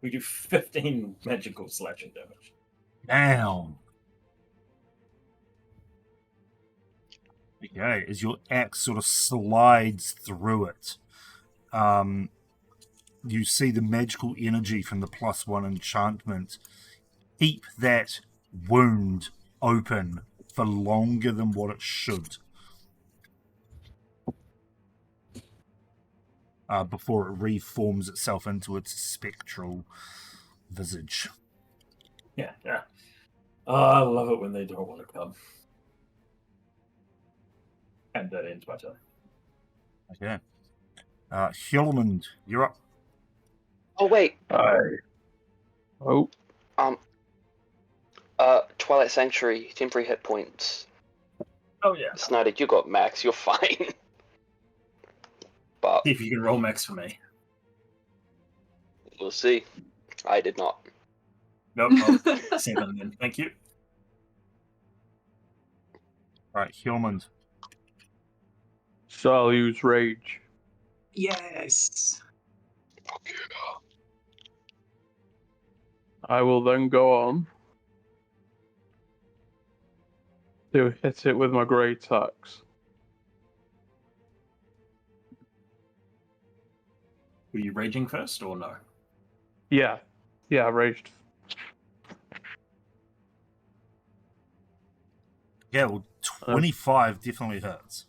We do 15 magical slashing damage. Down. Okay, as your axe sort of slides through it, you see the magical energy from the +1 enchantment keep that wound open for longer than what it should. Before it reforms itself into its spectral visage. Yeah. Oh, I love it when they don't want to come. And that ends my turn. Okay. Hillmond, you're up. Oh wait, Oh, Twilight Sanctuary, temporary hit points. Oh, yeah. Snyder, you got max, you're fine. But See if you can roll max for me. we'll see. I did not. Nope. Oh, 7 then. Thank you. Right, Hillmond. so I'll use rage. Yes. I will then go on to hit it with my great axe. Were you raging first or no? Yeah, raged. Yeah, well, 25 definitely hurts.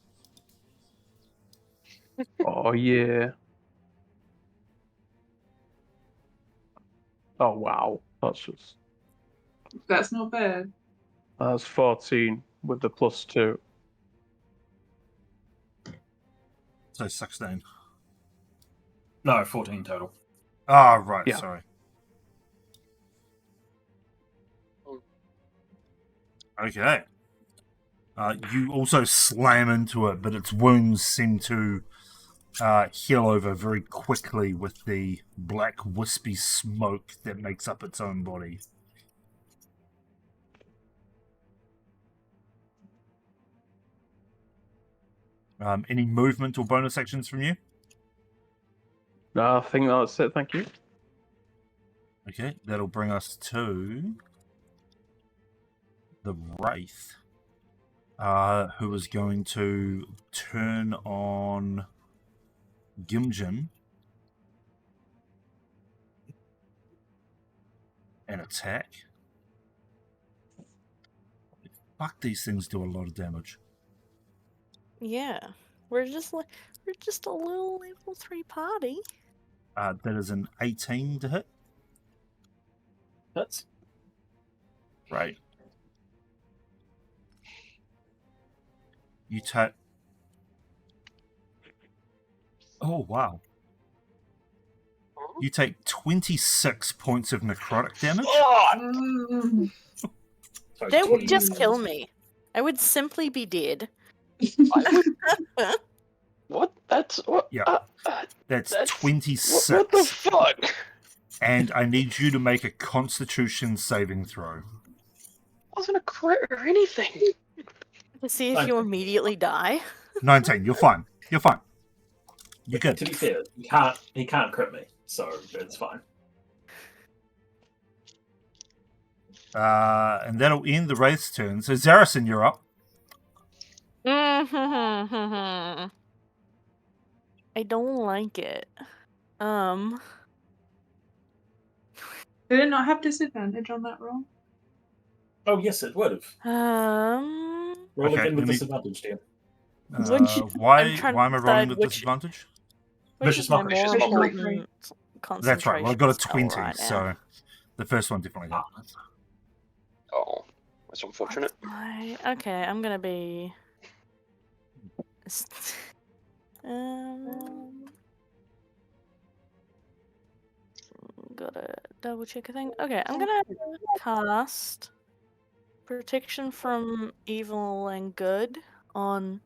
Oh yeah. Oh wow, That's not bad. that's 14 with the +2. So 16. No, 14 total. Ah, right, Yeah. sorry. Okay. You also slam into it, but its wounds seem to heal over very quickly with the black wispy smoke that makes up its own body. Any movement or bonus actions from you? I think that's it, thank you. Okay, that'll bring us to the Wraith, who is going to turn on Gimjin and attack. Fuck, these things do a lot of damage. Yeah, we're just a little level 3 party. That is an 18 to hit. That's Right. You take. Oh, wow. You take 26 points of necrotic damage. Mm. sorry, They would 20. just kill me. I would simply be dead. What? That's what? Yeah. That's That's 26. What the fuck? And I need you to make a Constitution saving throw. Wasn't a crit or anything. To see if you immediately die. 19. You're fine. You're fine. You're good. To be fair, he can't crit me, so it's fine. And that'll end the Wraith's turn. So Zarison, you're up. I don't like it. Did it not have disadvantage on that roll? Oh, yes, it would have. Roll Okay, again with let me- disadvantage, dear. Why I'm trying am to I rolling decide with which- disadvantage? Which Vicious is my Mockery. more Vicious Mockery. important That's right. Well, I got a concentration 20, spell right now. so the first one definitely hit. Oh, that's unfortunate. Okay, I'm gonna be. Gotta double check a thing. Okay, I'm gonna cast Protection from Evil and Good on.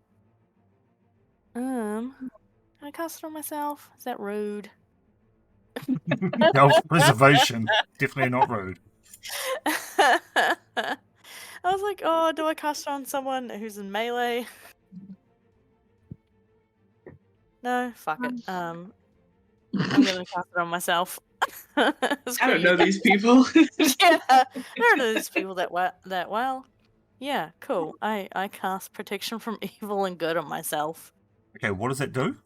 How do I I cast it on myself? Is that rude? Self-preservation. Definitely not rude. I was like, oh, do I cast it on someone who's in melee? No, fuck it. I'm gonna cast it on myself. I don't know these people. Yeah, I don't know these people that well. Yeah, cool. I cast protection from evil and good on myself. Okay, what does that do?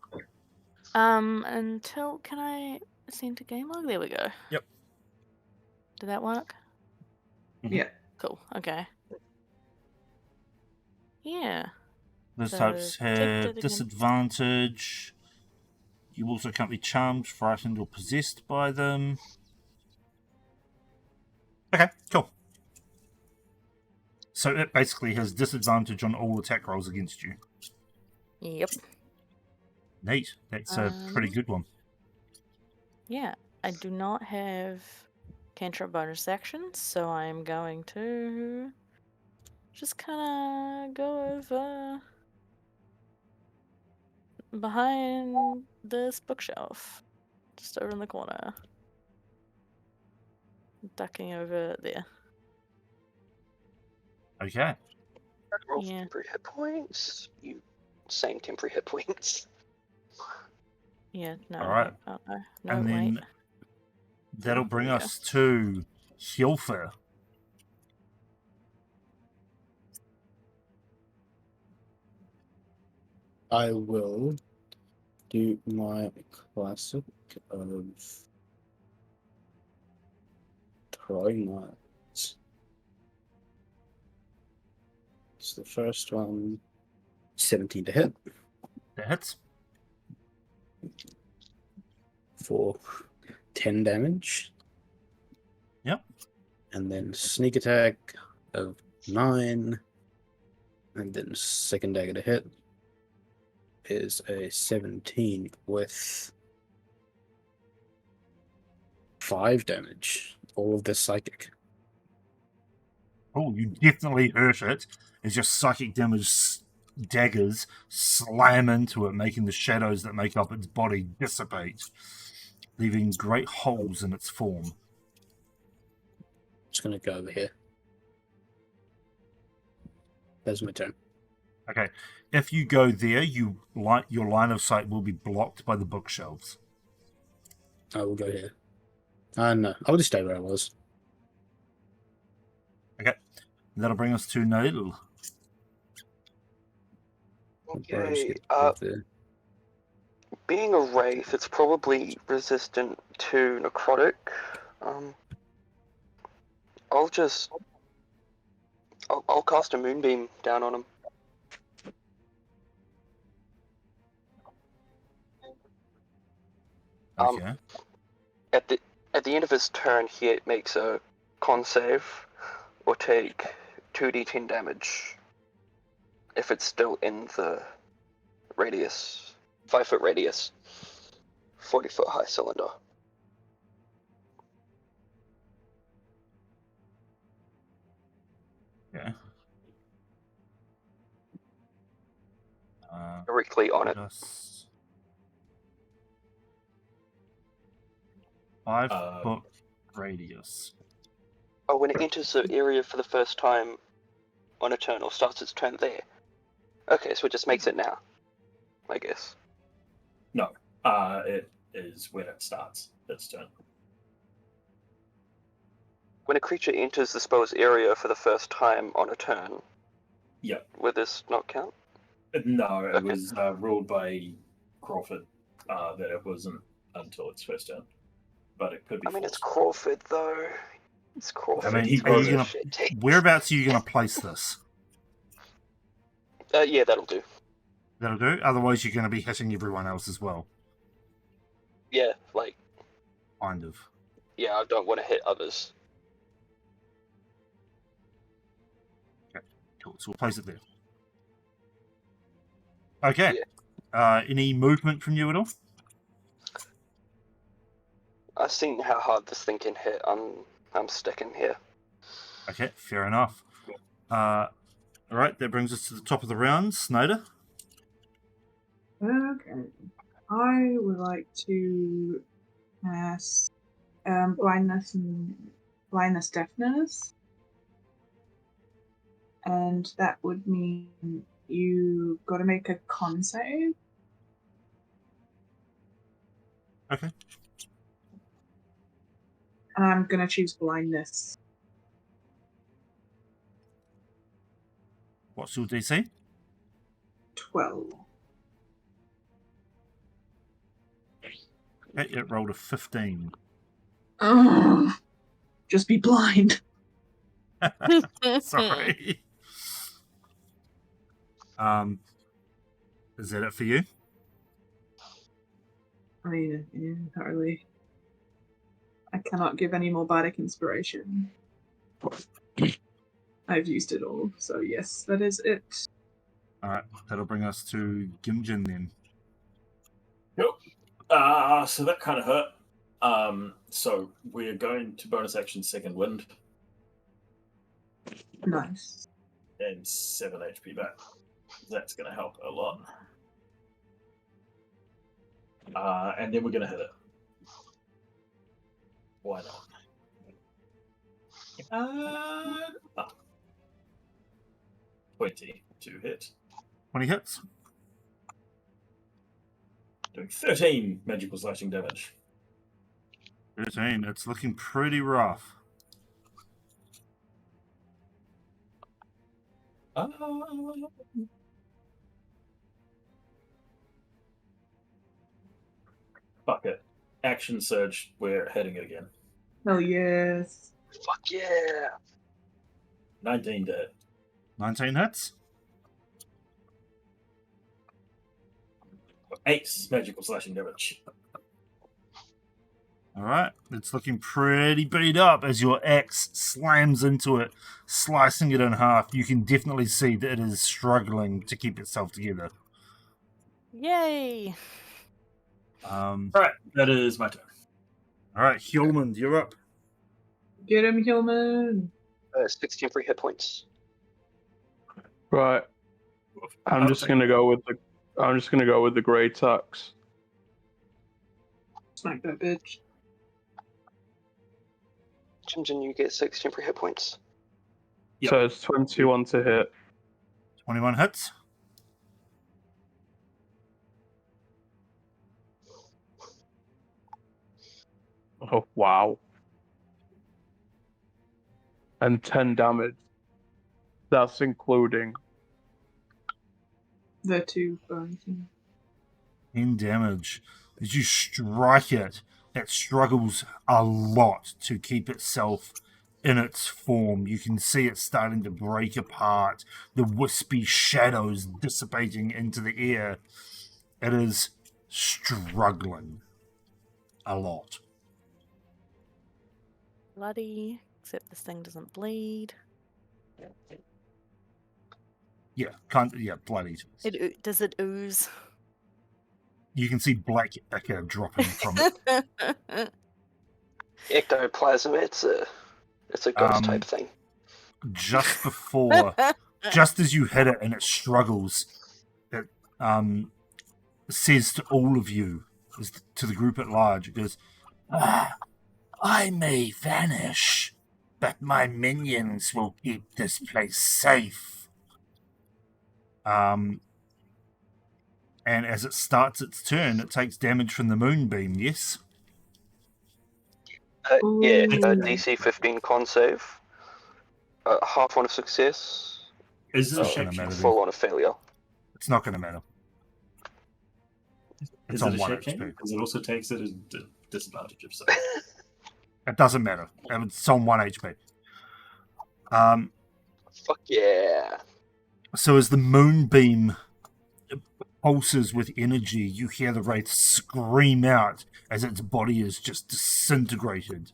Until can I send to game log? There we go. Yep. Did that work? Yeah. Cool. Okay. Yeah. Those So, types protected have against- disadvantage. You also can't be charmed, frightened, or possessed by them. Okay, cool. So it basically has disadvantage on all attack rolls against you. Yep. Neat. That's a pretty good one. Yeah. I do not have cantrip bonus actions, so I'm going to just kind of go over behind this bookshelf, just over in the corner, ducking over there. Okay. Roll Yeah. temporary hit points. You same temporary hit points. Yeah. No. All right. Oh, no. And then Wait. that'll bring There we us to Hjolfr. I will do my classic of throwing knives. It's the first one, 17 to hit That hits. for 10 damage. Yep. And then sneak attack of 9. And then second dagger to hit is a 17 with 5 damage. All of this psychic. Oh, you definitely hurt it as your psychic damage daggers slam into it, making the shadows that make up its body dissipate, leaving great holes in its form. Just gonna go over here. That's my turn. Okay, if you go there, your line of sight will be blocked by the bookshelves. I will go here. No, I'll just stay where I was. Okay, that'll bring us to Nail. Okay. Being a wraith, it's probably resistant to necrotic. I'll cast a moonbeam down on him. Okay. At the end of his turn, he makes a con save, or take 2d10 damage. If it's still in the radius, 5-foot radius, 40-foot high cylinder. Yeah. Directly on it. 5-foot radius. Oh, when it enters the area for the first time on a turn, or starts its turn there. Okay, so it just makes it now, I guess. No, it is when it starts its turn. When a creature enters the spell's area for the first time on a turn, Yep. would this not count? No, it Okay. was ruled by Crawford that it wasn't until its first turn. But it could be. I mean, it's forced. Crawford, though. It's Crawford. I mean, He's are you got gonna- shit take. Whereabouts are you going to place this? Yeah, that'll do. That'll do. Otherwise, you're going to be hitting everyone else as well. Yeah, like, Kind of. yeah, I don't want to hit others. Cool. So we'll place it there. Okay. Any movement from you at all? I've seen how hard this thing can hit. I'm sticking here. Okay, fair enough. All right, that brings us to the top of the round. Snyder? Okay. I would like to cast blindness and blindness deafness. And that would mean you got to make a con save. Okay. And I'm going to choose blindness. What's your DC? 12. Okay, it rolled a 15. Ugh. Just be blind. Sorry. Is that it for you? I mean, yeah, not really. I cannot give any more bardic inspiration. I've used it all, so yes, that is it. Alright, that'll bring us to Gimjin then. So that kind of hurt. So we're going to bonus action second wind Nice. and 7 HP back. That's going to help a lot. And then we're going to hit it. Why not? 20 to hit. 20 hits. Doing 13 magical slashing damage. 13. It's looking pretty rough. Fuck it. Action surge. We're hitting it again. Hell yes. Fuck yeah! 19 to hit. 19 hits. 8 magical slashing damage. Alright, it's looking pretty beat up as your axe slams into it, slicing it in half. You can definitely see that it is struggling to keep itself together. Yay! Alright, that is my turn. Alright, Hjolmund, you're up. Get him, Hillman. 16 free hit points. Right. I'm just gonna go with the great axe. Smack that bitch. Jimjin, you get 16 free hit points. Yep. So it's 21 to hit. 21 hits. Oh wow. And 10 damage. That's including. The 2 bonuses. 10 damage. As you strike it, it struggles a lot to keep itself in its form. You can see it starting to break apart, the wispy shadows dissipating into the air. It is struggling a lot. Bloody. Except this thing doesn't bleed. Yeah, bloody. Does it ooze? You can see black ichor dropping from it. Ectoplasm, it's a ghost type thing. Just before, just as you hit it and it struggles, it says to all of you, to the group at large, it goes, I may vanish, but my minions will keep this place safe. And as it starts its turn, it takes damage from the moonbeam, yes? Yeah, DC 15 con save. Half on a success. Is this Oh, a gonna shape matter change? Full on a failure. It's not going to matter. Is It's it on a 1 shape change? HP. Because it also takes it as disadvantage if so. It doesn't matter. It's on 1 HP. Fuck yeah. So as the moonbeam pulses with energy, you hear the wraith scream out as its body is just disintegrated.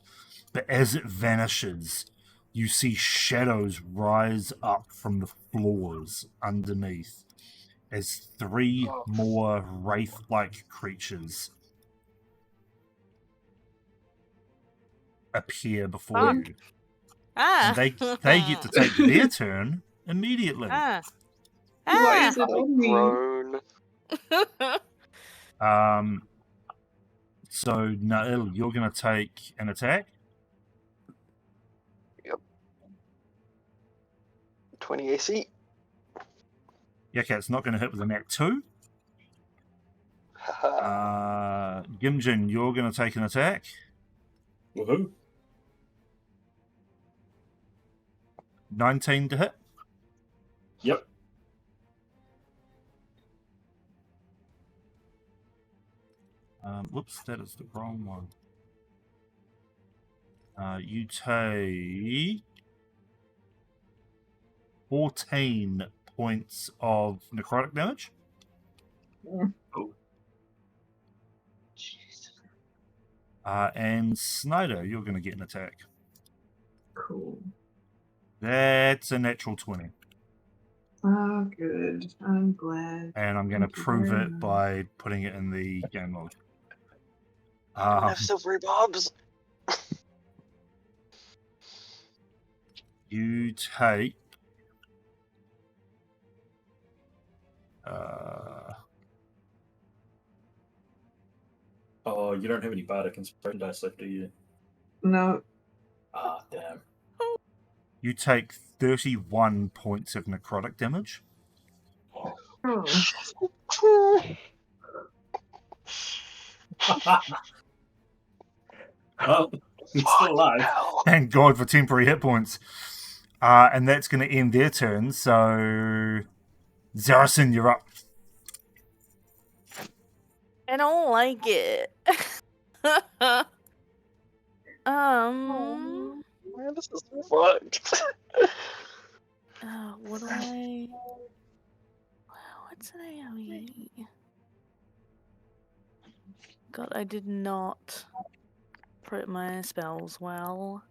But as it vanishes, you see shadows rise up from the floors underneath as 3 more wraith-like creatures appear before Fuck. you. Ah! And they get to take their turn immediately. Ah! Why is Ah! it on me? Groan. So Nail, you're going to take an attack. 20 AC. Yeah, okay, it's not going to hit with a nat 2. Haha. Gimjin, you're going to take an attack. Woohoo! 19 to hit. Yep. Whoops, that is the wrong one. You take 14 points of necrotic damage. And Snyder, you're going to get an attack. Cool. That's a natural 20. Oh, good. I'm glad. And I'm going to Thank you prove very it much. by putting it in the game log. Enough silvery bobs. You take... Oh, you don't have any bardic inspiration dice left, do you? No. Ah, damn. You take 31 points of necrotic damage. Oh. Well, he's still alive. Hell. Thank God for temporary hit points. And that's going to end their turn. So, Zaracin, you're up. I don't like it. Man, this is fucked. What do I? What's an AoE? God, I did not prep my spells well.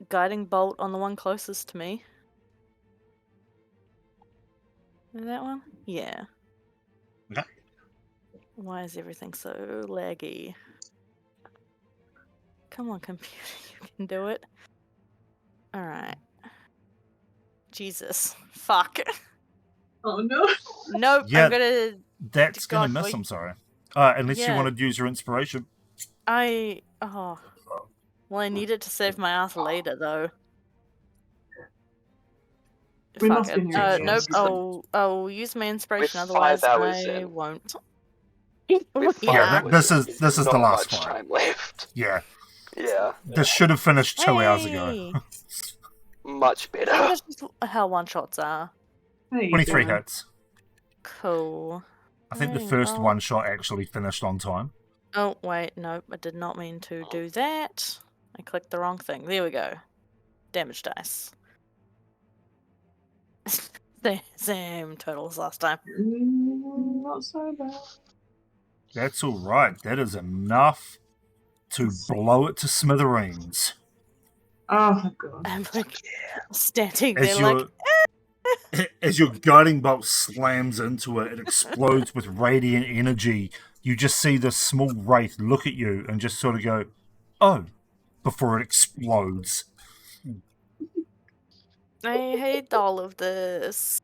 Guiding bolt on the one closest to me. Is that one? Yeah. Okay. Why is everything so laggy? Come on, computer, you can do it. Alright. Jesus. Fuck. Oh no. Nope, Yeah, I'm gonna... That's going to God, miss, boy. I'm sorry. Unless you Yeah. want to use your inspiration. Well, I need it to save my ass later, though. We Fuck must be it. near Nope, the end. I'll use my inspiration, With otherwise 5 hours I in. won't. With Yeah, 5 this hours, is the not last much fight. time left. Yeah. Yeah, This should have finished 2 hours ago. Hey! much What better. is just how one-shots are? How you 23 doing? hits. Cool. I think the Right, first well- one shot actually finished on time. Oh, wait, nope, I did not mean to do that. I clicked the wrong thing. There we go. Damage dice. Same total as last time. Not so bad. That's all right. That is enough to blow it to smithereens. Oh god. I'm like standing As there like, as your guiding bolt slams into it, it explodes with radiant energy. You just see this small wraith look at you and just sort of go, "Oh," before it explodes. I hate all of this.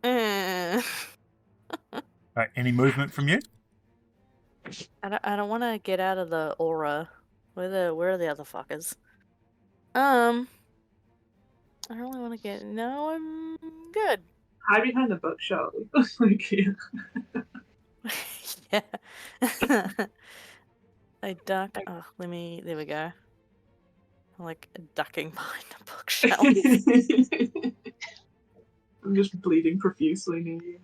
Right, any movement from you? I don't want to get out of the aura. Where are the other fuckers? I don't really want to get. No, I'm good. Hide behind the bookshelf. Like, yeah. Yeah. I duck. Oh, let me. There we go. I'm like ducking behind the bookshelf. I'm just bleeding profusely near you.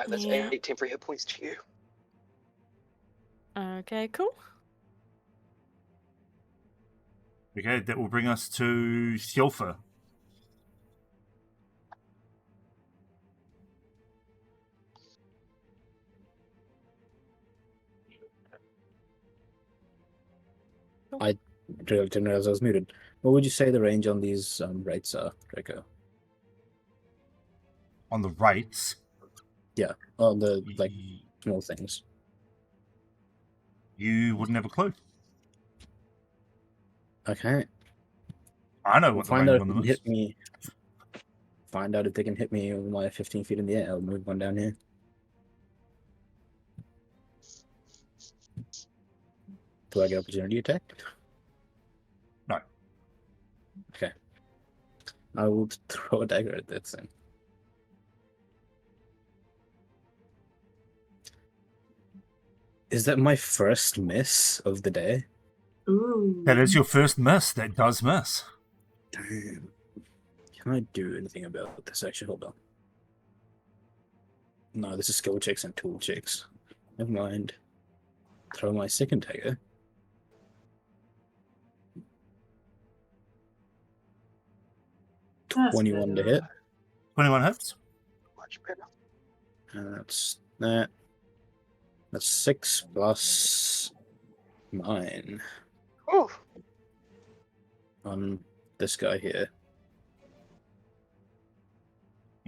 That's Yeah. 8 temporary hit points to you. Okay, cool. Okay, that will bring us to Thjolfa. Didn't realize I was muted. What would you say the range on these rates are, Draco? On the rates, On the like small things. you wouldn't have a clue. Okay. I know We'll what the find range out if on they them can is. hit me. Find out if they can hit me with my 15 feet in the air. I'll move one down here. Do I get opportunity attack? No. Okay. I will throw a dagger at that thing. Is that my first miss of the day? Ooh. That is your first miss. That does miss. Damn. Can I do anything about this? Actually, hold on. No, this is skill checks and tool checks. Never mind. Throw my second dagger. That's 21 to better. hit. 21 hits. Much better. And that's that. That's 6 plus 9 Ooh. on this guy here.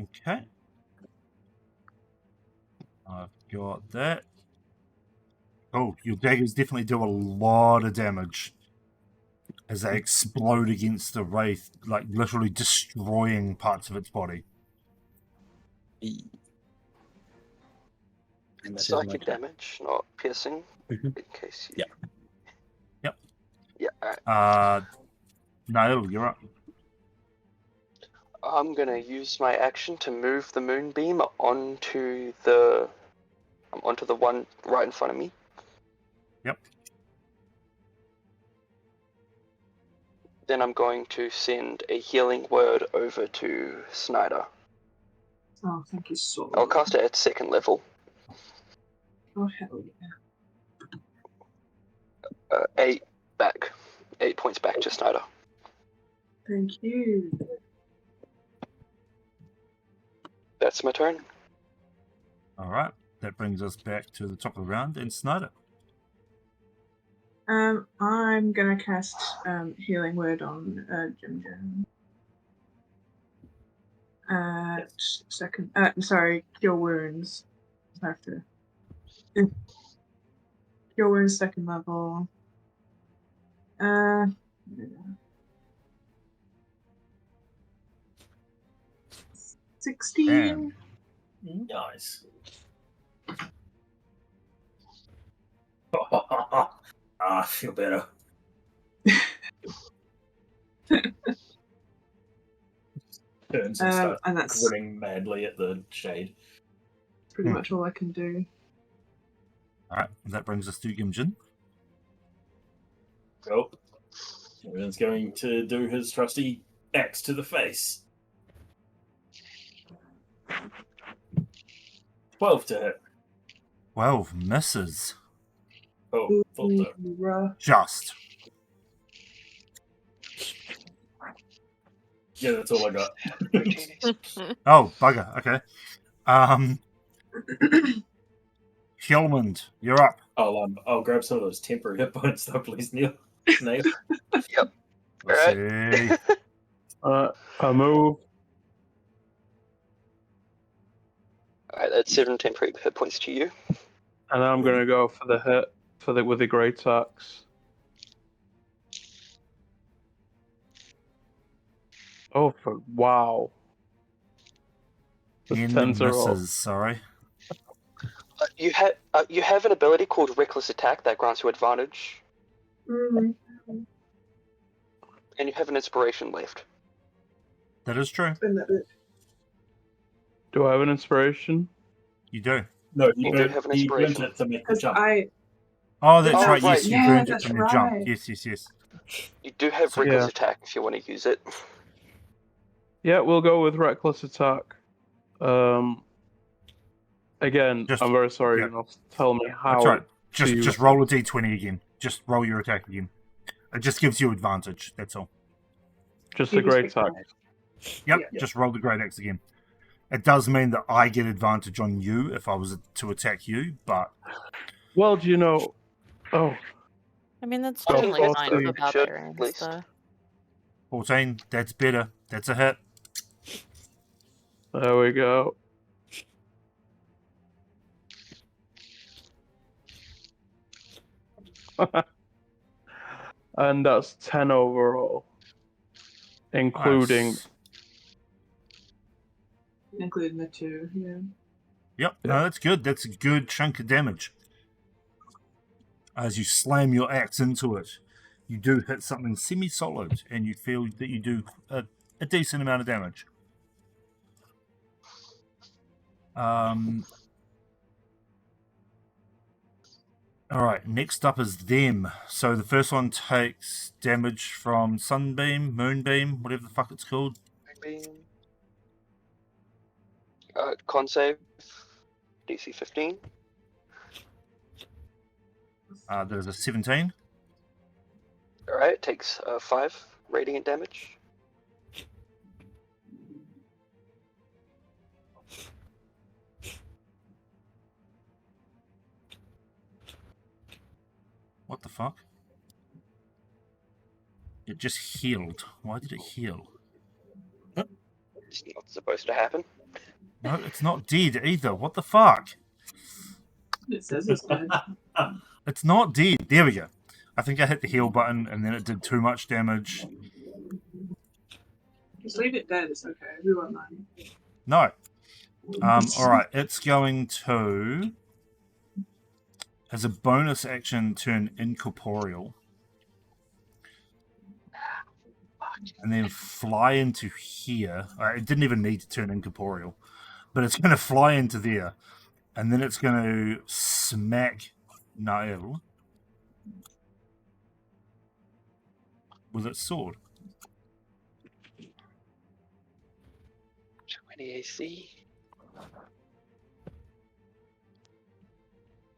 Okay. I've got that. Oh, your daggers definitely do a lot of damage as they explode against the wraith, like literally destroying parts of its body. E. And that It's is my psychic turn. damage, not piercing. Mhm. In case you. Yeah. Yep. Yeah. Alright. Niall, you're up. I'm gonna use my action to move the moonbeam onto the one right in front of me. Yep. Then I'm going to send a healing word over to Snyder. Oh, thank you so I'll much. cast it at 2nd level. Oh, hell yeah. 8 back. 8 points back to Snyder. Thank you. That's my turn. All right. That brings us back to the top of the round. And Snyder. I'm gonna cast healing word on Jim Jim. Second. Sorry, cure wounds. I have to. Cure wounds 2nd level. 16. Nice. I feel better. Turns and starts And that's grinning madly at the shade. pretty much all I can do. All right. That brings us to Gimjin. Well, Jordan's going to do his trusty axe to the face. 12 to hit. 12 misses. Oh, thought so. Rough. Just. Yeah, that's all I got. Oh, bugger. Okay. Hillmond, you're up. I'll grab some of those temporary hit points though, please, Neil. Snape. Yep. Let's Alright. see. I move. Alright, that's 7 temporary hit points to you. And I'm gonna go for the hit with the great axe. Oh, wow! Just 10 tens are all. misses, sorry. You have an ability called Reckless Attack that grants you advantage, and you have an inspiration left. That is true. Do I have an inspiration? You do. No, You do have an inspiration. burnt it to make the jump. Oh, that's Oh, right. Yes, right. you Yeah, burned it that's from the jump. right. Yes. You do have So- Reckless Yeah. Attack if you want to use it. Yeah, we'll go with reckless attack. Again, Just- I'm very sorry. yeah. You're not telling me how. That's right. to use Just roll a d20 again. Just roll your attack again. It just gives you advantage. That's all. Just a great attack. Yep. Yeah. Just roll the great axe again. It does mean that I get advantage on you if I was to attack you, but Well, do you know? Oh, I mean, that's Go generally for fine it. for It should, at barbarians, least. though. 14. That's better. That's a hit. there we go. And that's 10 overall. including Nice. Including the 2, yeah. Yep, no, that's good. That's a good chunk of damage. As you slam your axe into it, you do hit something semi-solid, and you feel that you do a decent amount of damage. Alright, next up is them. So the first one takes damage from Sunbeam, Moonbeam, whatever the fuck it's called. Con save, DC 15. There's a 17. Alright, takes 5 radiant damage. What the fuck? It just healed. Why did it heal? It's not supposed to happen. No, it's not dead either. What the fuck? It says it's dead. It's not dead. There we go. I think I hit the heal button and then it did too much damage. Just leave it dead, it's okay. We won't mind. No. Alright, it's going to, as a bonus action, turn incorporeal. And then fly into here. It didn't even need to turn incorporeal. But it's going to fly into there. And then it's going to smack Nael with its sword. 20 AC.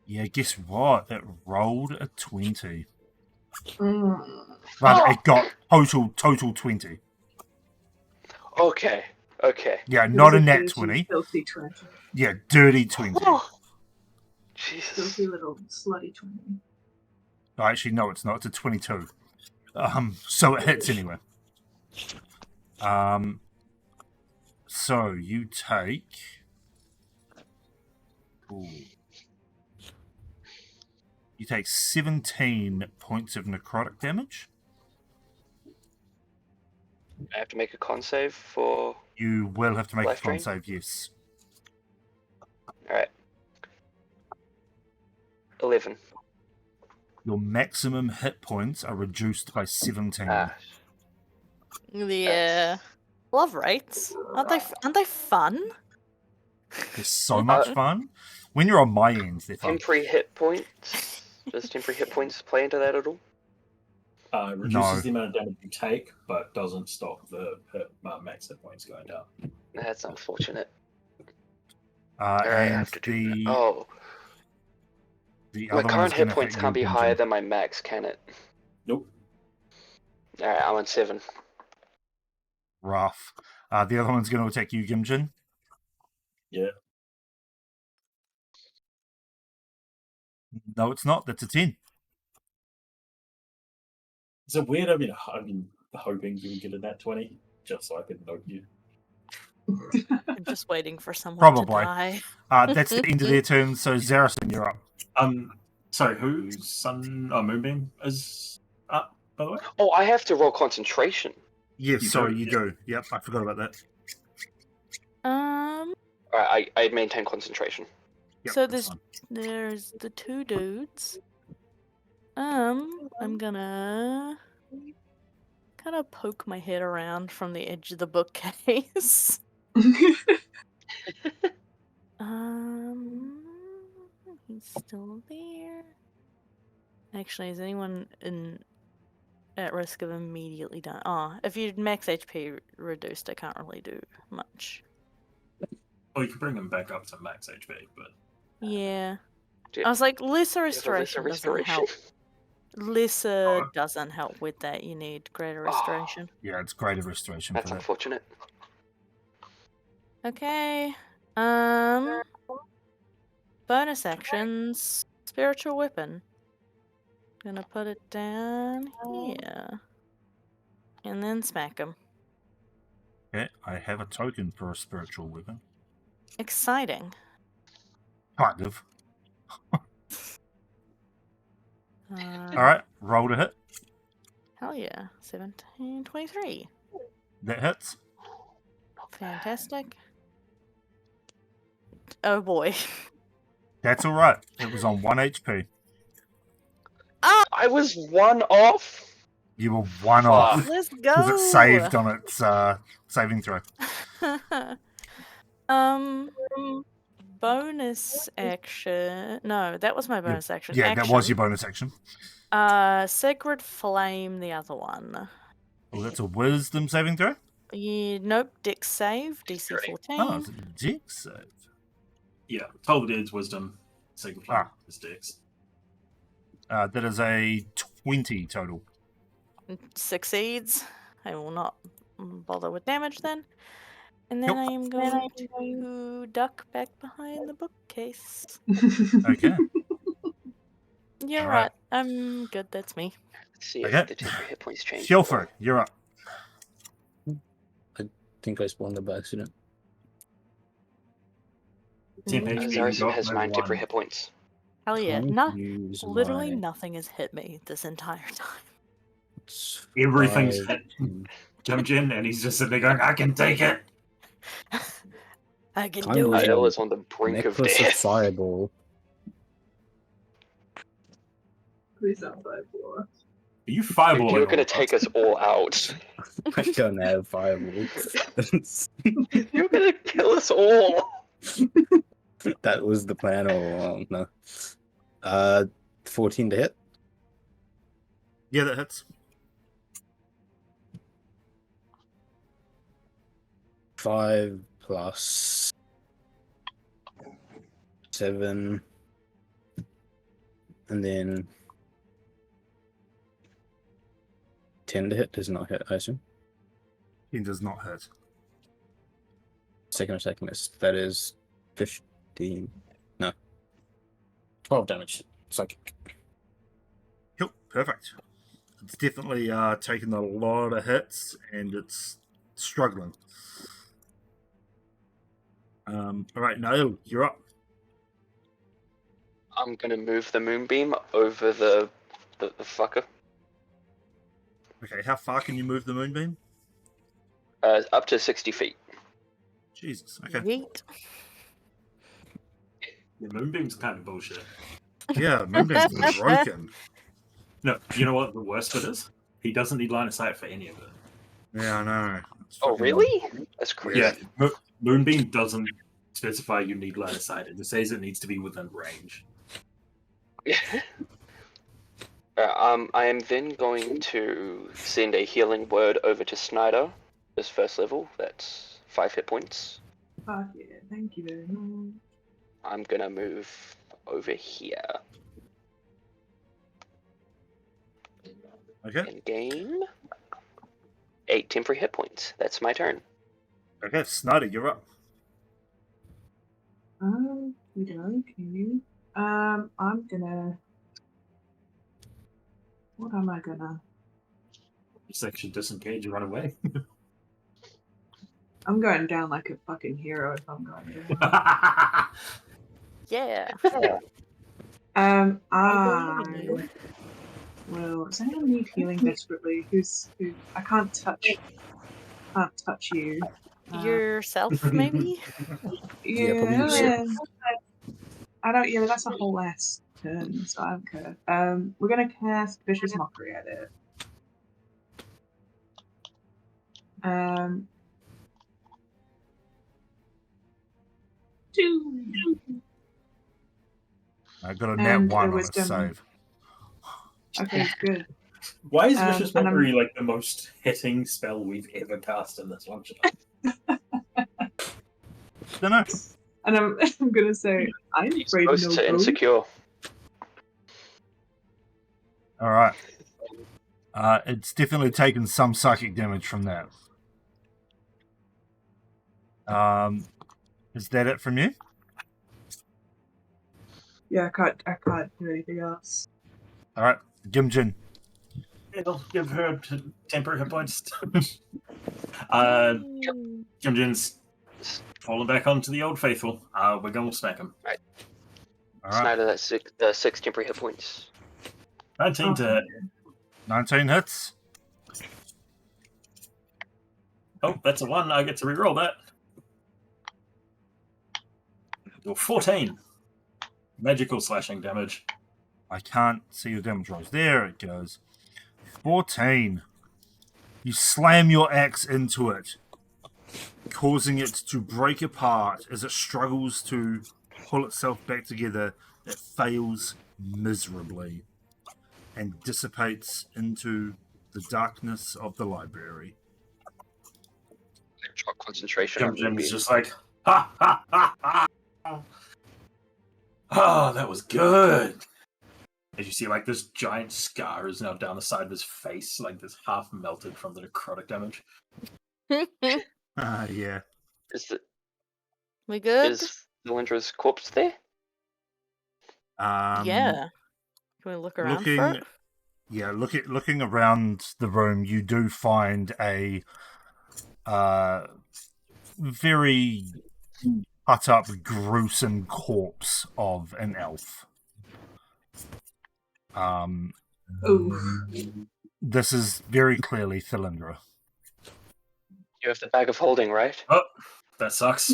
Yeah, guess what? It rolled a 20. Mm. But it got total 20. Okay. Yeah, not a It was nat dirty, 20. Filthy 20. Yeah, dirty 20. Jesus. Filthy little slutty 20. Oh, actually, no, it's not. It's a 22. So it hits anyway. So you take... Ooh. You take 17 points of necrotic damage. I have to make a con save for. You will have to make Life a con drain? save, yes. Alright. 11. Your maximum hit points are reduced by 17. Yeah. Love rates. Aren't they fun? They're so much fun. When you're on my end, they're fun. Temporary hit points. Does temporary hit points play into that at all? Reduces No. the amount of damage you take, but doesn't stop the max hit points going down. That's unfortunate. And Alright, I have to do that. Oh, the my other current one's hit gonna points hit can't be you, higher Gunjan. than my max, can it? Nope. Alright, I'm on 7. Rough. The other one's going to attack you, Gimjin. Yeah. No, it's not. That's a 10. Is it weird? I've been hoping you would get a nat 20, just so I could note you. I'm just waiting for someone Probably. to die. That's the end of their turn, so Zarison, you're up. Sorry, whose Moonbeam is up, by the way? Oh, I have to roll concentration. Yes, You sorry, do, you yeah. do. Yep, I forgot about that. Alright, I maintain concentration. Yep, So that's fine. there's the 2 dudes. I'm gonna kind of poke my head around from the edge of the bookcase. He's still there. Actually, is anyone at risk of immediately dying? Oh, if you're max HP reduced, I can't really do much. Oh, you can bring him back up to max HP, but Yeah. Do I was like, lesser you have a lesser restoration doesn't help. Lesser Oh. doesn't help with that. You need greater Oh. restoration. Yeah, it's greater restoration That's for that. unfortunate. Okay. Bonus actions. Spiritual weapon. Gonna put it down here. And then smack him. Okay, I have a token for a spiritual weapon. Exciting. Kind of. Uh, Alright, roll to hit. Hell yeah. 17, 23. That hits. Fantastic. Oh boy. That's all right. It was on 1 HP. I was one off. You were one off Let's because go. it saved on its saving throw. Bonus action. No, that was my bonus action. Yeah, that was your bonus action. Sacred Flame, the other one. Oh, that's a wisdom saving throw? Yeah, nope, Dex save, DC 14. Oh, it's a dex save. Yeah, Toll Dead's wisdom. Second flame is Dex. That is a 20 total. Succeeds. I will not bother with damage then. And then Nope. I am going to duck back behind the bookcase. Okay. You're All right. right. I'm good. That's me. Let's see if Okay. the temporary hit points change. Hilford, you're up. I think I spawned by accident. 10 Mm. HP, Zarison got has no 9 temporary one. hit points. Hell yeah. Can't No, use literally my- nothing has hit me this entire time. it's Everything's 5, hit Jimjin, and he's just sitting there going, I can take it. I can Time do was it. a Nail is on the brink of necklace of death. fireball. Please don't fight for. Are you fireballing? You're all gonna of take us? us all out. I don't have fireball. You're gonna kill us all. That was the plan all along. No. 14 to hit. Yeah, that hits. 5 plus 7. And then 10 to hit does not hit, I assume. He does not hit. Second attack miss. That is 15. No. 12 damage. Psychic. Yep, perfect. It's definitely taken a lot of hits and it's struggling. All right, Nail, you're up. I'm gonna move the moonbeam over the fucker. Okay, how far can you move the moonbeam? Up to 60 feet. Jesus. Okay. Yeet. The moonbeam's kind of bullshit. Yeah, moonbeam's been broken. No, you know what the worst bit is? He doesn't need line of sight for any of it. Yeah, I know. It's Oh, fucking- really? That's crazy. Yeah, Moonbeam doesn't specify you need line of sight. It just says it needs to be within range. I am then going to send a healing word over to Snyder, his first level. That's 5 hit points. Fuck yeah, thank you very much. I'm gonna move over here Okay. and gain 8 temporary hit points. That's my turn. Okay, Snyder, you're up. Okay. I'm gonna. What am I gonna? Section disengage and run away. I'm going down like a fucking hero if I'm going down. Yeah. I believe well, does anyone need healing desperately? Who? I can't touch. Can't touch you. Yourself, maybe? Yeah, probably yourself. I don't. Yeah, that's a whole ass turn, so I don't care. We're gonna cast Vicious Mockery at it. Two. I got a nat And 1 on a wisdom. save. Okay, good. Why is Um, Vicious and I'm- Mockery like the most hitting spell we've ever cast in this one shot? Don't know. And I'm gonna say I'm afraid Close no to ghost. insecure. All right. It's definitely taken some psychic damage from that. Is that it from you? Yeah, I can't do anything else. All right, Gimjin. It'll give her temporary hit points. Jimjin's falling back onto the old faithful. We're gonna smack him. All right, Snyder, that's 6 temporary hit points. 19 to hit. 19 hits. Oh, that's a 1. I get to re-roll that. Or 14. Magical slashing damage. I can't see your damage rolls. There it goes. 14. You slam your axe into it, causing it to break apart as it struggles to pull itself back together. It fails miserably and dissipates into the darkness of the library. Drop concentration on Jim Ruby. is just like, ha ha ha ha. Oh, that was good. As you see, like, this giant scar is now down the side of his face, like this half melted from the necrotic damage. Yeah. We good? Is Lylindra's corpse there? Yeah. Can we look around for Looking, it? yeah, looking around the room, you do find a very cut up, gruesome corpse of an elf. Ooh. This is very clearly Thilindra. You have the bag of holding, right? Oh, that sucks.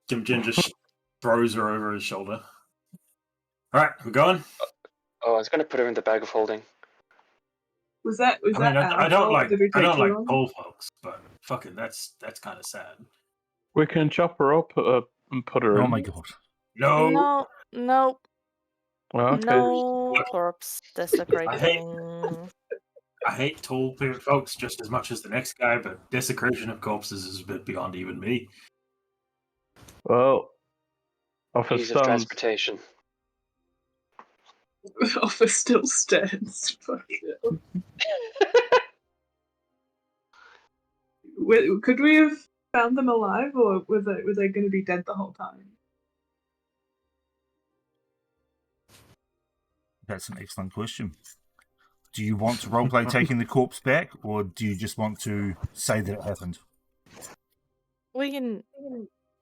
Jim just throws her over his shoulder. Alright, we're going? Oh, I was going to put her in the bag of holding. Was that I mean, I our don't fault? like Did we take too long? tall folks, but fucking that's kind of sad. We can chop her up and put her Oh in. my god. No, No, nope. Oh, okay. No corpse desecrating. I hate tall folks just as much as the next guy, but desecration of corpses is a bit beyond even me. Well, offer Ease of stands. transportation. Offer still stands. Fuck it. Could we have found them alive, or were they going to be dead the whole time? That's an excellent question. Do you want to roleplay taking the corpse back, or do you just want to say that it happened? We can.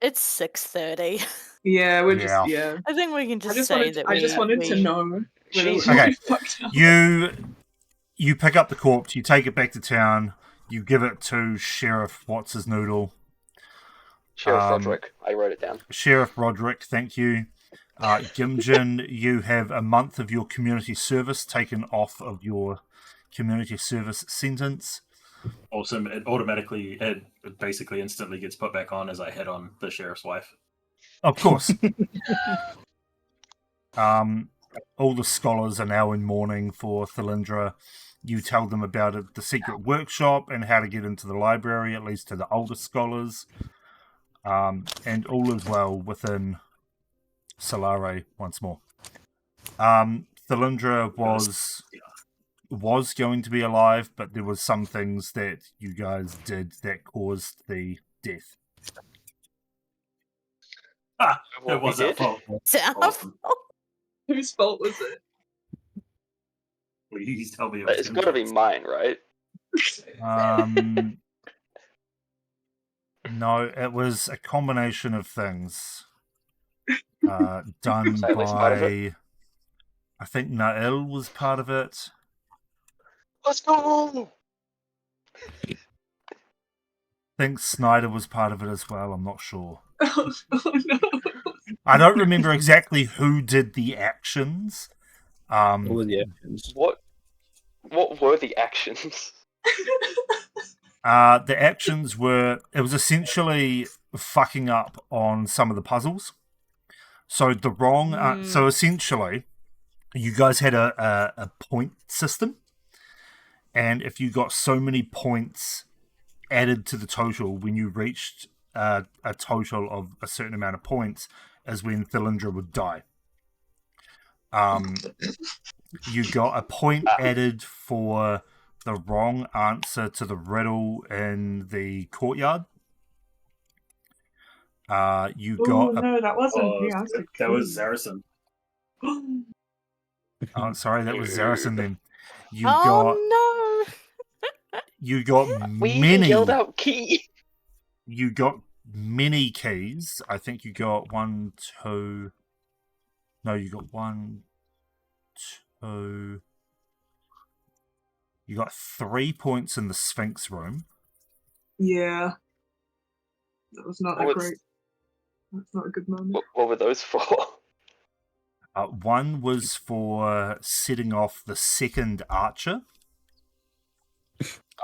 It's 6:30. Yeah, we're Yeah. just I think we can I just just say wanted, that I just wanted to we- know whether Jesus. we Okay. fucked up. You pick up the corpse, you take it back to town, you give it to Sheriff What's His Noodle. Sheriff Roderick. I wrote it down. Sheriff Roderick, thank you. Gimjin, you have a month of your community service taken off of your community service sentence. Awesome. It basically instantly gets put back on as I head on the sheriff's wife. Of course. All the scholars are now in mourning for Thilindra. You tell them about it, the secret workshop and how to get into the library, at least to the older scholars. And all is well within Solare once more. Thilindra was going to be alive, but there was some things that you guys did that caused the death. What It was we our did? fault. It's our Awesome. Whose fault was it? Please tell me it But was it's got to be Jim's. mine, right? No, it was a combination of things done So at least part of by. I think Nael was part of it. Let's go! I think Snyder was part of it as well. I'm not sure. Oh no. I don't remember exactly who did the actions. What were the actions? What were the actions? The actions were, it was essentially fucking up on some of the puzzles. So the wrong, so essentially, you guys had a point system, and if you got so many points added to the total when you reached a total of a certain amount of points, is when Thilindra would die. You got a point added for the wrong answer to the riddle in the courtyard. You Oh got no, that wasn't me. I was like, That was Zarison. oh, sorry, that was Zarison then. You Oh you got We many. yelled out key. You got many keys. I think you got 1, 2. No, you got 1, 2. You got 3 points in the Sphinx room. Yeah. That was not Oh, a it's- great. That's not a good moment. What were those for? One was for setting off the second archer.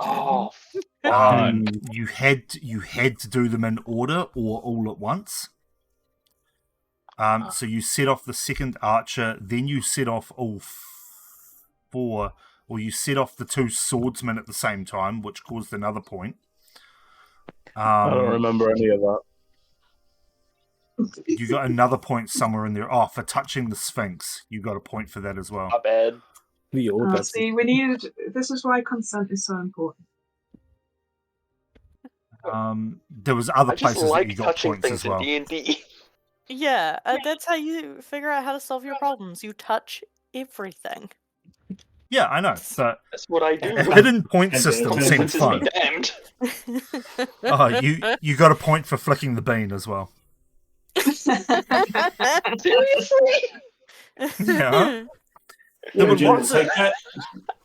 Oh, fuck. You had to do them in order or all at once. So you set off the second archer, then you set off all four, or you set off the two swordsmen at the same time, which caused another point. I don't remember any of that. You got another point somewhere in there. Oh, for touching the Sphinx, you got a point for that as well. Not bad. We all got See, we needed. This is why consent is so important. There was other I just places that like you got touching points things as well. in D&D. Yeah, that's how you figure out how to solve your problems. You touch everything. Yeah, I know, but That's what I do. a hidden point And system then- seems Consequences be fun. damned. Oh, you got a point for flicking the bean as well. Seriously? Yeah. There was Imogen, lots of, take that.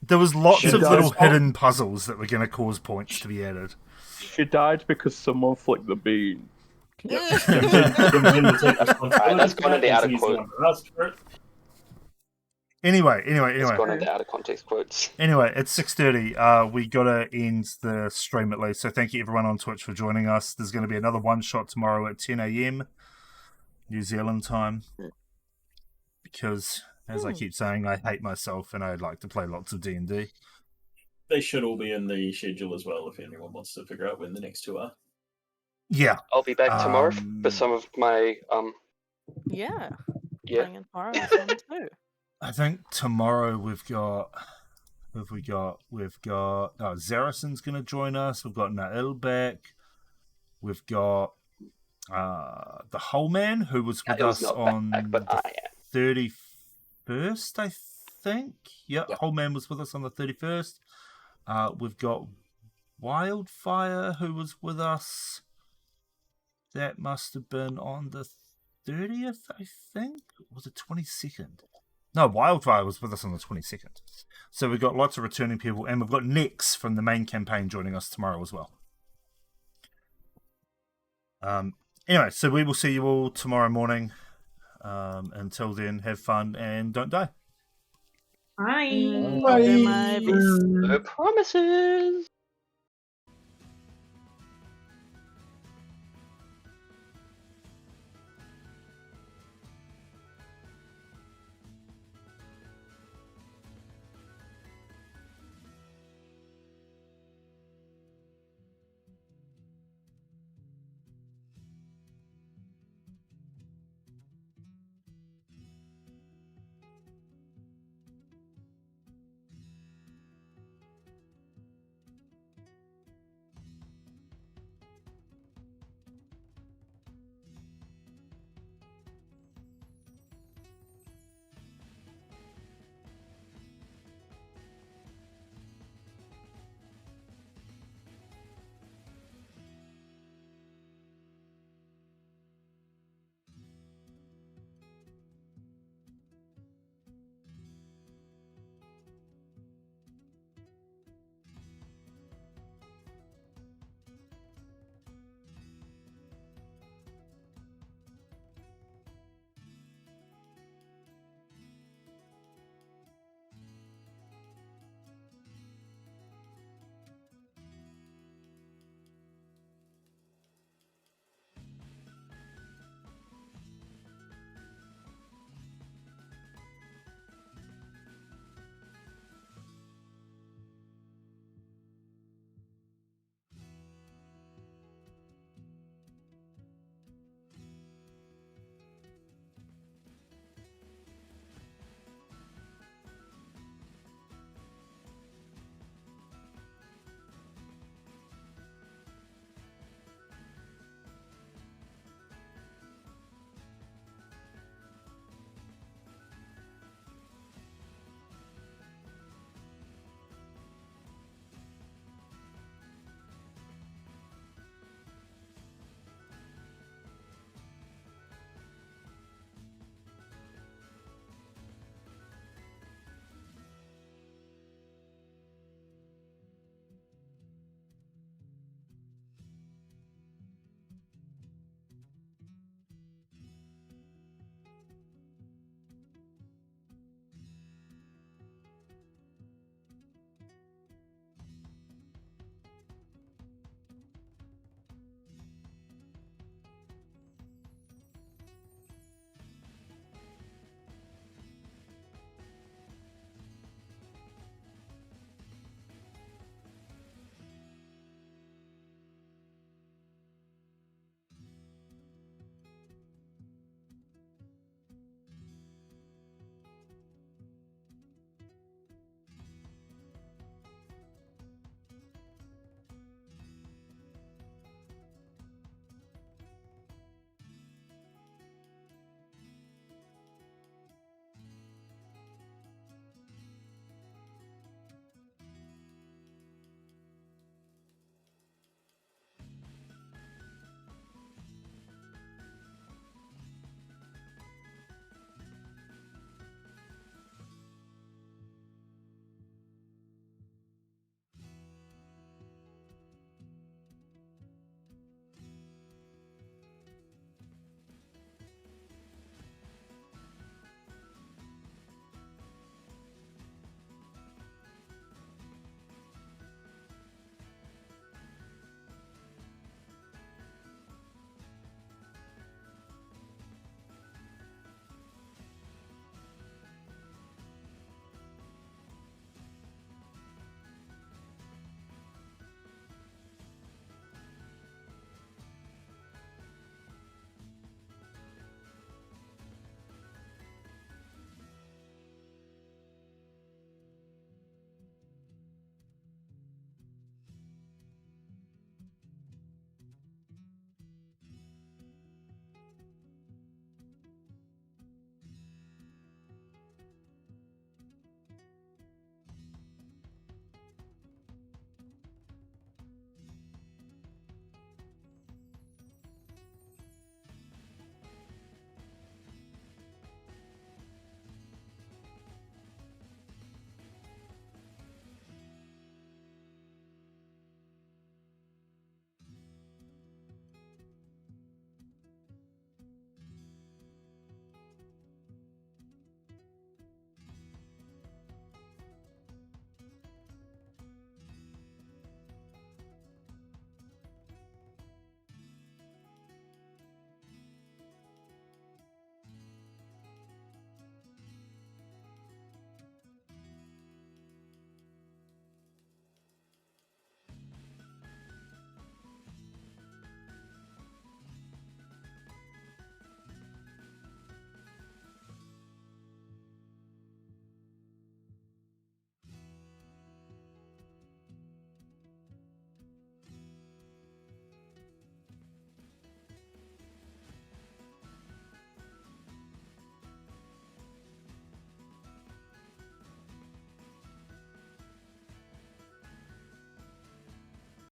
there was lots Should of I little spot- hidden puzzles that were going to cause points to be added. She died because someone flicked the bean. Imogen will take responsibility that's for gone in that the and outer he's quote. under us for it. Anyway, It's gone into out of context quotes. Anyway, it's 6:30. We gotta end the stream at least. So thank you everyone on Twitch for joining us. There's going to be another one shot tomorrow at 10 a.m. New Zealand time. Because, as I keep saying, I hate myself and I'd like to play lots of D&D. They should all be in the schedule as well if anyone wants to figure out when the next two are. Yeah, I'll be back tomorrow Um, for some of my Yeah. yeah. Playing in tomorrow is fun too. I think tomorrow we've got. Who have we got? We've got Zarasen's going to join us. We've got Nail back. We've got the Whole Man who was with Nail's us not on back, but the I am. 31st, I think. Yeah, Yep. Whole Man was with us on the 31st. We've got Wildfire who was with us. That must have been on the 30th, I think. Or was it 22nd? No, Wildfire was with us on the 22nd. So we've got lots of returning people, and we've got Nix from the main campaign joining us tomorrow as well. Anyway, so we will see you all tomorrow morning. Until then, have fun and don't die. Bye. I'll do my best. No promises.